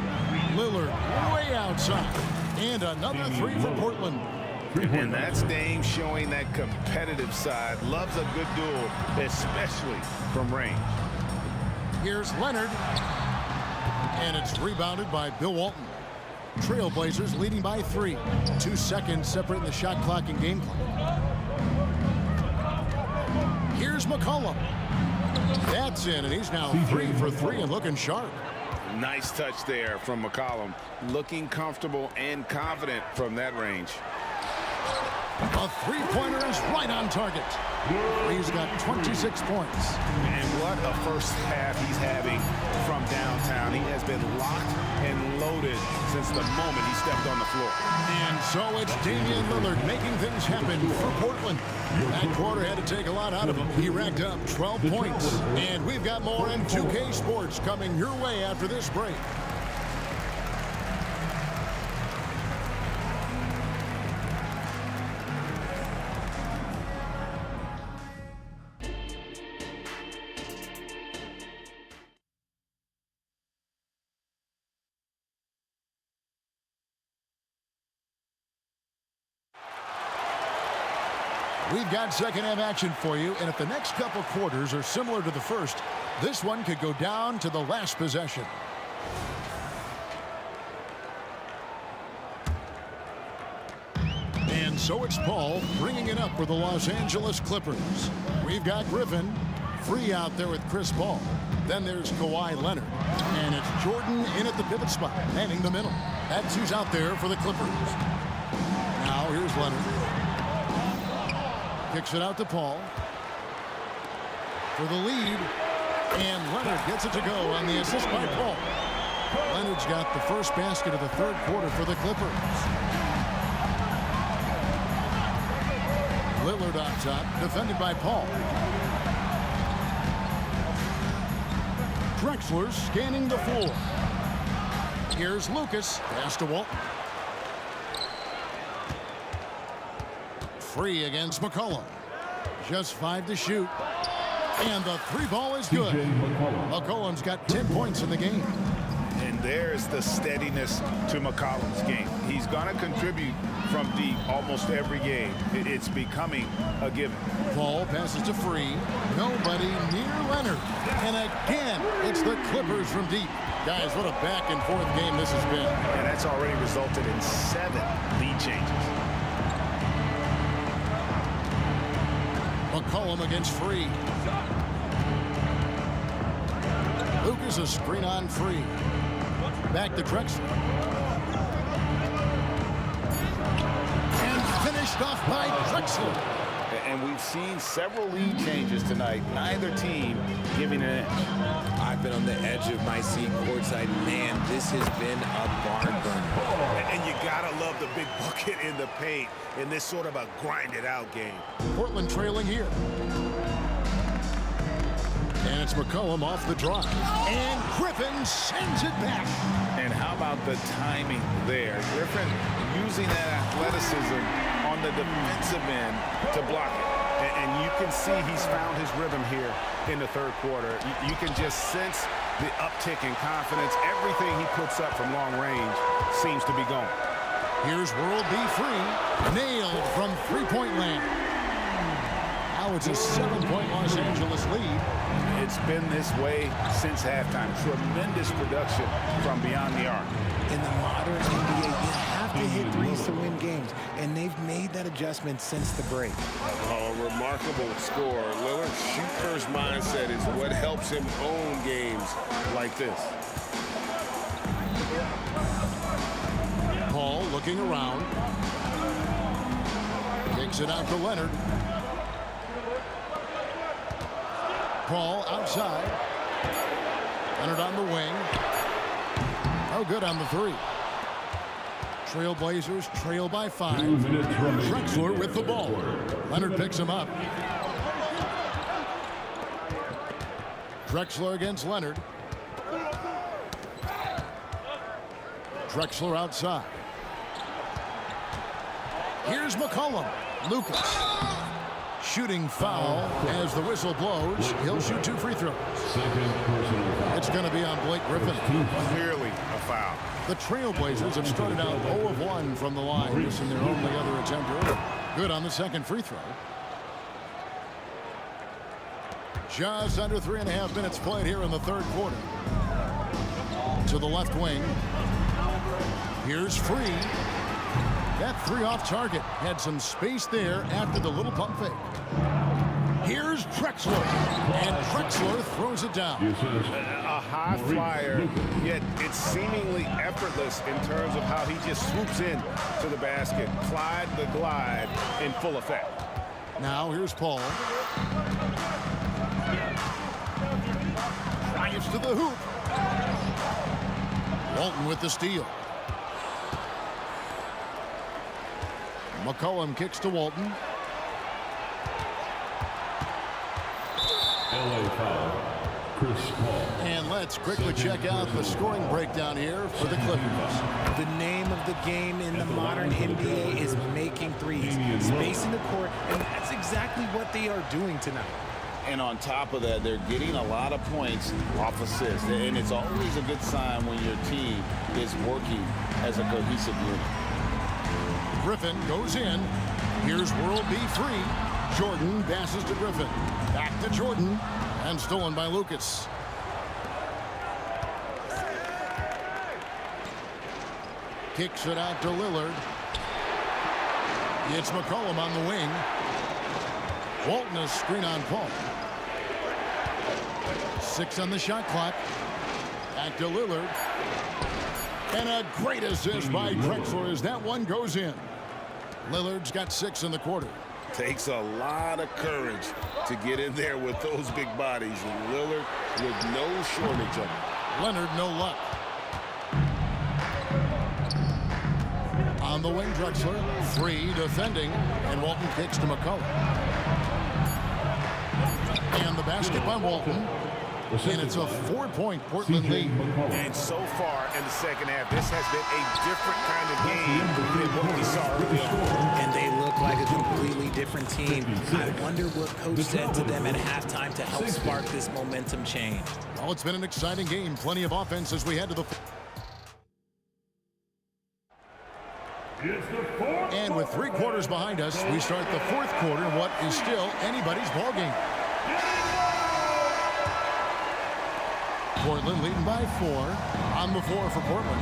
Lillard way outside. And another three for Portland. And that's Dame showing that competitive side. Loves a good duel, especially from range. Here's Leonard. And it's rebounded by Bill Walton. Trailblazers leading by 3. 2 seconds separating the shot clock and game clock. Here's McCollum. That's in, and he's now 3 for 3 and looking sharp. Nice touch there from McCollum. Looking comfortable and confident from that range. A three-pointer is right on target. He's got 26 points. And what a first half he's having from downtown. He has been locked and loaded since the moment he stepped on the floor. And so it's Damian Lillard making things happen for Portland. That quarter had to take a lot out of him. He racked up 12 points. And we've got more in 2K Sports coming your way after this break. We've got second half action for you, and if the next couple quarters are similar to the first, this one could go down to the last possession. And so it's Paul bringing it up for the Los Angeles Clippers. We've got Griffin free out there with Chris Paul. Then there's Kawhi Leonard. And it's Jordan in at the pivot spot, manning the middle. That's who's out there for the Clippers. Now here's Leonard. Kicks it out to Paul for the lead, and Leonard gets it to go on the assist by Paul. Leonard's got the first basket of the third quarter for the Clippers. Lillard on top, defended by Paul. Drexler scanning the floor. Here's Lucas, pass to Walton. Free against McCollum. Just 5 to shoot. And the three ball is good. McCollum's got 10 points in the game. And there's the steadiness to McCollum's game. He's going to contribute from deep almost every game. It's becoming a given. Paul passes to Free. Nobody near Leonard. And again, it's the Clippers from deep. Guys, what a back and forth game this has been. And that's already resulted in 7 lead changes. McCollum against Free. Lucas a screen on Free. Back to Drexler. And finished off by Drexler. And we've seen several lead changes tonight. Neither team giving an edge. I've been on the edge of my seat courtside. Man, this has been a barn burner. And you gotta love the big bucket in the paint in this sort of a grinded out game. Portland trailing here. And it's McCollum off the draw. And Griffin sends it back. And how about the timing there? Griffin using that athleticism on the defensive end to block it. And you can see he's found his rhythm here in the third quarter. You can just sense the uptick in confidence. Everything he puts up from long range seems to be going. Here's World B. Free. Nailed from three-point land. Now it's a 7-point Los Angeles lead. It's been this way since halftime. Tremendous production from beyond the arc. In the modern NBA, adjustment since the break. A remarkable score. Lillard's shoot-first mindset is what helps him own games like this. Paul looking around. Kicks it out to Leonard. Paul outside. Leonard on the wing. No good on the three. Trailblazers trail by 5. Drexler with the ball. Leonard picks him up. Drexler against Leonard. Drexler outside. Here's McCollum. Lucas. Shooting foul as the whistle blows. He'll shoot 2 free throws. It's going to be on Blake Griffin. Clearly a foul. The Trailblazers have started out 0 of 1 from the line. This in their only other attempt early. Good on the second free throw. Just under 3.5 minutes played here in the third quarter. To the left wing. Here's Free. That 3 off target. Had some space there after the little pump fake. Here's Drexler. And Drexler throws it down. A high flyer, yet it's seemingly effortless in terms of how he just swoops in to the basket. Clyde the glide in full effect. Now here's Paul. Drives to the hoop. Walton with the steal. McCollum kicks to Walton. LA foul, Chris Paul. And let's quickly check out the scoring breakdown here for the Clippers. The name of the game in the modern NBA is making threes, spacing the court, and that's exactly what they are doing tonight. And on top of that, they're getting a lot of points off assists. And it's always a good sign when your team is working as a cohesive unit. Griffin goes in. Here's World B free. Jordan passes to Griffin. Back to Jordan. And stolen by Lucas. Kicks it out to Lillard. It's McCollum on the wing. Walton a screen on Paul. 6 on the shot clock. Back to Lillard. And a great assist by Drexler as that one goes in. Lillard's got 6 in the quarter. Takes a lot of courage to get in there with those big bodies. And Lillard with no shortage of them. Leonard, no luck. On the wing, Drexler. Free defending. And Walton kicks to McCollum. And the basket by Walton. And it's a 4-point Portland lead. And so far in the second half, this has been a different kind of game than what we saw early on. And they look like a completely different team. I wonder what coach said to them at halftime to help spark this momentum change. Well, it's been an exciting game. Plenty of offense as we head to the... And with 3 quarters behind us, we start the 4th quarter in what is still anybody's ball game. Portland leading by 4. On the floor for Portland.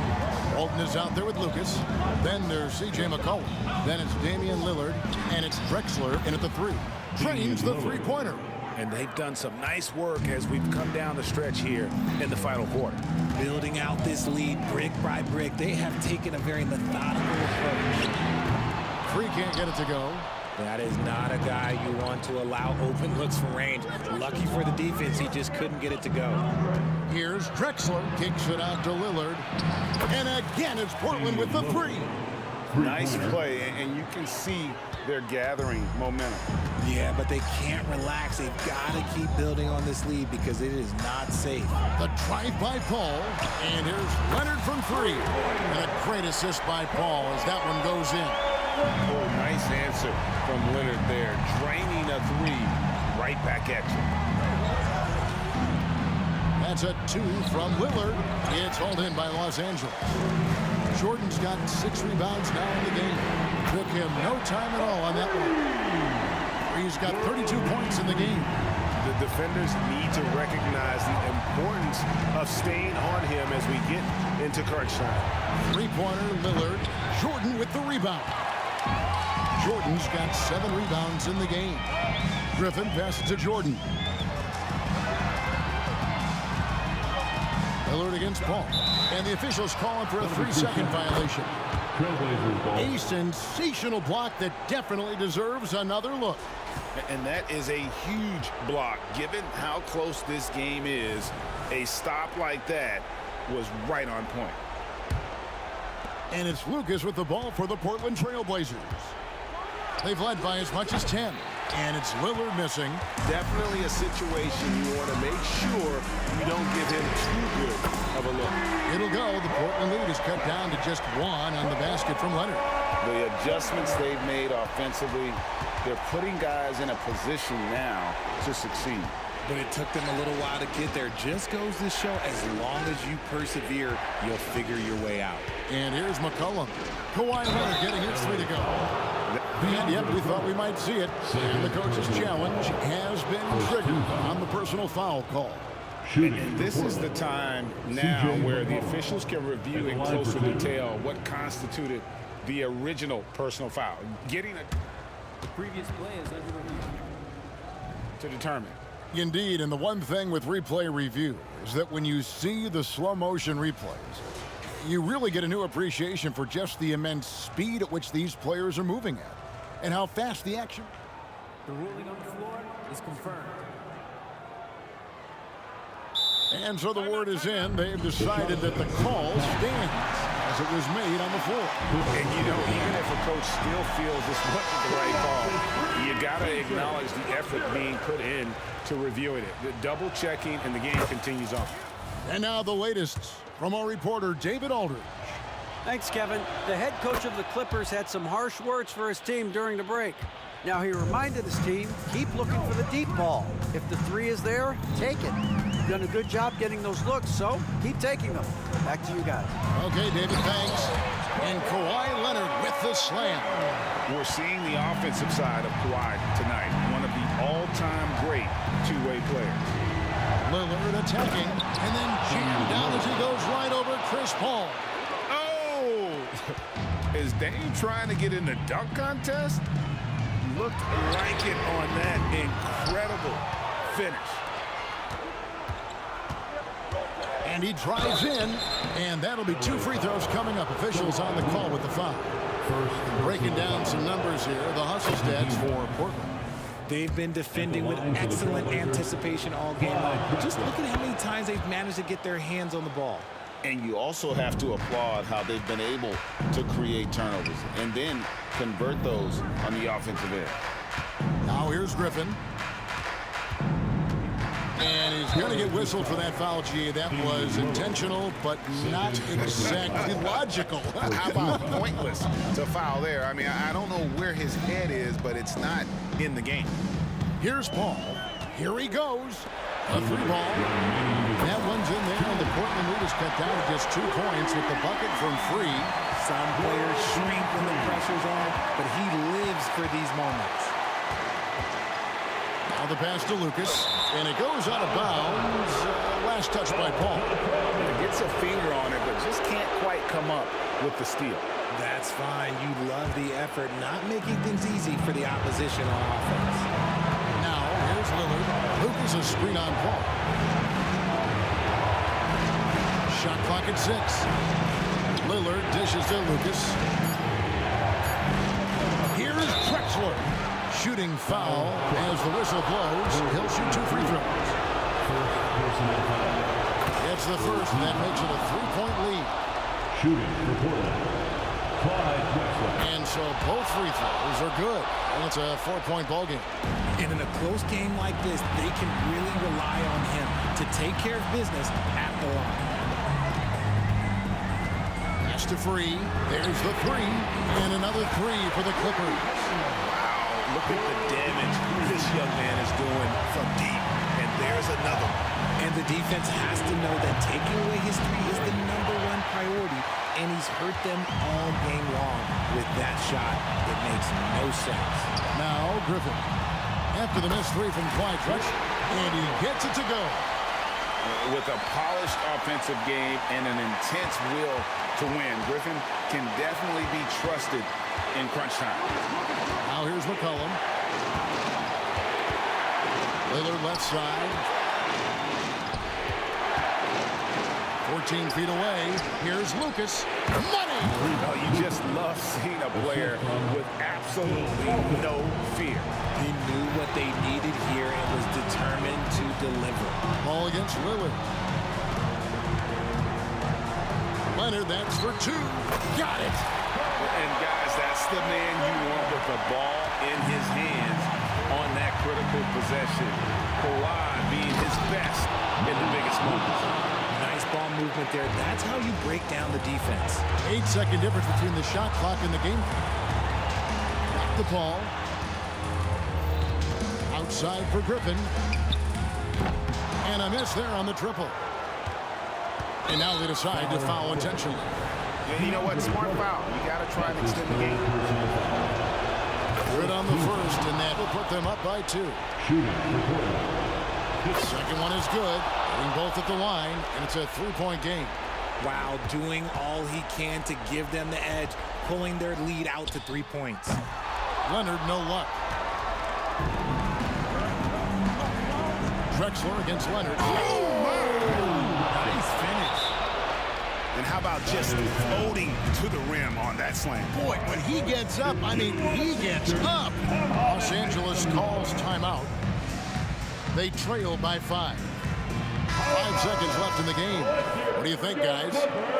Walton is out there with Lucas. Then there's C.J. McCollum. Then it's Damian Lillard. And it's Drexler in at the 3. Trains the 3-pointer. And they've done some nice work as we've come down the stretch here in the final quarter. Building out this lead brick by brick. They have taken a very methodical approach. Free can't get it to go. That is not a guy you want to allow open looks from range. Lucky for the defense, he just couldn't get it to go. Here's Drexler. Kicks it out to Lillard. And again, it's Portland with the 3. Nice play, and you can see they're gathering momentum. Yeah, but they can't relax. They've got to keep building on this lead because it is not safe. The drive by Paul. And here's Leonard from 3. And a great assist by Paul as that one goes in. Oh, nice answer from Leonard there. Draining a 3 right back at you. That's a 2 from Lillard. It's hauled in by Los Angeles. Jordan's got 6 rebounds now in the game. Took him no time at all on that one. He's got 32 points in the game. The defenders need to recognize the importance of staying on him as we get into crunch time. 3-pointer Lillard. Jordan with the rebound. Jordan's got 7 rebounds in the game. Griffin passes to Jordan. Lillard against Paul. And the officials calling for a 3-second violation. A sensational block that definitely deserves another look. And that is a huge block. Given how close this game is, a stop like that was right on point. And it's Lucas with the ball for the Portland Trail Blazers. They've led by as much as 10. And it's Lillard missing. Definitely a situation you want to make sure you don't give him too good of a look. It'll go. The Portland lead is cut down to just 1 on the basket from Leonard. The adjustments they've made offensively, they're putting guys in a position now to succeed. But it took them a little while to get there. Just goes to show, as long as you persevere, you'll figure your way out. And here's McCollum. Kawhi Leonard getting his 3 to go. And yep, we thought we might see it. And the coach's challenge has been triggered on the personal foul call. And this is the time now where the officials can review in closer detail what constituted the original personal foul. Getting the previous play is under review to determine. Indeed, and the one thing with replay review is that when you see the slow motion replays, you really get a new appreciation for just the immense speed at which these players are moving at and how fast the action. The ruling on the floor is confirmed. And so the word is in. They've decided that the call stands as it was made on the floor. And you know, even if a coach still feels this wasn't the right call, you got to acknowledge the effort being put in to reviewing it. The double checking, and the game continues on. And now the latest from our reporter, David Aldridge. Thanks, Kevin. The head coach of the Clippers had some harsh words for his team during the break. Now he reminded his team, keep looking for the deep ball. If the 3 is there, take it. You've done a good job getting those looks, so keep taking them. Back to you guys. Okay, David, thanks. And Kawhi Leonard with the slam. We're seeing the offensive side of Kawhi tonight. One of the all-time great two-way players. Lillard attacking, and then jammed down as he goes right over Chris Paul. Oh! Is Dame trying to get in the dunk contest? Looked like it on that incredible finish. And he drives in, and that'll be 2 free throws coming up. Officials on the call with the foul. Breaking down some numbers here, the hustle stats for Portland. They've been defending with excellent anticipation all game long. Just look at how many times they've managed to get their hands on the ball. And you also have to applaud how they've been able to create turnovers and then convert those on the offensive end. Now here's Griffin. And he's going to get whistled for that foul, G. That was intentional, but not exactly logical. How about pointless to foul there? I mean, I don't know where his head is, but it's not in the game. Here's Paul. Here he goes. A 3 ball. That one's in there, and the Portland lead is cut down to just 2 points with the bucket from free. Some players shrink when the pressure's on, but he lives for these moments. Now the pass to Lucas, and it goes out of bounds. Last touch by Paul. Gets a finger on it, but just can't quite come up with the steal. That's fine. You love the effort, not making things easy for the opposition on offense. Now here's Lillard. Lucas a screen on Paul. Shot clock at 6. Lillard dishes to Lucas. Here's Drexler. Shooting foul as the whistle blows. He'll shoot 2 free throws. It's the first, and that makes it a 3-point lead. Shooting for Portland, Clyde Drexler. And so both free throws are good. And it's a 4-point ball game. And in a close game like this, they can really rely on him to take care of business at the line. Pass to Free. There's the 3. And another 3 for the Clippers. Look at the damage this young man is doing from deep. And there's another. And the defense has to know that taking away his 3 is the #1 priority. And he's hurt them all game long with that shot. It makes no sense. Now Griffin. After the missed 3 from Clyde Drexler. And he gets it to go. With a polished offensive game and an intense will to win, Griffin can definitely be trusted in crunch time. Now here's McCollum. Lillard left side. 14 feet away. Here's Lucas. Money! Oh, you just love seeing a player with absolutely no fear. He knew what they needed here and was determined to deliver. Ball against Lillard. Leonard, that's for two. Got it. And guys, that's the man you want with the ball in his hands on that critical possession. Kawhi being his best in the biggest moments. Nice ball movement there. That's how you break down the defense. 8-second difference between the shot clock and the game clock. Back the ball. Outside for Griffin. And a miss there on the triple. And now they decide to foul intentionally. Yeah, you know what? Smart foul. You got to try and extend the game. Good on the first, and that will put them up by 2. Second one is good. Getting both at the line, and it's a 3-point game. Wow, doing all he can to give them the edge, pulling their lead out to 3 points. Leonard, no luck. Drexler against Leonard. Nice finish. And how about just floating to the rim on that slam? Boy, when he gets up, I mean, he gets up. Los Angeles calls timeout. They trail by 5. 5 seconds left in the game. What do you think, guys?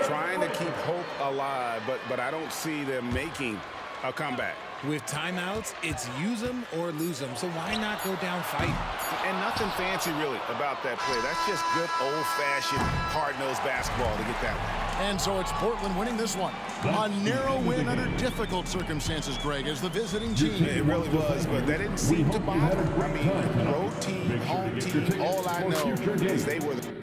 Trying to keep hope alive, but I don't see them making a comeback. With timeouts, it's use them or lose them. So why not go down fighting? And nothing fancy really about that play. That's just good old-fashioned hard-nosed basketball to get that one. And so it's Portland winning this one. A narrow win under difficult circumstances, Greg, as the visiting team. It really was, but that didn't seem to bother. I mean, road team, home team, all I know is they were the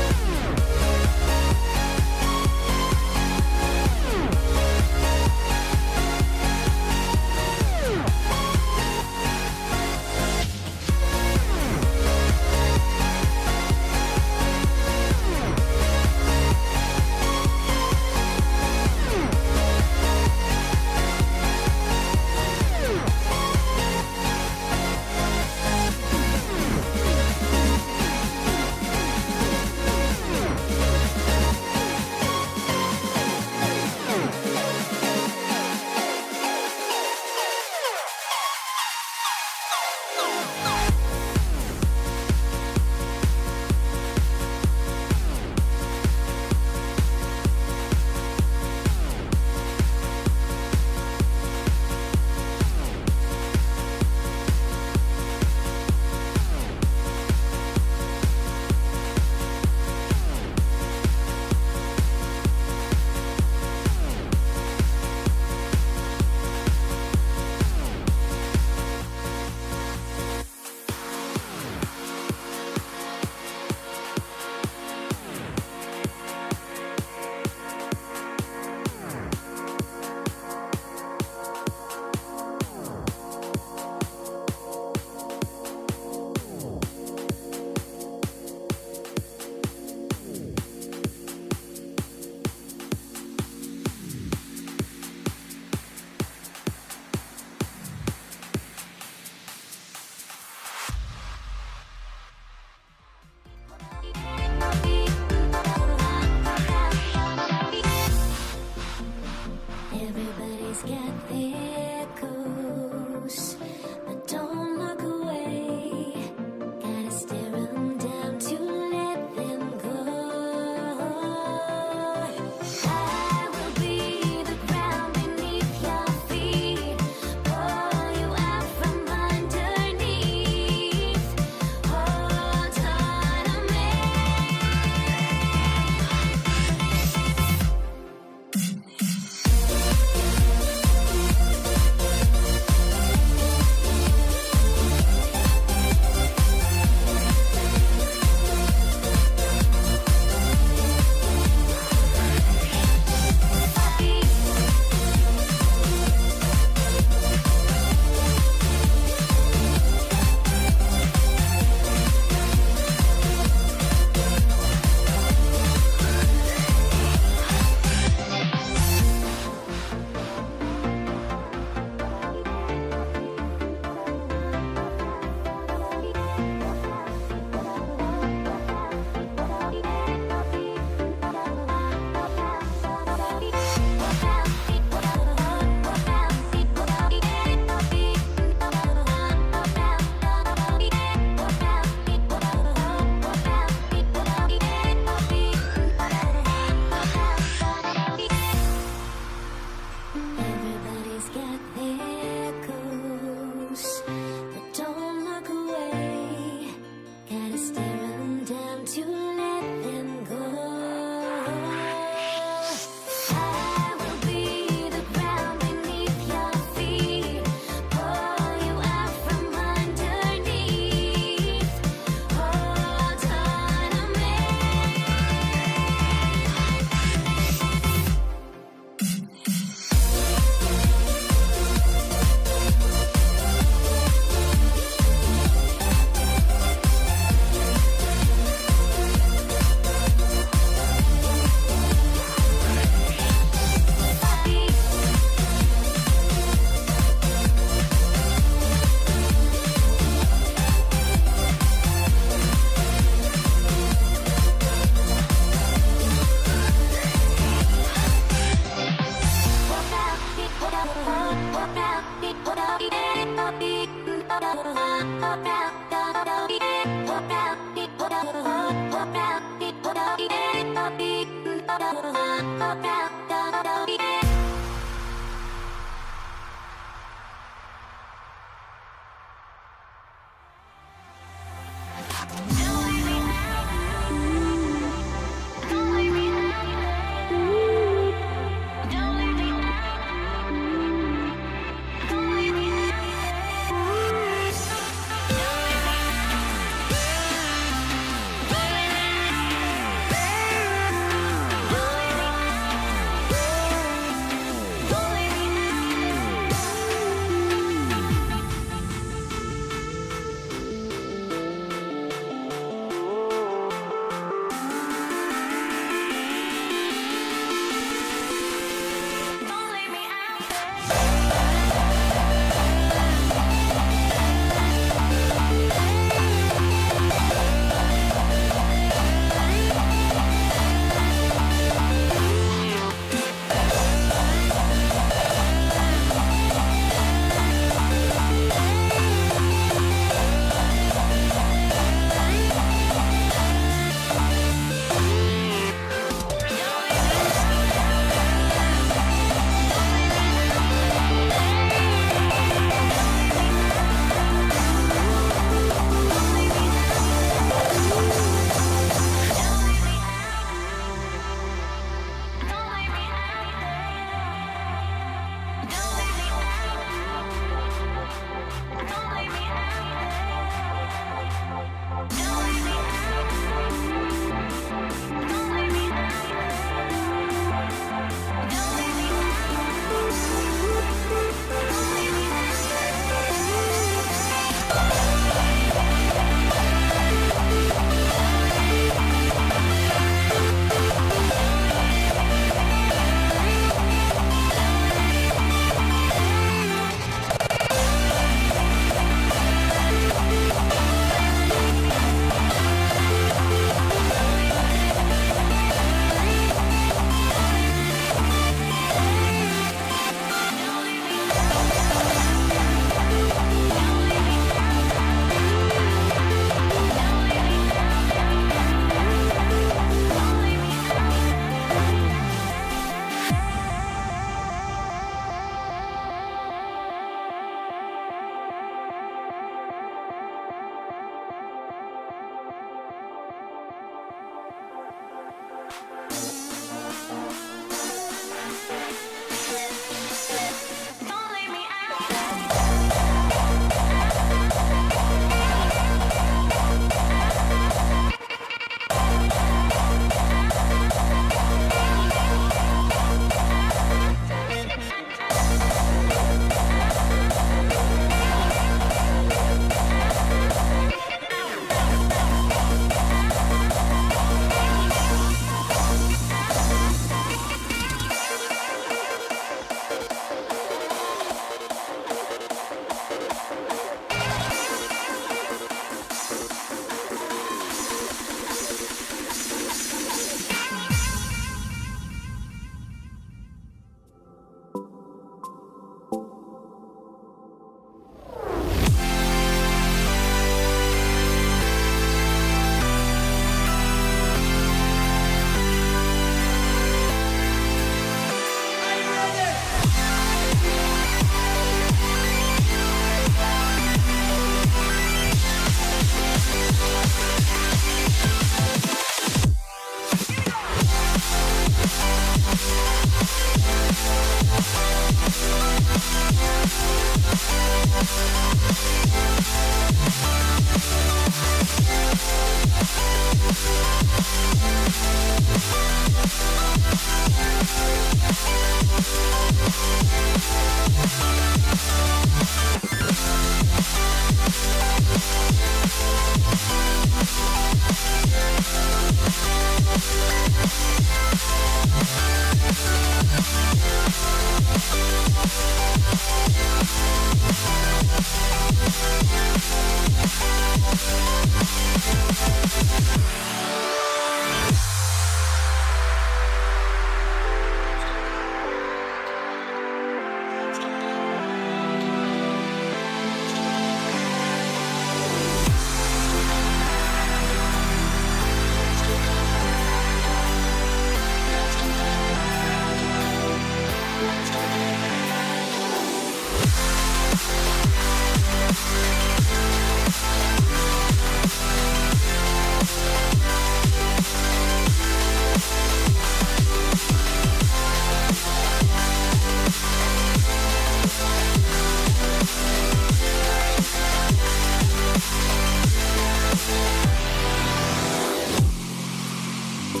Can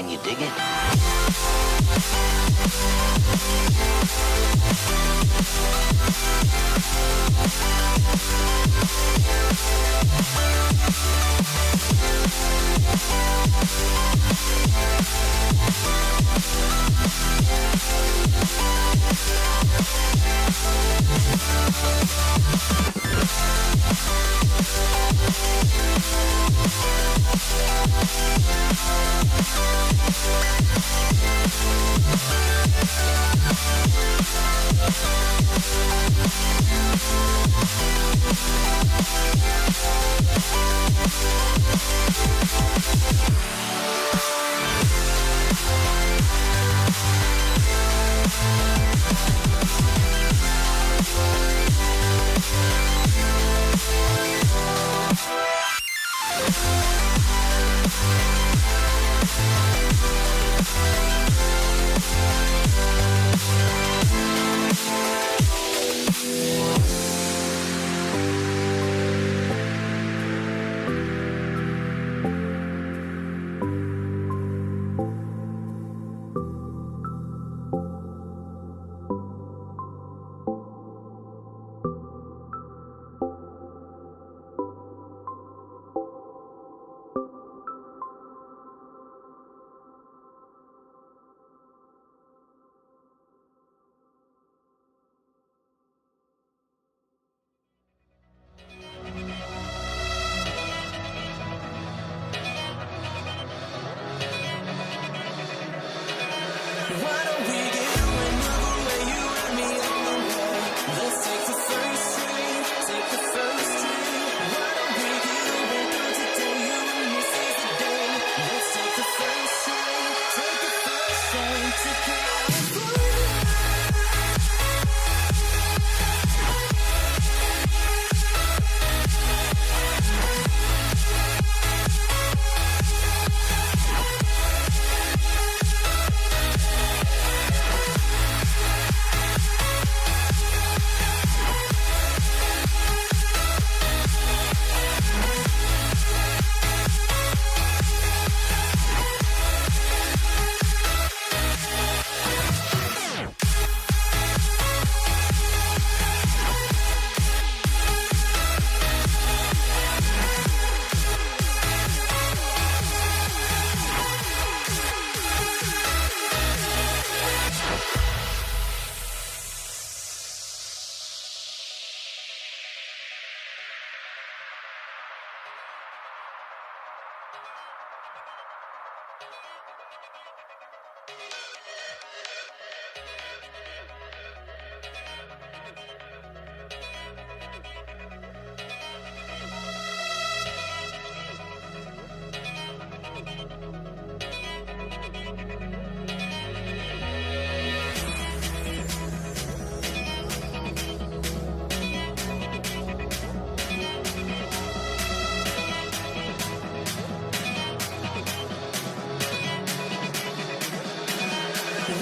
you dig it?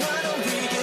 Why don't we get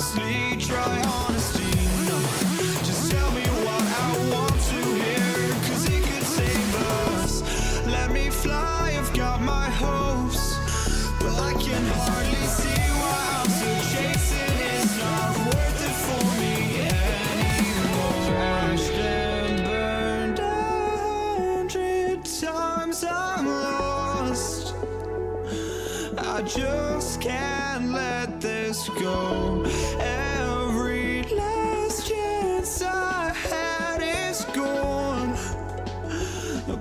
honestly, try honesty. No, just tell me what I want to hear, 'cause it could save us. Let me fly, I've got my hopes, but I can hardly see why I'm still chasing. It's not worth it for me anymore. Crashed and burned 100 times, I'm lost. I just can't let this go. Every last chance I had is gone,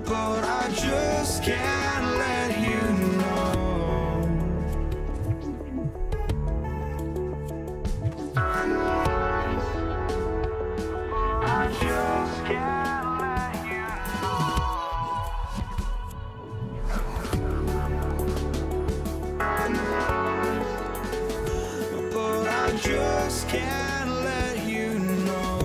but I just can't let you know. I just can't let you know. But I just can't let you know.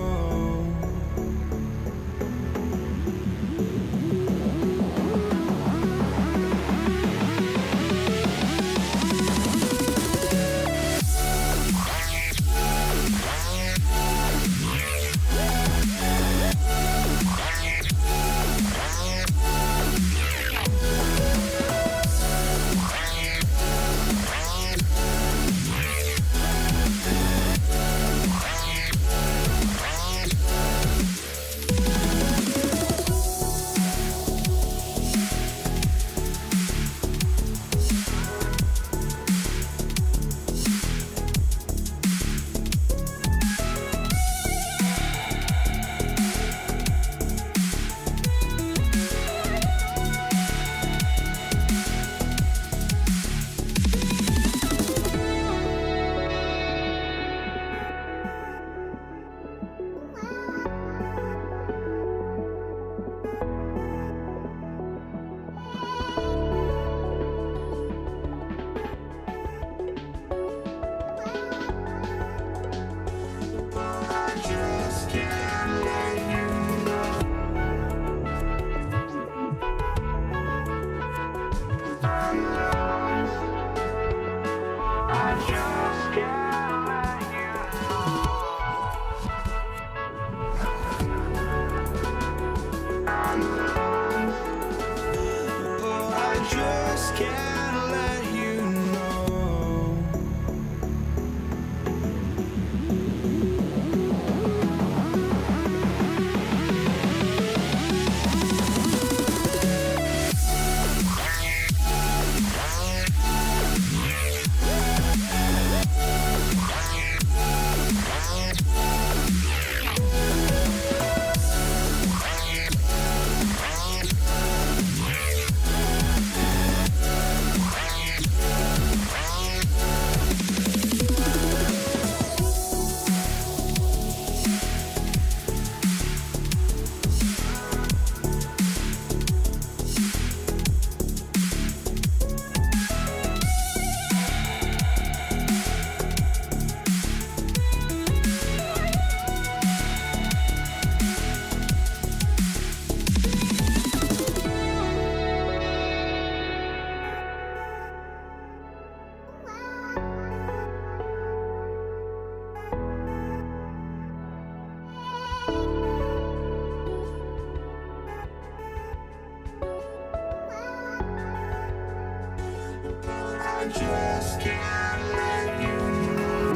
just can't let you know.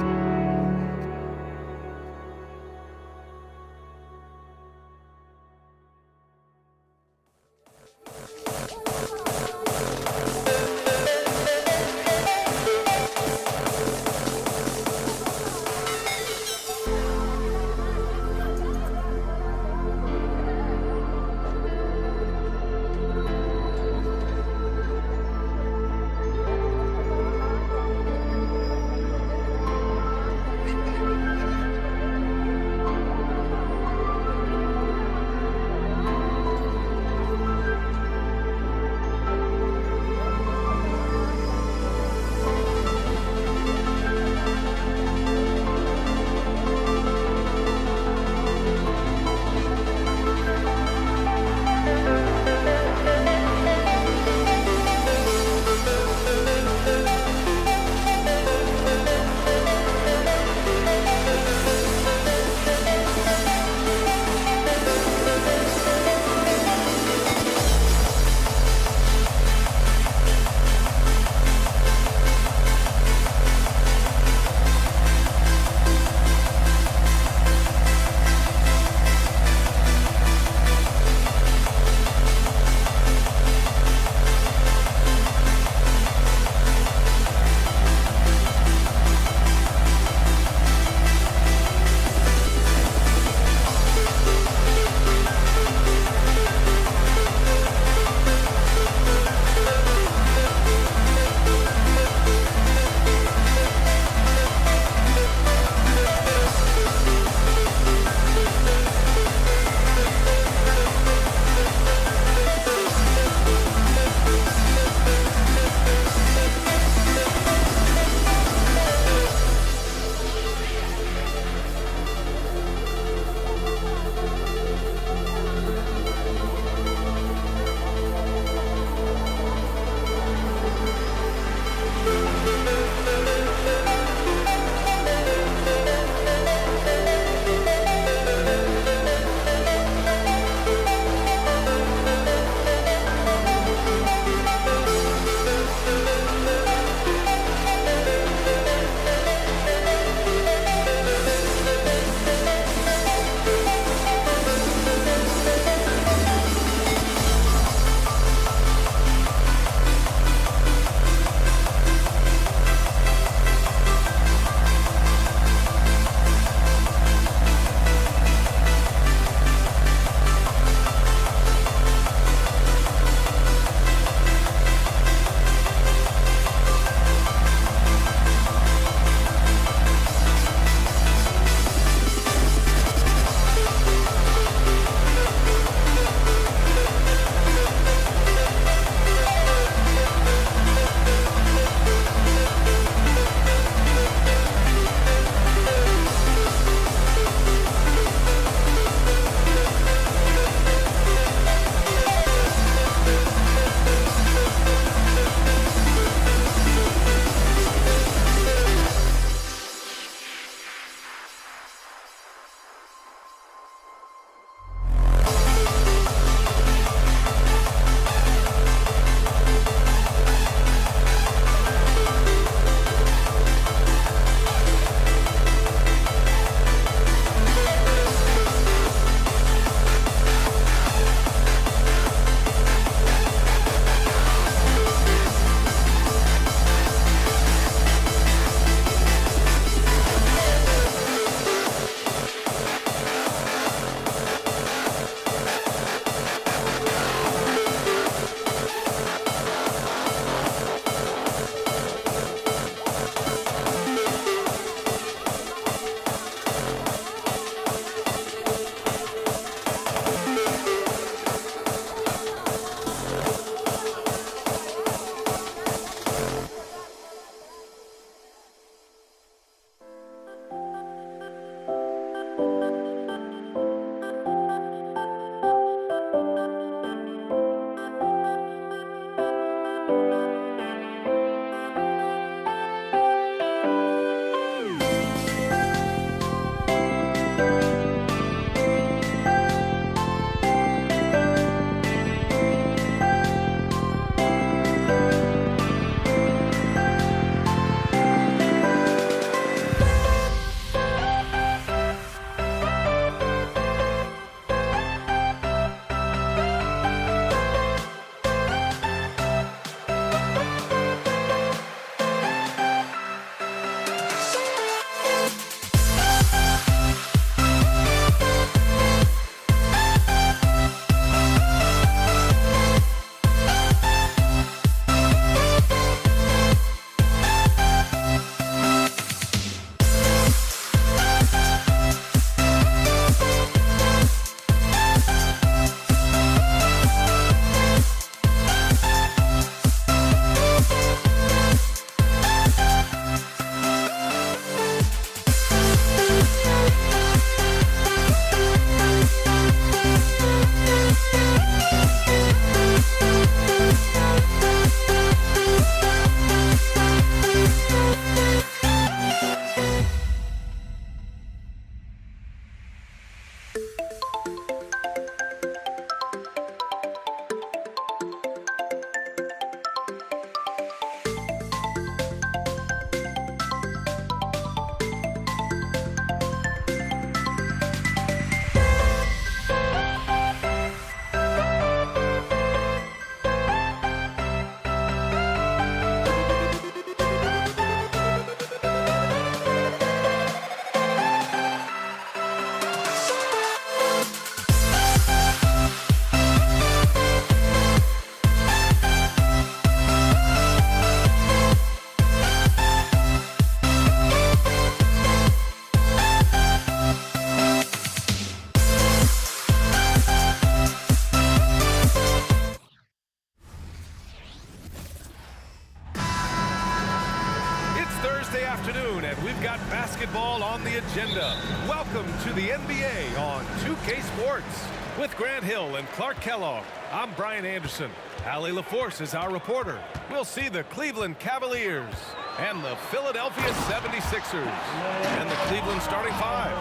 Thursday afternoon, and we've got basketball on the agenda. Welcome to the NBA on 2K Sports. With Grant Hill and Clark Kellogg, I'm Brian Anderson. Allie LaForce is our reporter. We'll see the Cleveland Cavaliers and the Philadelphia 76ers. And the Cleveland starting five.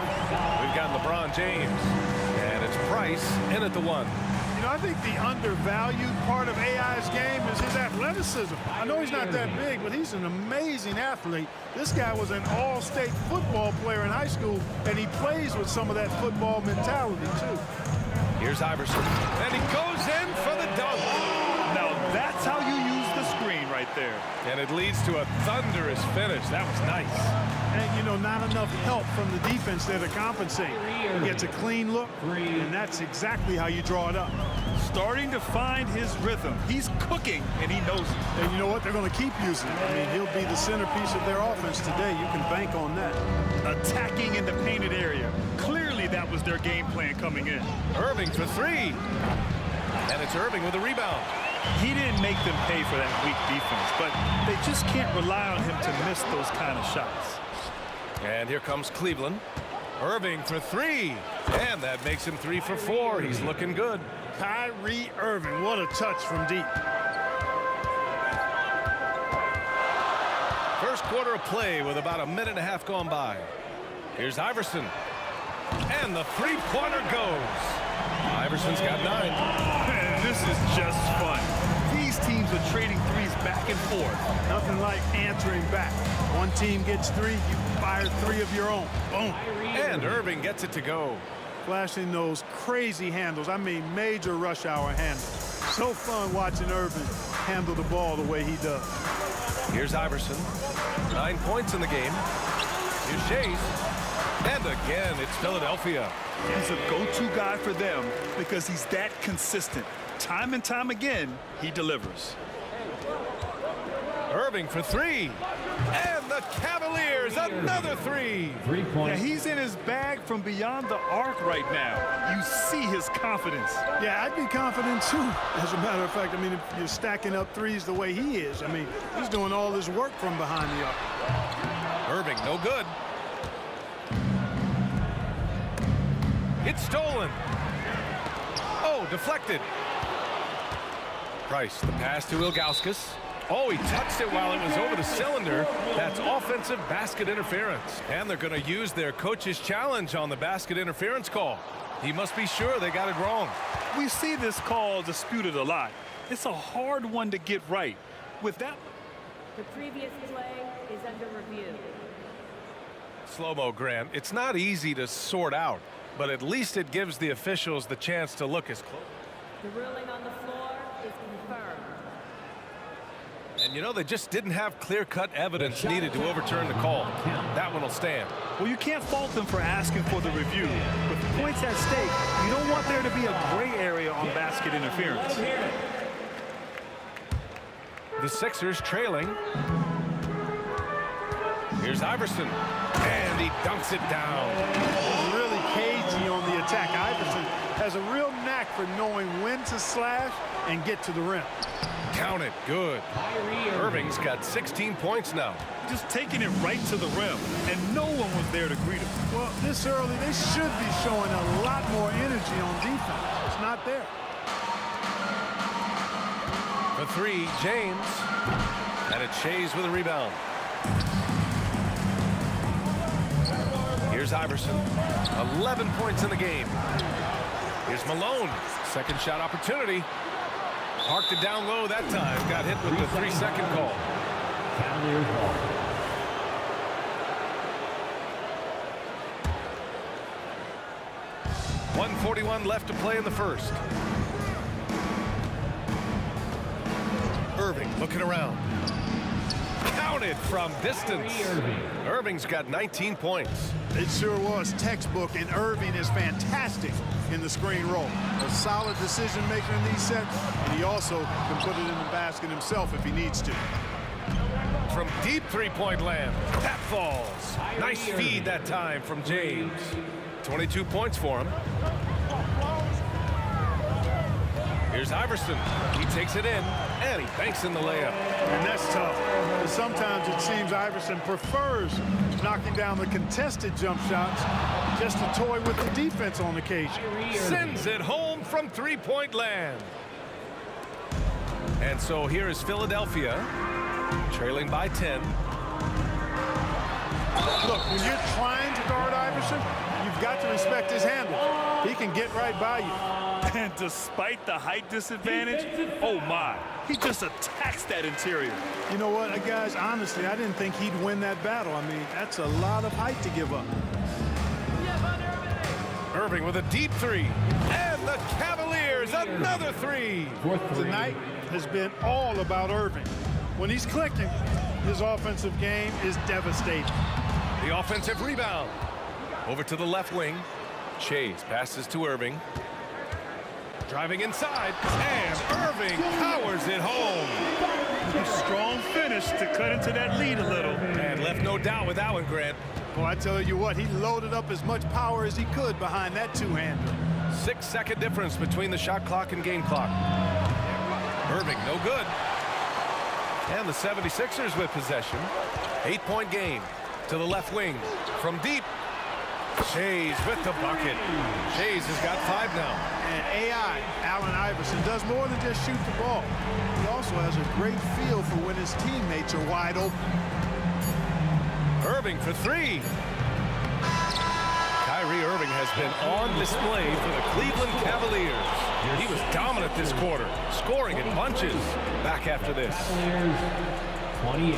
We've got LeBron James, and it's Price in at the one. You know, I think the undervalued part of AI's game is his athleticism. I know he's not that big, but he's an amazing athlete. This guy was an all-state football player in high school, and he plays with some of that football mentality, too. Here's Iverson, and he goes in for the dunk. Now that's how you use the screen right there. And it leads to a thunderous finish. That was nice. And, you know, not enough help from the defense there to compensate. He gets a clean look, and that's exactly how you draw it up. Starting to find his rhythm. He's cooking, and he knows it. And you know what? They're going to keep using it. I mean, he'll be the centerpiece of their offense today. You can bank on that. Attacking in the painted area. Clearly that was their game plan coming in. Irving for three. And it's Irving with a rebound. He didn't make them pay for that weak defense, but they just can't rely on him to miss those kind of shots. And here comes Cleveland. Irving for three. And that makes him 3 for 4. He's looking good. Kyrie Irving, what a touch from deep. First quarter of play with about a minute and a half gone by. Here's Iverson. And the three-pointer goes. Iverson's got 9. Man, this is just fun. These teams are trading threes back and forth. Nothing like answering back. One team gets 3, you fire 3 of your own. Boom. And Irving gets it to go. Flashing those crazy handles. I mean, major rush hour handles. So fun watching Irving handle the ball the way he does. Here's Iverson. 9 points in the game. Here's Shays. And again, it's Philadelphia. He's a go-to guy for them because he's that consistent. Time and time again, he delivers. Irving for 3. And the Cavaliers, another 3. 3 points. Yeah, he's in his bag from beyond the arc right now. You see his confidence. Yeah, I'd be confident too. As a matter of fact, I mean, if you're stacking up threes the way he is, I mean, he's doing all this work from behind the arc. Irving, no good. It's stolen. Oh, deflected. Price, the pass to Ilgauskas. Oh, he touched it while it was over the cylinder. That's offensive basket interference. And they're going to use their coach's challenge on the basket interference call. He must be sure they got it wrong. We see this call disputed a lot. It's a hard one to get right. With that, the previous play is under review. Slow-mo, Grant. It's not easy to sort out, but at least it gives the officials the chance to look as close. The ruling on the floor is confirmed. And you know, they just didn't have clear-cut evidence needed to overturn the call. That one will stand. Well, you can't fault them for asking for the review. With points at stake, you don't want there to be a gray area on basket interference. The Sixers trailing. Here's Iverson. And he dunks it down. He's really cagey on the attack. Iverson has a real knack for knowing when to slash and get to the rim. Count it. Good. Irving's got 16 points now. Just taking it right to the rim, and no one was there to greet him. Well, this early, they should be showing a lot more energy on defense. It's not there. For 3, James. And it's Shays with a rebound. Here's Iverson. 11 points in the game. Here's Malone. Second shot opportunity. Parked it down low that time. Got hit with the 3-second call. Cavaliers ball. .141 left to play in the first. Irving looking around. Counted from distance. Irving's got 19 points. It sure was textbook, and Irving is fantastic in the screen roll. A solid decision maker in these sets, and he also can put it in the basket himself if he needs to. From deep three-point land, that falls. Nice feed that time from James. 22 points for him. Here's Iverson. He takes it in, and he banks in the layup. And that's tough. Sometimes it seems Iverson prefers knocking down the contested jump shots just to toy with the defense on occasion. Sends it home from three-point land. And so here is Philadelphia, trailing by 10. Look, when you're trying to guard Iverson, you've got to respect his handle. He can get right by you. And despite the height disadvantage, oh my, he just attacks that interior. You know what, guys, honestly, I didn't think he'd win that battle. I mean, that's a lot of height to give up. Irving with a deep three. And the Cavaliers, another three. Tonight has been all about Irving. When he's clicking, his offensive game is devastating. The offensive rebound. Over to the left wing. Chase passes to Irving. Driving inside, and Irving powers it home. A strong finish to cut into that lead a little. And left no doubt with that one, Grant. Well, I tell you what, he loaded up as much power as he could behind that two-hander. 6-second difference between the shot clock and game clock. Irving, no good. And the 76ers with possession. 8-point game to the left wing. From deep, Shays with the bucket. Shays has got 5 now. And AI, Allen Iverson, does more than just shoot the ball. He also has a great feel for when his teammates are wide open. Irving for 3. Kyrie Irving has been on display for the Cleveland Cavaliers. He was dominant this quarter, scoring in bunches. Back after this. 28.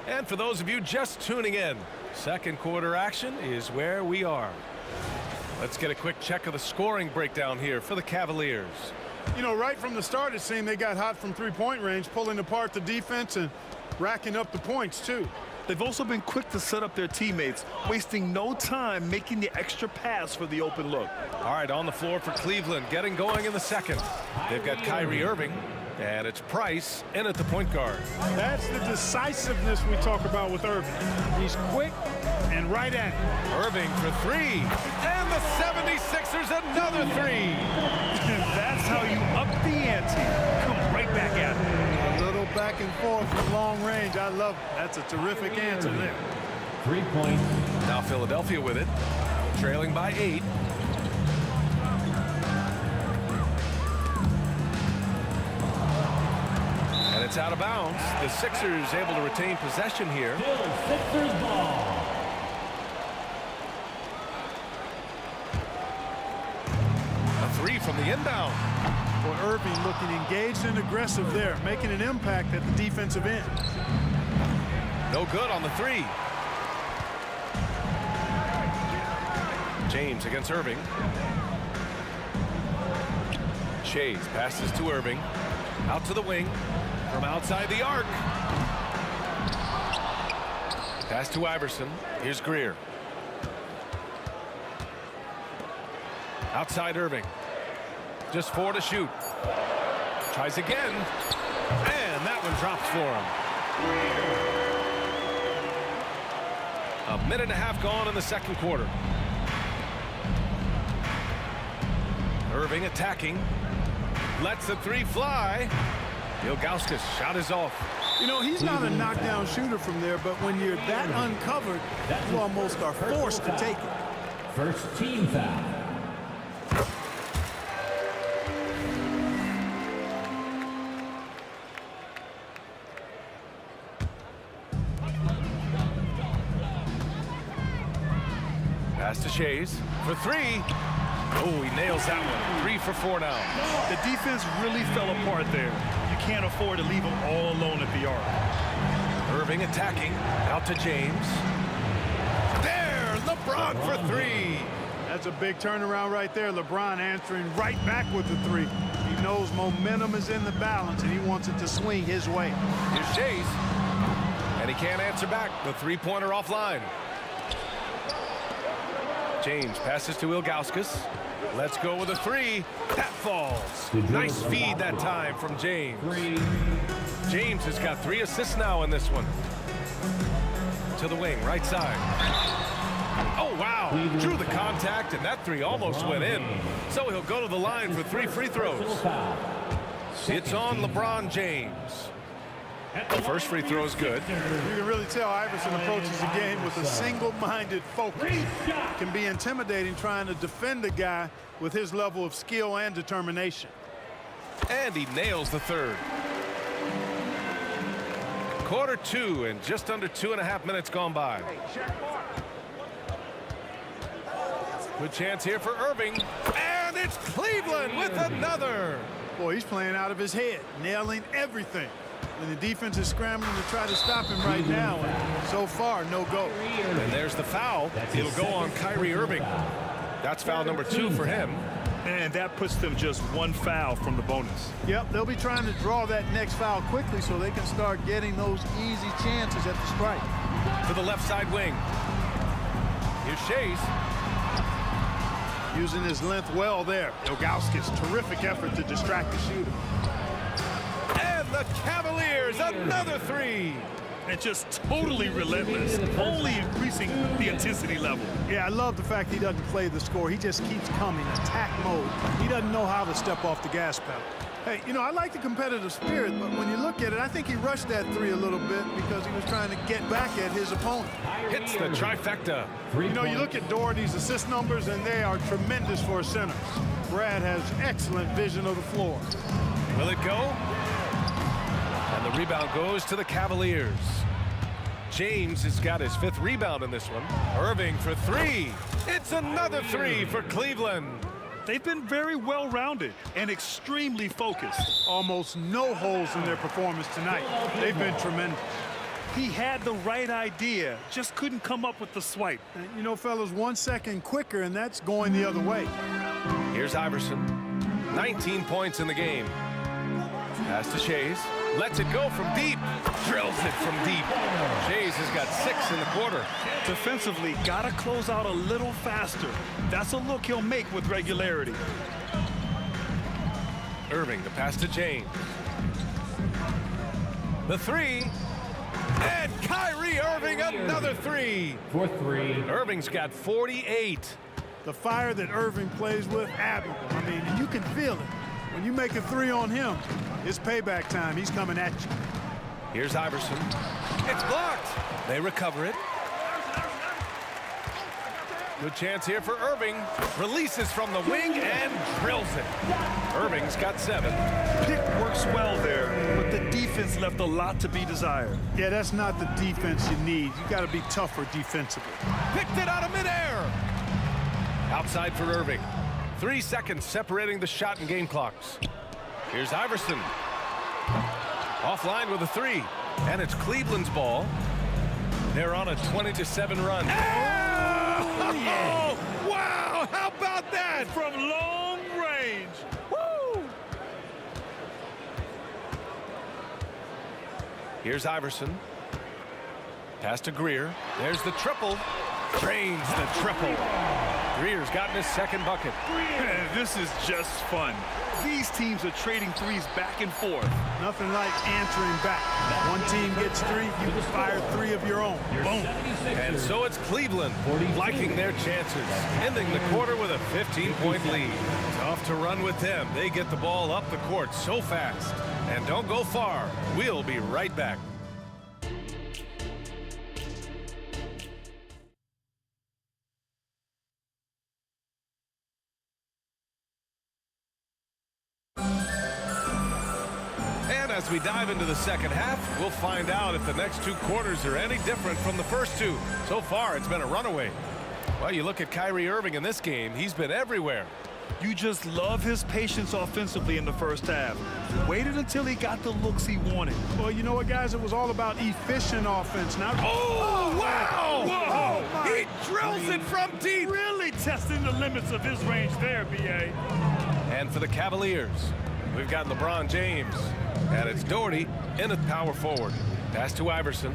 And for those of you just tuning in, second quarter action is where we are. Let's get a quick check of the scoring breakdown here for the Cavaliers. You know, right from the start, it seemed they got hot from three-point range, pulling apart the defense and racking up the points, too. They've also been quick to set up their teammates, wasting no time making the extra pass for the open look. All right, on the floor for Cleveland, getting going in the second. They've got Kyrie Irving, and it's Price in at the point guard. That's the decisiveness we talk about with Irving. He's quick and right at it. Irving for 3, and the 76ers another 3. That's how you up the ante. Come right back at it. A little back and forth from long range. I love it. That's a terrific answer there. 3 points. Now Philadelphia with it, trailing by 8. And it's out of bounds. The Sixers able to retain possession here. Sixers ball. A 3 from the inbound. Well, Irving looking engaged and aggressive there, making an impact at the defensive end. No good on the 3. James against Irving. Shays passes to Irving. Out to the wing. From outside the arc. Pass to Iverson. Here's Greer. Outside Irving. Just 4 to shoot. Tries again. And that one drops for him. A minute and a half gone in the second quarter. Irving attacking. Lets the 3 fly. Ilgauskas shot is off. You know, he's not a knockdown shooter from there, but when you're that uncovered, you almost are forced to take it. First team foul. Pass to Shays for 3. Oh, he nails that one. 3 for 4 now. The defense really fell apart there. You can't afford to leave them all alone at the arc. Irving attacking. Out to James. There, LeBron for 3. That's a big turnaround right there. LeBron answering right back with the 3. He knows momentum is in the balance, and he wants it to swing his way. Here's Shays. And he can't answer back. The 3-pointer offline. James passes to Ilgauskas. Let's go with a three. That falls. Nice feed that time from James. James has got 3 assists now in this one. To the wing, right side. Oh, wow. Drew the contact, and that 3 almost went in. So he'll go to the line for 3 free throws. It's on LeBron James. The first free throw is good. You can really tell Iverson approaches the game with a single-minded focus. It can be intimidating trying to defend a guy with his level of skill and determination. And he nails the third. Quarter 2 and just under 2.5 minutes gone by. Good chance here for Irving. And it's Cleveland with another. Boy, he's playing out of his head, nailing everything. And the defense is scrambling to try to stop him right now. And so far, no go. And there's the foul. It'll go on Kyrie Irving. That's foul number 2 for him. And that puts them just 1 foul from the bonus. Yep, they'll be trying to draw that next foul quickly so they can start getting those easy chances at the strike. To the left side wing. Here's Shays. Using his length well there. Ilgauskas, terrific effort to distract the shooter. And the Cavaliers, another 3. And just totally relentless, only increasing the intensity level. Yeah, I love the fact he doesn't play the score. He just keeps coming, attack mode. He doesn't know how to step off the gas pedal. Hey, you know, I like the competitive spirit, but when you look at it, I think he rushed that 3 a little bit because he was trying to get back at his opponent. Hits the trifecta. You know, you look at Doherty's assist numbers, and they are tremendous for a center. Brad has excellent vision of the floor. Will it go? And the rebound goes to the Cavaliers. James has got his 5th rebound in this one. Irving for 3. It's another 3 for Cleveland. They've been very well-rounded and extremely focused. Almost no holes in their performance tonight. They've been tremendous. He had the right idea, just couldn't come up with the swipe. And, you know, fellas, 1 second quicker, and that's going the other way. Here's Iverson. 19 points in the game. Pass to Shays. Lets it go from deep. Drills it from deep. Shays has got 6 in the quarter. Defensively, got to close out a little faster. That's a look he'll make with regularity. Irving, the pass to James. The 3. And Kyrie Irving, another 3. For 3. Irving's got 48. The fire that Irving plays with, admirable. I mean, you can feel it. When you make a 3 on him, it's payback time. He's coming at you. Here's Iverson. It's blocked. They recover it. Good chance here for Irving. Releases from the wing and drills it. Irving's got 7. Pick works well there, but the defense left a lot to be desired. Yeah, that's not the defense you need. You got to be tougher defensively. Picked it out of midair. Outside for Irving. 3 seconds separating the shot and game clocks. Here's Iverson. Offline with a 3. And it's Cleveland's ball. They're on a 20-7 run. Oh, yeah. Wow! How about that? From long range. Woo! Here's Iverson. Pass to Greer. There's the triple. Drains the triple. Greer's gotten his 2nd bucket. This is just fun. These teams are trading 3s back and forth. Nothing like answering back. One team gets 3, you fire 3 of your own. Boom. And so it's Cleveland liking their chances, ending the quarter with a 15-point lead. Tough to run with them. They get the ball up the court so fast. And don't go far. We'll be right back. As we dive into the second half, we'll find out if the next 2 quarters are any different from the first 2. So far, it's been a runaway. Well, you look at Kyrie Irving in this game, he's been everywhere. You just love his patience offensively in the first half. Waited until he got the looks he wanted. Well, you know what, guys? It was all about efficient offense. Not oh, wow! Whoa! He drills it from deep. Really testing the limits of his range there, B.A. And for the Cavaliers, we've got LeBron James. And it's Doherty in at power forward. Pass to Iverson.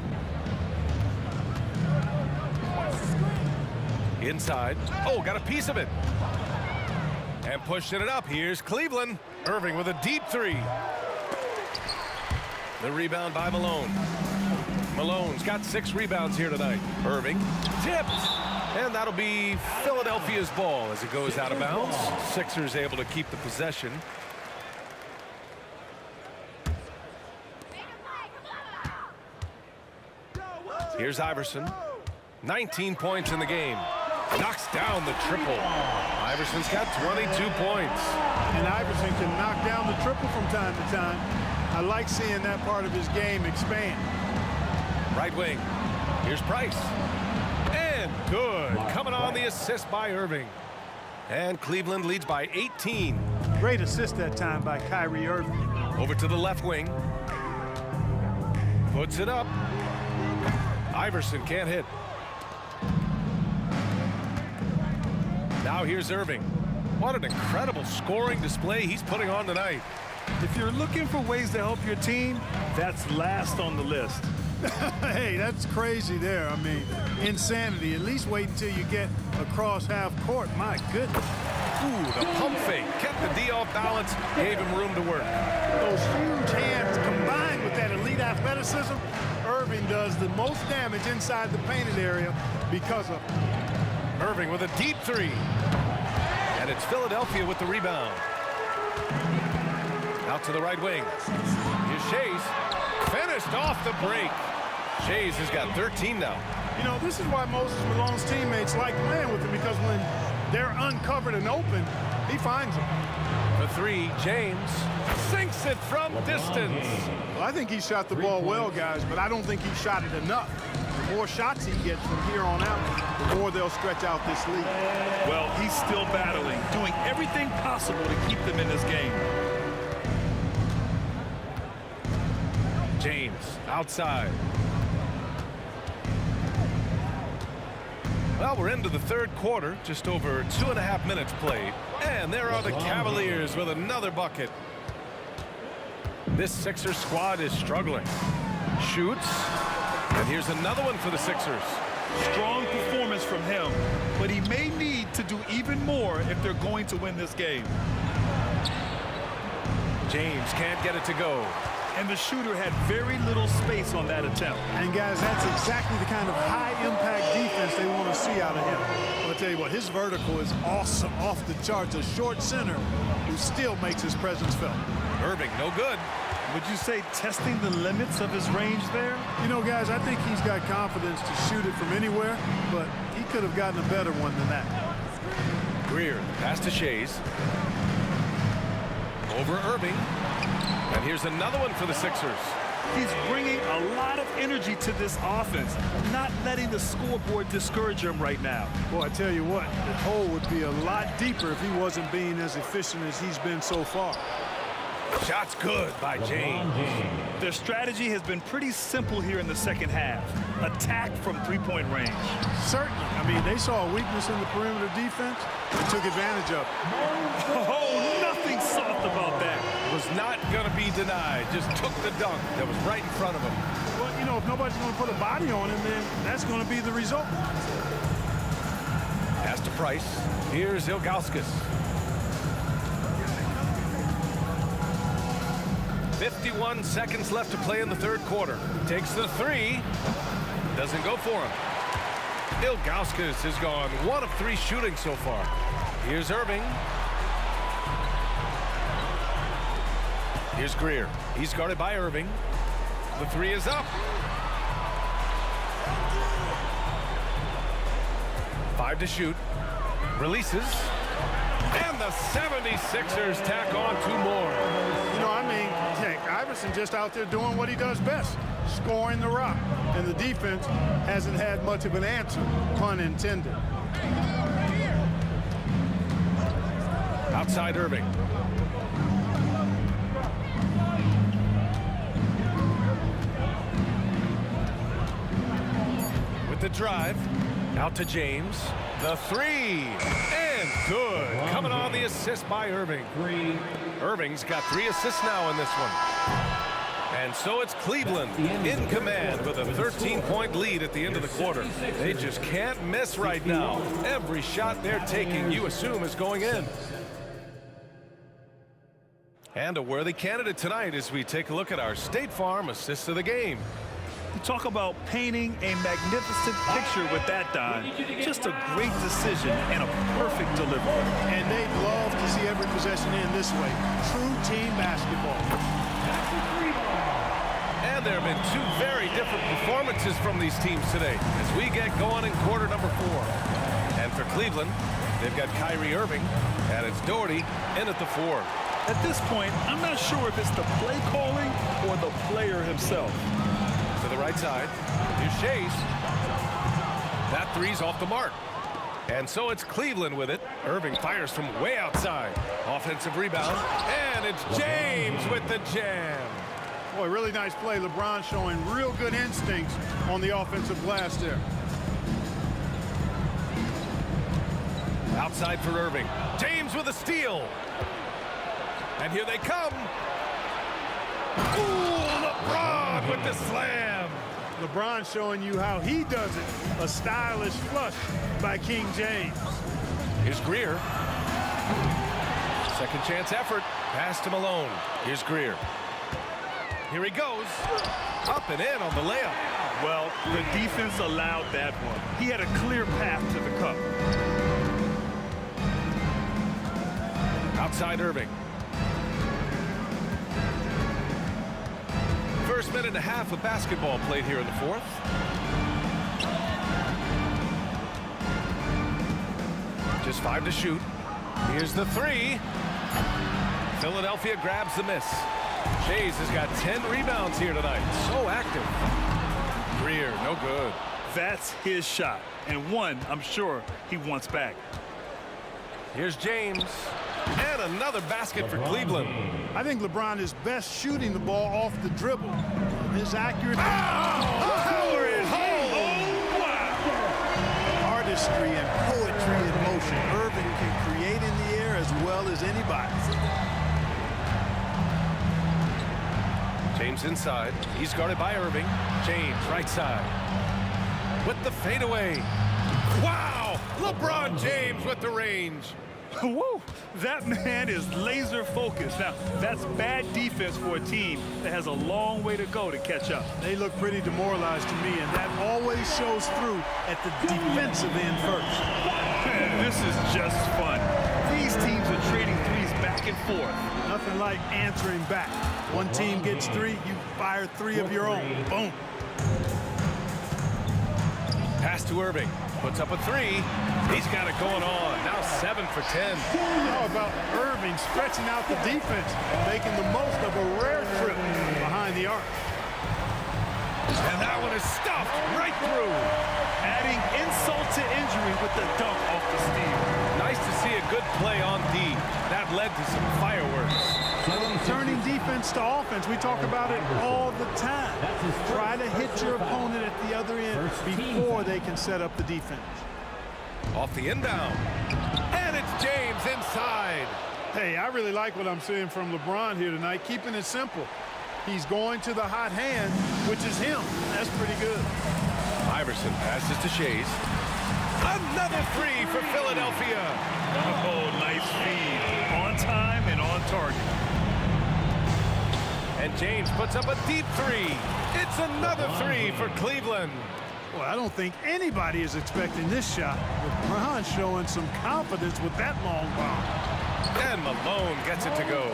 Inside. Oh, got a piece of it. And pushing it up. Here's Cleveland. Irving with a deep three. The rebound by Malone. Malone's got 6 rebounds here tonight. Irving tipped. And that'll be Philadelphia's ball as it goes out of bounds. Sixers able to keep the possession. Here's Iverson. 19 points in the game. Knocks down the triple. Iverson's got 22 points. And Iverson can knock down the triple from time to time. I like seeing that part of his game expand. Right wing. Here's Price. And good. Coming on the assist by Irving. And Cleveland leads by 18. Great assist that time by Kyrie Irving. Over to the left wing. Puts it up. Iverson can't hit. Now here's Irving. What an incredible scoring display he's putting on tonight. If you're looking for ways to help your team, that's last on the list. Hey, that's crazy there. I mean, insanity. At least wait until you get across half court. My goodness. Ooh, the pump fake kept the D off balance, gave him room to work. Those huge hands combined with that elite athleticism, Irving does the most damage inside the painted area because of it. Irving with a deep three. And it's Philadelphia with the rebound. Out to the right wing. Here's Shays. Finished off the break. Shays has got 13 now. You know, this is why Moses Malone's teammates like playing with him, because when they're uncovered and open, he finds them. The three, James sinks it from distance. Well, I think he shot the ball well, guys, but I don't think he shot it enough. The more shots he gets from here on out, the more they'll stretch out this lead. Well, he's still battling, doing everything possible to keep them in this game. James outside. Well, we're into the third quarter, just over 2.5 minutes played. And there are the Cavaliers with another bucket. This Sixers squad is struggling. Shoots. And here's another one for the Sixers. Strong performance from him, but he may need to do even more if they're going to win this game. James can't get it to go. And the shooter had very little space on that attempt. And guys, that's exactly the kind of high-impact defense they want to see out of him. I'll tell you what, his vertical is awesome, off the charts. A short center who still makes his presence felt. Irving, no good. Would you say testing the limits of his range there? You know, guys, I think he's got confidence to shoot it from anywhere, but he could have gotten a better one than that. Greer, pass to Shays. Over Irving. And here's another one for the Sixers. He's bringing a lot of energy to this offense, not letting the scoreboard discourage him right now. Well, I tell you what, the hole would be a lot deeper if he wasn't being as efficient as he's been so far. Shot's good by James. Their strategy has been pretty simple here in the second half. Attack from three-point range. Certainly. I mean, they saw a weakness in the perimeter defense and took advantage of it. Oh, nothing soft about that. Was not going to be denied. Just took the dunk that was right in front of him. Well, you know, if nobody's going to put a body on him, then that's going to be the result. Pass to Price. Here's Ilgauskas. 51 seconds left to play in the third quarter. Takes the three. Doesn't go for him. Ilgauskas has gone 1 of 3 shooting so far. Here's Irving. Here's Greer. He's guarded by Irving. The three is up. 5 to shoot. Releases. And the 76ers tack on 2 more. You know, I mean, Iverson just out there doing what he does best, scoring the rock. And the defense hasn't had much of an answer, pun intended. Outside Irving. With the drive, out to James. The three, and good. Coming on the assist by Irving. Irving's got 3 assists now in this one. And so it's Cleveland in command with a 13-point lead at the end of the quarter. They just can't miss right now. Every shot they're taking, you assume, is going in. And a worthy candidate tonight as we take a look at our State Farm assist of the game. You talk about painting a magnificent picture with that, Don. Just a great decision and a perfect delivery. And they'd love to see every possession end this way. True team basketball. And there have been two very different performances from these teams today as we get going in quarter number 4. And for Cleveland, they've got Kyrie Irving, and it's Doherty in at the 4. At this point, I'm not sure if it's the play calling or the player himself. To the right side, here's Shays. That three's off the mark. And so it's Cleveland with it. Irving fires from way outside. Offensive rebound, and it's James with the jam. Boy, really nice play. LeBron showing real good instincts on the offensive glass there. Outside for Irving. James with a steal. And here they come. Ooh, LeBron with the slam. LeBron showing you how he does it. A stylish flush by King James. Here's Greer. Second chance effort. Pass to Malone. Here's Greer. Here he goes. Up and in on the layup. Well, the defense allowed that one. He had a clear path to the cup. Outside Irving. First minute and a half of basketball played here in the 4th. Just 5 to shoot. Here's the 3. Philadelphia grabs the miss. Shays has got 10 rebounds here tonight. So active. Greer, no good. That's his shot, and one I'm sure he wants back. Here's James. And another basket for Cleveland. I think LeBron is best shooting the ball off the dribble. His accuracy. Artistry and poetry in motion. Irving can create in the air as well as anybody. James inside. He's guarded by Irving. James right side. With the fadeaway. Wow! LeBron James with the range. Woo! That man is laser focused. Now, that's bad defense for a team that has a long way to go to catch up. They look pretty demoralized to me, and that always shows through at the defensive end first. This is just fun. These teams are trading threes back and forth. Nothing like answering back. One team gets 3, you fire 3 of your own. Boom. Pass to Irving. Puts up a 3. He's got it going on. Now 7 for 10. How about Irving stretching out the defense, making the most of a rare trip behind the arc. And that one is stuffed right through. Adding insult to injury with the dunk off the steal. Nice to see a good play on D. That led to some fireworks. Turning defense to offense. We talk about it all the time. Try to hit your opponent at the other end before they can set up the defense. Off the inbound. And it's James inside. Hey, I really like what I'm seeing from LeBron here tonight, keeping it simple. He's going to the hot hand, which is him. That's pretty good. Iverson passes to Shays. Another 3 for Philadelphia. Oh, nice feed. On time and on target. And James puts up a deep 3. It's another 3 for Cleveland. Well, I don't think anybody is expecting this shot. LeBron showing some confidence with that long bomb. And Malone gets it to go.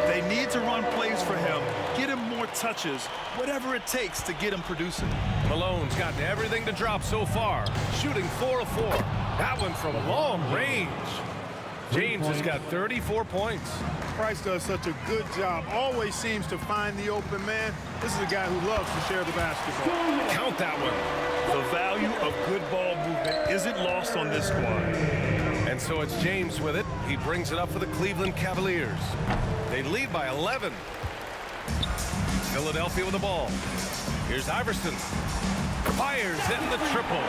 They need to run plays for him, get him more touches, whatever it takes to get him producing. Malone's gotten everything to drop so far, shooting 4 of 4. That one from long range. James has got 34 points. Price does such a good job, always seems to find the open man. This is a guy who loves to share the basketball. Count that one. The value of good ball movement isn't lost on this squad. And so it's James with it. He brings it up for the Cleveland Cavaliers. They lead by 11. Philadelphia with the ball. Here's Iverson. Fires in the triple.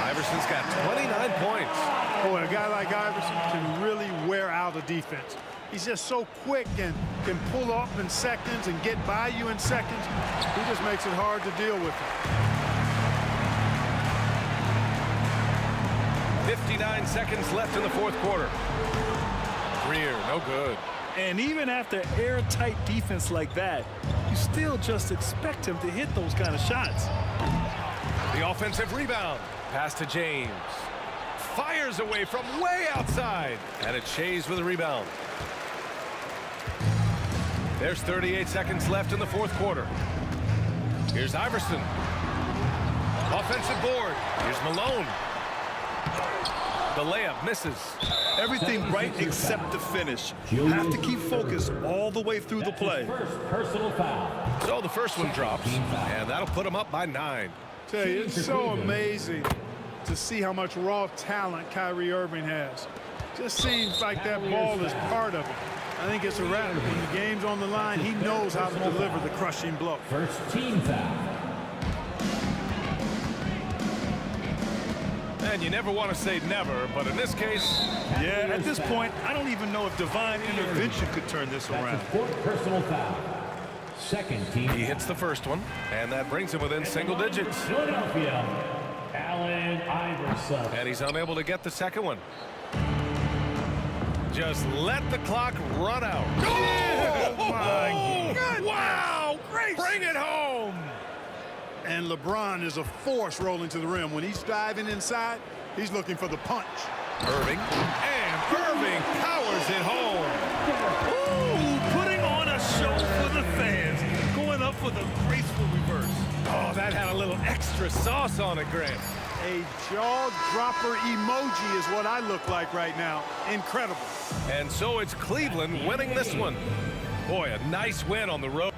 Iverson's got 29 points. Boy, a guy like Iverson can really wear out a defense. He's just so quick and can pull up in seconds and get by you in seconds. He just makes it hard to deal with him. 59 seconds left in the 4th quarter. Greer, no good. And even after airtight defense like that, you still just expect him to hit those kind of shots. The offensive rebound. Pass to James. Fires away from way outside. And it's Shays with a rebound. There's 38 seconds left in the fourth quarter. Here's Iverson. Offensive board. Here's Malone. The layup misses. Everything right except the finish. You have to keep focused all the way through the play. Personal foul. So the first one drops, and that'll put him up by 9. Tell you, it's so amazing to see how much raw talent Kyrie Irving has. Just seems like that ball is part of it. I think it's a wrap. When the game's on the line, he knows how to deliver the crushing blow. First team foul. And you never want to say never, but in this case... Yeah, at this point, I don't even know if divine intervention could turn this around. That's a fourth personal foul. Second team. He hits the first one, and that brings him within single digits. Philadelphia, Allen Iverson. And he's unable to get the second one. Just let the clock run out. Oh, my God. Wow, great. Bring it home. And LeBron is a force rolling to the rim. When he's diving inside, he's looking for the punch. Irving, and Irving powers it home. Ooh, putting on a show for the fans. Going up with a graceful reverse. Oh, that had a little extra sauce on it, Grant. A jaw-dropper emoji is what I look like right now. Incredible. And so it's Cleveland winning this one. Boy, a nice win on the road.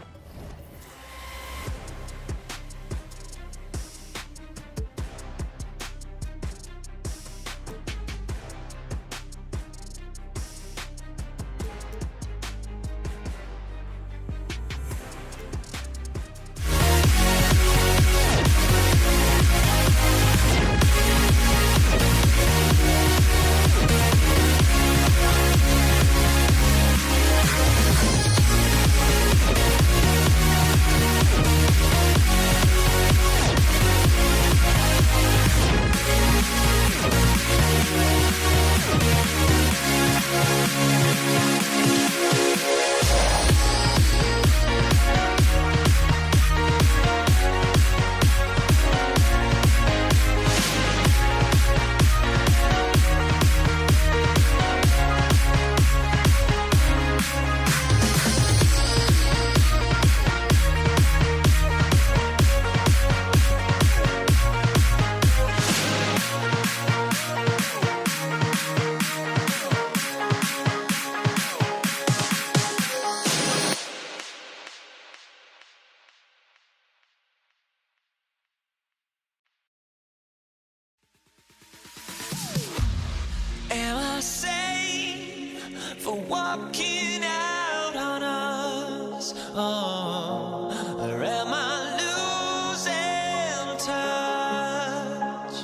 Am I safe for walking out on us? Oh, or am I losing touch?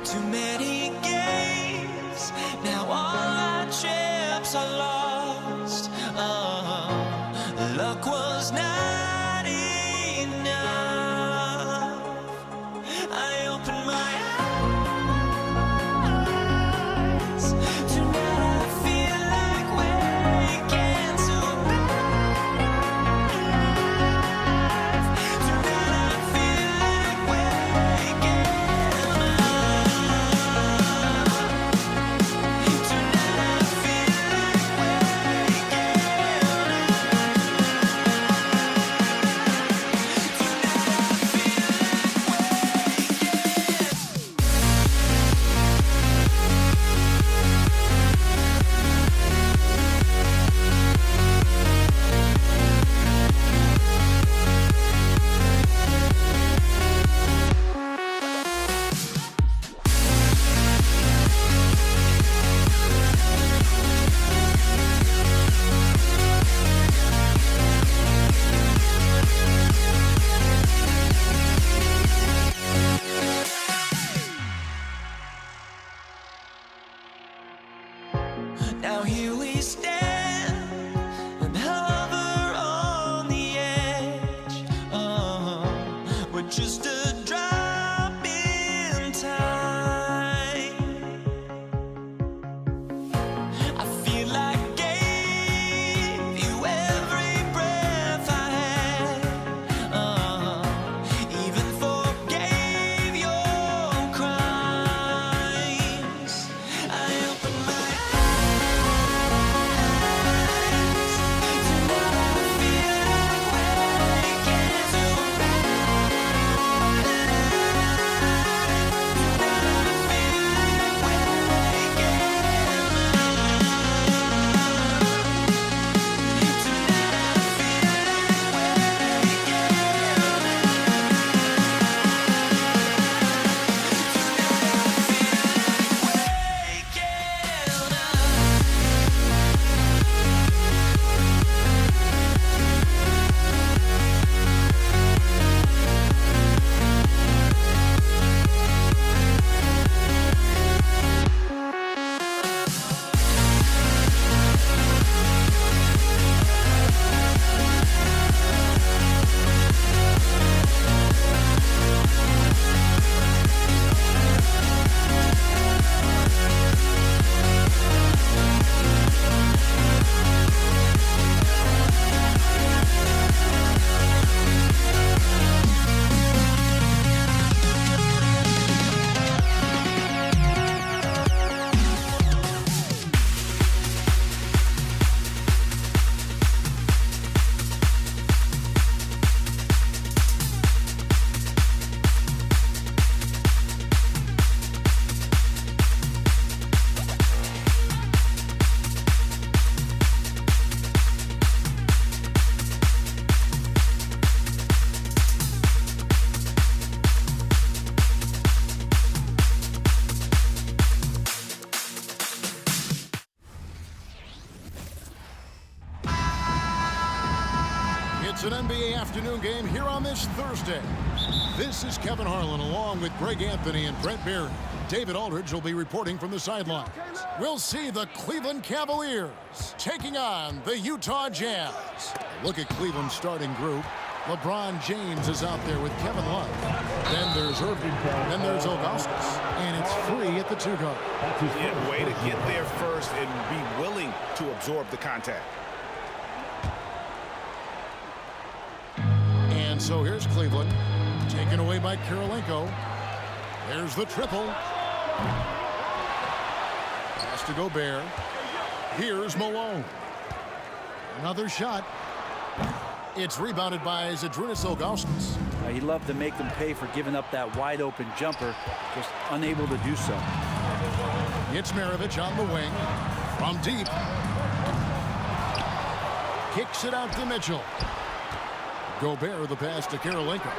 Too many games, now all our chips are lost. Oh, luck was not enough. I opened my eyes. Now here we stand and hover on the edge. We're just a drop in time. I afternoon game here on this Thursday. This is Kevin Harlan along with Greg Anthony and Brent Barry. David Aldridge will be reporting from the sidelines. We'll see the Cleveland Cavaliers taking on the Utah Jazz. Look at Cleveland's starting group. LeBron James is out there with Kevin Love. Then there's Irving. Then there's Ilgauskas. And it's free at the 2-guard. Yeah, way to get there first and be willing to absorb the contact. And so here's Cleveland, taken away by Kirilenko. There's the triple. Pass to Gobert. Here's Malone. Another shot. It's rebounded by Zydrunas Ilgauskas. He loved to make them pay for giving up that wide open jumper, just unable to do so. It's Maravich on the wing. From deep. Kicks it out to Mitchell. Gobert the pass to Kirilenko.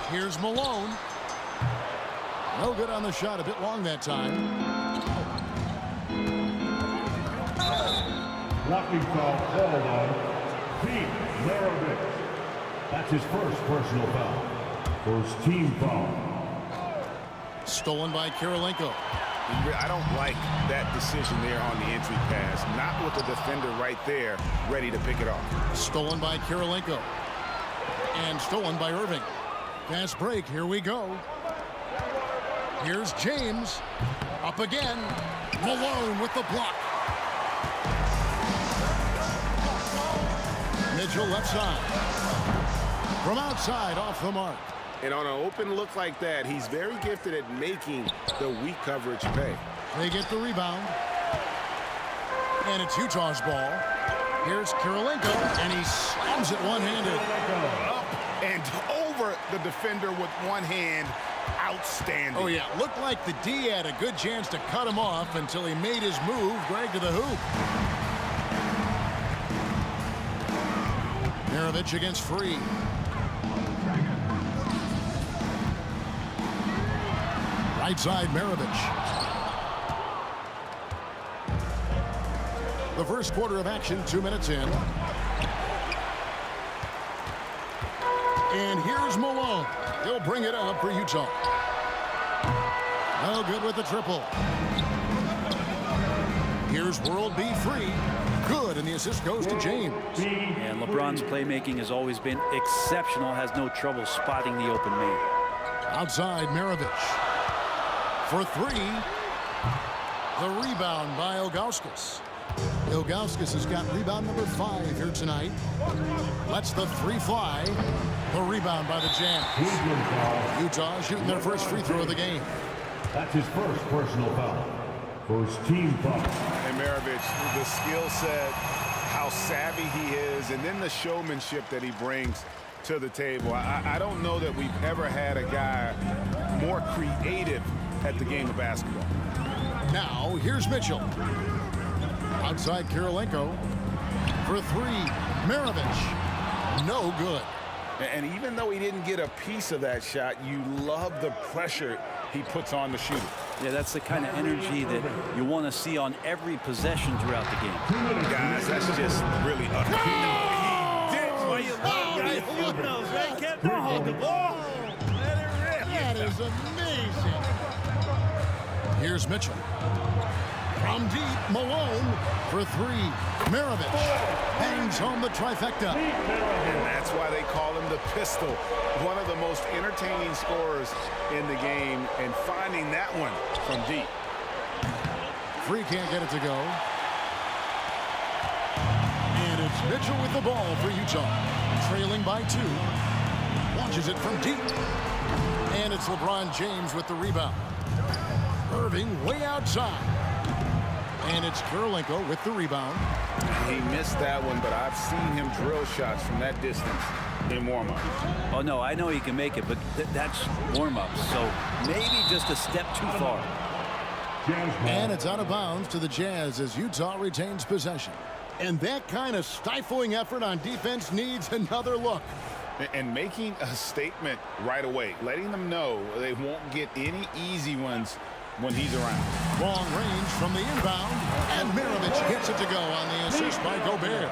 Here's Malone. No good on the shot, a bit long that time. Blocking foul called on Pete Maravich. That's his first personal foul. First team foul. Stolen by Kirilenko. I don't like that decision there on the entry pass. Not with the defender right there, ready to pick it off. Stolen by Kirilenko. And stolen by Irving. Fast break, here we go. Here's James. Up again. Malone with the block. Mitchell left side. From outside, off the mark. And on an open look like that, he's very gifted at making the weak coverage pay. They get the rebound. And it's Utah's ball. Here's Kirilenko, and he slams it one-handed. Up and over the defender with one hand. Outstanding. Oh, yeah. Looked like the D had a good chance to cut him off until he made his move, Greg to the hoop. Maravich against Free. Right side, Maravich. The first quarter of action, 2 minutes in. And here's Malone. He'll bring it up for Utah. No good with the triple. Here's World B Free. Good, and the assist goes to James. And LeBron's playmaking has always been exceptional. Has no trouble spotting the open man. Outside, Maravich. For three. The rebound by Ilgauskas. Ilgauskas has got rebound number 5 here tonight. Lets the 3 fly. The rebound by the Jazz. Utah shooting their first free throw of the game. That's his first personal foul. First team foul. And Maravich, the skill set, how savvy he is, and then the showmanship that he brings to the table. I don't know that we've ever had a guy more creative at the game of basketball. Now, here's Mitchell. Outside Kirilenko. For 3, Maravich. No good. And even though he didn't get a piece of that shot, you love the pressure he puts on the shooter. Yeah, that's the kind of energy that you want to see on every possession throughout the game. Guys, that's just really ugly. They can't hold the ball. Let it rip. That is amazing. Here's Mitchell. From deep, Malone for 3. Maravich bangs home the trifecta. And that's why they call him the pistol. One of the most entertaining scorers in the game, and finding that one from deep. Free can't get it to go. And it's Mitchell with the ball for Utah. Trailing by 2. Launches it from deep. And it's LeBron James with the rebound. Irving way outside. And it's Kirilenko with the rebound. He missed that one, but I've seen him drill shots from that distance in warm-up. Oh, no, I know he can make it, but that's warm-up. So maybe just a step too far. And it's out of bounds to the Jazz as Utah retains possession. And that kind of stifling effort on defense needs another look. And making a statement right away, letting them know they won't get any easy ones when he's around. Long range from the inbound, and Maravich gets it to go on the assist by Gobert.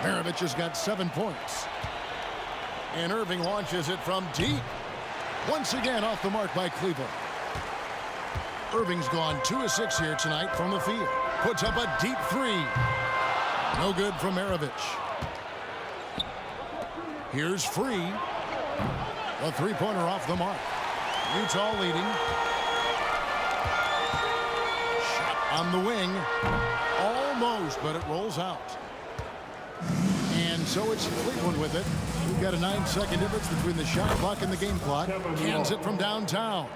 Maravich has got 7 points. And Irving launches it from deep. Once again off the mark by Cleveland. Irving's gone 2 of 6 here tonight from the field. Puts up a deep three. No good from Maravich. Here's Free. A three-pointer off the mark. Utah leading. Shot on the wing. Almost, but it rolls out. And so it's Cleveland with it. We've got a 9-second difference between the shot clock and the game clock. Cans it from downtown.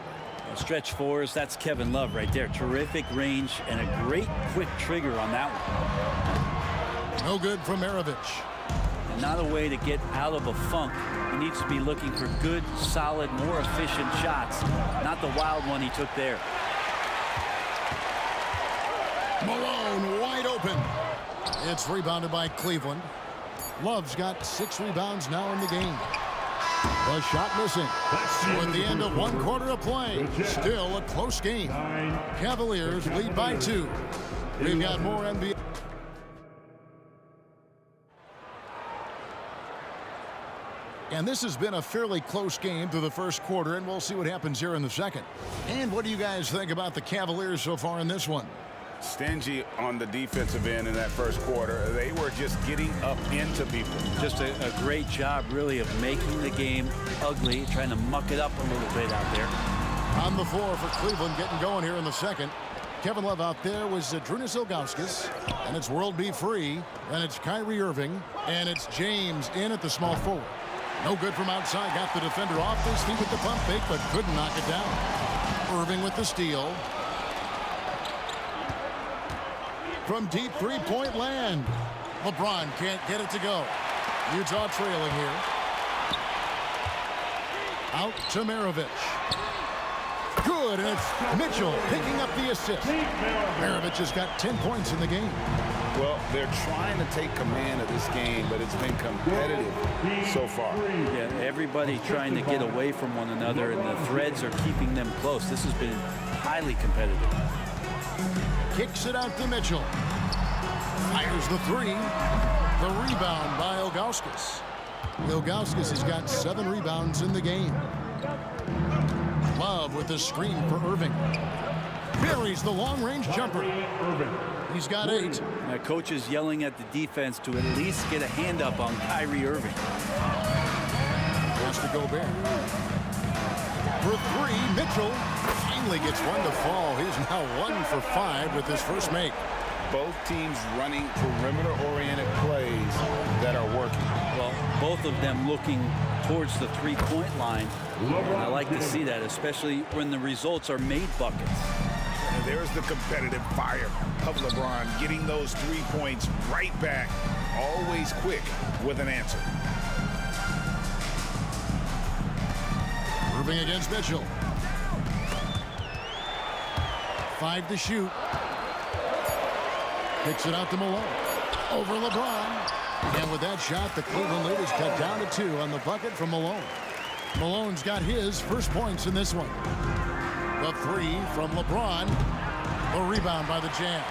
Stretch fours, that's Kevin Love right there. Terrific range and a great quick trigger on that one. No good from Maravich. And not a way to get out of a funk. He needs to be looking for good, solid, more efficient shots. Not the wild one he took there. Malone wide open. It's rebounded by Cleveland. Love's got 6 rebounds now in the game. The shot missing. At the end of 1 quarter of play, still a close game. Cavaliers lead by 2. We've got more NBA. And this has been a fairly close game through the first quarter, and we'll see what happens here in the second. And what do you guys think about the Cavaliers so far in this one? Stingy on the defensive end in that first quarter. They were just getting up into people. Just a great job, really, of making the game ugly, trying to muck it up a little bit out there. On the floor for Cleveland, getting going here in the second. Kevin Love out there was Drunas Ilgauskas, and it's World B. Free, and it's Kyrie Irving, and it's James in at the small forward. No good from outside. Got the defender off his feet with the pump fake, but couldn't knock it down. Irving with the steal. From deep three-point land. LeBron can't get it to go. Utah trailing here. Out to Maravich. Good, and it's Mitchell picking up the assist. Maravich has got 10 points in the game. Well, they're trying to take command of this game, but it's been competitive so far. Yeah, everybody trying to get away from one another, and the threads are keeping them close. This has been highly competitive. Kicks it out to Mitchell. Fires the three. The rebound by Ilgauskas. Ilgauskas has got 7 rebounds in the game. Love with the screen for Irving. Buries the long-range jumper. He's got 8. Coach is yelling at the defense to at least get a hand up on Kyrie Irving. Pass to Gobert. For 3, Mitchell finally gets one to fall. He's now 1 for 5 with his first make. Both teams running perimeter-oriented plays that are working. Well, both of them looking towards the three-point line. And I like to see that, especially when the results are made buckets. And there's the competitive fire of LeBron, getting those 3 points right back, always quick with an answer. Irving against Mitchell. 5 to shoot. Kicks it out to Malone. Over LeBron. And with that shot, the Cleveland lead is cut down to 2 on the bucket from Malone. Malone's got his first points in this one. The 3 from LeBron. The rebound by the Jazz.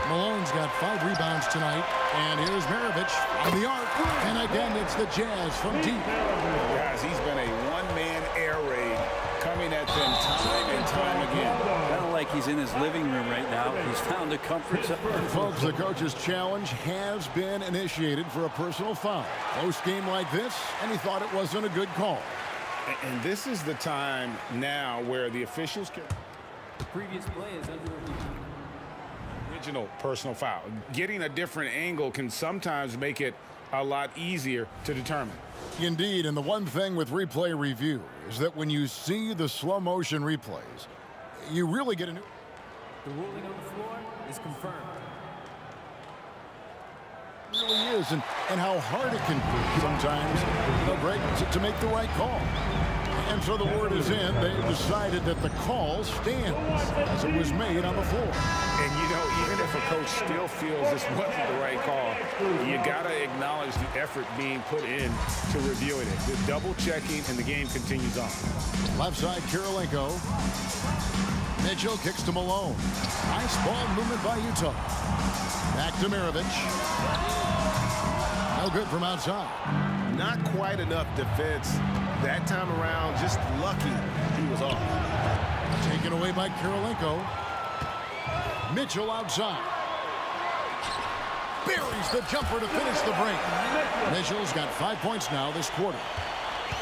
Malone's got 5 rebounds tonight. And here's Maravich on the arc. And again, it's the Jazz from deep. Guys, he's been a one-man air raid coming at them time and time again. Kind of like he's in his living room right now. He's found a comfort zone. Folks, the coach's challenge has been initiated for a personal foul. Close game like this, and he thought it wasn't a good call. And this is the time now where the officials can... The previous play is under review. Original personal foul. Getting a different angle can sometimes make it a lot easier to determine. Indeed, and the one thing with replay review is that when you see the slow motion replays, you really get a new... The ruling on the floor is confirmed. It really is, and how hard it can be sometimes, Greg, to make the right call. And so the word is in. They decided that the call stands as it was made on the floor. And, you know, even if a coach still feels this wasn't the right call, you got to acknowledge the effort being put in to reviewing it. The double-checking, and the game continues on. Left side, Kirilenko. Mitchell kicks to Malone. Nice ball movement by Utah. Back to Maravich. No good from outside. not quite enough defense that time around. Just lucky he was off. Taken away by Kirilenko. Mitchell outside. Buries the jumper to finish the break. Mitchell's got 5 points now this quarter.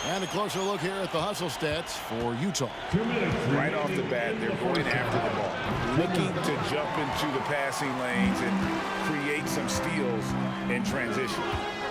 And a closer look here at the hustle stats for Utah. Right off the bat, they're going after the ball, looking to jump into the passing lanes and create some steals in transition.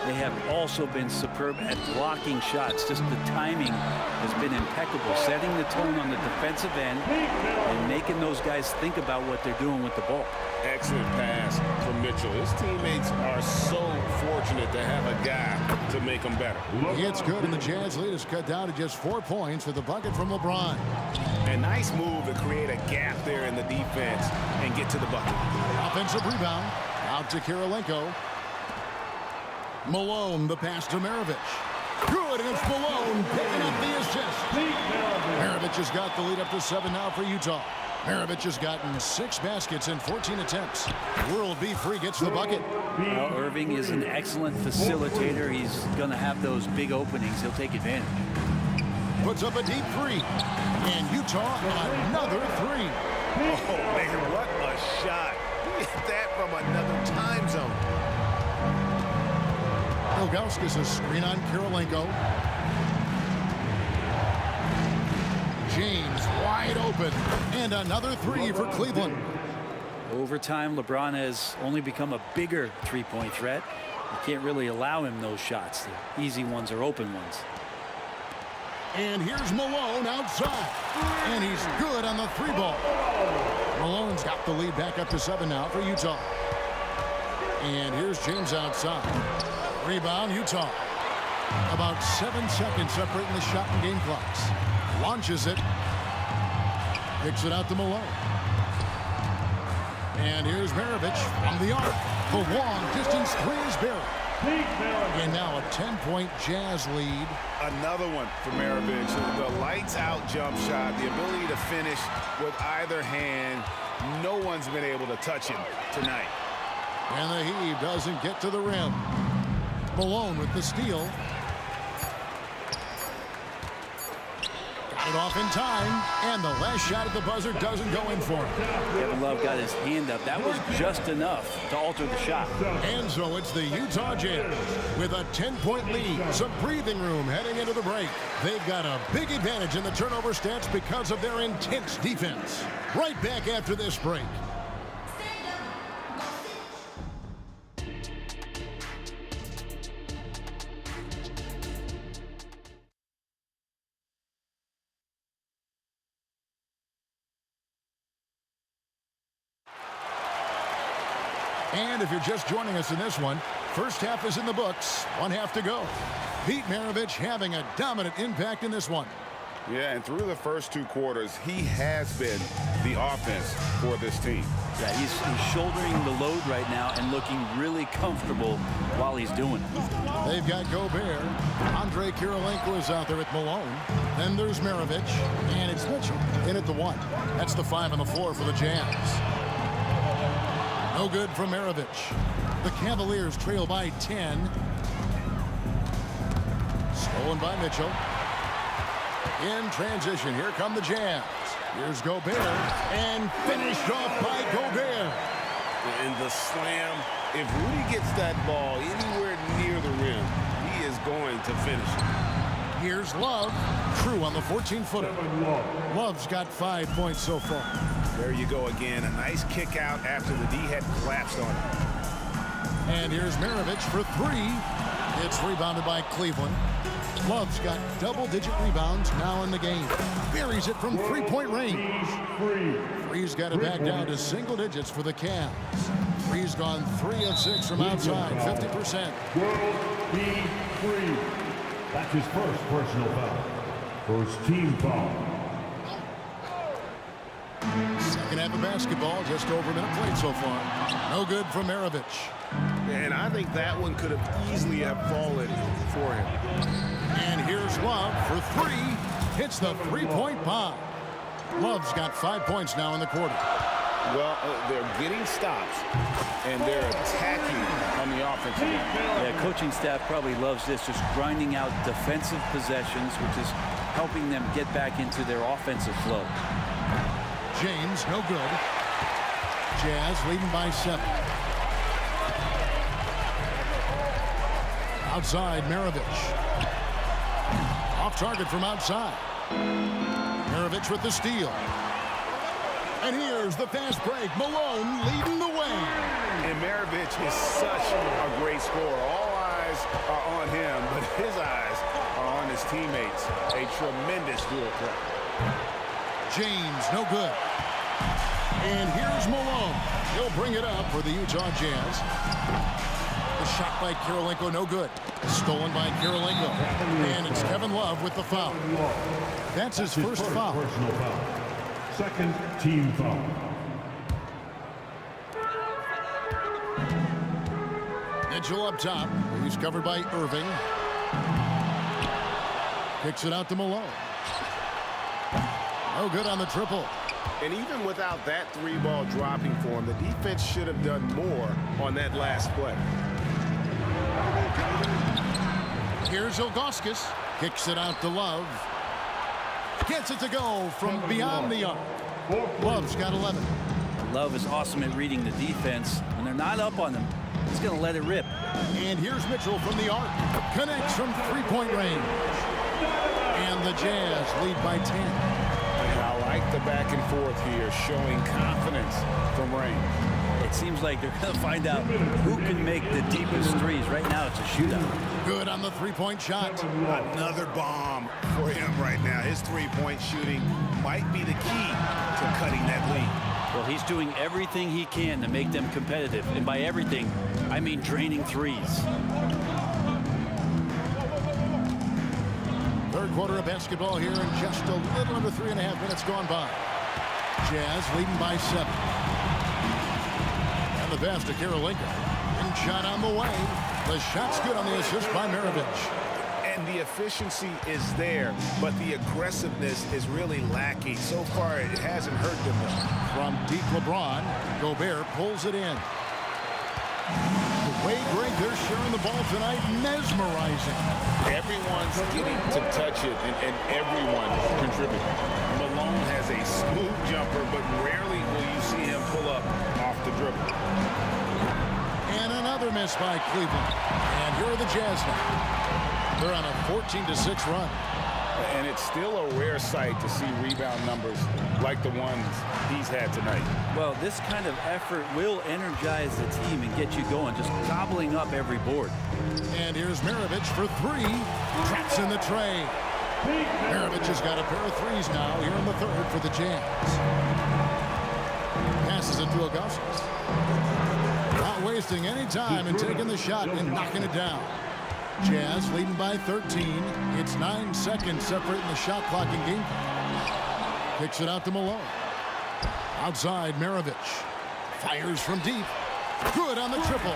They have also been superb at blocking shots. Just the timing has been impeccable, setting the tone on the defensive end and making those guys think about what they're doing with the ball. Excellent pass from Mitchell. His teammates are so fortunate to have a guy to make them better. It's good, and the Jazz lead is cut down to just 4 points with the bucket from LeBron. A nice move to create a gap there in the defense and get to the bucket. Offensive rebound out to Kirilenko. Malone, the pass to Maravich. Good, and it's Malone picking up the assist. Maravich has got the lead up to 7 now for Utah. Maravich has gotten 6 baskets in 14 attempts. World B. Free gets the bucket. Well, Irving is an excellent facilitator. He's going to have those big openings. He'll take advantage. Puts up a deep 3. And Utah another 3. Oh, man, what a shot. He hit that from another time zone. Ilgauskas a screen on Kirilenko. James wide open. And another 3 for Cleveland. Over time, LeBron has only become a bigger three-point threat. You can't really allow him those shots. The easy ones are open ones. And here's Malone outside. And he's good on the 3-ball. Malone's got the lead back up to 7 now for Utah. And here's James outside. Rebound, Utah. About 7 seconds separating the shot and game clocks. Launches it. Kicks it out to Malone. And here's Maravich from the arc. The long distance 3 is buried. And now a 10-point Jazz lead. Another one for Maravich. The lights out jump shot, the ability to finish with either hand. No one's been able to touch him tonight. And the heave doesn't get to the rim. Malone with the steal. Got it off in time, and the last shot at the buzzer doesn't go in for him. Kevin Love got his hand up. That was just enough to alter the shot. And so it's the Utah Jazz with a 10-point lead. Some breathing room heading into the break. They've got a big advantage in the turnover stats because of their intense defense. Right back after this break. And if you're just joining us in this one, first half is in the books. 1 half to go. Pete Maravich having a dominant impact in this one. Yeah, and through the first 2 quarters, he has been the offense for this team. Yeah, he's shouldering the load right now and looking really comfortable while he's doing it. They've got Gobert. Andre Kirilenko is out there with Malone. Then there's Maravich. And it's Mitchell in at the 1. That's the 5 on the floor for the Jazz. No good from Maravich. The Cavaliers trail by 10. Stolen by Mitchell. In transition, here come the Jazz. Here's Gobert, and finished off by Gobert. And the slam, if Rudy gets that ball anywhere near the rim, he is going to finish it. Here's Love. True on the 14-footer. Love's got 5 points so far. There you go again. A nice kick out after the D had collapsed on him. And here's Maravich for 3. It's rebounded by Cleveland. Love's got double-digit rebounds now in the game. Buries it from 3-point range. Free's got it back down to single digits for the Cavs. Free's gone 3 of 6 from outside, 50%. That's his first personal foul. First team foul. Second half of basketball, just over a minute played so far. No good from Maravich. And I think that one could have easily have fallen for him. And here's Love for 3. Hits the 3-point bomb. Love's got 5 points now in the quarter. Well, they're getting stops, and they're attacking on the offensive end. Yeah, coaching staff probably loves this, just grinding out defensive possessions, which is helping them get back into their offensive flow. James, no good. Jazz leading by 7. Outside, Maravich. Off target from outside. Maravich with the steal. And here's the fast break. Malone leading the way. And Maravich is such a great scorer. All eyes are on him, but his eyes are on his teammates. A tremendous dual threat. James, no good. And here's Malone. He'll bring it up for the Utah Jazz. The shot by Kirilenko, no good. Stolen by Kirilenko. And it's Kevin Love with the foul. That's his first foul. Personal foul. Second team foul. Mitchell up top. He's covered by Irving. Kicks it out to Malone. No good on the triple. And even without that 3-ball dropping for him, the defense should have done more on that last play. Here's Ilgauskas. Kicks it out to Love. Gets it to go from beyond the arc. Love's got 11. Love is awesome at reading the defense. When they're not up on him, he's going to let it rip. And here's Mitchell from the arc. Connects from 3-point range. And the Jazz lead by 10. And I like the back and forth here, showing confidence from range. It seems like they're going to find out who can make the deepest threes. Right now, it's a shootout. Good on the 3-point shot. Another bomb for him right now. His 3-point shooting might be the key to cutting that lead. Well, he's doing everything he can to make them competitive. And by everything, I mean draining threes. Third quarter of basketball here in just a little under 3.5 minutes gone by. Jazz leading by 7. And the pass to Kirilenko. And shot on the way. The shot's good on the assist by Maravich. And the efficiency is there, but the aggressiveness is really lacking. So far, it hasn't hurt them though. From deep LeBron, Gobert pulls it in. The way Greg, they're sharing the ball tonight, mesmerizing. Everyone's getting to touch it, and everyone contributing. Malone has a smooth jumper, but rarely will you see him pull up off the dribble. And another miss by Cleveland. And here are the Jazz now. They're on a 14-6 run. And it's still a rare sight to see rebound numbers like the ones he's had tonight. Well, this kind of effort will energize the team and get you going, just gobbling up every board. And here's Maravich for 3. Traps in the tray. Maravich has got a pair of threes now here in the third for the Jazz. Passes it to Ilgauskas. Not wasting any time and taking the shot and knocking it down. Jazz leading by 13. It's 9 seconds separating the shot clock and game. Kicks it out to Malone. Outside, Maravich. Fires from deep. Good on the triple.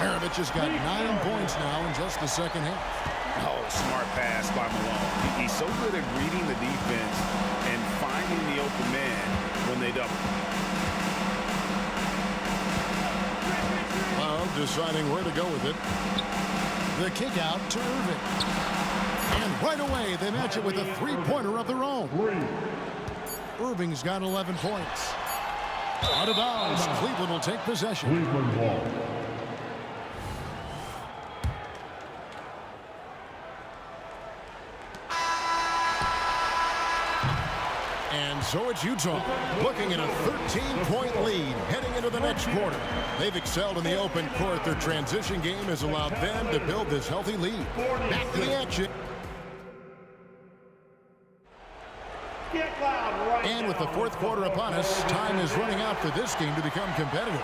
Maravich has got 9 points now in just the second half. Oh, smart pass by Malone. He's so good at reading the defense and finding the open man when they double. Well, deciding where to go with it. The kick out to Irving. And right away, they match it with a 3-pointer of their own. Irving's got 11 points. Out of bounds, Cleveland will take possession. Cleveland ball. And so it's Utah looking at a 13-point lead heading into the next quarter. They've excelled in the open court. Their transition game has allowed them to build this healthy lead. Back to the action. And with the fourth quarter upon us, time is running out for this game to become competitive.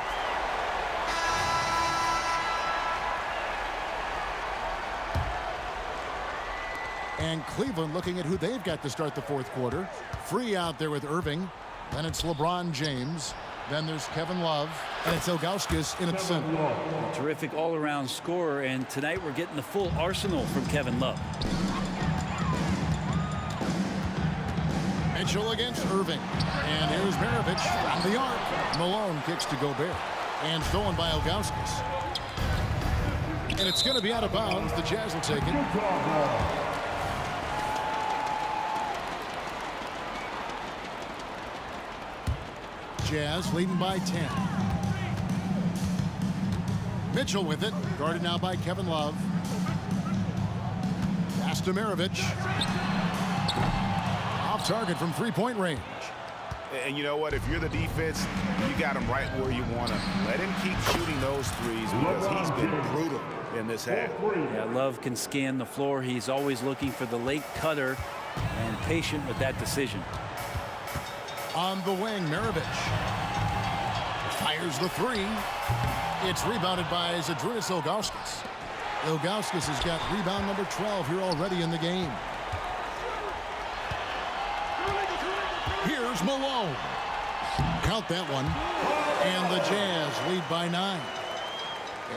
And Cleveland looking at who they've got to start the fourth quarter. Free out there with Irving. Then it's LeBron James. Then there's Kevin Love. And it's Ilgauskas in its center. A terrific all-around scorer, and tonight we're getting the full arsenal from Kevin Love. Mitchell against Irving. And here's Maravich from the arc. Malone kicks to Gobert. And stolen by Ilgauskas. And it's going to be out of bounds. The Jazz will take it. Jazz leading by 10. Mitchell with it. Guarded now by Kevin Love. Pass to Maravich. Off target from three-point range. And you know what? If you're the defense, you got him right where you want him. Let him keep shooting those threes because he's been brutal in this half. Yeah, Love can scan the floor. He's always looking for the late cutter and patient with that decision. On the wing, Maravich fires the three. It's rebounded by Zydrunas Ilgauskas. Ilgauskas has got rebound number 12 here already in the game. Here's Malone. Count that one. And the Jazz lead by 9.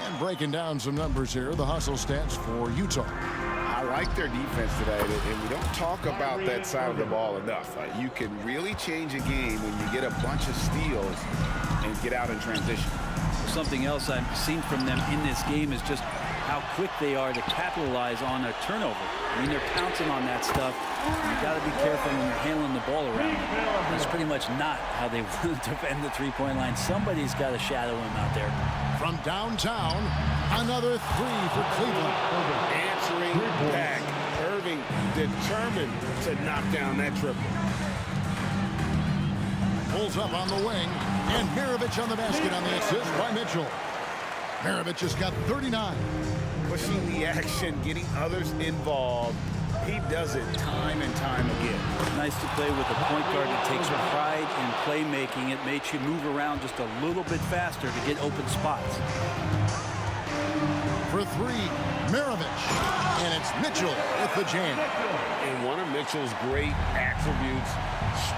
And breaking down some numbers here, the hustle stats for Utah. I like their defense today, and we don't talk about that side of the ball enough. You can really change a game when you get a bunch of steals and get out in transition. Something else I've seen from them in this game is just how quick they are to capitalize on a turnover. I mean, they're pouncing on that stuff. You got to be careful when you're handling the ball around them. That's pretty much not how they want to defend the three-point line. Somebody's got to shadow him out there. From downtown, another three for Cleveland. Answering back. Irving determined to knock down that triple. Pulls up on the wing, and Maravich on the basket on the assist by Mitchell. Maravich has got 39. Pushing the action, getting others involved. He does it time and time again. Nice to play with a point guard that takes pride in playmaking. It makes you move around just a little bit faster to get open spots. For three, Maravich. And it's Mitchell with the jam. And one of Mitchell's great attributes,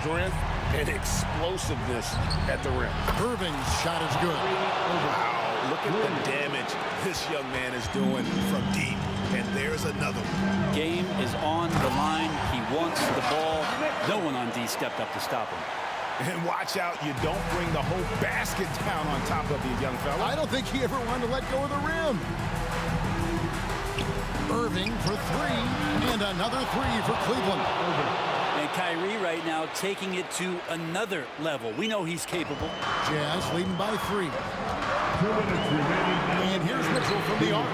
strength and explosiveness at the rim. Irving's shot is good. Wow, look at the damage this young man is doing from deep. And there's another one. Game is on the line. He wants the ball. No one on D stepped up to stop him. And watch out, you don't bring the whole basket down on top of you, young fella. I don't think he ever wanted to let go of the rim. Irving for three, and another three for Cleveland. And Kyrie right now taking it to another level. We know he's capable. Jazz leading by 3. And here's Mitchell from the arc.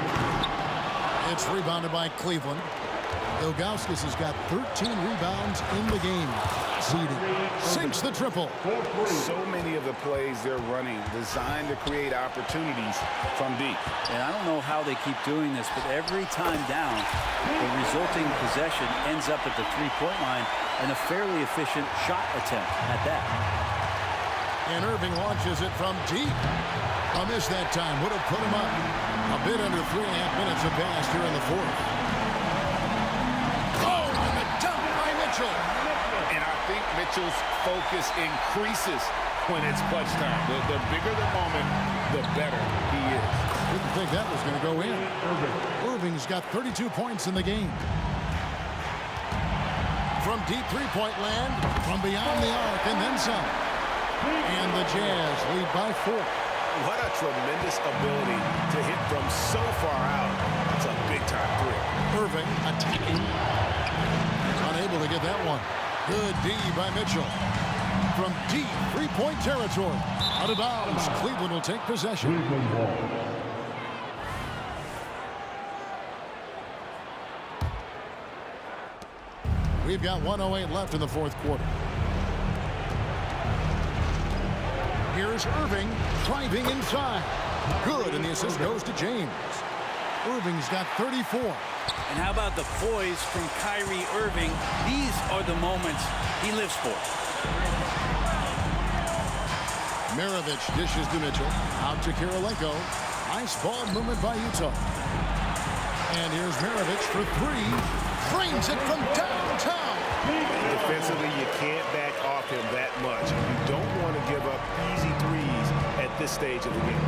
It's rebounded by Cleveland. Ilgauskas has got 13 rebounds in the game. Seeding. Sinks the triple. So many of the plays they're running designed to create opportunities from deep. And I don't know how they keep doing this, but every time down, the resulting possession ends up at the three-point line and a fairly efficient shot attempt at that. And Irving launches it from deep. A miss that time would have put him up. A bit under 3.5 minutes have passed here in the fourth. Oh, and the dunk by Mitchell. And I think Mitchell's focus increases when it's clutch time. The bigger the moment, the better he is. Didn't think that was going to go in. Irving's got 32 points in the game. From deep three-point land, from beyond the arc, and then some. And the Jazz lead by 4. What a tremendous ability to hit from so far out. It's a big-time three. Irving attacking. Unable to get that one. Good D by Mitchell. From deep three-point territory. Out of bounds. Cleveland will take possession. We've got 1:08 left in the fourth quarter. Here's Irving driving inside. Good, and the assist goes to James. Irving's got 34. And how about the poise from Kyrie Irving? These are the moments he lives for. Maravich dishes to Mitchell. Out to Kirilenko. Nice ball movement by Utah. And here's Maravich for 3. Frames it from downtown. Defensively, you can't back off him that much. You don't want to give up easy threes at this stage of the game.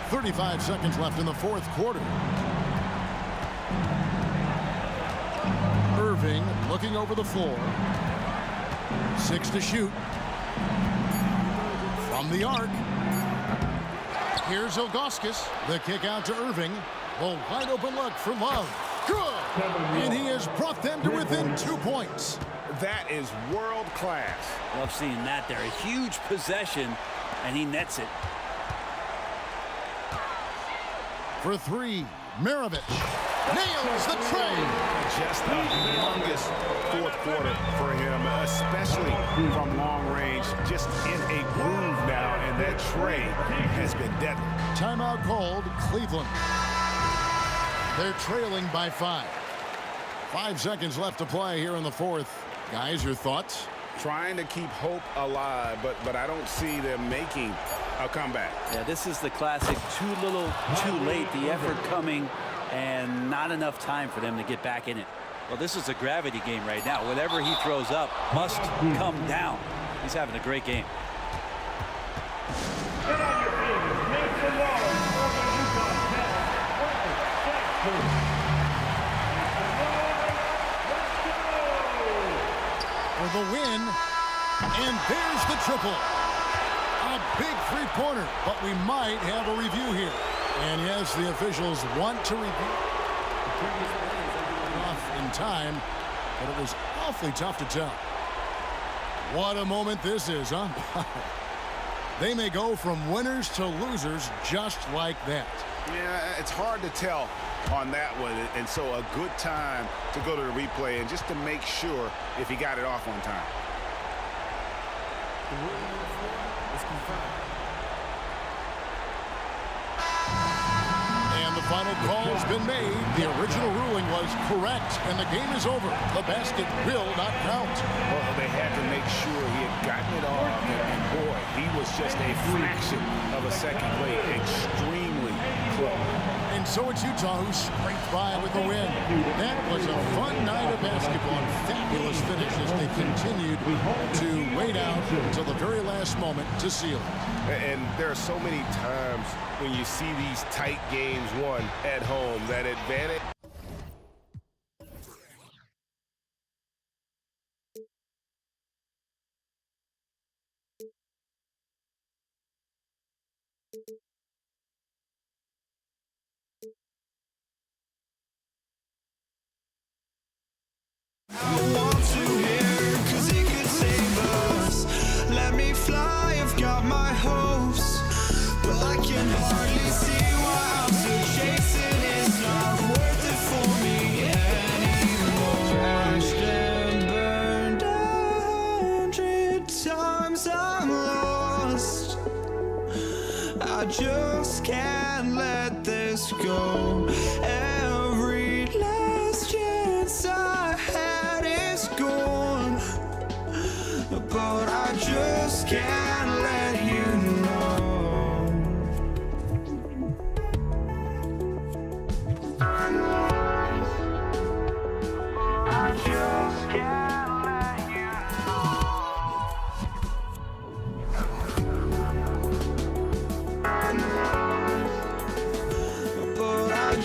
35 seconds left in the fourth quarter. looking over the floor. 6 to shoot. From the arc. Here's Ilgauskas. The kick out to Irving. The wide open look for Love. Good! And he has brought them to within 2 points. That is world class. Love seeing that there. A huge possession, and he nets it. For 3, Maravich nails the tray. Just a humongous fourth quarter for him, especially from long range. Just in a groove now, and that tray has been deadly. Timeout called, Cleveland. They're trailing by 5. 5 seconds left to play here in the fourth. Guys, your thoughts? Trying to keep hope alive, but I don't see them making a comeback. Yeah, this is the classic too little, too late. The effort coming and not enough time for them to get back in it. Well, this is a gravity game right now. Whatever he throws up must come down. He's having a great game. For the win, and there's the triple. A big three-pointer, but we might have a review here. And yes, the officials want to review. Off in time, but it was awfully tough to tell. What a moment this is, huh? They may go from winners to losers just like that. Yeah, it's hard to tell on that one, and so a good time to go to the replay and just to make sure if he got it off on time. And the final call's been made. The original ruling was correct, and the game is over. The basket will not count. Well, they had to make sure he had gotten it off, and boy, he was just a fraction of a second late. Extremely close. And so it's Utah who scraped by with the win. That was a fun night of basketball and fabulous finish as they continued to wait out until the very last moment to seal it. And there are so many times when you see these tight games won at home, that advantage. I want to hear, 'cause it could save us. Let me fly, I've got my hopes, but I can hardly see why I'm still chasing. It's not worth it for me anymore. Crashed and burned 100 times, I'm lost. I just can't let this go. Every last chance I had is gone, but I just can't let you know. I just can't let you know. But I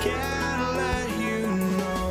can't let you know.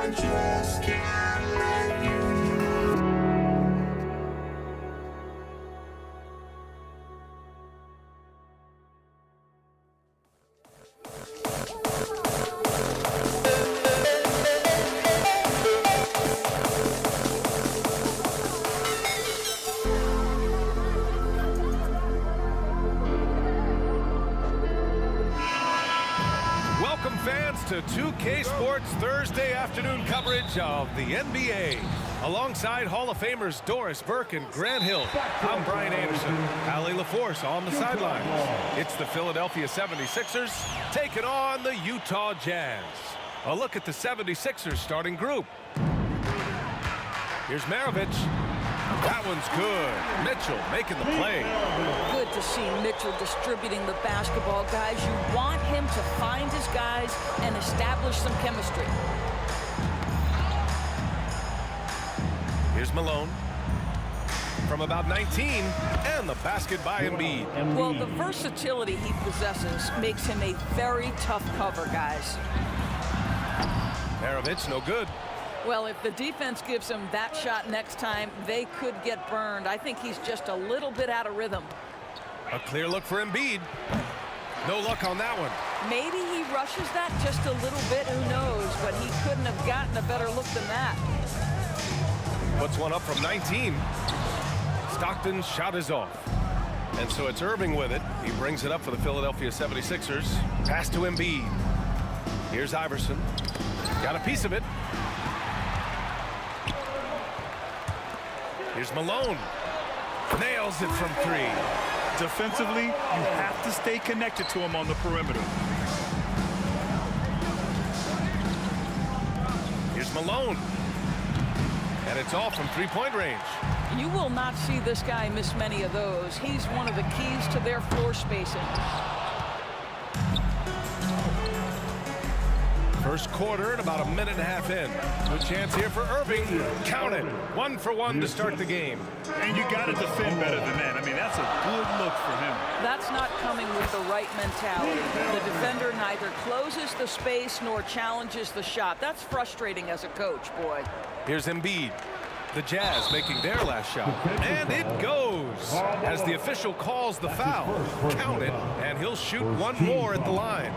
I just can't let you know. Welcome, fans, to 2K Sports Thursday afternoon coverage of the NBA. Alongside Hall of Famers Doris Burke and Grant Hill, I'm Brian Anderson. Allie LaForce on the sidelines. It's the Philadelphia 76ers taking on the Utah Jazz. A look at the 76ers starting group. Here's Maravich. That one's good. Mitchell making the play. Good to see Mitchell distributing the basketball, guys. You want him to find his guys and establish some chemistry. Here's Malone. From about 19, and the basket by Embiid. Well, the versatility he possesses makes him a very tough cover, guys. Maravich, no good. Well, if the defense gives him that shot next time, they could get burned. I think he's just a little bit out of rhythm. A clear look for Embiid. No luck on that one. Maybe he rushes that just a little bit, who knows, but he couldn't have gotten a better look than that. Puts one up from 19. Stockton's shot is off. And so it's Irving with it. He brings it up for the Philadelphia 76ers. Pass to Embiid. Here's Iverson. Got a piece of it. Here's Malone. Nails it from three. Defensively, you have to stay connected to him on the perimeter. Here's Malone. And it's all from three-point range. You will not see this guy miss many of those. He's one of the keys to their floor spacing. First quarter and about a minute and a half in. Good chance here for Irving. Count it. 1 for 1 to start the game. And you got to defend better than that. I mean, that's a good look for him. That's not coming with the right mentality. The defender neither closes the space nor challenges the shot. That's frustrating as a coach, boy. Here's Embiid. The Jazz making their last shot. And it goes as the official calls the foul. Count it, and he'll shoot one more at the line.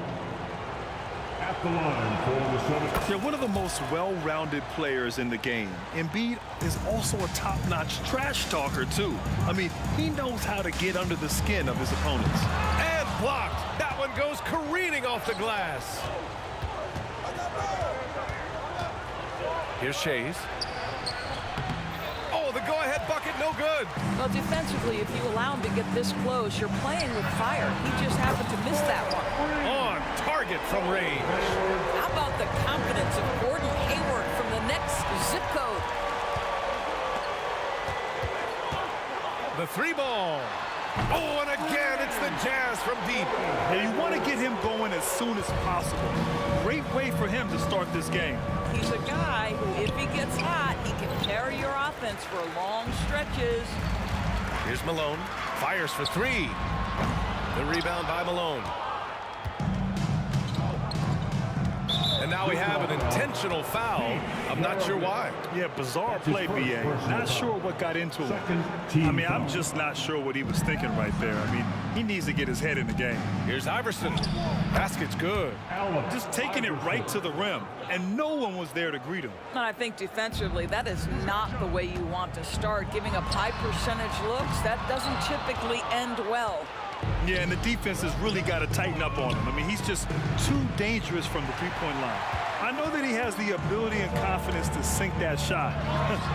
At the line for the They're one of the most well-rounded players in the game. Embiid is also a top-notch trash talker, too. I mean, he knows how to get under the skin of his opponents. And blocked. That one goes careening off the glass. Here's Shays. Oh, the go-ahead bucket, no good. Well, defensively, if you allow him to get this close, you're playing with fire. He just happened to miss that one. On target from range. How about the confidence of Gordon Hayward from the next zip code? The three ball. Oh, and again, it's the Jazz from deep. Yeah, you want to get him going as soon as possible. Great way for him to start this game. He's a guy who, if he gets hot, he can carry your offense for long stretches. Here's Malone. Fires for three. The rebound by Malone. And now we have an intentional foul. I'm not sure why. Yeah, bizarre play, B.A. Not sure what got into him. I mean, I'm just not sure what he was thinking right there. I mean, he needs to get his head in the game. Here's Iverson. Basket's good. Just taking it right to the rim, and no one was there to greet him. And I think defensively, that is not the way you want to start. Giving up high percentage looks, that doesn't typically end well. Yeah, and the defense has really got to tighten up on him. I mean, he's just too dangerous from the three-point line. I know that he has the ability and confidence to sink that shot.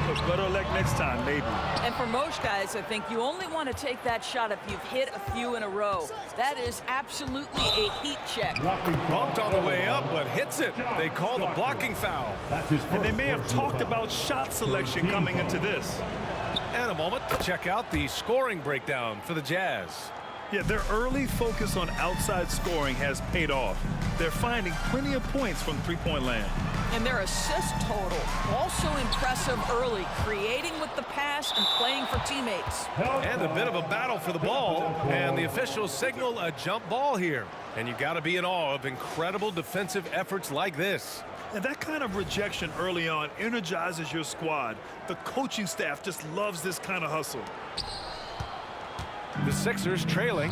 But better luck next time, maybe. And for most guys, I think you only want to take that shot if you've hit a few in a row. That is absolutely a heat check. Bumped on the way up, but hits it. They call the blocking foul. And they may have talked about shot selection coming into this. And a moment to check out the scoring breakdown for the Jazz. Yeah, their early focus on outside scoring has paid off. They're finding plenty of points from three-point land. And their assist total, also impressive early, creating with the pass and playing for teammates. And a bit of a battle for the ball, and the officials signal a jump ball here. And you got to be in awe of incredible defensive efforts like this. And that kind of rejection early on energizes your squad. The coaching staff just loves this kind of hustle. The Sixers trailing.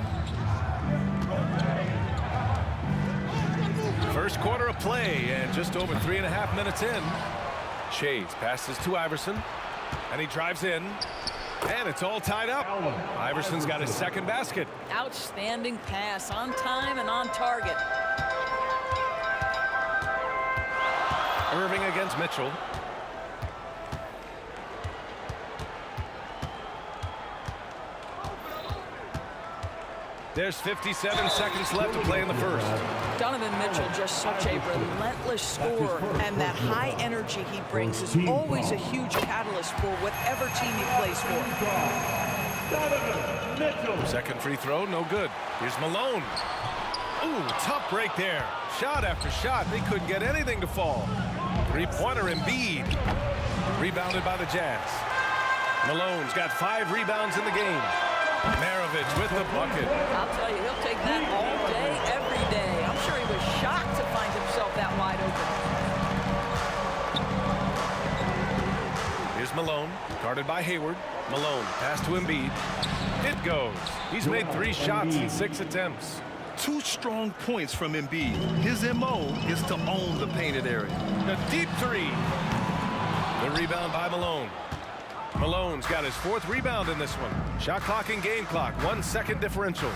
First quarter of play, and just over 3.5 minutes in. Shades passes to Iverson, and he drives in, and it's all tied up. Iverson's got his second basket. Outstanding pass, on time and on target. Irving against Mitchell. There's 57 seconds left to play in the first. Donovan Mitchell, just such a relentless scorer, and that high energy he brings is always a huge catalyst for whatever team he plays for. Second free throw, no good. Here's Malone. Ooh, tough break there. Shot after shot, they couldn't get anything to fall. Three-pointer Embiid. Rebounded by the Jazz. Malone's got 5 rebounds in the game. Maravich with the bucket. I'll tell you, he'll take that all day, every day. I'm sure he was shocked to find himself that wide open. Here's Malone, guarded by Hayward. Malone, pass to Embiid. It goes. He's made 3 shots in 6 attempts. 2 strong points from Embiid. His M.O. is to own the painted area. The deep 3. The rebound by Malone. Malone's got his 4th rebound in this one. Shot clock and game clock, 1 second differential.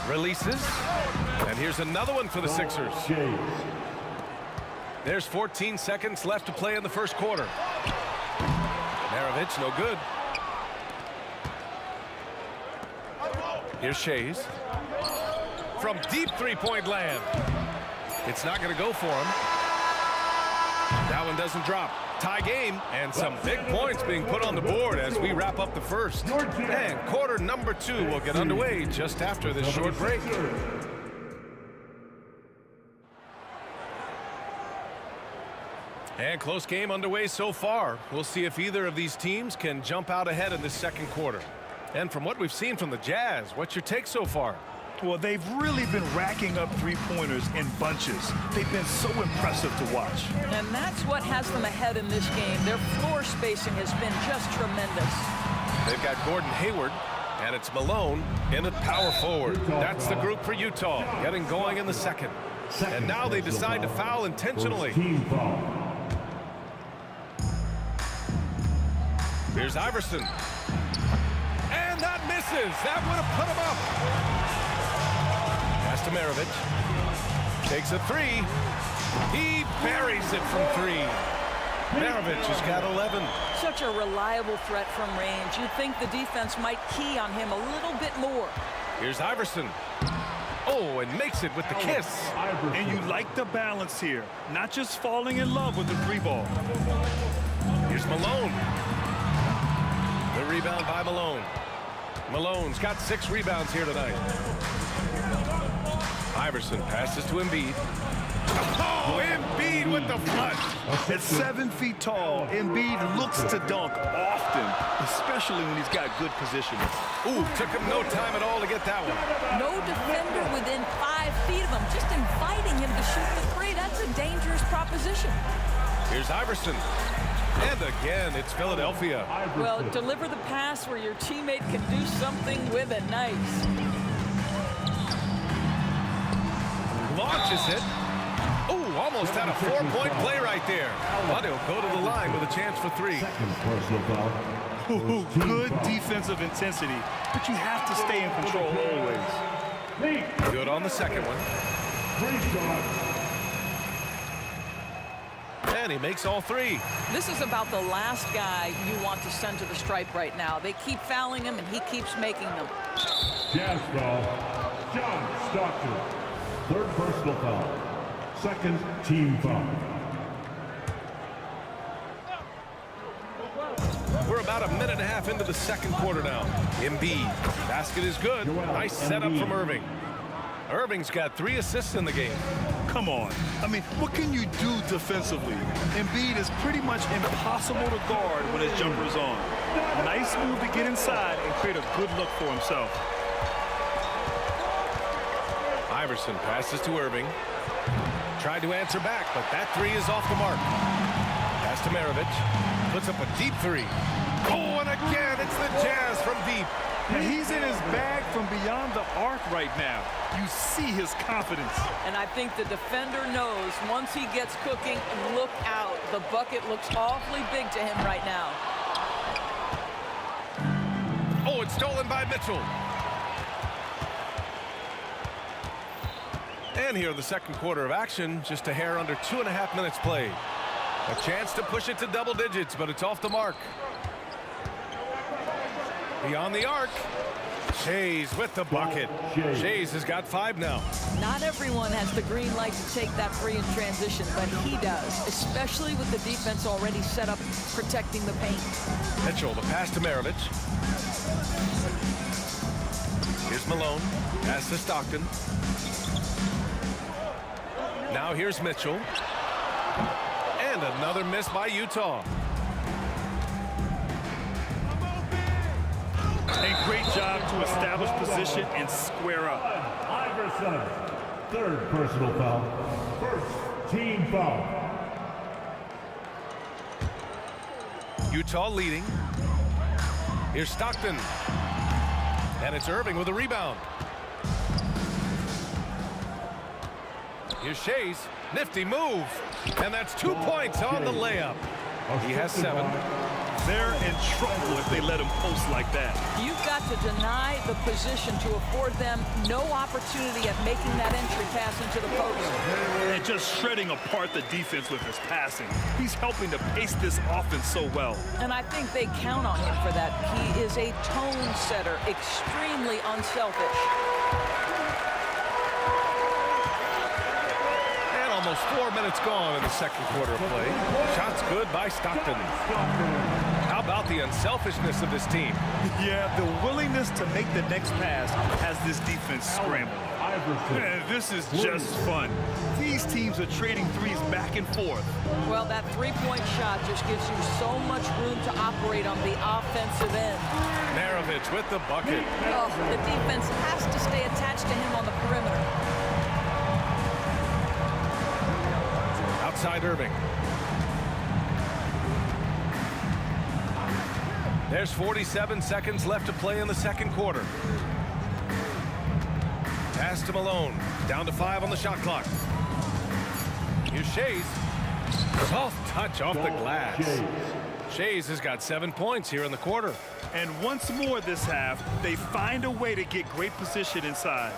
Releases. And here's another one for the Sixers. There's 14 seconds left to play in the first quarter. Maravich, no good. Here's Shays. From deep three-point land. It's not going to go for him. That one doesn't drop. Tie game, and some big points being put on the board as we wrap up the first. And quarter number 2 will get underway just after this short break. And close game underway so far. We'll see if either of these teams can jump out ahead in this second quarter. And from what we've seen from the Jazz, what's your take so far? Well, they've really been racking up three-pointers in bunches. They've been so impressive to watch. And that's what has them ahead in this game. Their floor spacing has been just tremendous. They've got Gordon Hayward, and it's Malone in at power forward. That's the group for Utah, getting going in the second. And now they decide to foul intentionally. Here's Iverson. And that misses. That would have put him up. Pass to Maravich. Takes a 3. He buries it from 3. Maravich has got 11. Such a reliable threat from range. You'd think the defense might key on him a little bit more. Here's Iverson. Oh, and makes it with the kiss. And you like the balance here. Not just falling in love with the 3-ball. Here's Malone. The rebound by Malone. Malone's got 6 rebounds here tonight. Iverson passes to Embiid. Oh, Embiid with the flush. At 7 feet tall, Embiid looks to dunk often, especially especially when he's got good positioning. Ooh, took him no time at all to get that one. No defender within 5 feet of him, just inviting him to shoot the three. That's a dangerous proposition. Here's Iverson. And again, it's Philadelphia. Well, deliver the pass where your teammate can do something with it. Nice. Launches it. Ooh, almost had a 4-point play right there. But he'll go to the line with a chance for 3. Ooh, good defensive intensity, but you have to stay in control always. Good on the second one. And he makes all 3. This is about the last guy you want to send to the stripe right now. They keep fouling him, and he keeps making them. Jazz foul. John Stockton. 3rd personal foul. 2nd team foul. We're about a minute and a half into the second quarter now. Embiid. Basket is good. Nice setup from Irving. Irving's got 3 assists in the game. Come on. I mean, what can you do defensively? Embiid is pretty much impossible to guard when his jumper's on. Nice move to get inside and create a good look for himself. Iverson passes to Irving. Tried to answer back, but that 3 is off the mark. Pass to Maravich. Puts up a deep 3. Oh, and again, it's the Jazz from deep. He's in his bag from beyond the arc right now. You see his confidence. And I think the defender knows once he gets cooking, look out. The bucket looks awfully big to him right now. Oh, it's stolen by Mitchell. And here in the second quarter of action, just a hair under 2.5 minutes played. A chance to push it to double digits, but it's off the mark. Beyond the arc. Shays with the bucket. Shays has got 5 now. Not everyone has the green light to take that 3 in transition, but he does, especially with the defense already set up protecting the paint. Mitchell, the pass to Maravich. Here's Malone. Pass to Stockton. Now here's Mitchell. And another miss by Utah. And great job to establish position and square up. Iverson. 3rd personal foul. 1st team foul. Utah leading. Here's Stockton. And it's Irving with a rebound. Here's Shays. Nifty move. And that's 2 points on the layup. He has 7. They're in trouble if they let him post like that. You've got to deny the position to afford them no opportunity at making that entry pass into the post. And just shredding apart the defense with his passing. He's helping to pace this offense so well. And I think they count on him for that. He is a tone setter, extremely unselfish. Almost 4 minutes gone in the second quarter of play. Shots good by Stockton. How about the unselfishness of this team? Yeah, the willingness to make the next pass has this defense scrambled. Man, this is just fun. These teams are trading 3s back and forth. Well, that 3-point shot just gives you so much room to operate on the offensive end. Maravich with the bucket. Oh, the defense has to stay attached to him on the perimeter. Outside Irving. There's 47 seconds left to play in the second quarter. Pass to Malone. Down to 5 on the shot clock. Here's Shays. Soft touch off the glass. Shays has got 7 points here in the quarter. And once more this half, they find a way to get great position inside.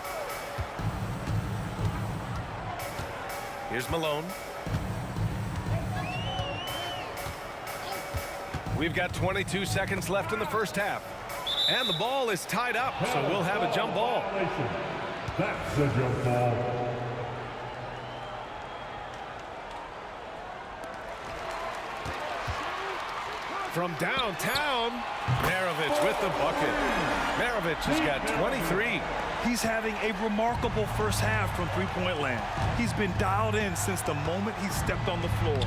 Here's Malone. We've got 22 seconds left in the first half. And the ball is tied up, so we'll have a jump ball. That's a jump ball. From downtown, Maravich with the bucket. Maravich has got 23. He's having a remarkable first half from three-point land. He's been dialed in since the moment he stepped on the floor.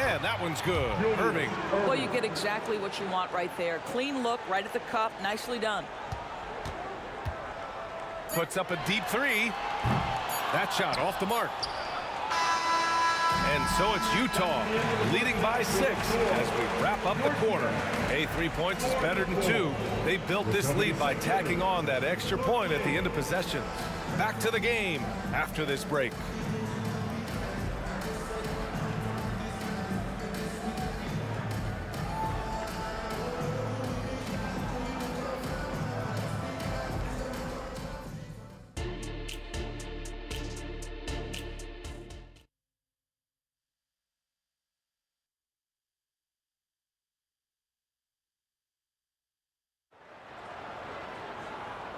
And that one's good. Irving. Well, you get exactly what you want right there. Clean look, right at the cup. Nicely done. Puts up a deep three. That shot off the mark. And so it's Utah leading by 6 as we wrap up the quarter. Hey, 3 points is better than 2. They built this lead by tacking on that extra point at the end of possessions. Back to the game after this break.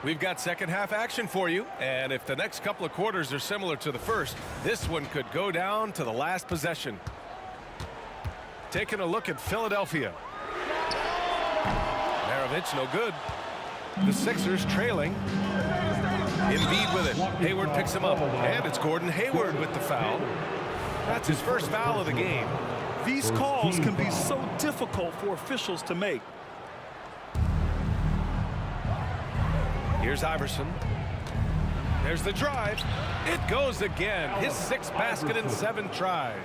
We've got second half action for you, and if the next couple of quarters are similar to the first, this one could go down to the last possession. Taking a look at Philadelphia. Maravich, no good. The Sixers trailing. Embiid with it. Hayward picks him up, and it's Gordon Hayward with the foul. That's his first foul of the game. These calls can be so difficult for officials to make. Here's Iverson. There's the drive. It goes again. His 6th basket in 7 tries.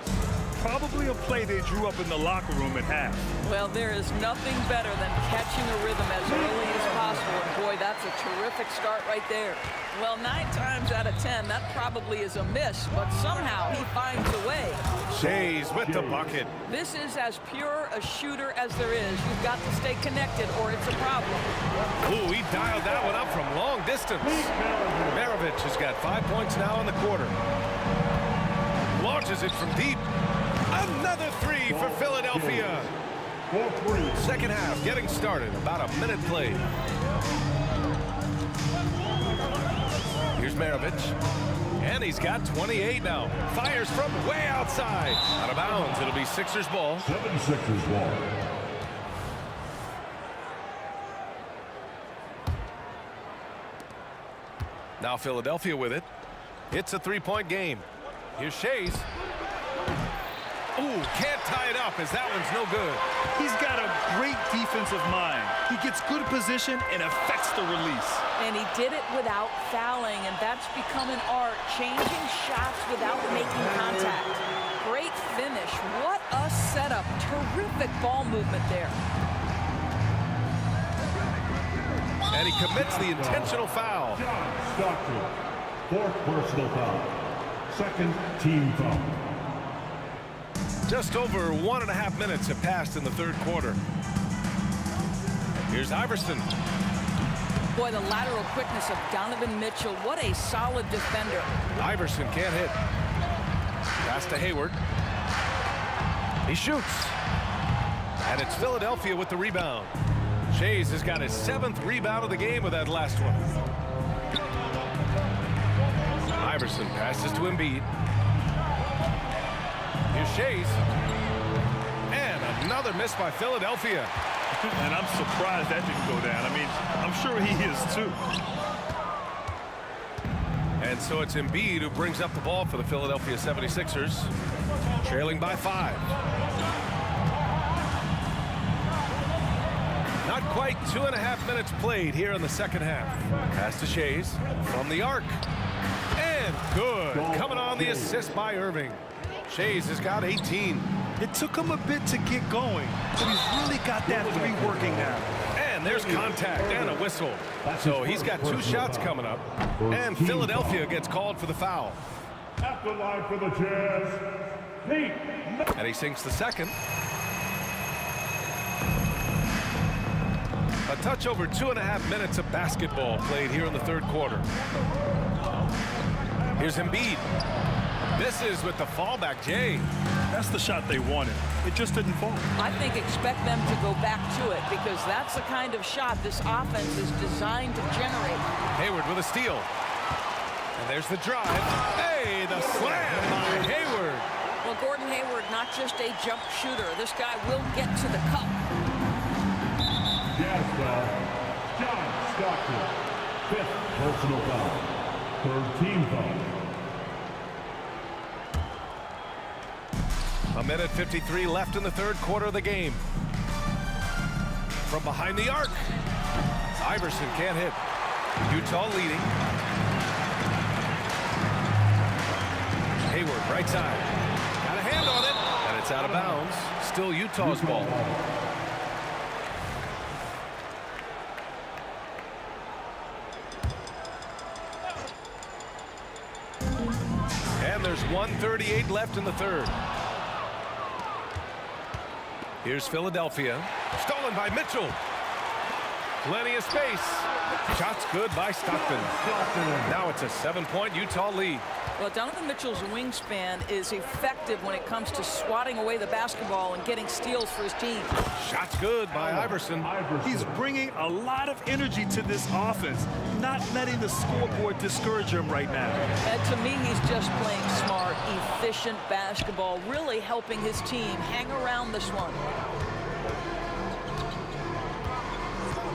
Probably a play they drew up in the locker room at half. Well, there is nothing better than catching a rhythm as early as possible. And boy, that's a terrific start right there. Well, 9 times out of 10, that probably is a miss, but somehow he finds a way. Shays with the bucket. This is as pure a shooter as there is. You've got to stay connected or it's a problem. Ooh, he dialed that one up from long distance. Maravich has got 5 points now in the quarter. Launches it from deep. Another 3 for Philadelphia. Second half getting started. About a minute played. Here's Maravich. And he's got 28 now. Fires from way outside. Out of bounds. It'll be Sixers ball. 76ers ball. Now Philadelphia with it. It's a 3-point game. Here's Shays. Ooh, can't tie it up as that one's no good. He's got a great defensive mind. He gets good position and affects the release. And he did it without fouling, and that's become an art, changing shots without making contact. Great finish. What a setup. Terrific ball movement there. And he commits the intentional foul. Stockton, 4th personal foul. 2nd team foul. Just over 1.5 minutes have passed in the 3rd quarter. Here's Iverson. Boy, the lateral quickness of Donovan Mitchell. What a solid defender. Iverson can't hit. Pass to Hayward. He shoots. And it's Philadelphia with the rebound. Shays has got his 7th rebound of the game with that last one. Iverson passes to Embiid. Here's Shays. And another miss by Philadelphia. And I'm surprised that didn't go down. I mean, I'm sure he is too. And so it's Embiid who brings up the ball for the Philadelphia 76ers. Trailing by 5. Not quite 2.5 minutes played here in the second half. Pass to Shays from the arc. And good. Coming on the assist by Irving. Shays has got 18. It took him a bit to get going, but he's really got that 3 working now. And there's contact and a whistle. So he's got 2 shots coming up. And Philadelphia gets called for the foul. At the line for the Jazz, Pete. And he sinks the second. A touch over 2.5 minutes of basketball played here in the 3rd quarter. Here's Embiid. This is with the fallback, Jay. That's the shot they wanted. It just didn't fall. I think expect them to go back to it because that's the kind of shot this offense is designed to generate. Hayward with a steal. And there's the drive. Hey, the slam by Hayward. Well, Gordon Hayward, not just a jump shooter. This guy will get to the cup. Jazz foul. John Stockton, 5th personal foul. 3rd team foul. 1:53 left in the third quarter of the game. From behind the arc. Iverson can't hit. Utah leading. Hayward, right side. Got a hand on it, and it's out of bounds. Still Utah's ball. And there's 1:38 left in the third. Here's Philadelphia. Stolen by Mitchell. Plenty of space. Shots good by Stockton. Now it's a 7-point Utah lead. Well, Donovan Mitchell's wingspan is effective when it comes to swatting away the basketball and getting steals for his team. Shots good by Iverson. He's bringing a lot of energy to this offense, not letting the scoreboard discourage him right now. And to me, he's just playing smart, efficient basketball, really helping his team hang around this one.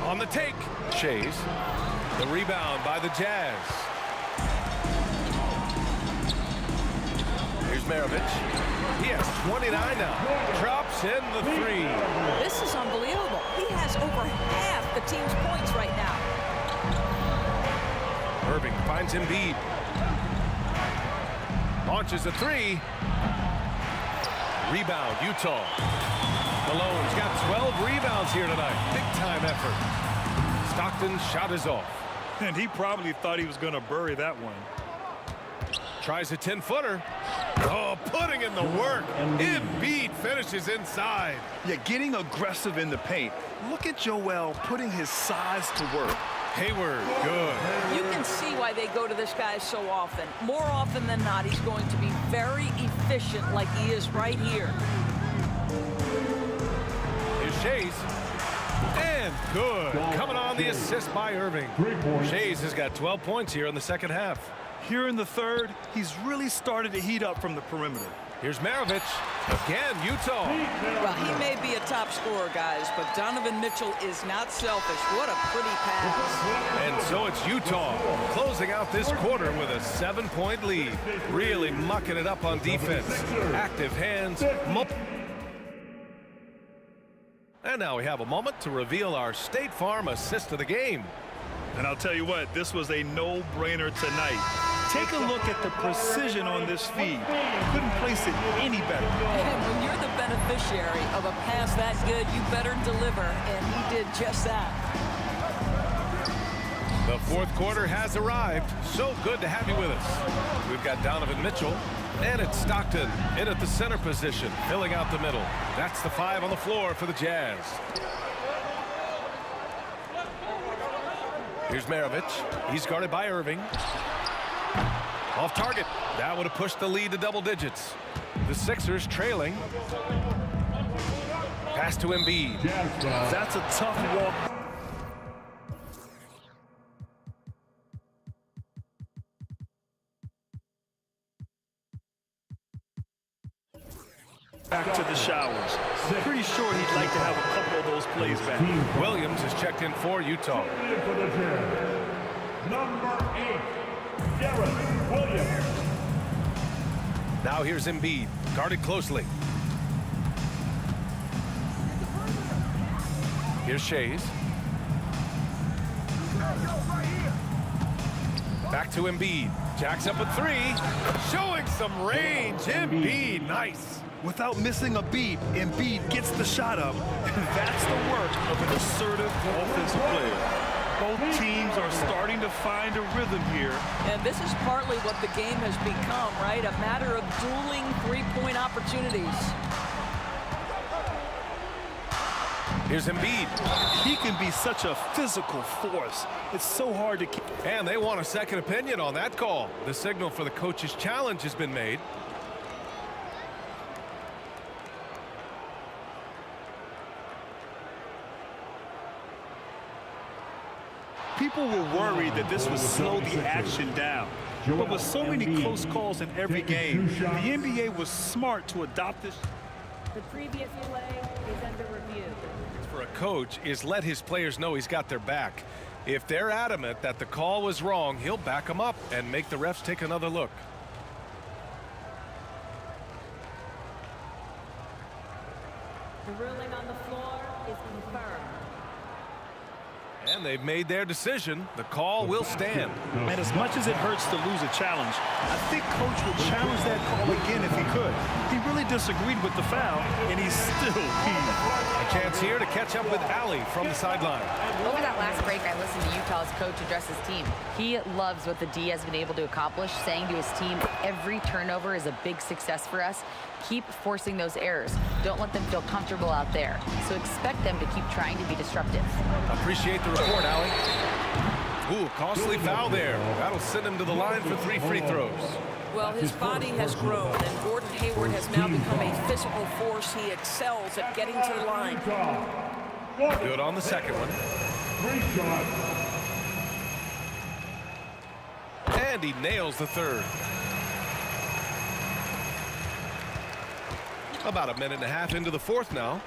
On the take, Shays. The rebound by the Jazz. Here's Maravich. He has 29 now. Drops in the three. This is unbelievable. He has over half the team's points right now. Irving finds Embiid. Launches a three. Rebound, Utah. Malone's got 12 rebounds here tonight. Big-time effort. Stockton's shot is off. And he probably thought he was going to bury that one. Tries a 10-footer. Oh, putting in the work. Embiid finishes inside. Yeah, getting aggressive in the paint. Look at Joel putting his size to work. Hayward, good. You can see why they go to this guy so often. More often than not, he's going to be very efficient like he is right here. Here's Shays. And good. Coming on the assist by Irving. Shays has got 12 points here in the second half. Here in the third, he's really started to heat up from the perimeter. Here's Maravich. Again, Utah. Well, he may be a top scorer, guys, but Donovan Mitchell is not selfish. What a pretty pass. And so it's Utah closing out this quarter with a 7-point lead. Really mucking it up on defense. Active hands. And now we have a moment to reveal our State Farm assist of the game. And I'll tell you what, this was a no-brainer tonight. Take a look at the precision on this feed. Couldn't place it any better. And when you're the beneficiary of a pass that good, you better deliver, and he did just that. The fourth quarter has arrived. So good to have you with us. We've got Donovan Mitchell, and it's Stockton in at the center position, filling out the middle. That's the 5 on the floor for the Jazz. Here's Maravich. He's guarded by Irving. Off target. That would have pushed the lead to double digits. The Sixers trailing. Pass to Embiid. That's a tough walk. Back to the showers. Pretty sure he'd like to have a couple of those plays back. Williams is checked in for Utah. Number 8, Derek Williams. Now here's Embiid, guarded closely. Here's Shays. Back to Embiid. Jacks up a 3. Showing some range. Embiid, nice. Without missing a beat, Embiid gets the shot up. And that's the work of an assertive offensive player. Both teams are starting to find a rhythm here. And this is partly what the game has become, right? A matter of dueling three-point opportunities. Here's Embiid. He can be such a physical force. It's so hard to keep. And they want a second opinion on that call. The signal for the coach's challenge has been made. People were worried that this would slow the action down. But with so many close calls in every game, the NBA was smart to adopt this. The previous play is under review. For a coach is let his players know he's got their back. If they're adamant that the call was wrong, he'll back them up and make the refs take another look. The ruling on the floor is confirmed. And they've made their decision. The call will stand. And as much as it hurts to lose a challenge, I think Coach would challenge that call again if he could. He really disagreed with the foul, and he's still peeved. A chance here to catch up with Allie from the sideline. Over that last break, I listened to Utah's coach address his team. He loves what the D has been able to accomplish, saying to his team, every turnover is a big success for us. Keep forcing those errors. Don't let them feel comfortable out there. So expect them to keep trying to be disruptive. Appreciate the report, Allie. Ooh, costly foul there. That'll send him to the line for 3 free throws. Well, his body has grown, and Gordon Hayward has now become a physical force. He excels at getting to the line. Good on the second one. And he nails the third. About a minute and a half into the fourth now.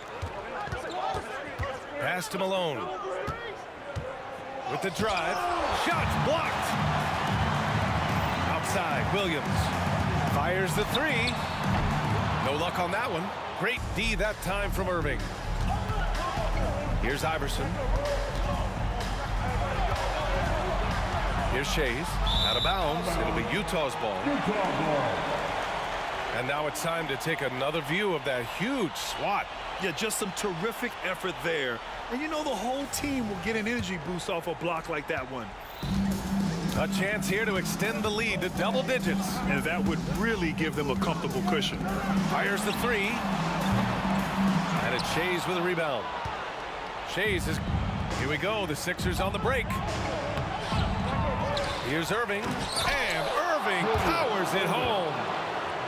Pass to Malone. With the drive. Shots blocked. Outside, Williams. Fires the three. No luck on that one. Great D that time from Irving. Here's Iverson. Here's Shays. Out of bounds. It'll be Utah's ball. And now it's time to take another view of that huge swat. Yeah, just some terrific effort there. And you know the whole team will get an energy boost off a block like that one. A chance here to extend the lead to double digits. And that would really give them a comfortable cushion. Fires the three. And it's Shays with a rebound. Shays is... Here we go. The Sixers on the break. Here's Irving. And Irving powers it home.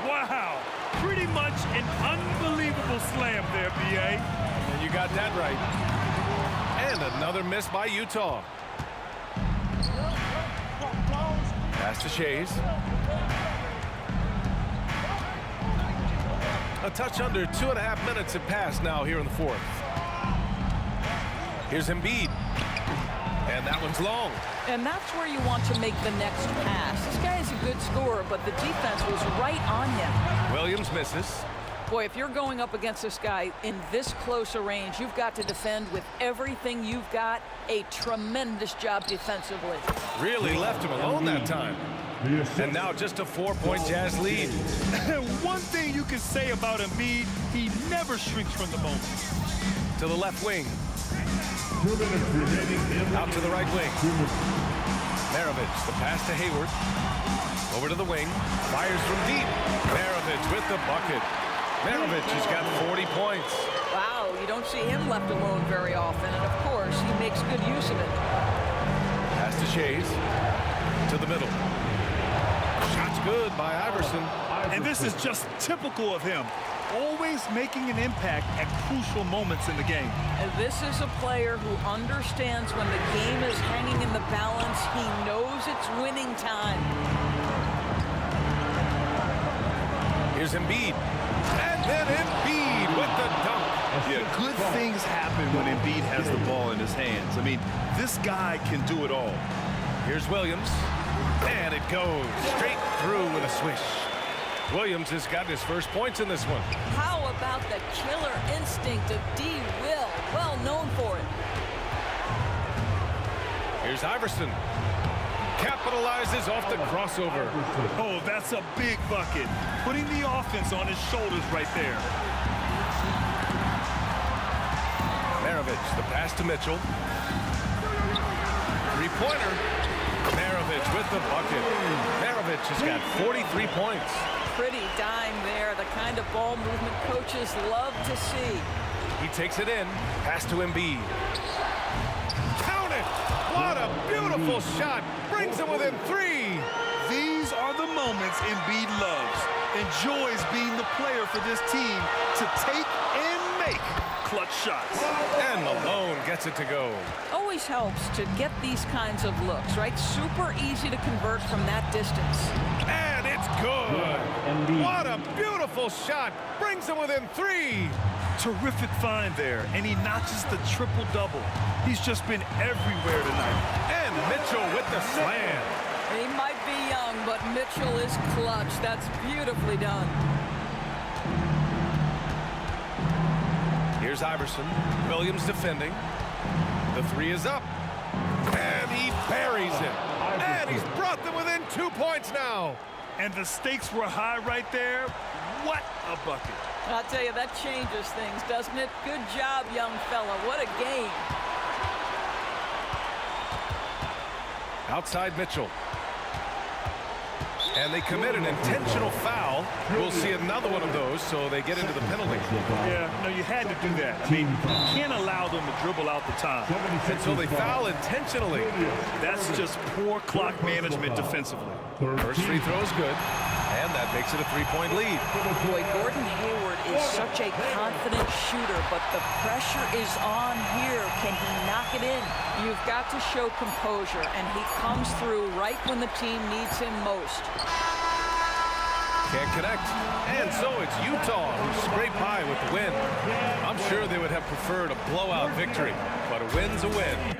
Wow. Pretty much an unbelievable slam there, B.A. And you got that right. And another miss by Utah. Pass to Shays. A touch under 2.5 minutes have passed now here in the fourth. Here's Embiid. And that one's long. And that's where you want to make the next pass. This guy is a good scorer, but the defense was right on him. Williams misses. Boy, if you're going up against this guy in this close a range, you've got to defend with everything you've got. A tremendous job defensively. Really left him alone that time. And now just a 4-point Jazz lead. One thing you can say about Embiid, he never shrinks from the moment. To the left wing. Out to the right wing. Maravich, the pass to Hayward. Over to the wing. Fires from deep. Maravich with the bucket. Maravich has got 40 points. Wow, you don't see him left alone very often. And of course, he makes good use of it. Pass to Shays. To the middle. Shot's good by Iverson. And this is just typical of him. Always making an impact at crucial moments in the game. And this is a player who understands when the game is hanging in the balance. He knows it's winning time. Here's Embiid. And then Embiid with the dunk. Yeah, good things happen when Embiid has the ball in his hands. I mean, this guy can do it all. Here's Williams. And it goes straight through with a swish. Williams has got his first points in this one. How about the killer instinct of D. Will? Well known for it. Here's Iverson. Capitalizes off the crossover. Oh, that's a big bucket. Putting the offense on his shoulders right there. Maravich, the pass to Mitchell. Three-pointer. Maravich with the bucket. Maravich has got 43 points. Pretty dime there, the kind of ball movement coaches love to see. He takes it in. Pass to Embiid. Count it! What a beautiful shot. Brings him within 3. These are the moments Embiid loves. Enjoys being the player for this team to take and make clutch shots. And Malone gets it to go. Always helps to get these kinds of looks, right? Super easy to convert from that distance. And it's good. What a beautiful shot. Brings him within 3. Terrific find there, and he notches the triple-double. He's just been everywhere tonight. And Mitchell with the slam. He might be young, but Mitchell is clutch. That's beautifully done. Here's Iverson. Williams defending. The three is up. And he buries it. And he's brought them within 2 points now. And the stakes were high right there. What a bucket. I'll tell you, that changes things, doesn't it? Good job, young fella. What a game. Outside Mitchell. And they commit an intentional foul. We'll see another one of those, so they get into the penalty. Yeah, no, you had to do that. I mean, you can't allow them to dribble out the time. And so they foul intentionally. That's just poor clock management defensively. First free throw is good, and that makes it a 3-point lead. Boy, Gordon Hayward is such a confident shooter, but the pressure is on here. Can he knock it in? You've got to show composure, and he comes through right when the team needs him most. Can't connect. And so it's Utah who scrape by with the win. I'm sure they would have preferred a blowout victory, but a win's a win.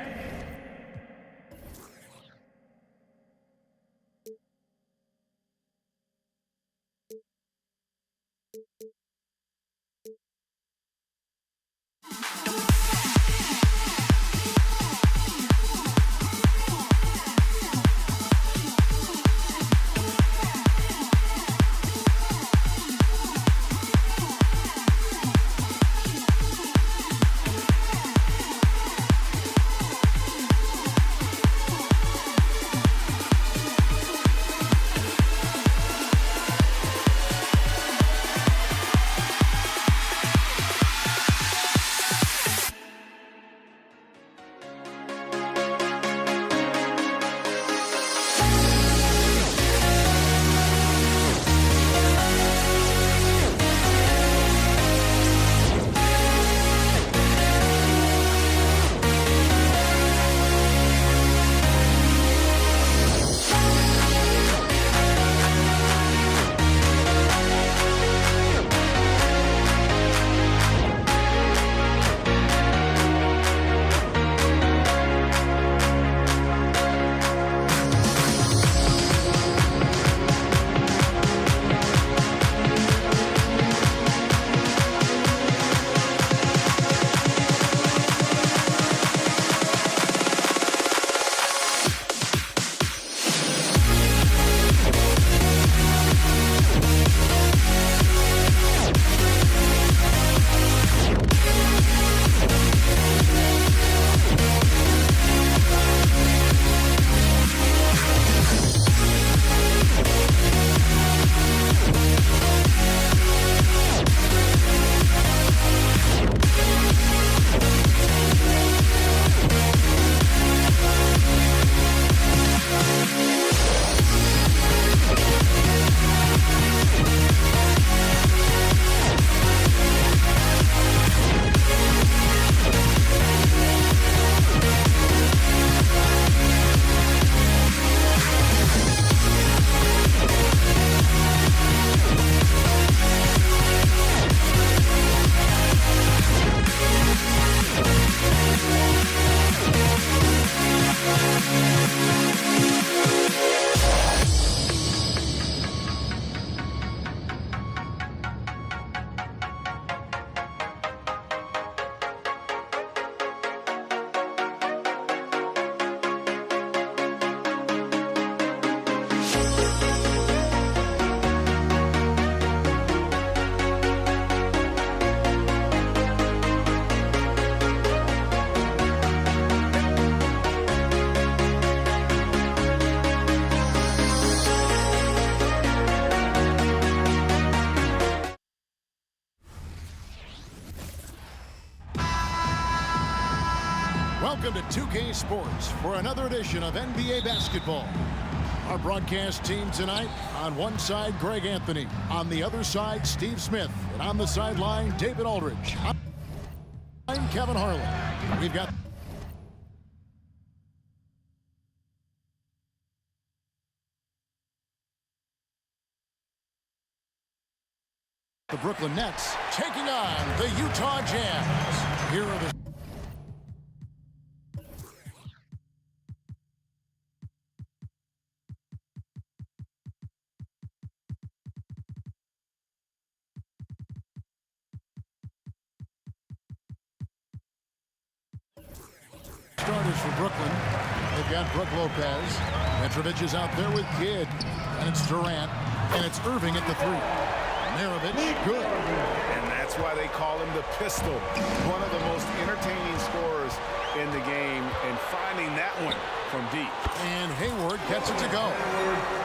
Welcome to 2K Sports for another edition of NBA basketball. Our broadcast team tonight, on one side, Greg Anthony. On the other side, Steve Smith. And on the sideline, David Aldridge. I'm Kevin Harlan. We've got the Brooklyn Nets taking on the Utah Jazz. Here are the for Brooklyn. They've got Brook Lopez. Petrovic is out there with Kidd. And it's Durant. And it's Irving at the three. Maravich, good. And that's why they call him the pistol. One of the most entertaining scorers in the game, and finding that one from deep. And Hayward gets it to go.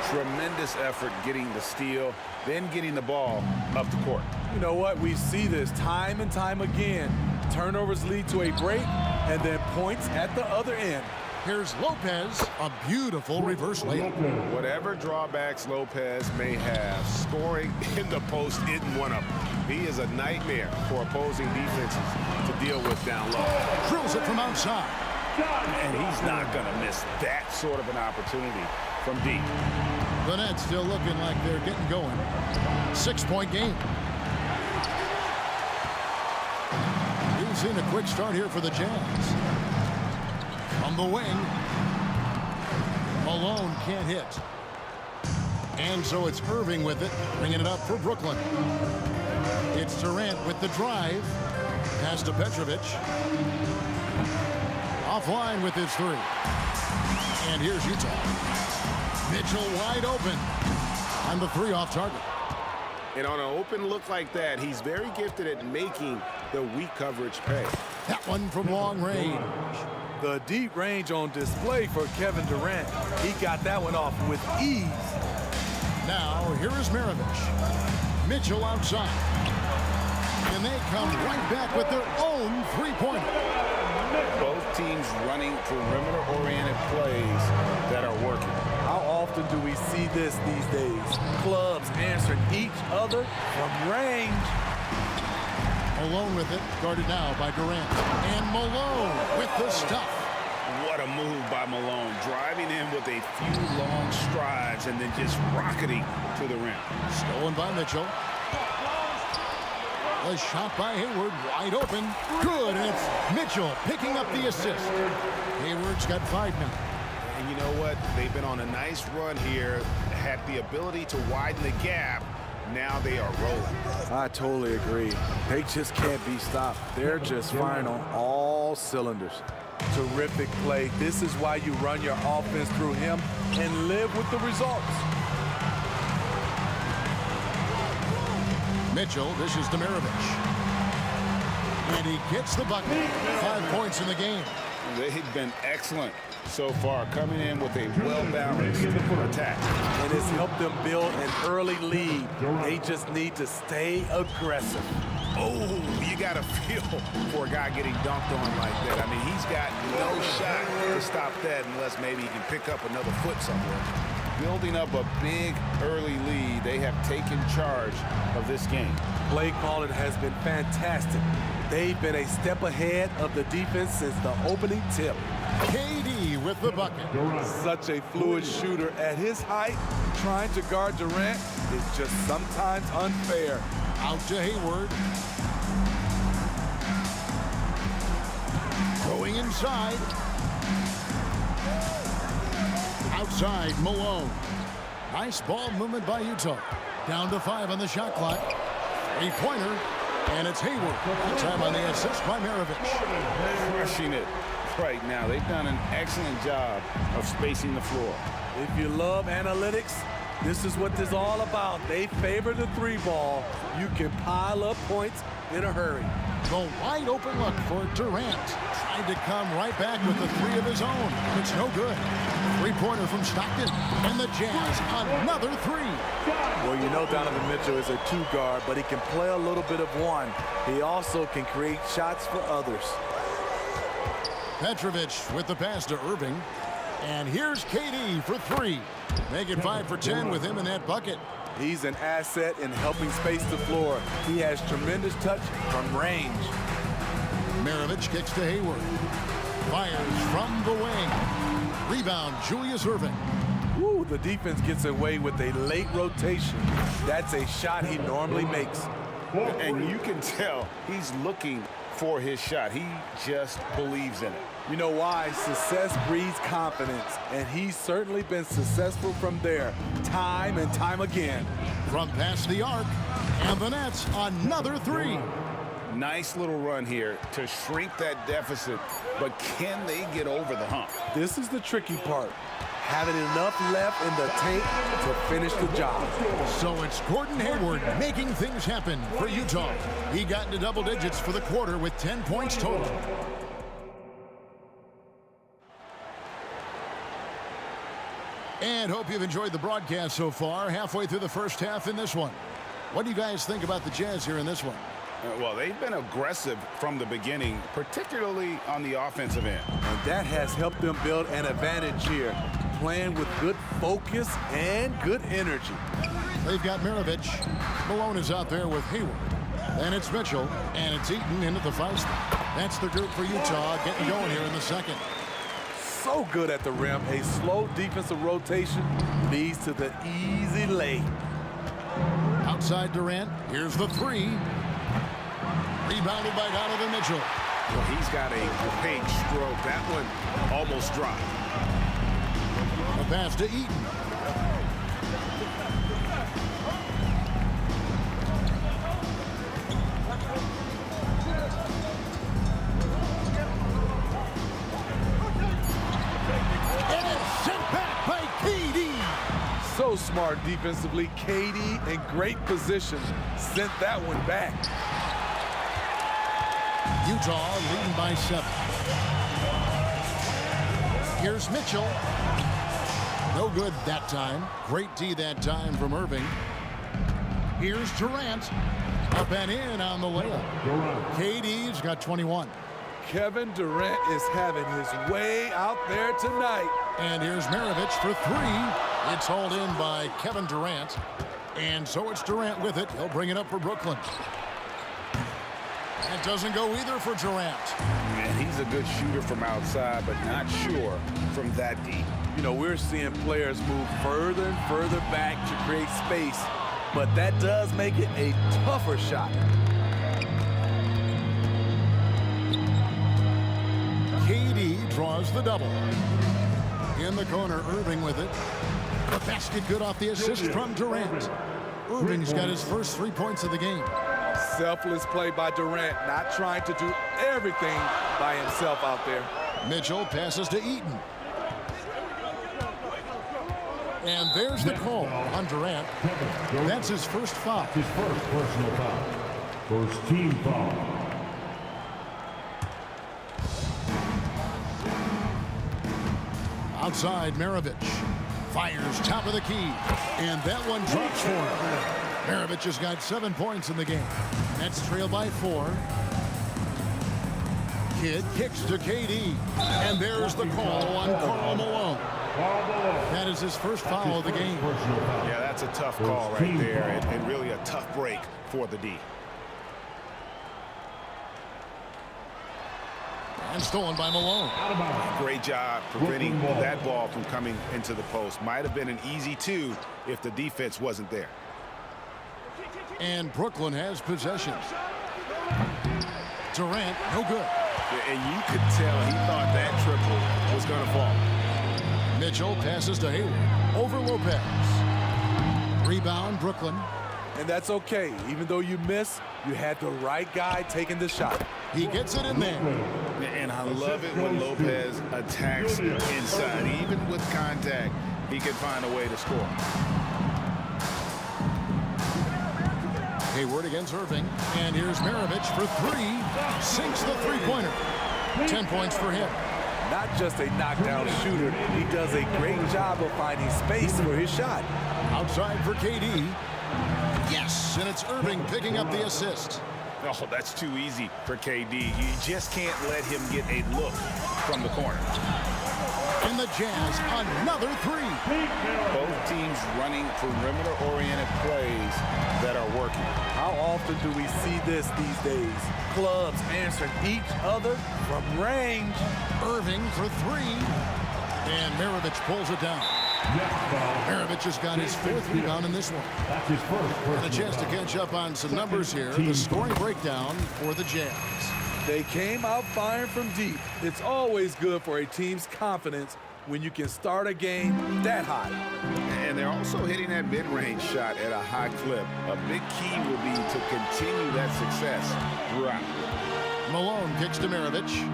Tremendous effort getting the steal, then getting the ball up the court. You know what? We see this time and time again. Turnovers lead to a break, and then points at the other end. Here's Lopez, a beautiful reverse layup. Whatever drawbacks Lopez may have, scoring in the post isn't one of them. He is a nightmare for opposing defenses to deal with down low. Drills it from outside. And he's not going to miss that sort of an opportunity from deep. The Nets still looking like they're getting going. 6-point game. We've seen a quick start here for the Jazz. On the wing, Malone can't hit. And so it's Irving with it, bringing it up for Brooklyn. It's Durant with the drive. Pass to Petrovic. Offline with his three. And here's Utah. Mitchell wide open. On the three off target. And on an open look like that, he's very gifted at making the weak coverage pay. That one from long range. The deep range on display for Kevin Durant. He got that one off with ease. Now, here is Maravich. Mitchell outside. And they come right back with their own three-pointer. Both teams running perimeter-oriented plays that are working. How often do we see this these days? Clubs answering each other from range. Malone with it, guarded now by Durant. And Malone with the stuff. What a move by Malone, driving in with a few long strides and then just rocketing to the rim. Stolen by Mitchell. A shot by Hayward, wide open. Good, and it's Mitchell picking up the assist. Hayward's got 5 minutes. And you know what? They've been on a nice run here, had the ability to widen the gap. Now they are rolling. I totally agree. They just can't be stopped. They're just firing on all cylinders. Terrific play. This is why you run your offense through him and live with the results. Mitchell dishes to Maravich. And he gets the bucket. 5 points in the game. They've been excellent so far, coming in with a well-balanced attack. And it's helped them build an early lead. They just need to stay aggressive. Oh, you got to feel for a guy getting dunked on like that. I mean, he's got no shot to stop that unless maybe he can pick up another foot somewhere. Building up a big early lead, they have taken charge of this game. Play calling has been fantastic. They've been a step ahead of the defense since the opening tip. KD with the bucket. Such a fluid shooter at his height. Trying to guard Durant is just sometimes unfair. Out to Hayward. Going inside. Outside, Malone. Nice ball movement by Utah. Down to 5 on the shot clock. 3-pointer. And it's Hayward. Time on the assist by Maravich. Crushing it right now. They've done an excellent job of spacing the floor. If you love analytics, this is what this is all about. They favor the 3-ball. You can pile up points in a hurry. The wide open look for Durant. Tried to come right back with the 3 of his own. It's no good. 3-pointer from Stockton. And the Jazz, another 3. Well, you know Donovan Mitchell is a 2-guard, but he can play a little bit of 1. He also can create shots for others. Petrovic with the pass to Irving. And here's KD for 3. Make it 5 for 10 with him in that bucket. He's an asset in helping space the floor. He has tremendous touch from range. Maravich kicks to Hayward. Fires from the wing. Rebound, Julius Irving. Woo, the defense gets away with a late rotation. That's a shot he normally makes. And you can tell he's looking for his shot. He just believes in it. You know why? Success breeds confidence, and he's certainly been successful from there, time and time again. From past the arc, and the Nets, another 3. Nice little run here to shrink that deficit, but can they get over the hump? This is the tricky part. Having enough left in the tank to finish the job. So it's Gordon Hayward making things happen for Utah. He got into double digits for the quarter with 10 points total. And hope you've enjoyed the broadcast so far. Halfway through the first half in this one. What do you guys think about the Jazz here in this one? Well, they've been aggressive from the beginning, particularly on the offensive end. And that has helped them build an advantage here, playing with good focus and good energy. They've got Maravich. Malone is out there with Hayward. Then it's Mitchell, and it's Eaton into the fight. That's the group for Utah getting going here in the second. So good at the rim. A slow defensive rotation leads to the easy lay. Outside Durant. Here's the three. Rebounded by Donovan Mitchell. Well, he's got a great stroke. That one almost dropped. A pass to Eaton. And it's sent back by KD. So smart defensively. KD in great position. Sent that one back. Utah leading by 7. Here's Mitchell. No good that time. Great D that time from Irving. Here's Durant. Up and in on the layup. KD's got 21. Kevin Durant is having his way out there tonight. And here's Maravich for 3. It's hauled in by Kevin Durant. And so it's Durant with it. He'll bring it up for Brooklyn. That doesn't go either for Durant. And he's a good shooter from outside, but not sure from that deep. You know, we're seeing players move further and further back to create space, but that does make it a tougher shot. KD draws the double. In the corner, Irving with it. The basket good off the assist from Durant. Irving's got his first 3 points of the game. Selfless play by Durant, not trying to do everything by himself out there. Mitchell passes to Eaton. And there's the call on Durant. That's his first foul. His first personal foul. First team foul. Outside, Maravich fires top of the key. And that one drops for him. Maravich has got 7 points in the game. That's trailed by 4. Kidd kicks to KD. And there's the call on Karl Malone. That is his first foul of the game. Yeah, that's a tough call right there, and really a tough break for the D. And stolen by Malone. Great job preventing that ball from coming into the post. Might have been an easy 2 if the defense wasn't there. And Brooklyn has possession. Durant, no good. And you could tell he thought that triple was going to fall. Mitchell passes to Hayward. Over Lopez. Rebound, Brooklyn. And that's okay. Even though you miss, you had the right guy taking the shot. He gets it in there. And I love it when Lopez attacks inside. Even with contact, he can find a way to score. Hayward against Irving. And here's Maravich for 3. Sinks the three-pointer. 10 points for him. Not just a knockdown shooter, he does a great job of finding space for his shot. Outside for KD. Yes, and it's Irving picking up the assist. Oh, that's too easy for KD. You just can't let him get a look from the corner. And the Jazz, another 3. Both teams running perimeter-oriented plays that are working. How often do we see this these days? Clubs answering each other from range. Irving for 3. And Maravich pulls it down. Maravich has got his 4th rebound in this one. That's his first. And a chance to catch up on some numbers here. The scoring breakdown for the Jazz. They came out firing from deep. It's always good for a team's confidence when you can start a game that high. And they're also hitting that mid-range shot at a high clip. A big key will be to continue that success throughout. Malone kicks to Maravich.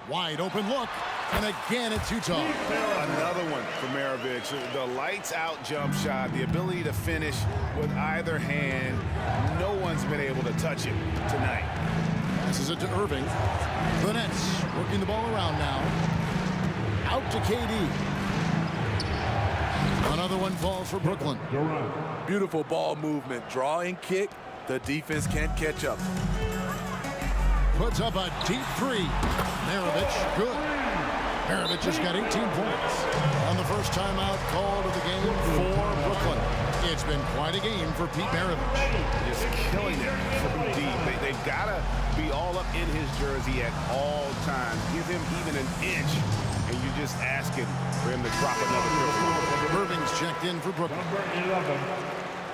Wide open look. And again, it's Utah. Another one for Maravich. The lights-out jump shot, the ability to finish with either hand. No one's been able to touch it tonight. Passes it to Irving. The Nets working the ball around now. Out to KD. Another one falls for Brooklyn. Beautiful ball movement. Draw and kick. The defense can't catch up. Puts up a deep three. Maravich, good. Maravich has got 18 points on the first timeout call of the game for Brooklyn. It's been quite a game for Pete Maravich. Just killing it from deep. They've got to be all up in his jersey at all times. Give him even an inch, and you're just asking for him to drop another triple. Irving's checked in for Brooklyn. Number 11,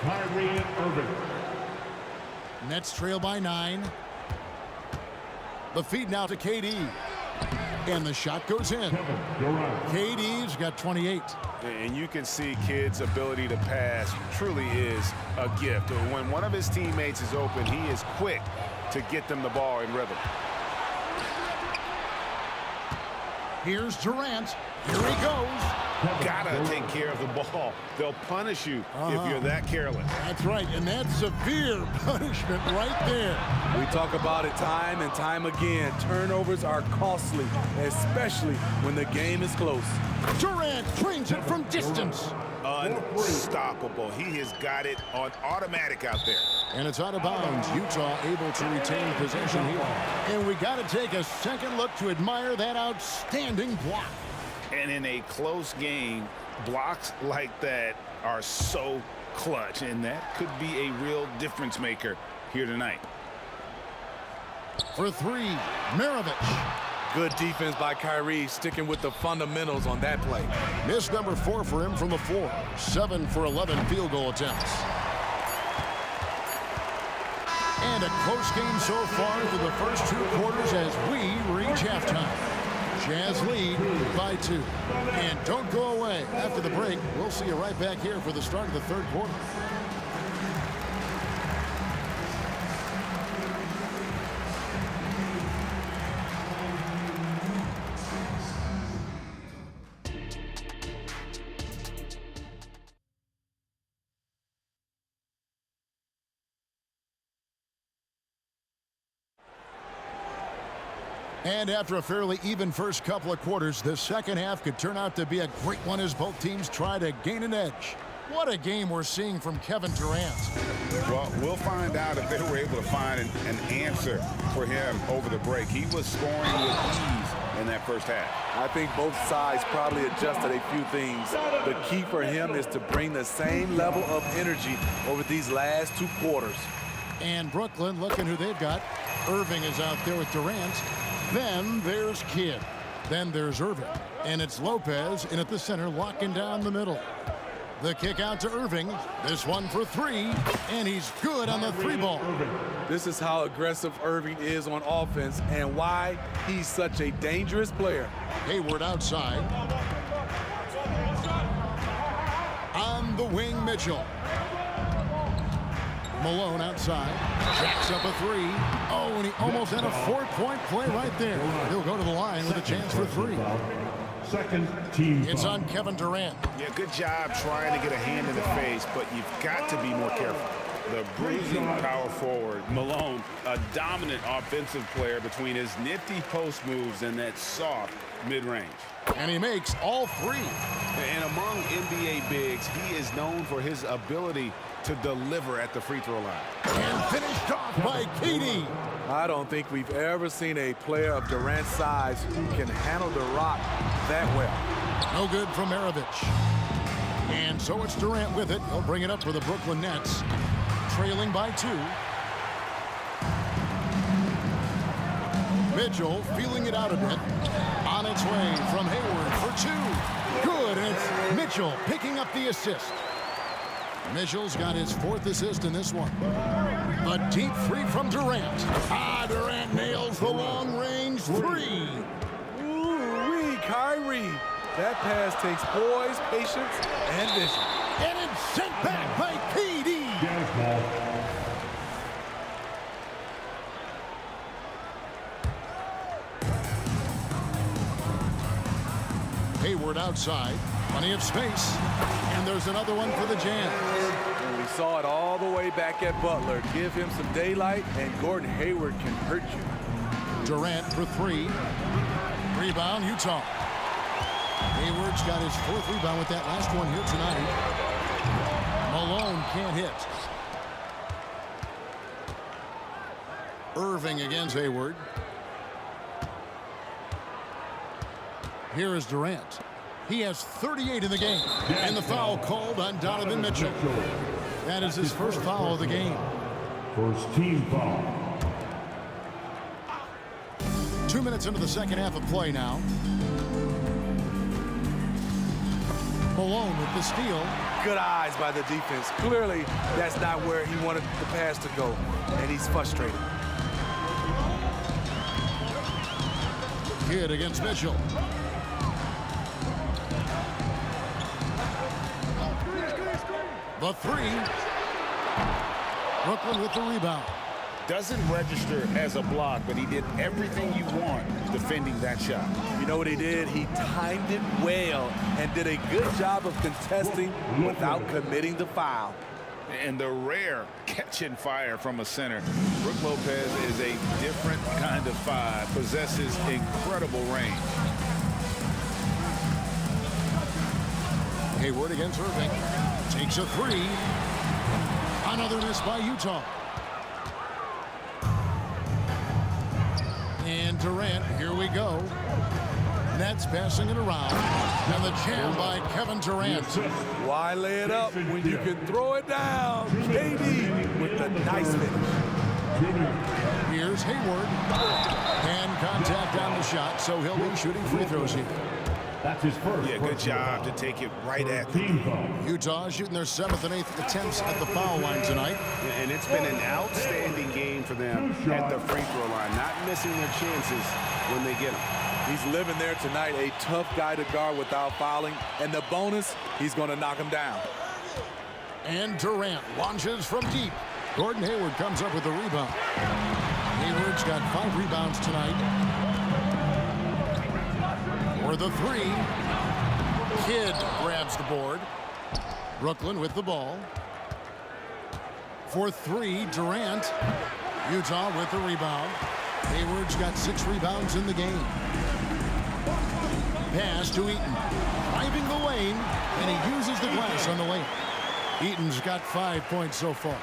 Kyrie Irving. Nets trail by 9. The feed now to KD. And the shot goes in. KD's got 28. And you can see Kidd's ability to pass truly is a gift. When one of his teammates is open, he is quick to get them the ball in rhythm. Here's Durant. Here he goes. Gotta take care of the ball. They'll punish you if you're that careless. That's right, and that's severe punishment right there. We talk about it time and time again. Turnovers are costly, especially when the game is close. Durant trains it from distance. Unstoppable. He has got it on automatic out there. And it's out of bounds. Utah able to retain possession here. And we got to take a second look to admire that outstanding block. And in a close game, blocks like that are so clutch, and that could be a real difference maker here tonight. For three, Maravich. Good defense by Kyrie, sticking with the fundamentals on that play. Miss number 4 for him from the floor. 7 for 11 field goal attempts. And a close game so far through the first 2 quarters as we reach halftime. Jazz lead by 2. And don't go away. After the break, we'll see you right back here for the start of the third quarter. And after a fairly even first couple of quarters, the second half could turn out to be a great one as both teams try to gain an edge. What a game we're seeing from Kevin Durant. Well, we'll find out if they were able to find an answer for him over the break. He was scoring with ease in that first half. I think both sides probably adjusted a few things. The key for him is to bring the same level of energy over these last 2 quarters. And Brooklyn, looking who they've got. Irving is out there with Durant. Then there's Kidd. Then there's Irving. And it's Lopez in at the center, locking down the middle. The kick out to Irving. This one for 3. And he's good on the 3 ball. This is how aggressive Irving is on offense and why he's such a dangerous player. Hayward outside. On the wing, Mitchell. Malone outside. Jacks up a 3. Oh, and he almost had a 4-point play right there. He'll go to the line with a chance for 3. Second team. It's on Kevin Durant. Yeah, good job trying to get a hand in the face, but you've got to be more careful. The bruising power forward, Malone, a dominant offensive player between his nifty post moves and that soft mid-range. And he makes all 3. And among NBA bigs, he is known for his ability to deliver at the free throw line. And finished off by KD. I don't think we've ever seen a player of Durant's size who can handle the rock that well. No good from Maravich. And so it's Durant with it. He'll bring it up for the Brooklyn Nets. Trailing by 2. Mitchell feeling it out a bit. On its way from Hayward for 2. Good, and it's Mitchell picking up the assist. Mitchell's got his 4th assist in this one. A deep 3 from Durant. Durant nails the long-range 3. Ooh-wee, Kyrie. That pass takes poise, patience, and vision. And it's sent back by KD. Hayward outside. Plenty of space. And there's another one for the Jam. And we saw it all the way back at Butler. Give him some daylight, and Gordon Hayward can hurt you. Durant for three. Rebound, Utah. Hayward's got his fourth rebound with that last one here tonight. Malone can't hit. Irving against Hayward. Here is Durant. He has 38 in the game. And the foul called on Donovan Mitchell. That is his first foul of the game. First team foul. 2 minutes into the second half of play now. Malone with the steal. Good eyes by the defense. Clearly, that's not where he wanted the pass to go, and he's frustrated. Kidd against Mitchell. The three. Brooklyn with the rebound. Doesn't register as a block, but he did everything you want defending that shot. You know what he did? He timed it well and did a good job of contesting without committing the foul. And the rare catch and fire from a center. Brook Lopez is a different kind of five, possesses incredible range. Hayward against Irving. Takes a three. Another miss by Utah. And Durant, here we go. Nets passing it around. And the jam by Kevin Durant. Why lay it up when you can throw it down? KD with the nice finish. Here's Hayward. And contact on the shot, so he'll be shooting free throws here. That's his first. Yeah, good job to take it right at them. Utah shooting their 7th and 8th attempts at the foul line tonight. And it's been an outstanding game for them at the free throw line, not missing their chances when they get them. He's living there tonight, a tough guy to guard without fouling. And the bonus, he's going to knock him down. And Durant launches from deep. Gordon Hayward comes up with the rebound. Hayward's got 5 rebounds tonight. For the three. Kidd grabs the board. Brooklyn with the ball. For three, Durant. Utah with the rebound. Hayward's got 6 rebounds in the game. Pass to Eaton. Driving the lane, and he uses the glass on the lane. Eaton's got 5 points so far.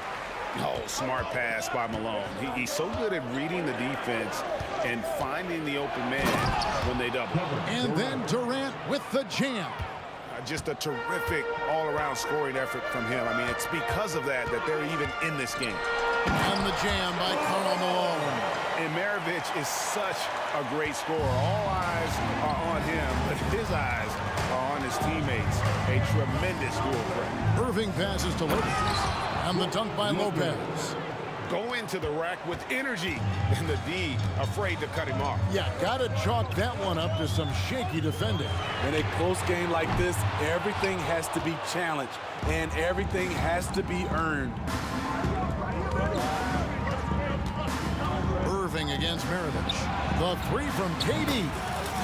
Oh, smart pass by Malone. He's so good at reading the defense and finding the open man when they double. And then Durant with the jam. Just a terrific all-around scoring effort from him. I mean, it's because of that they're even in this game. And the jam by Karl Malone. And Maravich is such a great scorer. All eyes are on him, but his eyes are on his teammates. A tremendous dual threat. Irving passes to Lopez. And the dunk by Lopez. Go into the rack with energy, and the D afraid to cut him off. Yeah, gotta chalk that one up to some shaky defending. In a close game like this, everything has to be challenged, and everything has to be earned. Irving against Maravich. The three from KD.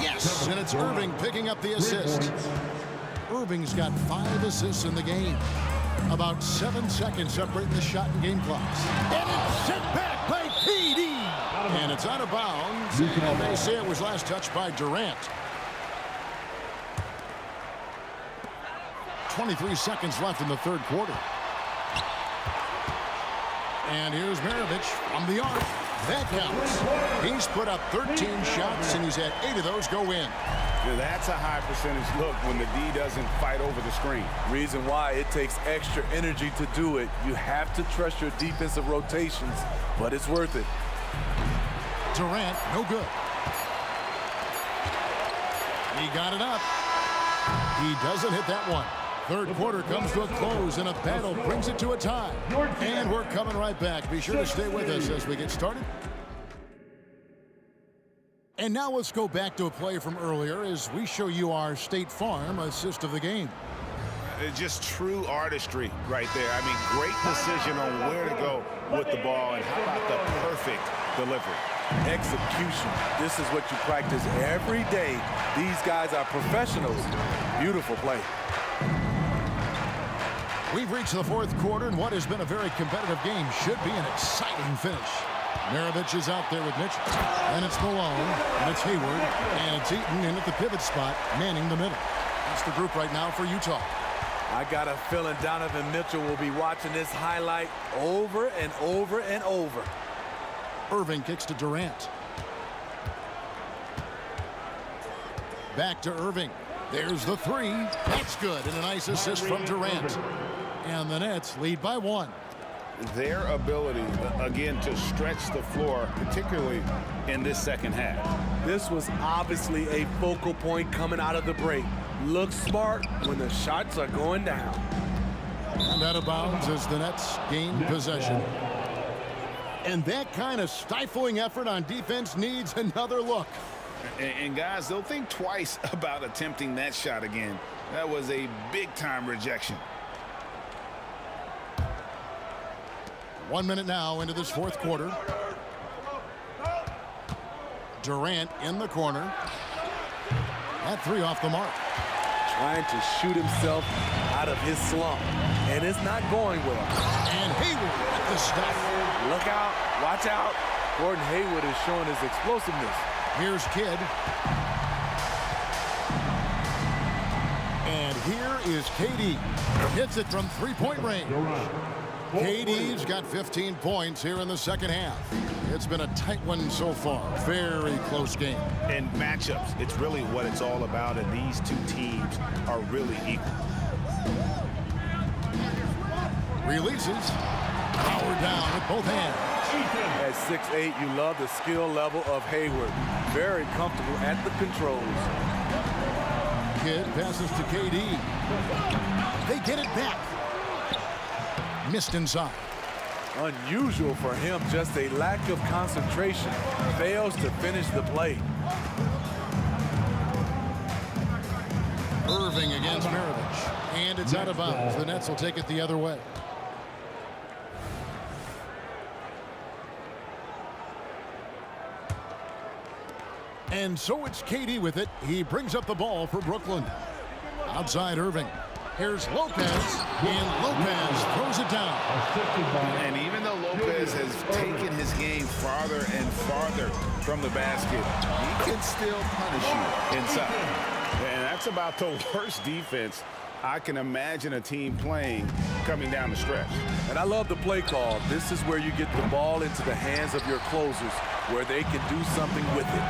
Yes, and it's Irving picking up the assist. Irving's got 5 assists in the game. About 7 seconds separating the shot and game clocks. And it's sent back by KD. And it's out of bounds. And they say it was last touched by Durant. 23 seconds left in the third quarter. And here's Maravich from the arc. That counts. He's put up 13 shots, and he's had 8 of those go in. Now that's a high percentage look when the D doesn't fight over the screen. Reason why it takes extra energy to do it. You have to trust your defensive rotations, but it's worth it. Durant, no good. He got it up. He doesn't hit that one. Third quarter comes to a close, and a battle brings it to a tie. And we're coming right back. Be sure to stay with us as we get started. And now let's go back to a play from earlier as we show you our State Farm assist of the game. Just true artistry right there. I mean, great decision on where to go with the ball, and how about the perfect delivery? Execution. This is what you practice every day. These guys are professionals. Beautiful play. We've reached the fourth quarter, and what has been a very competitive game should be an exciting finish. Maravich is out there with Mitchell. And it's Malone, and it's Hayward, and it's Eaton in at the pivot spot, manning the middle. That's the group right now for Utah. I got a feeling Donovan Mitchell will be watching this highlight over and over and over. Irving kicks to Durant. Back to Irving. There's the three. That's good, and a nice assist from Durant. And the Nets lead by 1. Their ability, again, to stretch the floor, particularly in this second half. This was obviously a focal point coming out of the break. Look smart when the shots are going down. And out of bounds as the Nets gain possession. And that kind of stifling effort on defense needs another look. And guys, they'll think twice about attempting that shot again. That was a big-time rejection. 1 minute now into this fourth quarter. Durant in the corner. That three off the mark. Trying to shoot himself out of his slump, and it's not going well. And Hayward with the stuff. Look out, watch out. Gordon Hayward is showing his explosiveness. Here's Kidd. And here is KD. Hits it from three-point range. KD's got 15 points here in the second half. It's been a tight one so far. Very close game. And matchups, it's really what it's all about, and these two teams are really equal. Releases. Power down with both hands. At 6'8", you love the skill level of Hayward. Very comfortable at the controls. Kidd passes to KD. They get it back. Missed inside. Unusual for him, just a lack of concentration. Fails to finish the play. Irving against Maravich. And it's out of bounds. The Nets will take it the other way. And so it's KD with it. He brings up the ball for Brooklyn. Outside Irving. Here's Lopez, and Lopez throws it down. And even though Lopez has taken his game farther and farther from the basket, he can still punish you inside. And that's about the worst defense I can imagine a team playing coming down the stretch. And I love the play call. This is where you get the ball into the hands of your closers, where they can do something with it.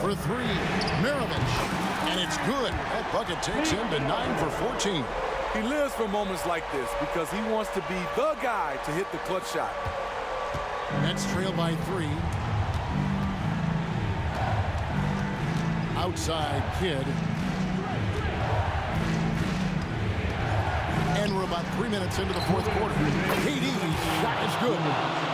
For three, Maravich. And it's good. That bucket takes him to 9 for 14. He lives for moments like this because he wants to be the guy to hit the clutch shot. Nets trail by 3. Outside Kidd. And we're about 3 minutes into the fourth quarter. KD's shot is good.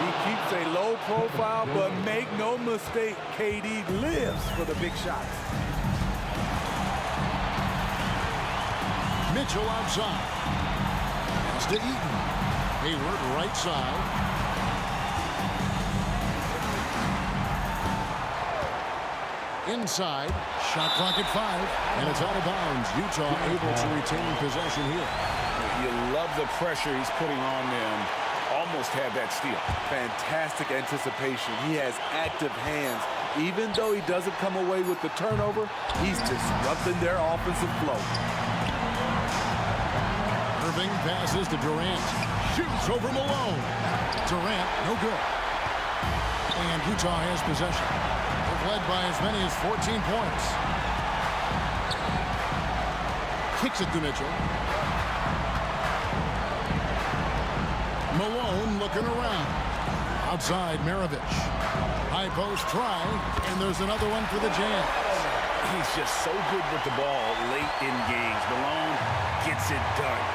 He keeps a low profile, but make no mistake, KD lives for the big shots. Mitchell outside. Pass to Eaton. Hayward right side. Inside. Shot clock at 5. And it's out of bounds. Utah able to retain possession here. You love the pressure he's putting on them. Almost had that steal. Fantastic anticipation. He has active hands. Even though he doesn't come away with the turnover, he's disrupting their offensive flow. Irving passes to Durant. Shoots over Malone. Durant, no good. And Utah has possession. They've led by as many as 14 points. Kicks it to Mitchell. Malone looking around. Outside Maravich. High post try, and there's another one for the Jazz. He's just so good with the ball late in games. Malone gets it done.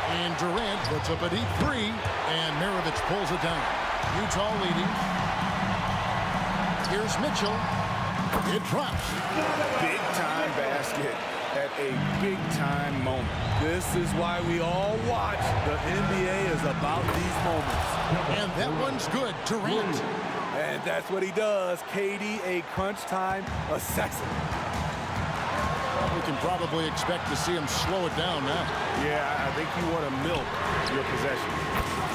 And Durant puts up a deep 3, and Maravich pulls it down. Utah leading. Here's Mitchell. It drops. Big-time basket at a big-time moment. This is why we all watch. The NBA is about these moments. And that one's good. Durant. And that's what he does. KD, a crunch time assassin. We can probably expect to see him slow it down now. Yeah, I think you want to milk your possession.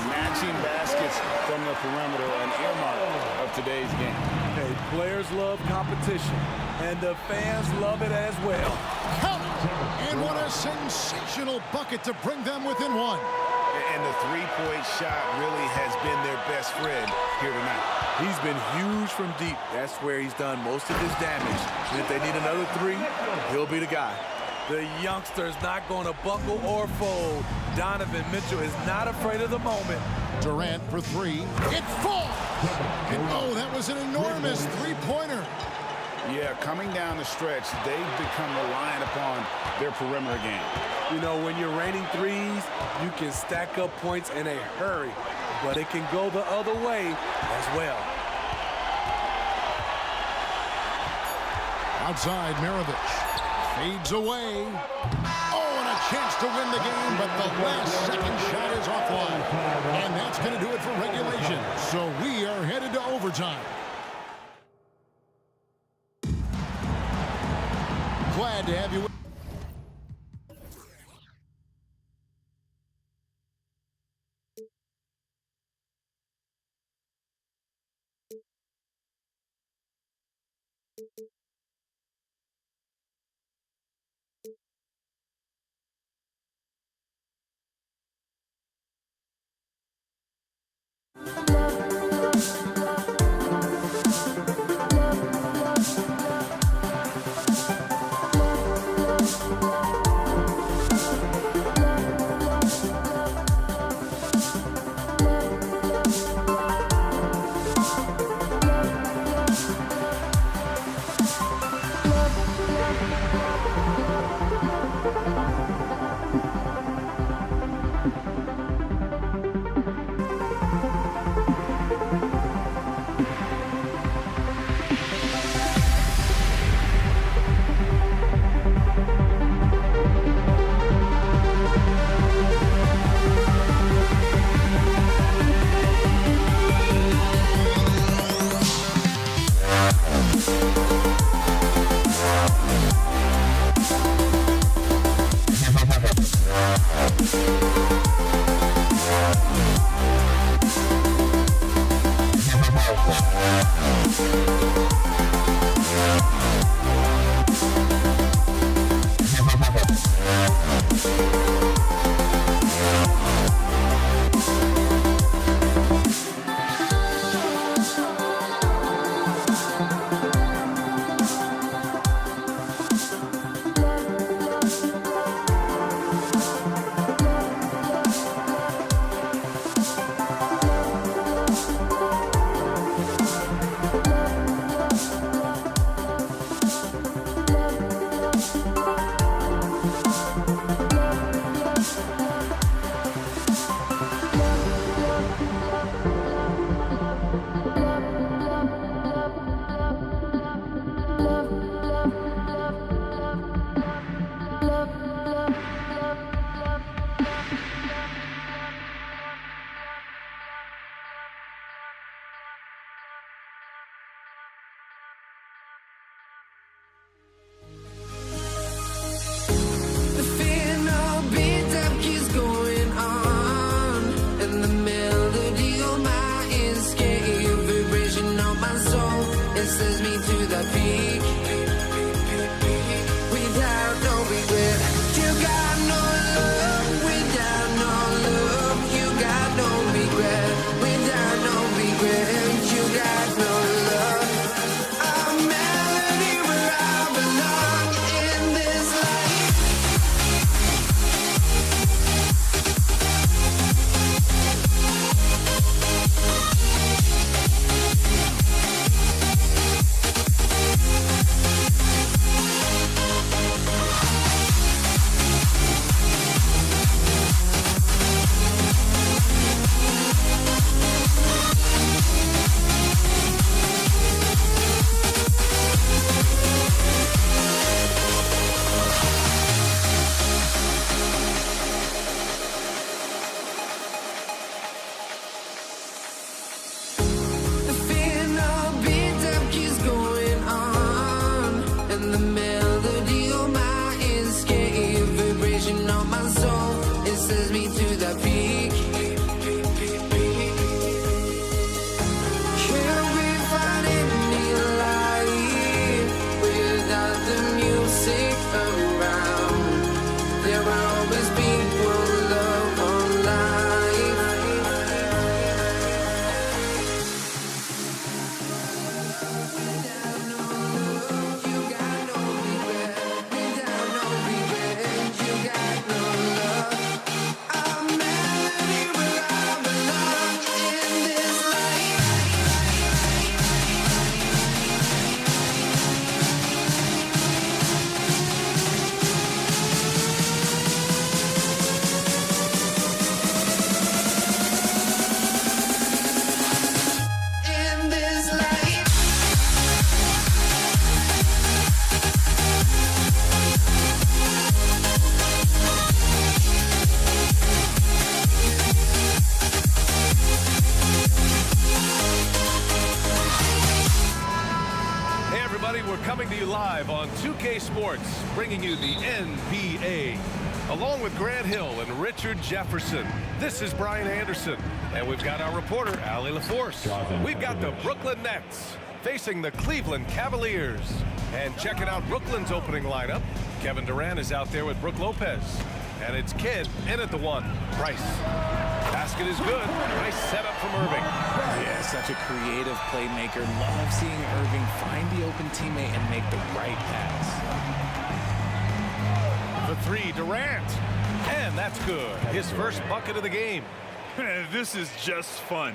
Matching baskets from the perimeter, an earmark of today's game. Hey, players love competition, and the fans love it as well. Count it! And what a sensational bucket to bring them within one. And the three-point shot really has been their best friend here tonight. He's been huge from deep. That's where he's done most of his damage. And if they need another three, he'll be the guy. The youngster's not going to buckle or fold. Donovan Mitchell is not afraid of the moment. Durant for three. It falls! And oh, that was an enormous three-pointer. Yeah, coming down the stretch, they've become reliant upon their perimeter game. You know, when you're raining threes, you can stack up points in a hurry, but it can go the other way as well. Outside, Maravich fades away. Oh, and a chance to win the game, but the last second shot is offline. And that's going to do it for regulation. So we are headed to overtime. Glad to have you with. everybody. We're coming to you live on 2K Sports, bringing you the NBA. Along with Grant Hill and Richard Jefferson, this is Brian Anderson. And we've got our reporter, Allie LaForce. We've got the Brooklyn Nets facing the Cleveland Cavaliers. And checking out Brooklyn's opening lineup, Kevin Durant is out there with Brook Lopez. And it's Kidd in at the 1, Price. Basket is good. Nice setup from Irving. Yeah, such a creative playmaker. Love seeing Irving find the open teammate and make the right pass. The 3, Durant. And that's good. His first bucket of the game. This is just fun.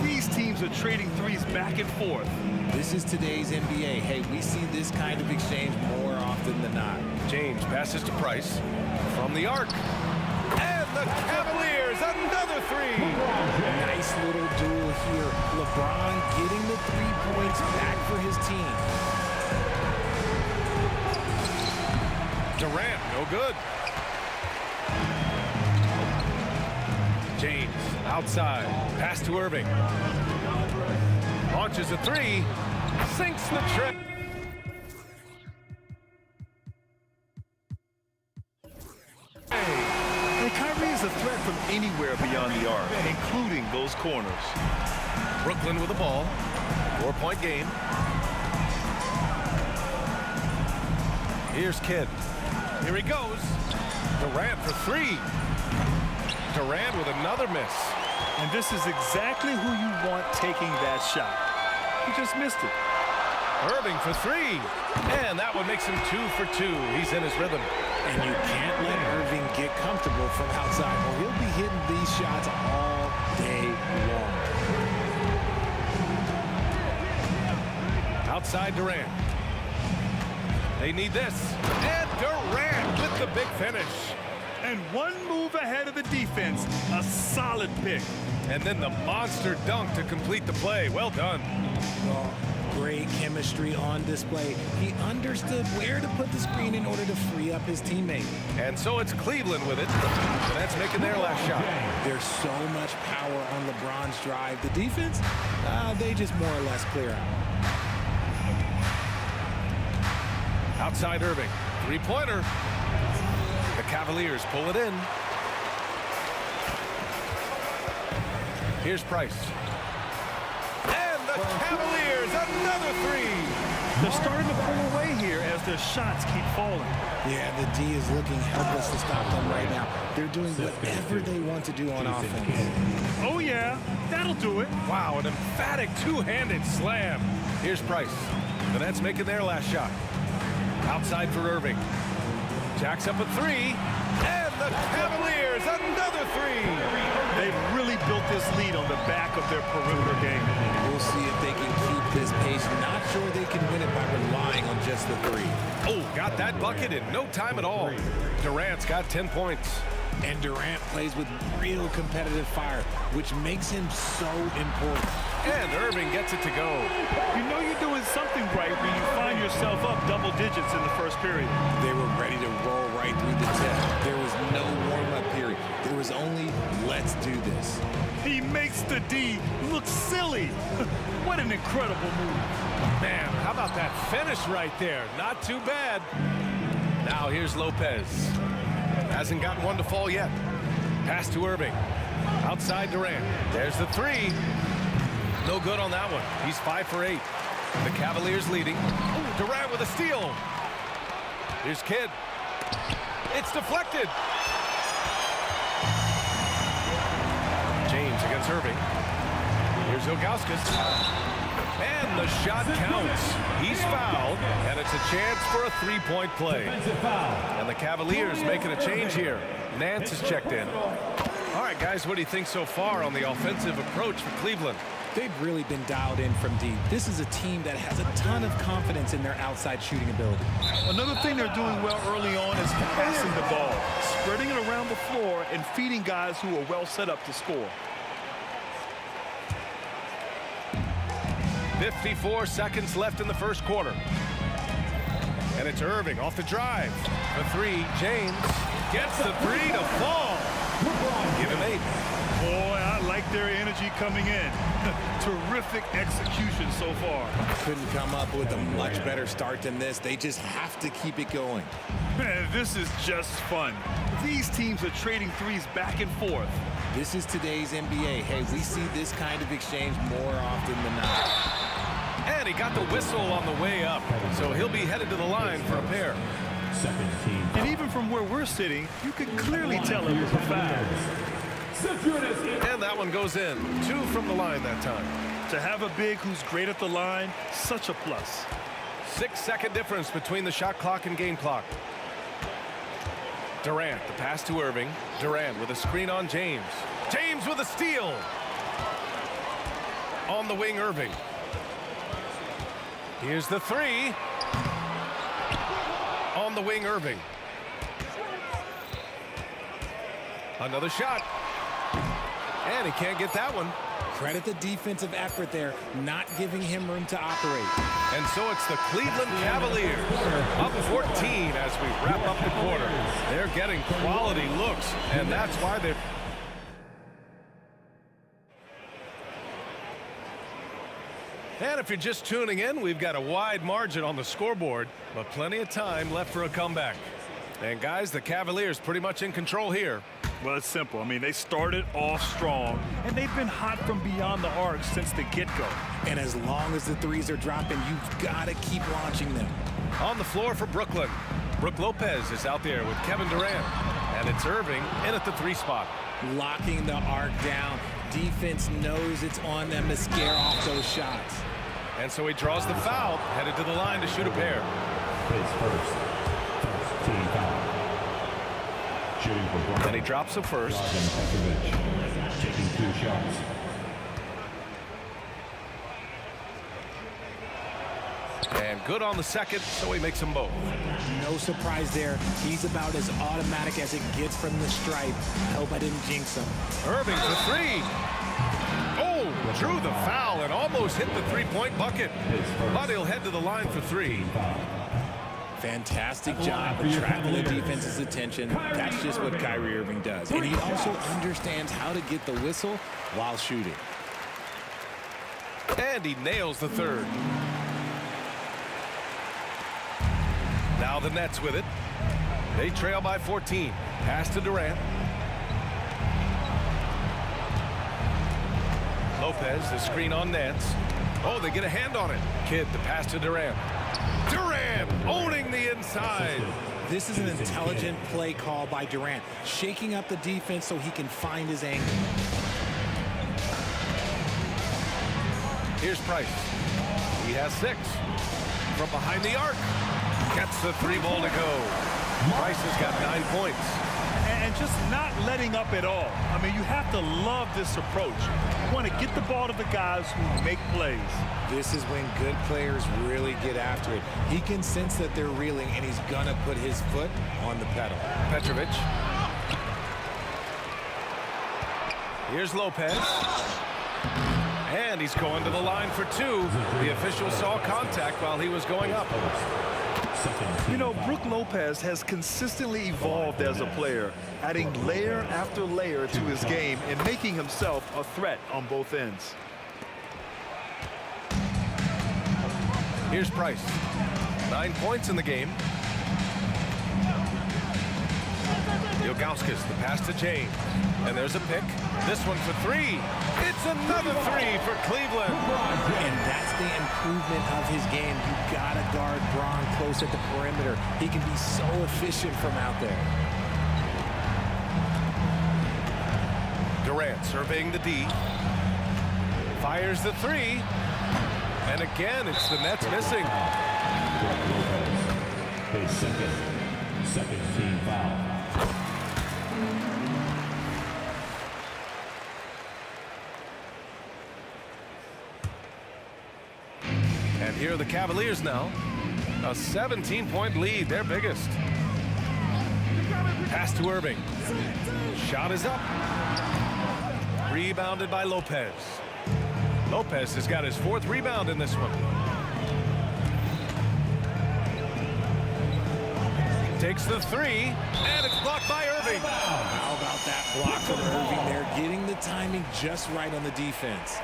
These teams are trading threes back and forth. This is today's NBA. Hey, we see this kind of exchange more often than not. James passes to Price from the arc. And the Cavaliers, another 3. Nice little duel here. LeBron getting the 3 points back for his team. Durant, no good. James outside, pass to Irving. Launches a 3, sinks the trip. And Kyrie is a threat from anywhere beyond the arc, including those corners. Brooklyn with the ball, 4-point game. Here's Kidd. Here he goes. Durant for 3. Durant with another miss. And this is exactly who you want taking that shot. He just missed it. Irving for 3. And that one makes him 2 for 2. He's in his rhythm. And you can't let Irving get comfortable from outside, or he'll be hitting these shots all day long. Outside Durant. They need this. And Durant with the big finish. And one move ahead of the defense. A solid pick. And then the monster dunk to complete the play. Well done. Well, great chemistry on display. He understood where to put the screen in order to free up his teammate. And so it's Cleveland with it. The Nets making their last shot. There's so much power on LeBron's drive. The defense, they just more or less clear out. Outside Irving. 3-pointer. The Cavaliers pull it in. Here's Price. And the Cavaliers, another 3. They're starting to pull away here as their shots keep falling. Yeah, the D is looking helpless to stop them right now. They're doing whatever they want to do on offense. Oh, yeah. That'll do it. Wow, an emphatic two-handed slam. Here's Price. The Nets making their last shot. Outside for Irving. Jacks up a 3. And the Cavaliers, another 3. They've really built this lead on the back of their perimeter game. We'll see if they can keep this pace. Not sure they can win it by relying on just the 3. Oh, got that bucket in no time at all. Durant's got 10 points. And Durant plays with real competitive fire, which makes him so important. And Irving gets it to go. You know you're doing something right when you find yourself up double digits in the first period. They were ready to roll right through the tip. There was no warm-up period. There was only, let's do this. He makes the D look silly. What an incredible move. Man, how about that finish right there? Not too bad. Now here's Lopez. Hasn't gotten one to fall yet. Pass to Irving. Outside Durant. There's the 3. No good on that one. He's 5 for 8. The Cavaliers leading. Ooh, Durant with a steal. Here's Kidd. It's deflected. James against Irving. Here's Ilgauskas. And the shot counts. He's fouled, and it's a chance for a 3-point play. And the Cavaliers making a change here. Nance is checked in. All right, guys, what do you think so far on the offensive approach for Cleveland? They've really been dialed in from deep. This is a team that has a ton of confidence in their outside shooting ability. Another thing they're doing well early on is passing the ball, spreading it around the floor and feeding guys who are well set up to score. 54 seconds left in the first quarter. And it's Irving off the drive. The 3, James gets the 3 to fall. Give him 8. Boy, I like like their energy coming in. Terrific execution so far. Couldn't come up with a much better start than this. They just have to keep it going. Man, this is just fun. These teams are trading threes back and forth. This is today's NBA. Hey, we see this kind of exchange more often than not. And he got the whistle on the way up, so he'll be headed to the line for a pair. And even from where we're sitting, you can clearly tell it was a foul. And that one goes in. 2 from the line that time. To have a big who's great at the line, such a plus. 6-second difference between the shot clock and game clock. Durant, the pass to Irving. Durant with a screen on James. James with a steal. On the wing, Irving. Here's the 3. On the wing, Irving. Another shot. And he can't get that one. Credit the defensive effort there, not giving him room to operate. And so it's the Cleveland Cavaliers up 14 as we wrap up the quarter. They're getting quality looks, and that's why they're... And if you're just tuning in, we've got a wide margin on the scoreboard, but plenty of time left for a comeback. And guys, the Cavaliers pretty much in control here. Well, it's simple. I mean, they started off strong, and they've been hot from beyond the arc since the get-go. And as long as the threes are dropping, you've got to keep launching them. On the floor for Brooklyn, Brook Lopez is out there with Kevin Durant. And it's Irving in at the 3 spot. Locking the arc down. Defense knows it's on them to scare off those shots. And so he draws the foul, headed to the line to shoot a pair. First team foul. Shooting for Brooklyn. And he drops the first. Petrovic taking 2 shots. And good on the second, so he makes them both. No surprise there. He's about as automatic as it gets from the stripe. I hope I didn't jinx him. Irving for 3. Oh, drew the foul and almost hit the 3-point bucket. But he'll head to the line for 3. Fantastic job attracting the defense's attention. That's just what Kyrie Irving does. And he also understands how to get the whistle while shooting. And he nails the 3rd. Now the Nets with it. They trail by 14. Pass to Durant. Lopez, the screen on Nets. Oh, they get a hand on it. Kidd, the pass to Durant. Durant owning the inside. This is an intelligent play call by Durant, shaking up the defense so he can find his angle. Here's Price. He has 6. From behind the arc. Gets the 3-ball to go. Price has got 9 points. And just not letting up at all. I mean, you have to love this approach. You want to get the ball to the guys who make plays. This is when good players really get after it. He can sense that they're reeling, and he's going to put his foot on the pedal. Petrovic. Here's Lopez. And he's going to the line for 2. The official saw contact while he was going up. You know, Brook Lopez has consistently evolved as a player, adding layer after layer to his game and making himself a threat on both ends. Here's Price. 9 points in the game. Ilgauskas, the pass to James. And there's a pick. This one for 3. It's another 3 for Cleveland. And that's the improvement of his game. You've got to guard Braun close at the perimeter. He can be so efficient from out there. Durant surveying the D. Fires the 3. And again, it's the Nets missing. His second team foul. And here are the Cavaliers now. A 17-point lead, their biggest. Pass to Irving. Shot is up. Rebounded by Lopez. Lopez has got his 4th rebound in this one. Takes the three, and it's blocked by Irving. How about that block from Irving there, getting the timing just right on the defense.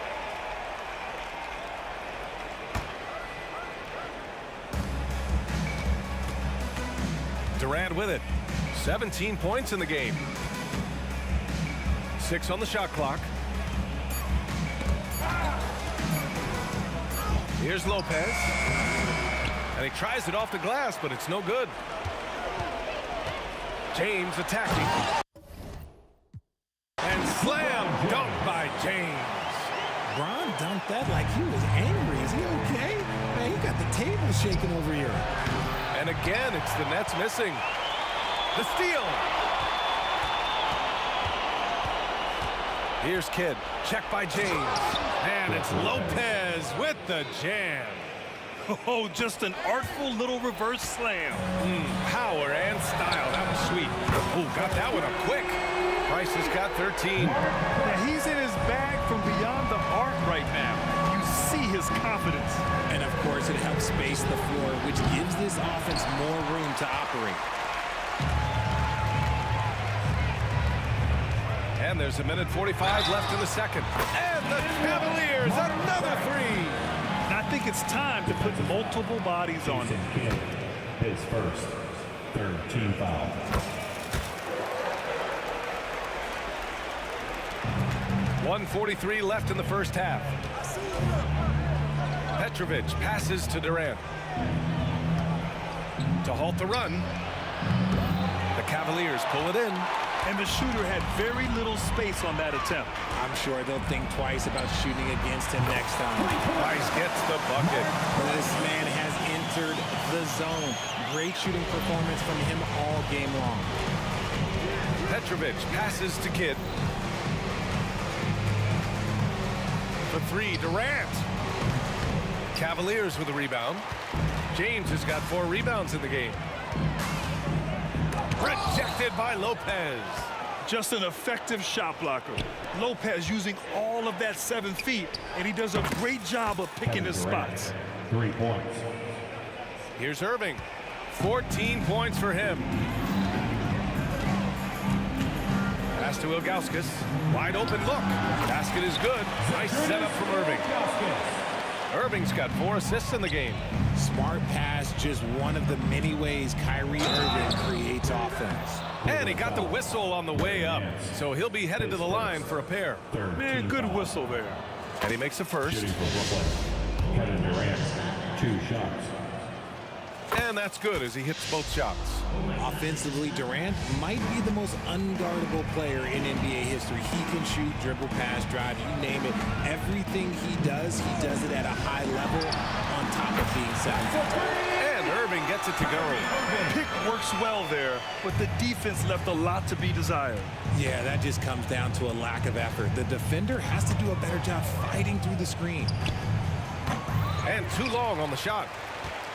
Durant with it. 17 points in the game. 6 on the shot clock. Here's Lopez. And he tries it off the glass, but it's no good. James attacking. And slam dunk by James. Bron dunked that like he was angry. Is he okay? Man, he got the table shaking over here. And again, it's the Nets missing. The steal. Here's Kidd. Check by James. And it's Lopez with the jam. Oh, just an artful little reverse slam. Power and style. That was sweet. Oh, got that one up quick. Price has got 13. Now, he's in his bag from beyond the arc right now. You see his confidence. And, of course, it helps space the floor, which gives this offense more room to operate. And there's a minute 45 left in the second. And the Cavaliers, another three. And I think it's time to put multiple bodies on him. His first, third team foul. .143 left in the first half. Petrovic passes to Durant. To halt the run. The Cavaliers pull it in. And the shooter had very little space on that attempt. I'm sure they'll think twice about shooting against him next time. Price gets the bucket. This man has entered the zone. Great shooting performance from him all game long. Petrovic passes to Kidd. For three, Durant. Cavaliers with a rebound. James has got 4 rebounds in the game. Rejected by Lopez. Just an effective shot blocker. Lopez using all of that 7 feet, and he does a great job of picking his spots. 3 points. Here's Irving. 14 points for him. Pass to Ilgauskas. Wide open look. Basket is good. Nice setup from Irving. Irving's got 4 assists in the game. Smart pass, just one of the many ways Kyrie Irving creates offense. And he got the whistle on the way up, so he'll be headed to the line for a pair. Man, good whistle there. And he makes the first. Shooting for Brooklyn, Kevin Durant, 2 shots. And that's good as he hits both shots. Offensively, Durant might be the most unguardable player in NBA history. He can shoot, dribble, pass, drive, you name it. Everything he does it at a high level on top of being sound. And Irving gets it to go. Pick works well there, but the defense left a lot to be desired. Yeah, that just comes down to a lack of effort. The defender has to do a better job fighting through the screen. And too long on the shot.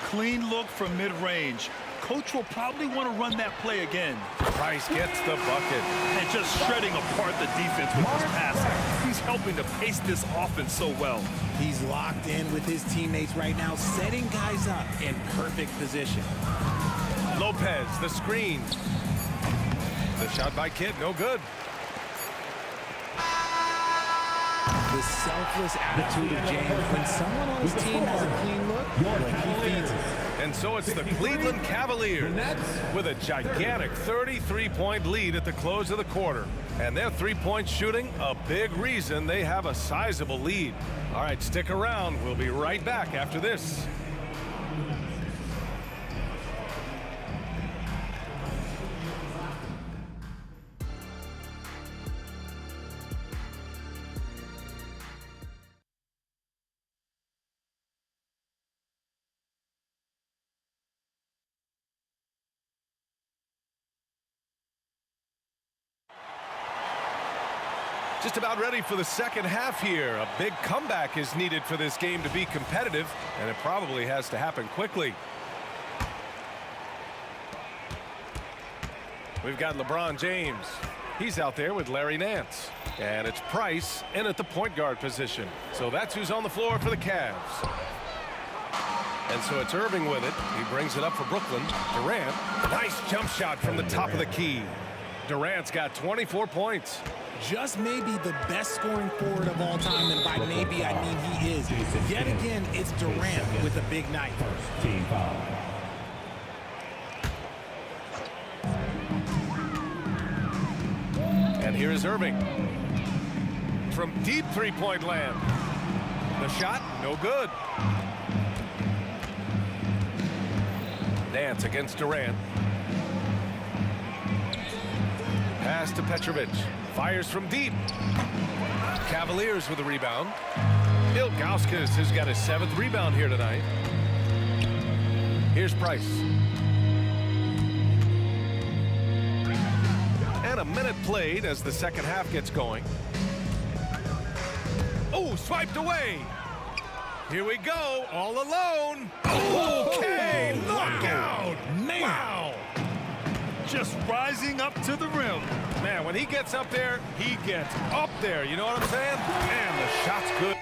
Clean look from mid-range. Coach will probably want to run that play again. Price gets the bucket. And just shredding apart the defense with his passing. He's helping to pace this offense so well. He's locked in with his teammates right now, setting guys up in perfect position. Lopez, the screen. The shot by Kidd, no good. The selfless attitude of James. When someone on his team has a clean look, he feeds it. And so it's the Cleveland Cavaliers with a gigantic 33-point lead at the close of the quarter. And their three-point shooting, a big reason they have a sizable lead. All right, stick around. We'll be right back after this. Just about ready for the second half here. A big comeback is needed for this game to be competitive, and it probably has to happen quickly. We've got LeBron James. He's out there with Larry Nance. And it's Price in at the point guard position. So that's who's on the floor for the Cavs. And so it's Irving with it. He brings it up for Brooklyn. Durant, nice jump shot from the top of the key. Durant's got 24 points. Just maybe the best scoring forward of all time, and by maybe I mean he is. Yet again, it's Durant with a big night. Team foul. And here is Irving. From deep three-point land. The shot, no good. Nance against Durant. Pass to Petrovic. Fires from deep. Cavaliers with a rebound. Ilgauskas has got his 7th rebound here tonight. Here's Price. And a minute played as the second half gets going. Oh, swiped away. Here we go, all alone. Okay, knockout. Man. Wow. Just rising up to the rim. Man, when he gets up there, he gets up there. You know what I'm saying? And the shot's good.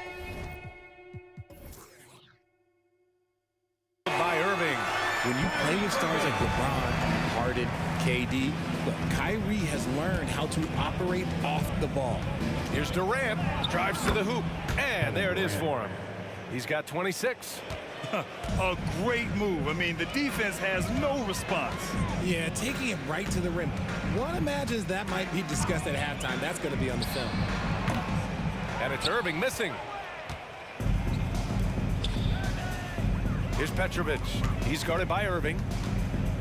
By Irving. When you play with stars like LeBron, Harden, KD, look, Kyrie has learned how to operate off the ball. Here's Durant, drives to the hoop, and there it is for him. He's got 26. A great move. I mean, the defense has no response. Yeah, taking it right to the rim. One imagines that might be discussed at halftime. That's going to be on the film. And it's Irving missing. Here's Petrovic. He's guarded by Irving.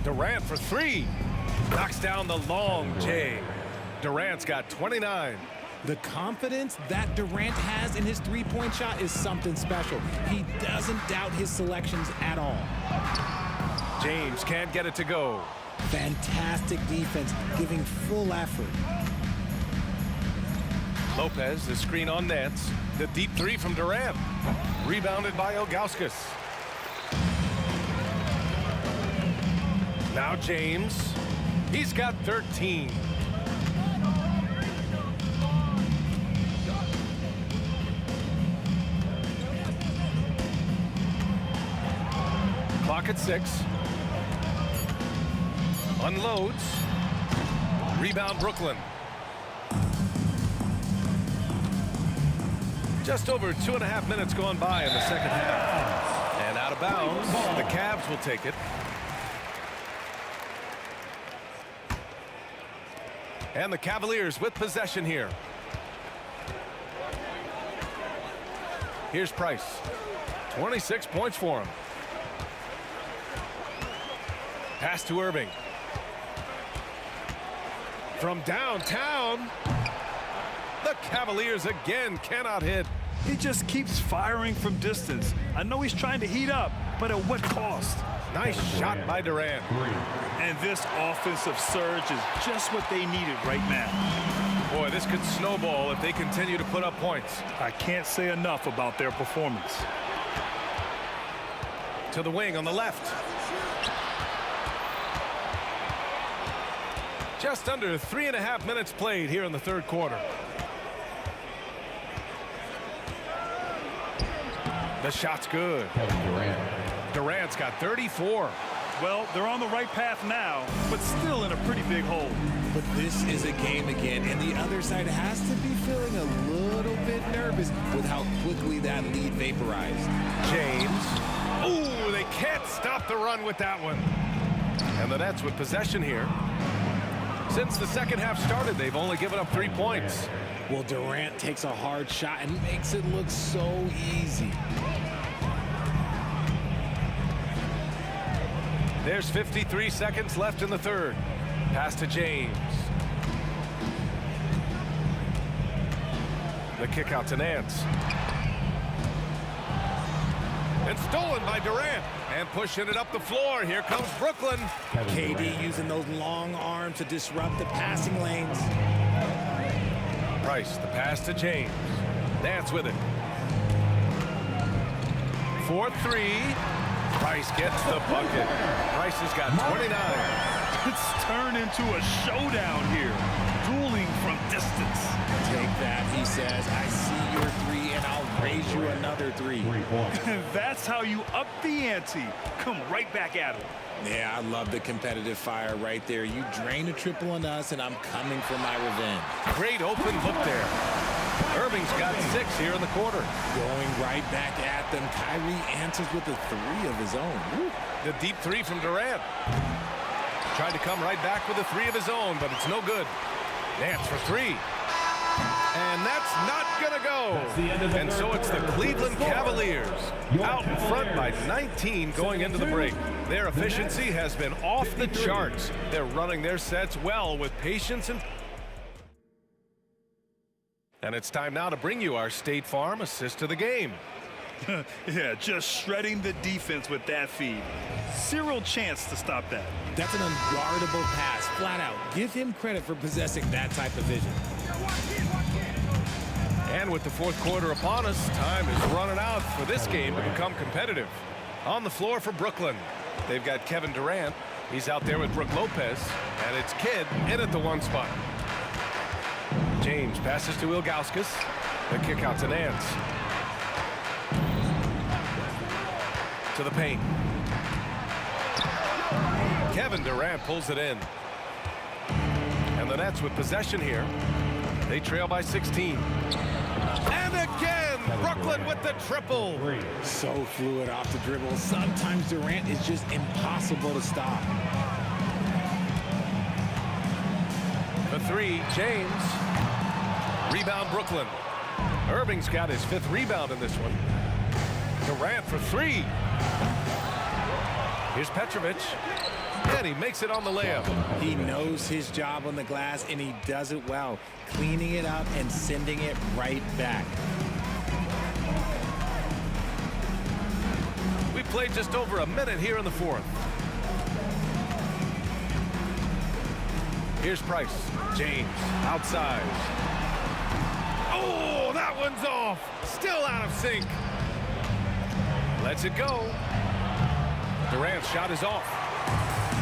Durant for 3. Knocks down the long J. Durant's got 29. The confidence that Durant has in his three-point shot is something special. He doesn't doubt his selections at all. James can't get it to go. Fantastic defense, giving full effort. Lopez, the screen on Nance. The deep 3 from Durant. Rebounded by Ilgauskas. Now James. He's got 13. Clock at 6. Unloads. Rebound Brooklyn. Just over 2.5 minutes gone by in the second half. And out of bounds. The Cavs will take it. And the Cavaliers with possession here. Here's Price. 26 points for him. Pass to Irving. From downtown. The Cavaliers again cannot hit. He just keeps firing from distance. I know he's trying to heat up, but at what cost? Nice shot by Durant. And this offensive surge is just what they needed right now. Boy, this could snowball if they continue to put up points. I can't say enough about their performance. To the wing on the left. Just under 3.5 minutes played here in the third quarter. The shot's good. Durant's got 34. Well, they're on the right path now, but still in a pretty big hole. But this is a game again, and the other side has to be feeling a little bit nervous with how quickly that lead vaporized. James. Ooh, they can't stop the run with that one. And the Nets with possession here. Since the second half started, they've only given up 3 points. Well, Durant takes a hard shot and makes it look so easy. There's 53 seconds left in the third. Pass to James. The kick out to Nance. And stolen by Durant. And pushing it up the floor. Here comes Brooklyn. KD using those long arms to disrupt the passing lanes. Price, the pass to James. Nance with it. 4-3. Price gets the bucket. Price has got 29. It's turned into a showdown here. Dueling from distance. Take that, he says. I see your three, and I'll raise you another three. That's how you up the ante. Come right back at him. Yeah, I love the competitive fire right there. You drain a triple on us, and I'm coming for my revenge. Great open look there. Irving's got 6 here in the quarter. Going right back at them. Kyrie answers with a three of his own. Woo. The deep three from Durant. Tried to come right back with a three of his own, but it's no good. Nance for three. And that's not going to go. And so it's the Cleveland Cavaliers out in front by 19 going into the break. Their efficiency has been off the charts. They're running their sets well with patience and it's time now to bring you our State Farm assist to the game. Yeah, just shredding the defense with that feed. Zero chance to stop that. That's an unguardable pass, flat out. Give him credit for possessing that type of vision. And with the fourth quarter upon us, time is running out for this game to become competitive. On the floor for Brooklyn, they've got Kevin Durant. He's out there with Brook Lopez, and it's Kidd in at the 1 spot. James passes to Ilgauskas. The kick out to Nance. To the paint. Kevin Durant pulls it in. And the Nets with possession here. They trail by 16. And again, Brooklyn with the triple. So fluid off the dribble. Sometimes Durant is just impossible to stop. The three, James. Rebound, Brooklyn. Irving's got his 5th rebound in this one. Durant for three. Here's Petrovic. And he makes it on the layup. He knows his job on the glass, and he does it well. Cleaning it up and sending it right back. We played just over a minute here in the 4th. Here's Price. James outside. Oh, that one's off. Still out of sync. Lets it go. Durant's shot is off.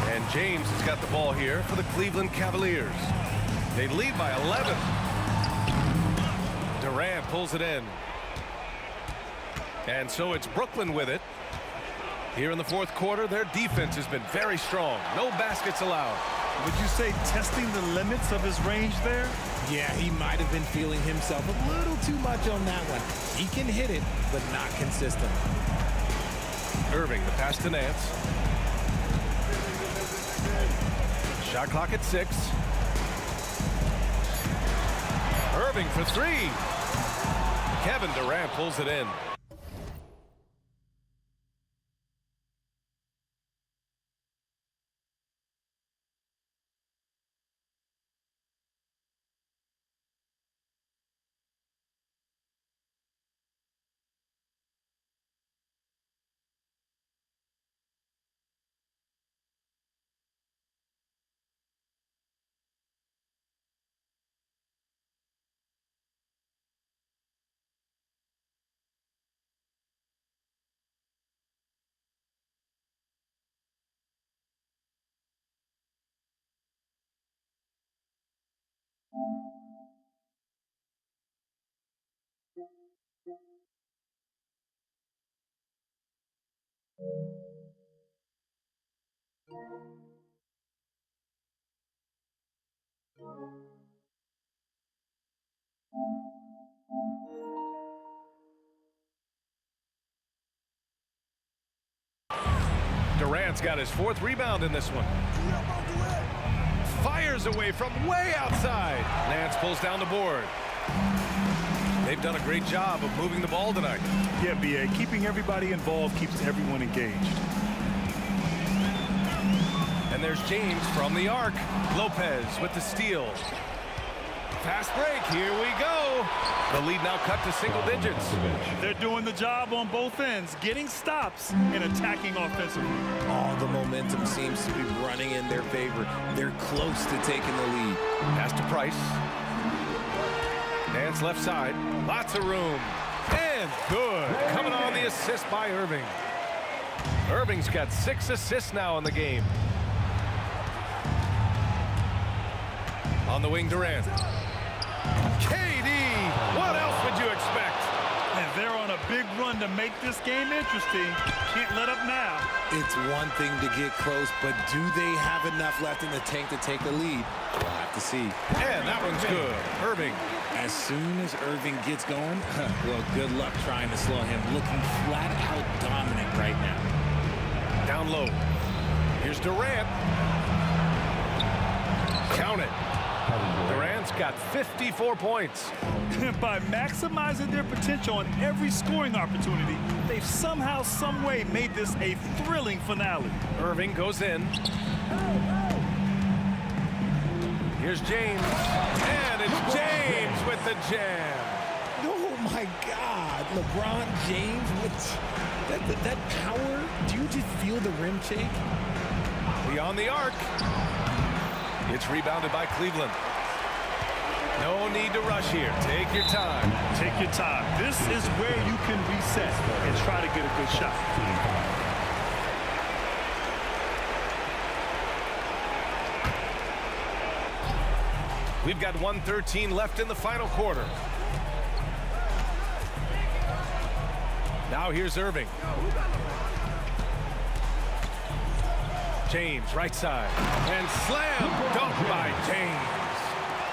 And James has got the ball here for the Cleveland Cavaliers. They lead by 11. Durant pulls it in. And so it's Brooklyn with it. Here in the 4th quarter, their defense has been very strong. No baskets allowed. Would you say testing the limits of his range there? Yeah, he might have been feeling himself a little too much on that one. He can hit it, but not consistent. Irving, the pass to Nance. Shot clock at 6. Irving for three. Kevin Durant pulls it in. Durant's got his 4th rebound in this one. Fires away from way outside. Nance pulls down the board. They've done a great job of moving the ball tonight. Yeah, B.A. Keeping everybody involved keeps everyone engaged. And there's James from the arc. Lopez with the steal. Fast break. Here we go. The lead now cut to single digits. They're doing the job on both ends, getting stops and attacking offensively. All the momentum seems to be running in their favor. They're close to taking the lead. Pass to Price. Nance left side. Lots of room. And good. Coming on the assist by Irving. Irving's got 6 assists now in the game. On the wing, Durant. KD! What else would you expect? And they're on a big run to make this game interesting. Can't let up now. It's one thing to get close, but do they have enough left in the tank to take a lead? We'll have to see. And that one's good. Irving. As soon as Irving gets going, well, good luck trying to slow him. Looking flat out dominant right now. Down low. Here's Durant. Count it. Durant's got 54 points. By maximizing their potential on every scoring opportunity, they've somehow, some way made this a thrilling finale. Irving goes in. Here's James. And it's James with the jam. Oh, my God. LeBron James with that power. Do you just feel the rim shake? Beyond the arc. It's rebounded by Cleveland. No need to rush here. Take your time. Take your time. This is where you can reset and try to get a good shot. We've got 1:13 left in the final quarter. Now here's Irving. James, right side. And slam dunk by James.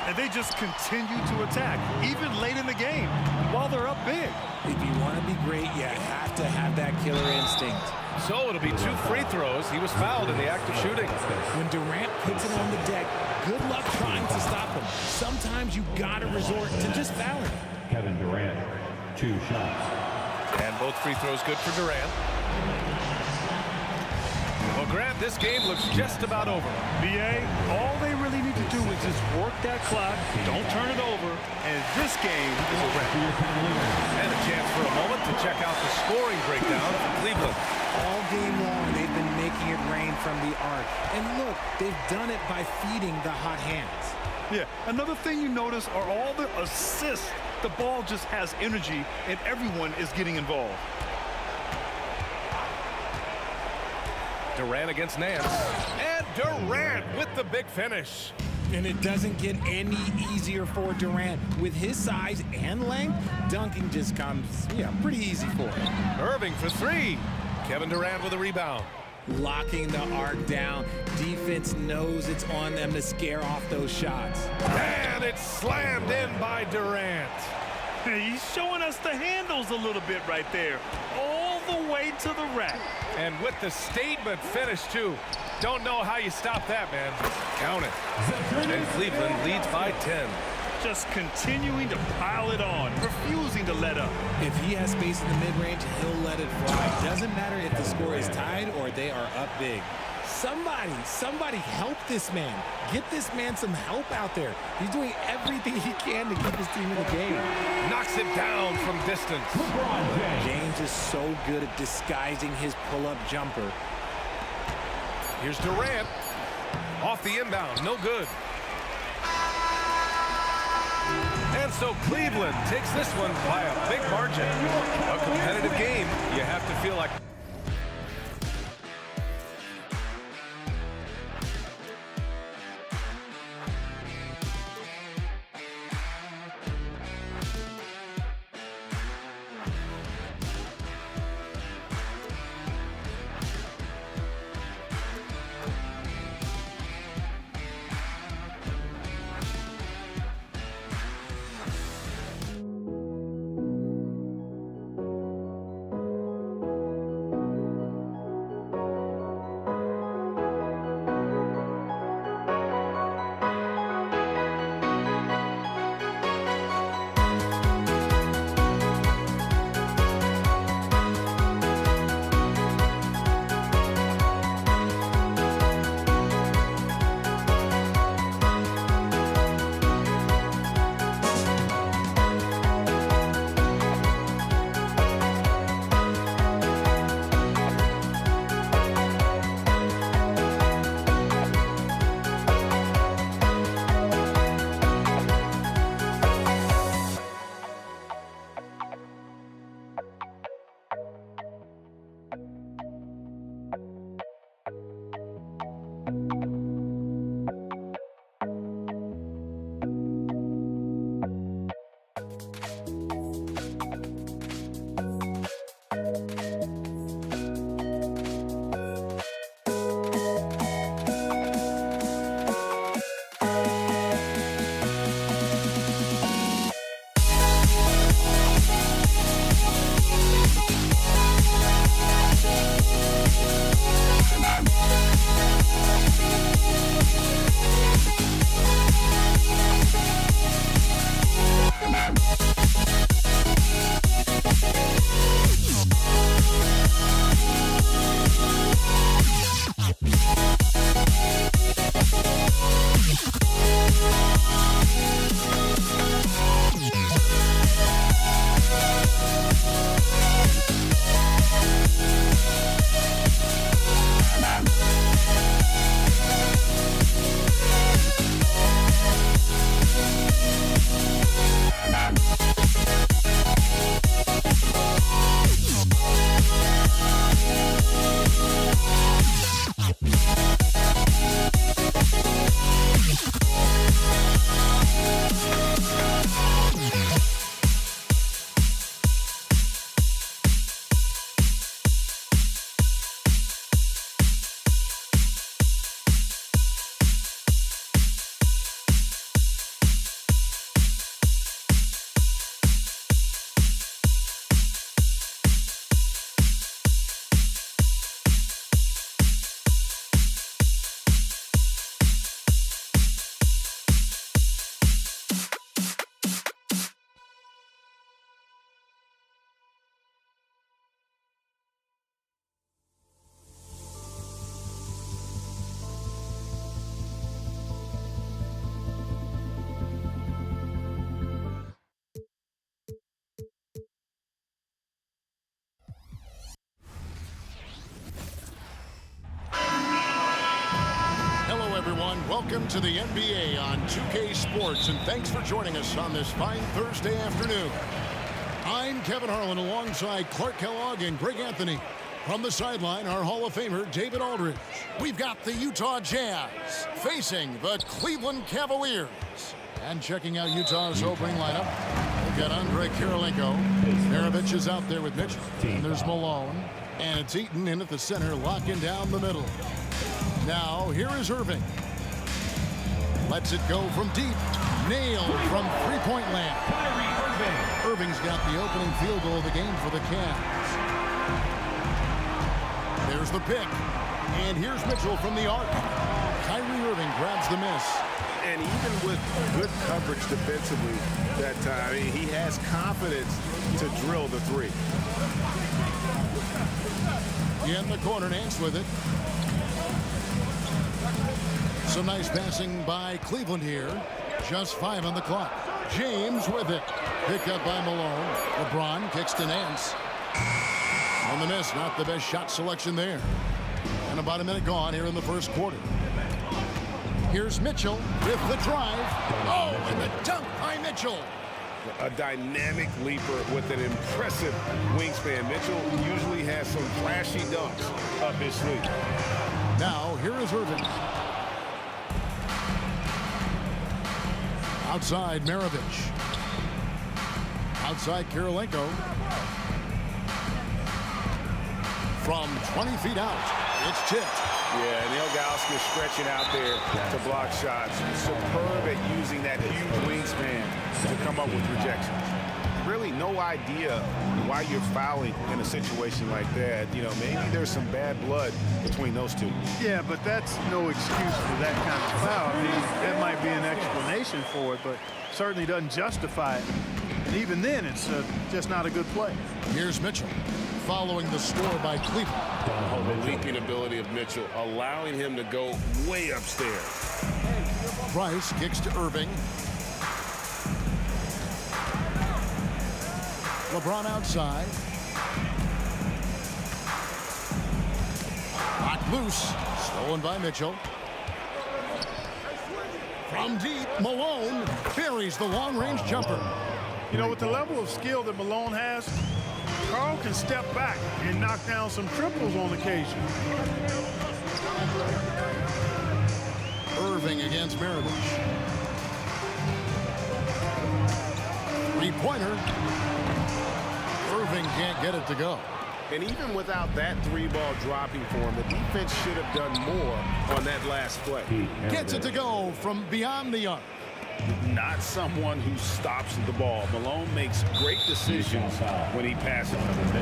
And they just continue to attack, even late in the game, while they're up big. If you want to be great, you have to have that killer instinct. So it'll be 2 free throws. He was fouled in the act of shooting. When Durant puts it on the deck, good luck trying to stop him. Sometimes you got to resort to just fouling. Kevin Durant, 2 shots. And both free throws good for Durant. Well, Grant, this game looks just about over. B.A., all they really need to do is just work that clock, don't turn it over, and this game is a wrap. And a chance for a moment to check out the scoring breakdown for Cleveland. All game long, they've been making it rain from the arc. And look, they've done it by feeding the hot hands. Yeah, another thing you notice are all the assists. The ball just has energy, and everyone is getting involved. Durant against Nance. And Durant with the big finish. And it doesn't get any easier for Durant. With his size and length, dunking just comes, pretty easy for him. Irving for 3. Kevin Durant with a rebound. Locking the arc down. Defense knows it's on them to scare off those shots. And it's slammed in by Durant. He's showing us the handles a little bit right there. All the way to the rack. And with the statement finish, too. Don't know how you stop that, man. Count it. And Cleveland leads by 10. Just continuing to pile it on, refusing to let up. If he has space in the mid-range, he'll let it fly. Doesn't matter if the score is tied or they are up big. Somebody help this man. Get this man some help out there. He's doing everything he can to keep his team in the game. Knocks it down from distance. James is so good at disguising his pull-up jumper. Here's Durant. Off the inbound. No good. And so Cleveland takes this one by a big margin. A competitive game. You have to feel like... Welcome to the NBA on 2K Sports, and thanks for joining us on this fine Thursday afternoon. I'm Kevin Harlan alongside Clark Kellogg and Greg Anthony. From the sideline, our Hall of Famer, David Aldridge. We've got the Utah Jazz facing the Cleveland Cavaliers. And checking out Utah's opening lineup, we've got Andrei Kirilenko. Maravich is out there with Mitchell. And there's Malone. And it's Eaton in at the center, locking down the middle. Now, here is Irving. Lets it go from deep. Nailed from three-point land. Irving's got the opening field goal of the game for the Cavs. There's the pick. And here's Mitchell from the arc. Kyrie Irving grabs the miss. And even with good coverage defensively that time, he has confidence to drill the three. In the corner, Nance with it. Some nice passing by Cleveland here. Just 5 on the clock. James with it. Picked up by Malone. LeBron kicks to Nance. On the miss, not the best shot selection there. And about a minute gone here in the first quarter. Here's Mitchell with the drive. Oh, and the dunk by Mitchell. A dynamic leaper with an impressive wingspan. Mitchell usually has some flashy dunks up his sleeve. Now, here is Irving. Outside, Maravich. Outside, Kirilenko. From 20 feet out, it's tipped. Yeah, Neil Gauskas stretching out there to block shots. Superb at using that huge wingspan to come up with rejections. Really no idea why you're fouling in a situation like that. You know, maybe there's some bad blood between those two. Yeah, but that's no excuse for that kind of foul. I mean, that might be an explanation for it, but certainly doesn't justify it. And even then, it's just not a good play. Here's Mitchell following the score by Cleveland. The leaping ability of Mitchell, allowing him to go way upstairs. Price kicks to Irving. LeBron outside. Knocked loose. Stolen by Mitchell. From deep, Malone buries the long-range jumper. You know, with the level of skill that Malone has, Karl can step back and knock down some triples on occasion. Irving against Maravich. Three-pointer. Irving can't get it to go. And even without that three-ball dropping for him, the defense should have done more on that last play. Gets it to go from beyond the arc. Not someone who stops the ball. Malone makes great decisions when he passes.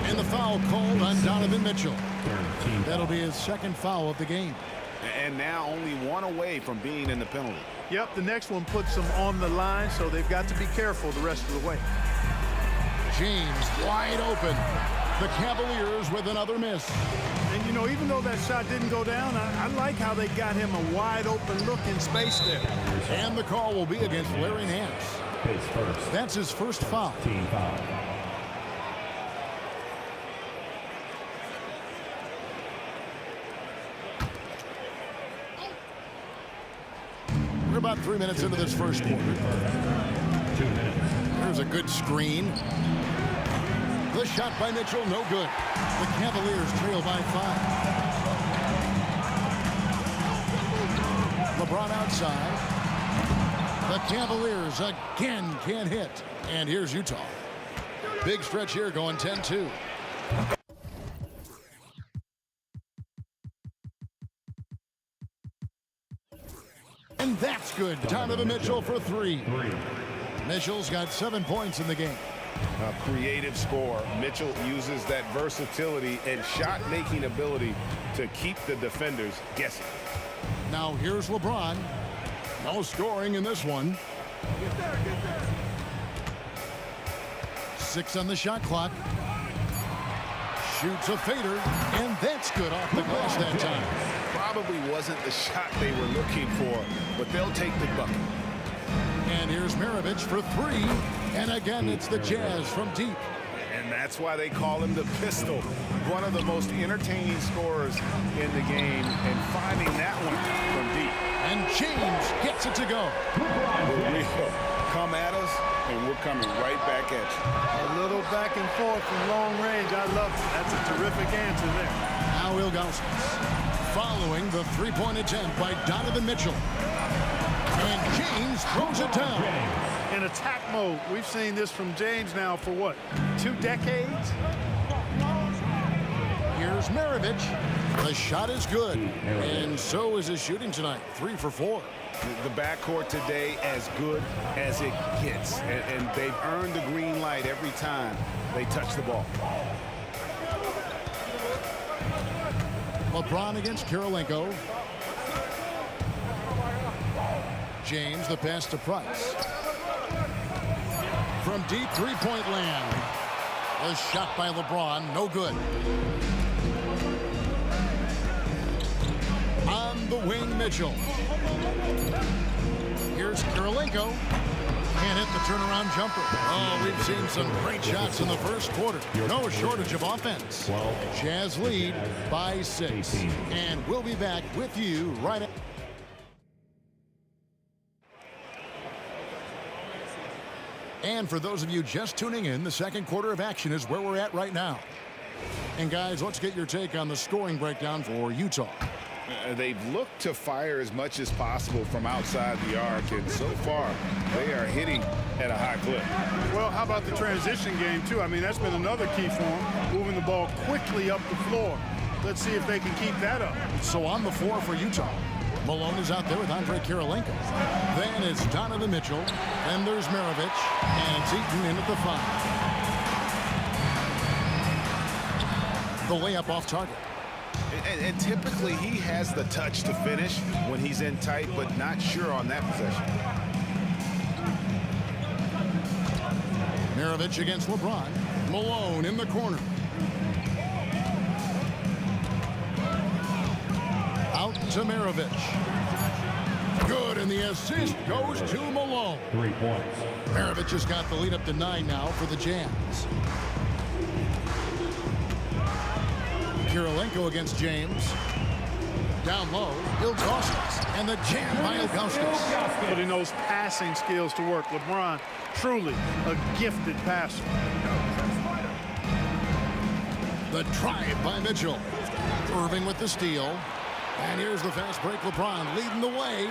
And the foul called on Donovan Mitchell. That'll be his second foul of the game. And now only one away from being in the penalty. Yep, the next one puts them on the line, so they've got to be careful the rest of the way. James wide open. The Cavaliers with another miss. And, you know, even though that shot didn't go down, I like how they got him a wide open look in space there. And the call will be against Larry Nance. That's his first foul. Team foul. We're about 3 minutes into this first quarter. 2 minutes. There's a good screen. The shot by Mitchell, no good. The Cavaliers trail by 5. LeBron outside. The Cavaliers again can't hit. And here's Utah. Big stretch here going 10-2. And that's good. Donovan Mitchell for 3. Mitchell's got 7 points in the game. A creative score. Mitchell uses that versatility and shot-making ability to keep the defenders guessing. Now here's LeBron. No scoring in this one. Get there. 6 on the shot clock. Shoots a fader, and that's good off the glass that time. Probably wasn't the shot they were looking for, but they'll take the bucket. And here's Maravich for 3. And again, it's the Jazz from deep. And that's why they call him the Pistol. One of the most entertaining scorers in the game. And finding that one from deep. And James gets it to go. We come at us, and we're coming right back at you. A little back and forth from long range. I love it. That's a terrific answer there. Now Ilgauskas following the three-point attempt by Donovan Mitchell. And James throws it down. In attack mode. We've seen this from James now for what, 2 decades? Here's Maravich. The shot is good, and so is his shooting tonight. 3 for 4. The backcourt today as good as it gets, and they've earned the green light every time they touch the ball. LeBron against Kirilenko. James, the pass to Price. From deep three-point land. A shot by LeBron, no good. On the wing, Mitchell. Here's Kirilenko. Can't hit the turnaround jumper. Oh, we've seen some great shots in the first quarter. No shortage of offense. Jazz lead by 6. And we'll be back with you right after. And for those of you just tuning in, the second quarter of action is where we're at right now. And guys, let's get your take on the scoring breakdown for Utah. They've looked to fire as much as possible from outside the arc, and so far they are hitting at a high clip. Well, how about the transition game, too? I mean, that's been another key for them, moving the ball quickly up the floor. Let's see if they can keep that up. So on the floor for Utah, Malone is out there with Andre Kirilenko. Then it's Donovan Mitchell. Then there's Maravich, and it's Eaton in at the 5. The layup off target. And typically he has the touch to finish when he's in tight, but not sure on that possession. Maravich against LeBron. Malone in the corner. Out to Maravich. Good, and the assist goes to Malone. 3 points. Maravich has got the lead up to 9 now for the Jazz. Kirilenko against James. Down low, Ilgauskas, and the jam by Ilgauskas. Putting those passing skills to work. LeBron, truly a gifted passer. The drive by Mitchell. Irving with the steal. And here's the fast break. LeBron leading the way.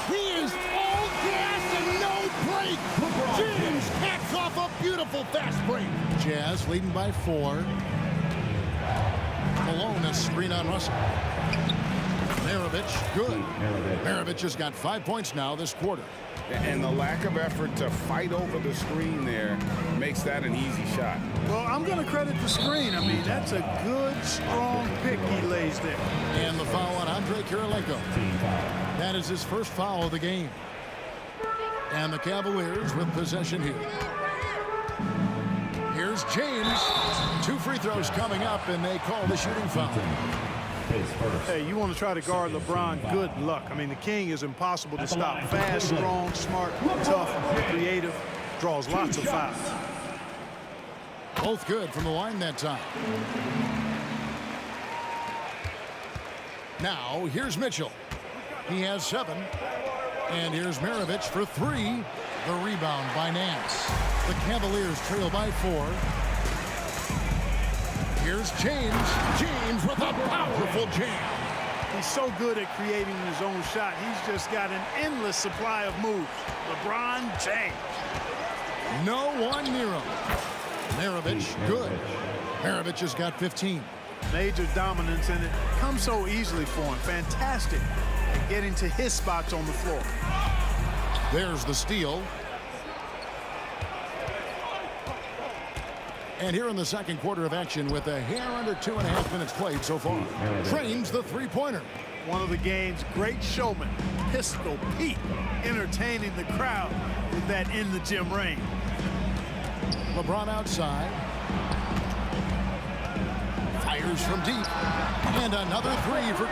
He is all gas and no break. James hacks off a beautiful fast break. Jazz leading by 4. Malone, a screen on Russell. Maravich, good. Maravich has got 5 points now this quarter. And the lack of effort to fight over the screen there makes that an easy shot. Well, I'm going to credit the screen. I mean, that's a good, strong pick he lays there. And the foul on Andre Kirilenko. That is his first foul of the game. And the Cavaliers with possession here. Here's James. 2 free throws coming up, and they call the shooting foul. Hey, you want to try to guard LeBron, good luck. I mean, the King is impossible to stop. Fast, strong, smart, tough, creative, draws lots of fouls. Both good from the line that time. Now, here's Mitchell. He has 7. And here's Maravich for 3. The rebound by Nance. The Cavaliers trail by 4. Here's James. James with a powerful jam. He's so good at creating his own shot. He's just got an endless supply of moves. LeBron James. No one near him. Maravich, good. Maravich has got 15. Major dominance, and it comes so easily for him. Fantastic at getting to his spots on the floor. There's the steal. And here in the second quarter of action with a hair under 2.5 minutes played so far. Trains the three-pointer. One of the game's great showmen, Pistol Pete, entertaining the crowd with that in-the-gym rain. LeBron outside. Fires from deep. And another 3 for...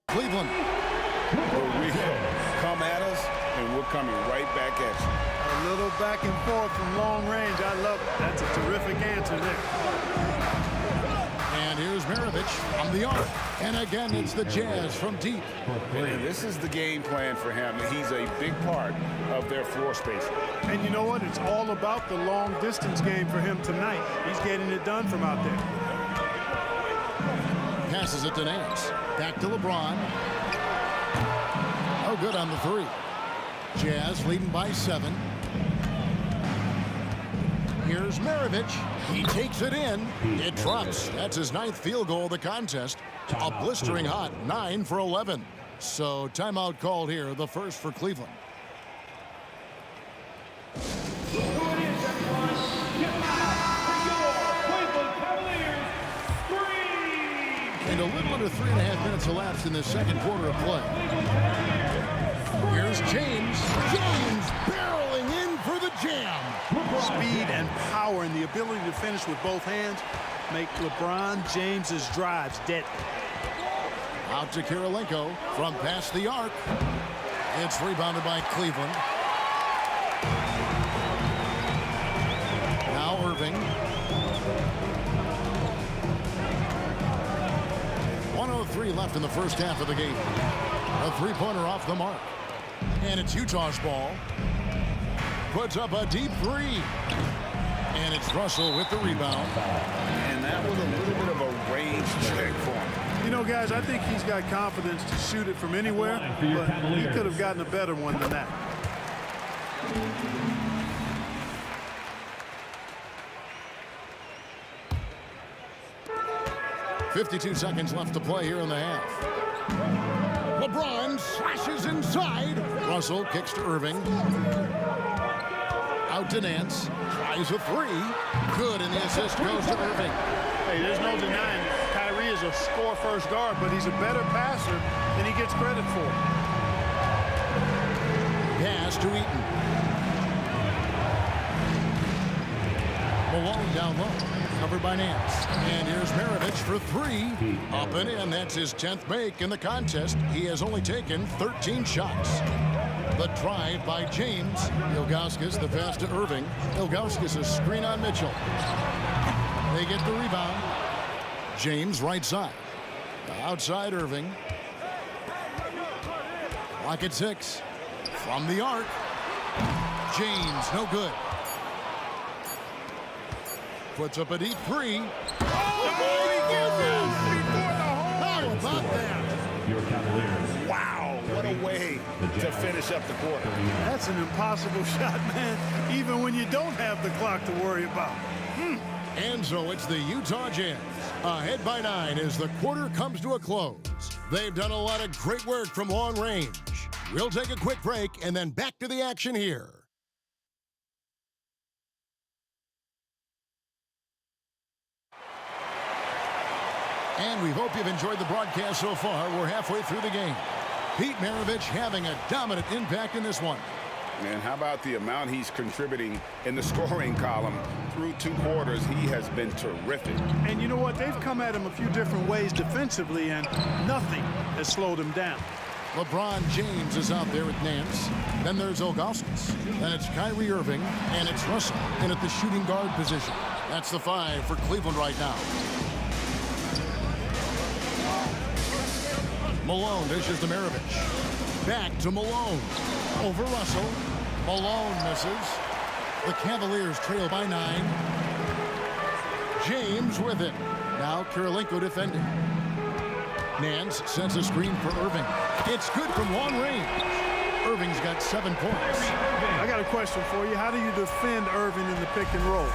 Cleveland. Here we go. Come at us, and we're coming right back at you. A little back and forth from long range. I love it. That's a terrific answer there. And here's Maravich from the arc. And again, it's the Jazz from deep. And this is the game plan for him. He's a big part of their floor spacing. And you know what? It's all about the long distance game for him tonight. He's getting it done from out there. Passes it to Nance. Back to LeBron. Oh, good on the three. Jazz leading by 7. Here's Maravich. He takes it in. It drops. That's his 9th field goal of the contest. A blistering hot 9 for 11. So timeout called here, the first for Cleveland. And a little under 3.5 minutes elapsed in the second quarter of play. Here's James. James barreling in for the jam. Speed and power and the ability to finish with both hands make LeBron James's drives deadly. Out to Kirilenko from past the arc. It's rebounded by Cleveland. Now Irving. 1:03 left in the first half of the game. A three-pointer off the mark. And it's Utah's ball. Puts up a deep three. And it's Russell with the rebound. And that was a little bit of a range check for him. You know, guys, I think he's got confidence to shoot it from anywhere, but he could have gotten a better one than that. .52 seconds left to play here in the half. LeBron slashes inside. Russell kicks to Irving. Out to Nance. Tries a three. Good, and the assist goes to Irving. Hey, there's no denying it. Kyrie is a score-first guard, but he's a better passer than he gets credit for. Pass to Eaton. Malone down low. Covered by Nance. And here's Maravich for three. Up and in. That's his 10th make in the contest. He has only taken 13 shots. The drive by James. Ilgauskas, the pass to Irving. Ilgauskas, a screen on Mitchell. They get the rebound. James right side. Outside Irving. Lock at 6. From the arc. James, no good. Puts up a deep three. How about that? Your Cavaliers. Wow, what a way to finish up the quarter. That's an impossible shot, man, even when you don't have the clock to worry about. And so it's the Utah Jazz ahead by 9 as the quarter comes to a close. They've done a lot of great work from long range. We'll take a quick break and then back to the action here. And we hope you've enjoyed the broadcast so far. We're halfway through the game. Pete Maravich having a dominant impact in this one. And how about the amount he's contributing in the scoring column? Through 2 quarters, he has been terrific. And you know what? They've come at him a few different ways defensively, and nothing has slowed him down. LeBron James is out there with Nance. Then there's Ilgauskas. Then it's Kyrie Irving, and it's Russell in at the shooting guard position. That's the 5 for Cleveland right now. Malone dishes to Maravich. Back to Malone. Over Russell. Malone misses. The Cavaliers trail by 9. James with it. Now Kirilenko defending. Nance sends a screen for Irving. It's good from long range. Irving's got 7 points. I got a question for you. How do you defend Irving in the pick and roll?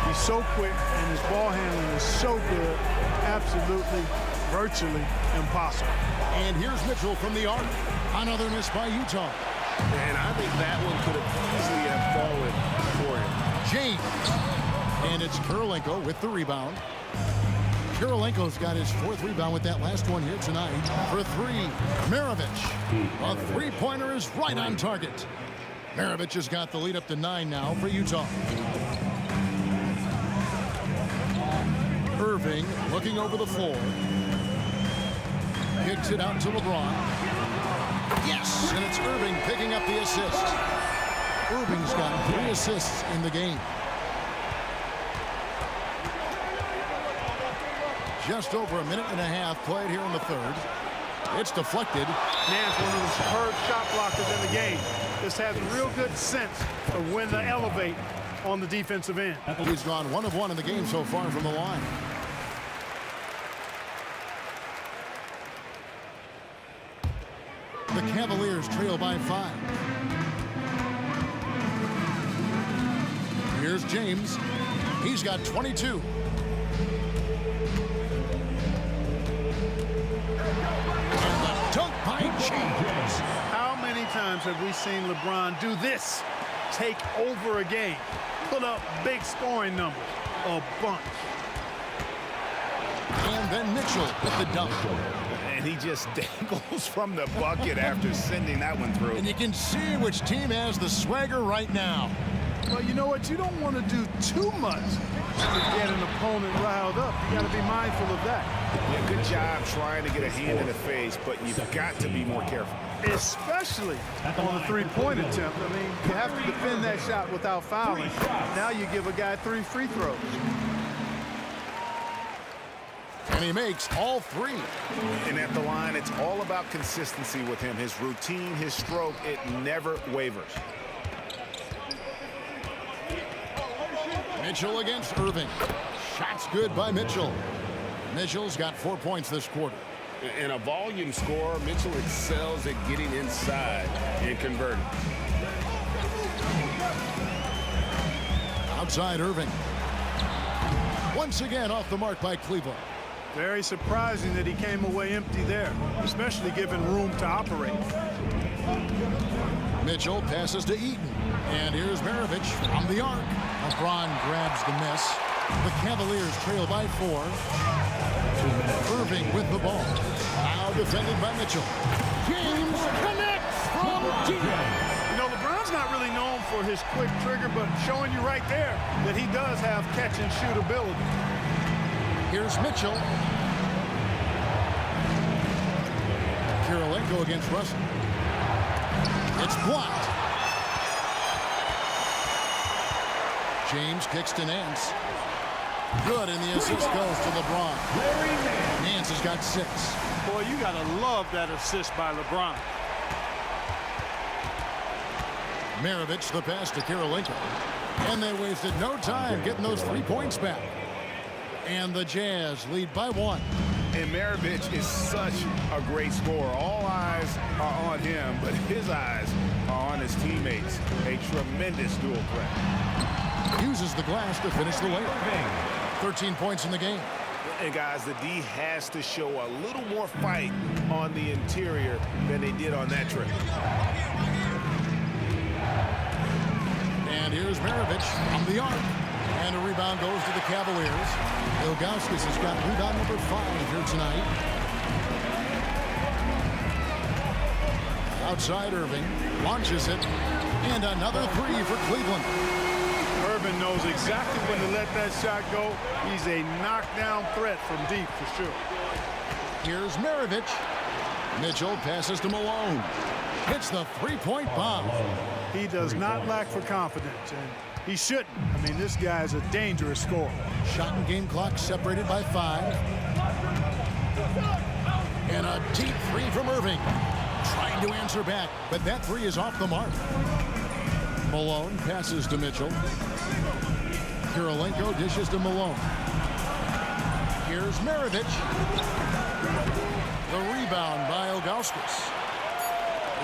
He's so quick and his ball handling is so good. Absolutely, virtually impossible. And here's Mitchell from the arc. Another miss by Utah. And I think that one could have easily have fallen for him. James. And it's Kirilenko with the rebound. Kirilenko's got his 4th rebound with that last one here tonight. For 3, Maravich. A three-pointer is right on target. Maravich has got the lead up to 9 now for Utah. Irving looking over the floor. Kicks it out to LeBron. Yes, and it's Irving picking up the assist. Irving's got 3 assists in the game. just over a minute and a half played here in the third. It's deflected. Nance, one of the superb shot blockers in the game. Just has a real good sense of when to elevate on the defensive end. He's gone 1 of 1 in the game so far from the line. The Cavaliers trail by 5. Here's James. He's got 22. And the dunk by James. How many times have we seen LeBron do this? Take over a game. Put up big scoring numbers. A bunch. And then Mitchell with the dunk. And he just dangles from the bucket after sending that one through. And you can see which team has the swagger right now. Well, you know what? You don't want to do too much to get an opponent riled up. You got to be mindful of that. Yeah, good job trying to get a hand in the face, but you've got to be more careful. Especially on the three-point attempt. I mean, you have to defend that shot without fouling. Now you give a guy 3 free throws. And he makes all 3. And at the line, it's all about consistency with him. His routine, his stroke, it never wavers. Mitchell against Irving. Shots good by Mitchell. Mitchell's got 4 points this quarter. And a volume scorer, Mitchell excels at getting inside and converting. Outside Irving. Once again off the mark by Cleveland. Very surprising that he came away empty there, especially given room to operate. Mitchell passes to Eaton. And here's Maravich from the arc. LeBron grabs the miss. The Cavaliers trail by 4. Irving with the ball. Now defended by Mitchell. James connects from deep. You know, LeBron's not really known for his quick trigger, but showing you right there that he does have catch and shoot ability. Here's Mitchell. Kirilenko against Russell. It's blocked. James kicks to Nance. Good, and the assist goes to LeBron. Nance has got 6. Boy, you got to love that assist by LeBron. Maravich the pass to Kirilenko. And they wasted no time getting those 3 points back. And the Jazz lead by 1. And Maravich is such a great scorer. All eyes are on him, but his eyes are on his teammates. A tremendous dual threat. Uses the glass to finish the layup. 13 points in the game. And guys, the D has to show a little more fight on the interior than they did on that trip. And here's Maravich from the arc. And a rebound goes to the Cavaliers. Ilgauskas has got rebound number 5 here tonight. Outside Irving. Launches it. And another 3 for Cleveland. Irving knows exactly when to let that shot go. He's a knockdown threat from deep for sure. Here's Maravich. Mitchell passes to Malone. Hits the 3-point bomb. He does not lack for confidence, and he shouldn't. I mean, this guy's a dangerous scorer. Shot and game clock separated by 5. And a deep 3 from Irving. Trying to answer back, but that 3 is off the mark. Malone passes to Mitchell. Kirilenko dishes to Malone. Here's Maravich. The rebound by Ilgauskas.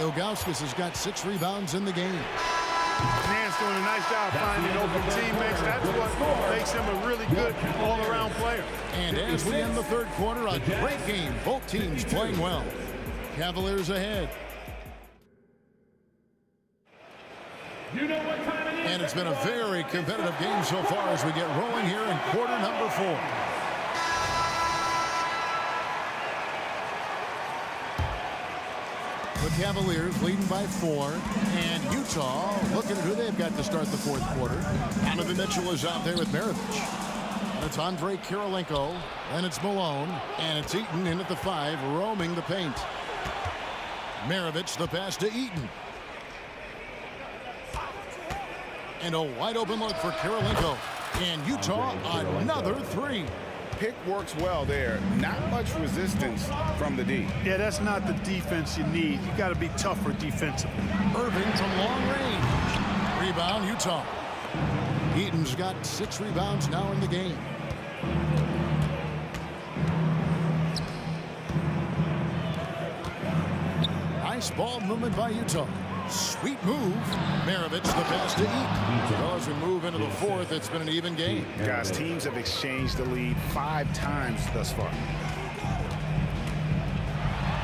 Ilgauskas has got 6 rebounds in the game. Nance doing a nice job finding open teammates. That's what makes him a really good all-around player. And as we end the third quarter, a great game. Both teams playing well. Cavaliers ahead. And it's been a very competitive game so far as we get rolling here in quarter number 4. The Cavaliers leading by 4. And Utah looking at who they've got to start the fourth quarter. Donovan Mitchell is out there with Maravich. And it's Andre Kirilenko. And it's Malone. And it's Eaton in at the 5, roaming the paint. Maravich the pass to Eaton. And a wide open look for Kirilenko. And Utah another 3. pick works well there. Not much resistance from the D. Yeah, that's not the defense you need. You got to be tougher defensively. Irving from long range. Rebound, Utah. Eaton's got 6 rebounds now in the game. Nice ball movement by Utah. Sweet move. Maravich, the pass to Eaton. As we move into the fourth, it's been an even game. Guys, teams have exchanged the lead 5 times thus far.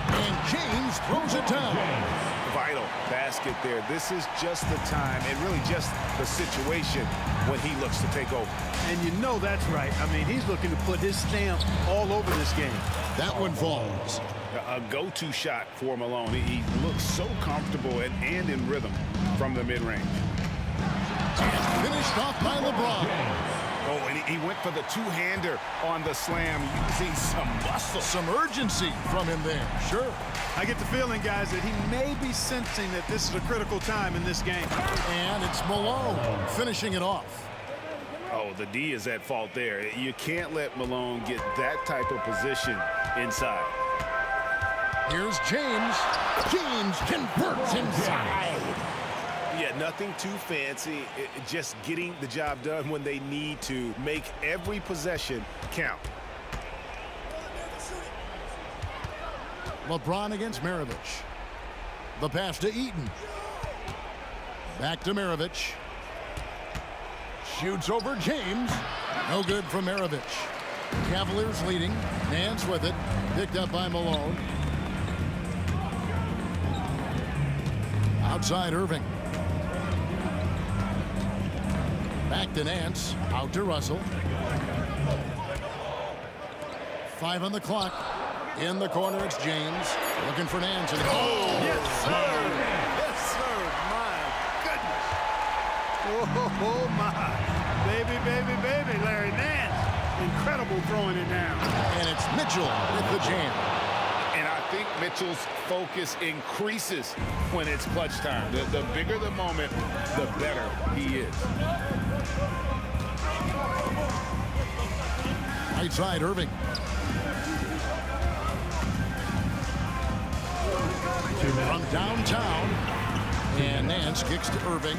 And James throws it down. Vital basket there. This is just the time and really just the situation when he looks to take over. And you know that's right. I mean, he's looking to put his stamp all over this game. That one falls. A go-to shot for Malone. He looks so comfortable and in rhythm from the mid-range. Finished off by LeBron. Oh, and he went for the two-hander on the slam, using some muscle. Some urgency from him there, sure. I get the feeling, guys, that he may be sensing that this is a critical time in this game. And it's Malone finishing it off. Oh, the D is at fault there. You can't let Malone get that type of position inside. Here's James. James converts inside. Yeah, nothing too fancy. Just getting the job done when they need to. Make every possession count. LeBron against Maravich. The pass to Eaton. Back to Maravich. Shoots over James. No good from Maravich. Cavaliers leading. Nance with it. Picked up by Malone. Outside Irving. Back to Nance. Out to Russell. 5 on the clock. In the corner, it's James. Looking for Nance. And yes, sir. Yes, sir. My goodness. Oh, my. Baby, baby, baby, Larry Nance. Incredible throwing it down. And it's Mitchell with the jam. And I think Mitchell's focus increases when it's clutch time. The bigger the moment, the better he is. Right side, Irving. From downtown. And Nance kicks to Irving.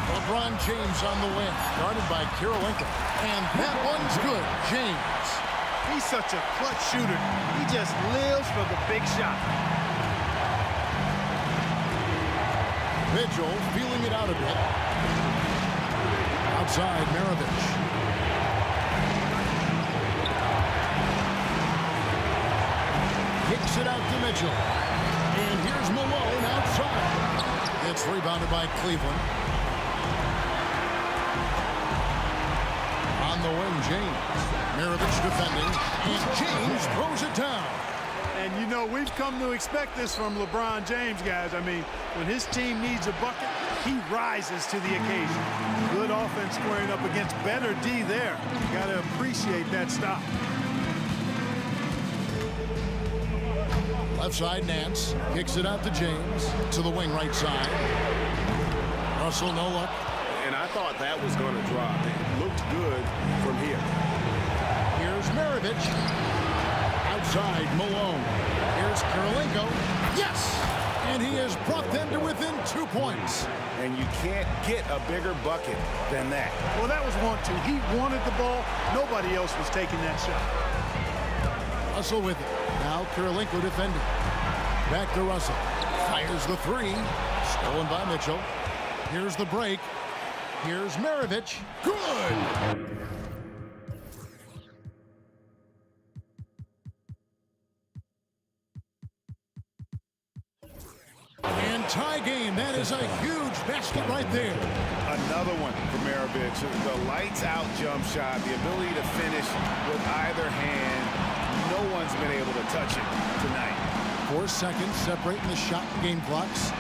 LeBron James on the wing. Guarded by Kirilenko. And that one's good. James. He's such a clutch shooter. He just lives for the big shot. Mitchell feeling it out a bit. Outside, Maravich. Kicks it out to Mitchell. And here's Malone outside. It's rebounded by Cleveland. On the wing, James. Maravich defending. And James throws it down. And, you know, we've come to expect this from LeBron James, guys. I mean, when his team needs a bucket, he rises to the occasion. Good offense squaring up against better D there. You got to appreciate that stop. Left side, Nance. Kicks it out to James. To the wing right side. Russell, no luck. And I thought that was going to drop. It looked good from here. Here's Maravich. Outside, Malone. Here's Kirilenko. Yes! And he has brought them to within 2 points. And you can't get a bigger bucket than that. Well, that was 1-2. He wanted the ball. Nobody else was taking that shot. Russell with it. Now Kirilenko defending. Back to Russell. Fires the 3. Stolen by Mitchell. Here's the break. Here's Maravich. Good! And tie game. That is a huge basket right there. Another one for Maravich. The lights out jump shot, the ability to finish with either hand. No one's been able to touch it tonight. 4 seconds separating the shot and game clocks.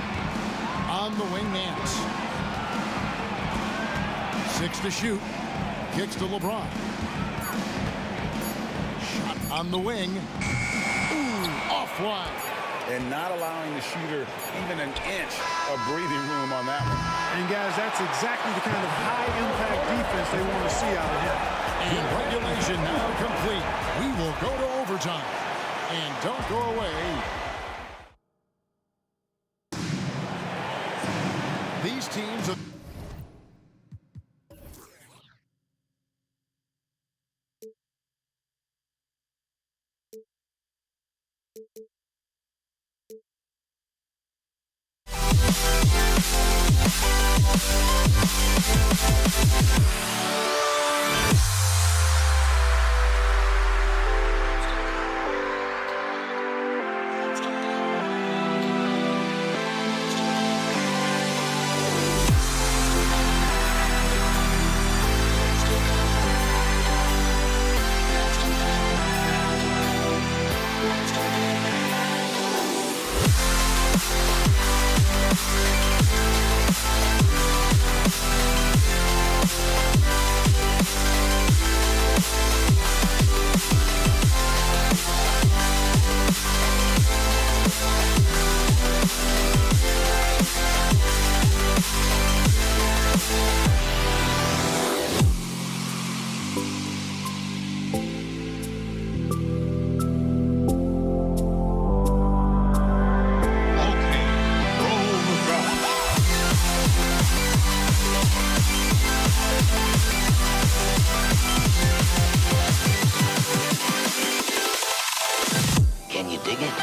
On the wing, Nance. 6 to shoot. Kicks to LeBron. Shot on the wing. Ooh, offline. and not allowing the shooter even an inch of breathing room on that one. And guys, that's exactly the kind of high-impact defense they want to see out of him. And regulation now complete. We will go to overtime. And don't go away. These teams are... Can you dig it?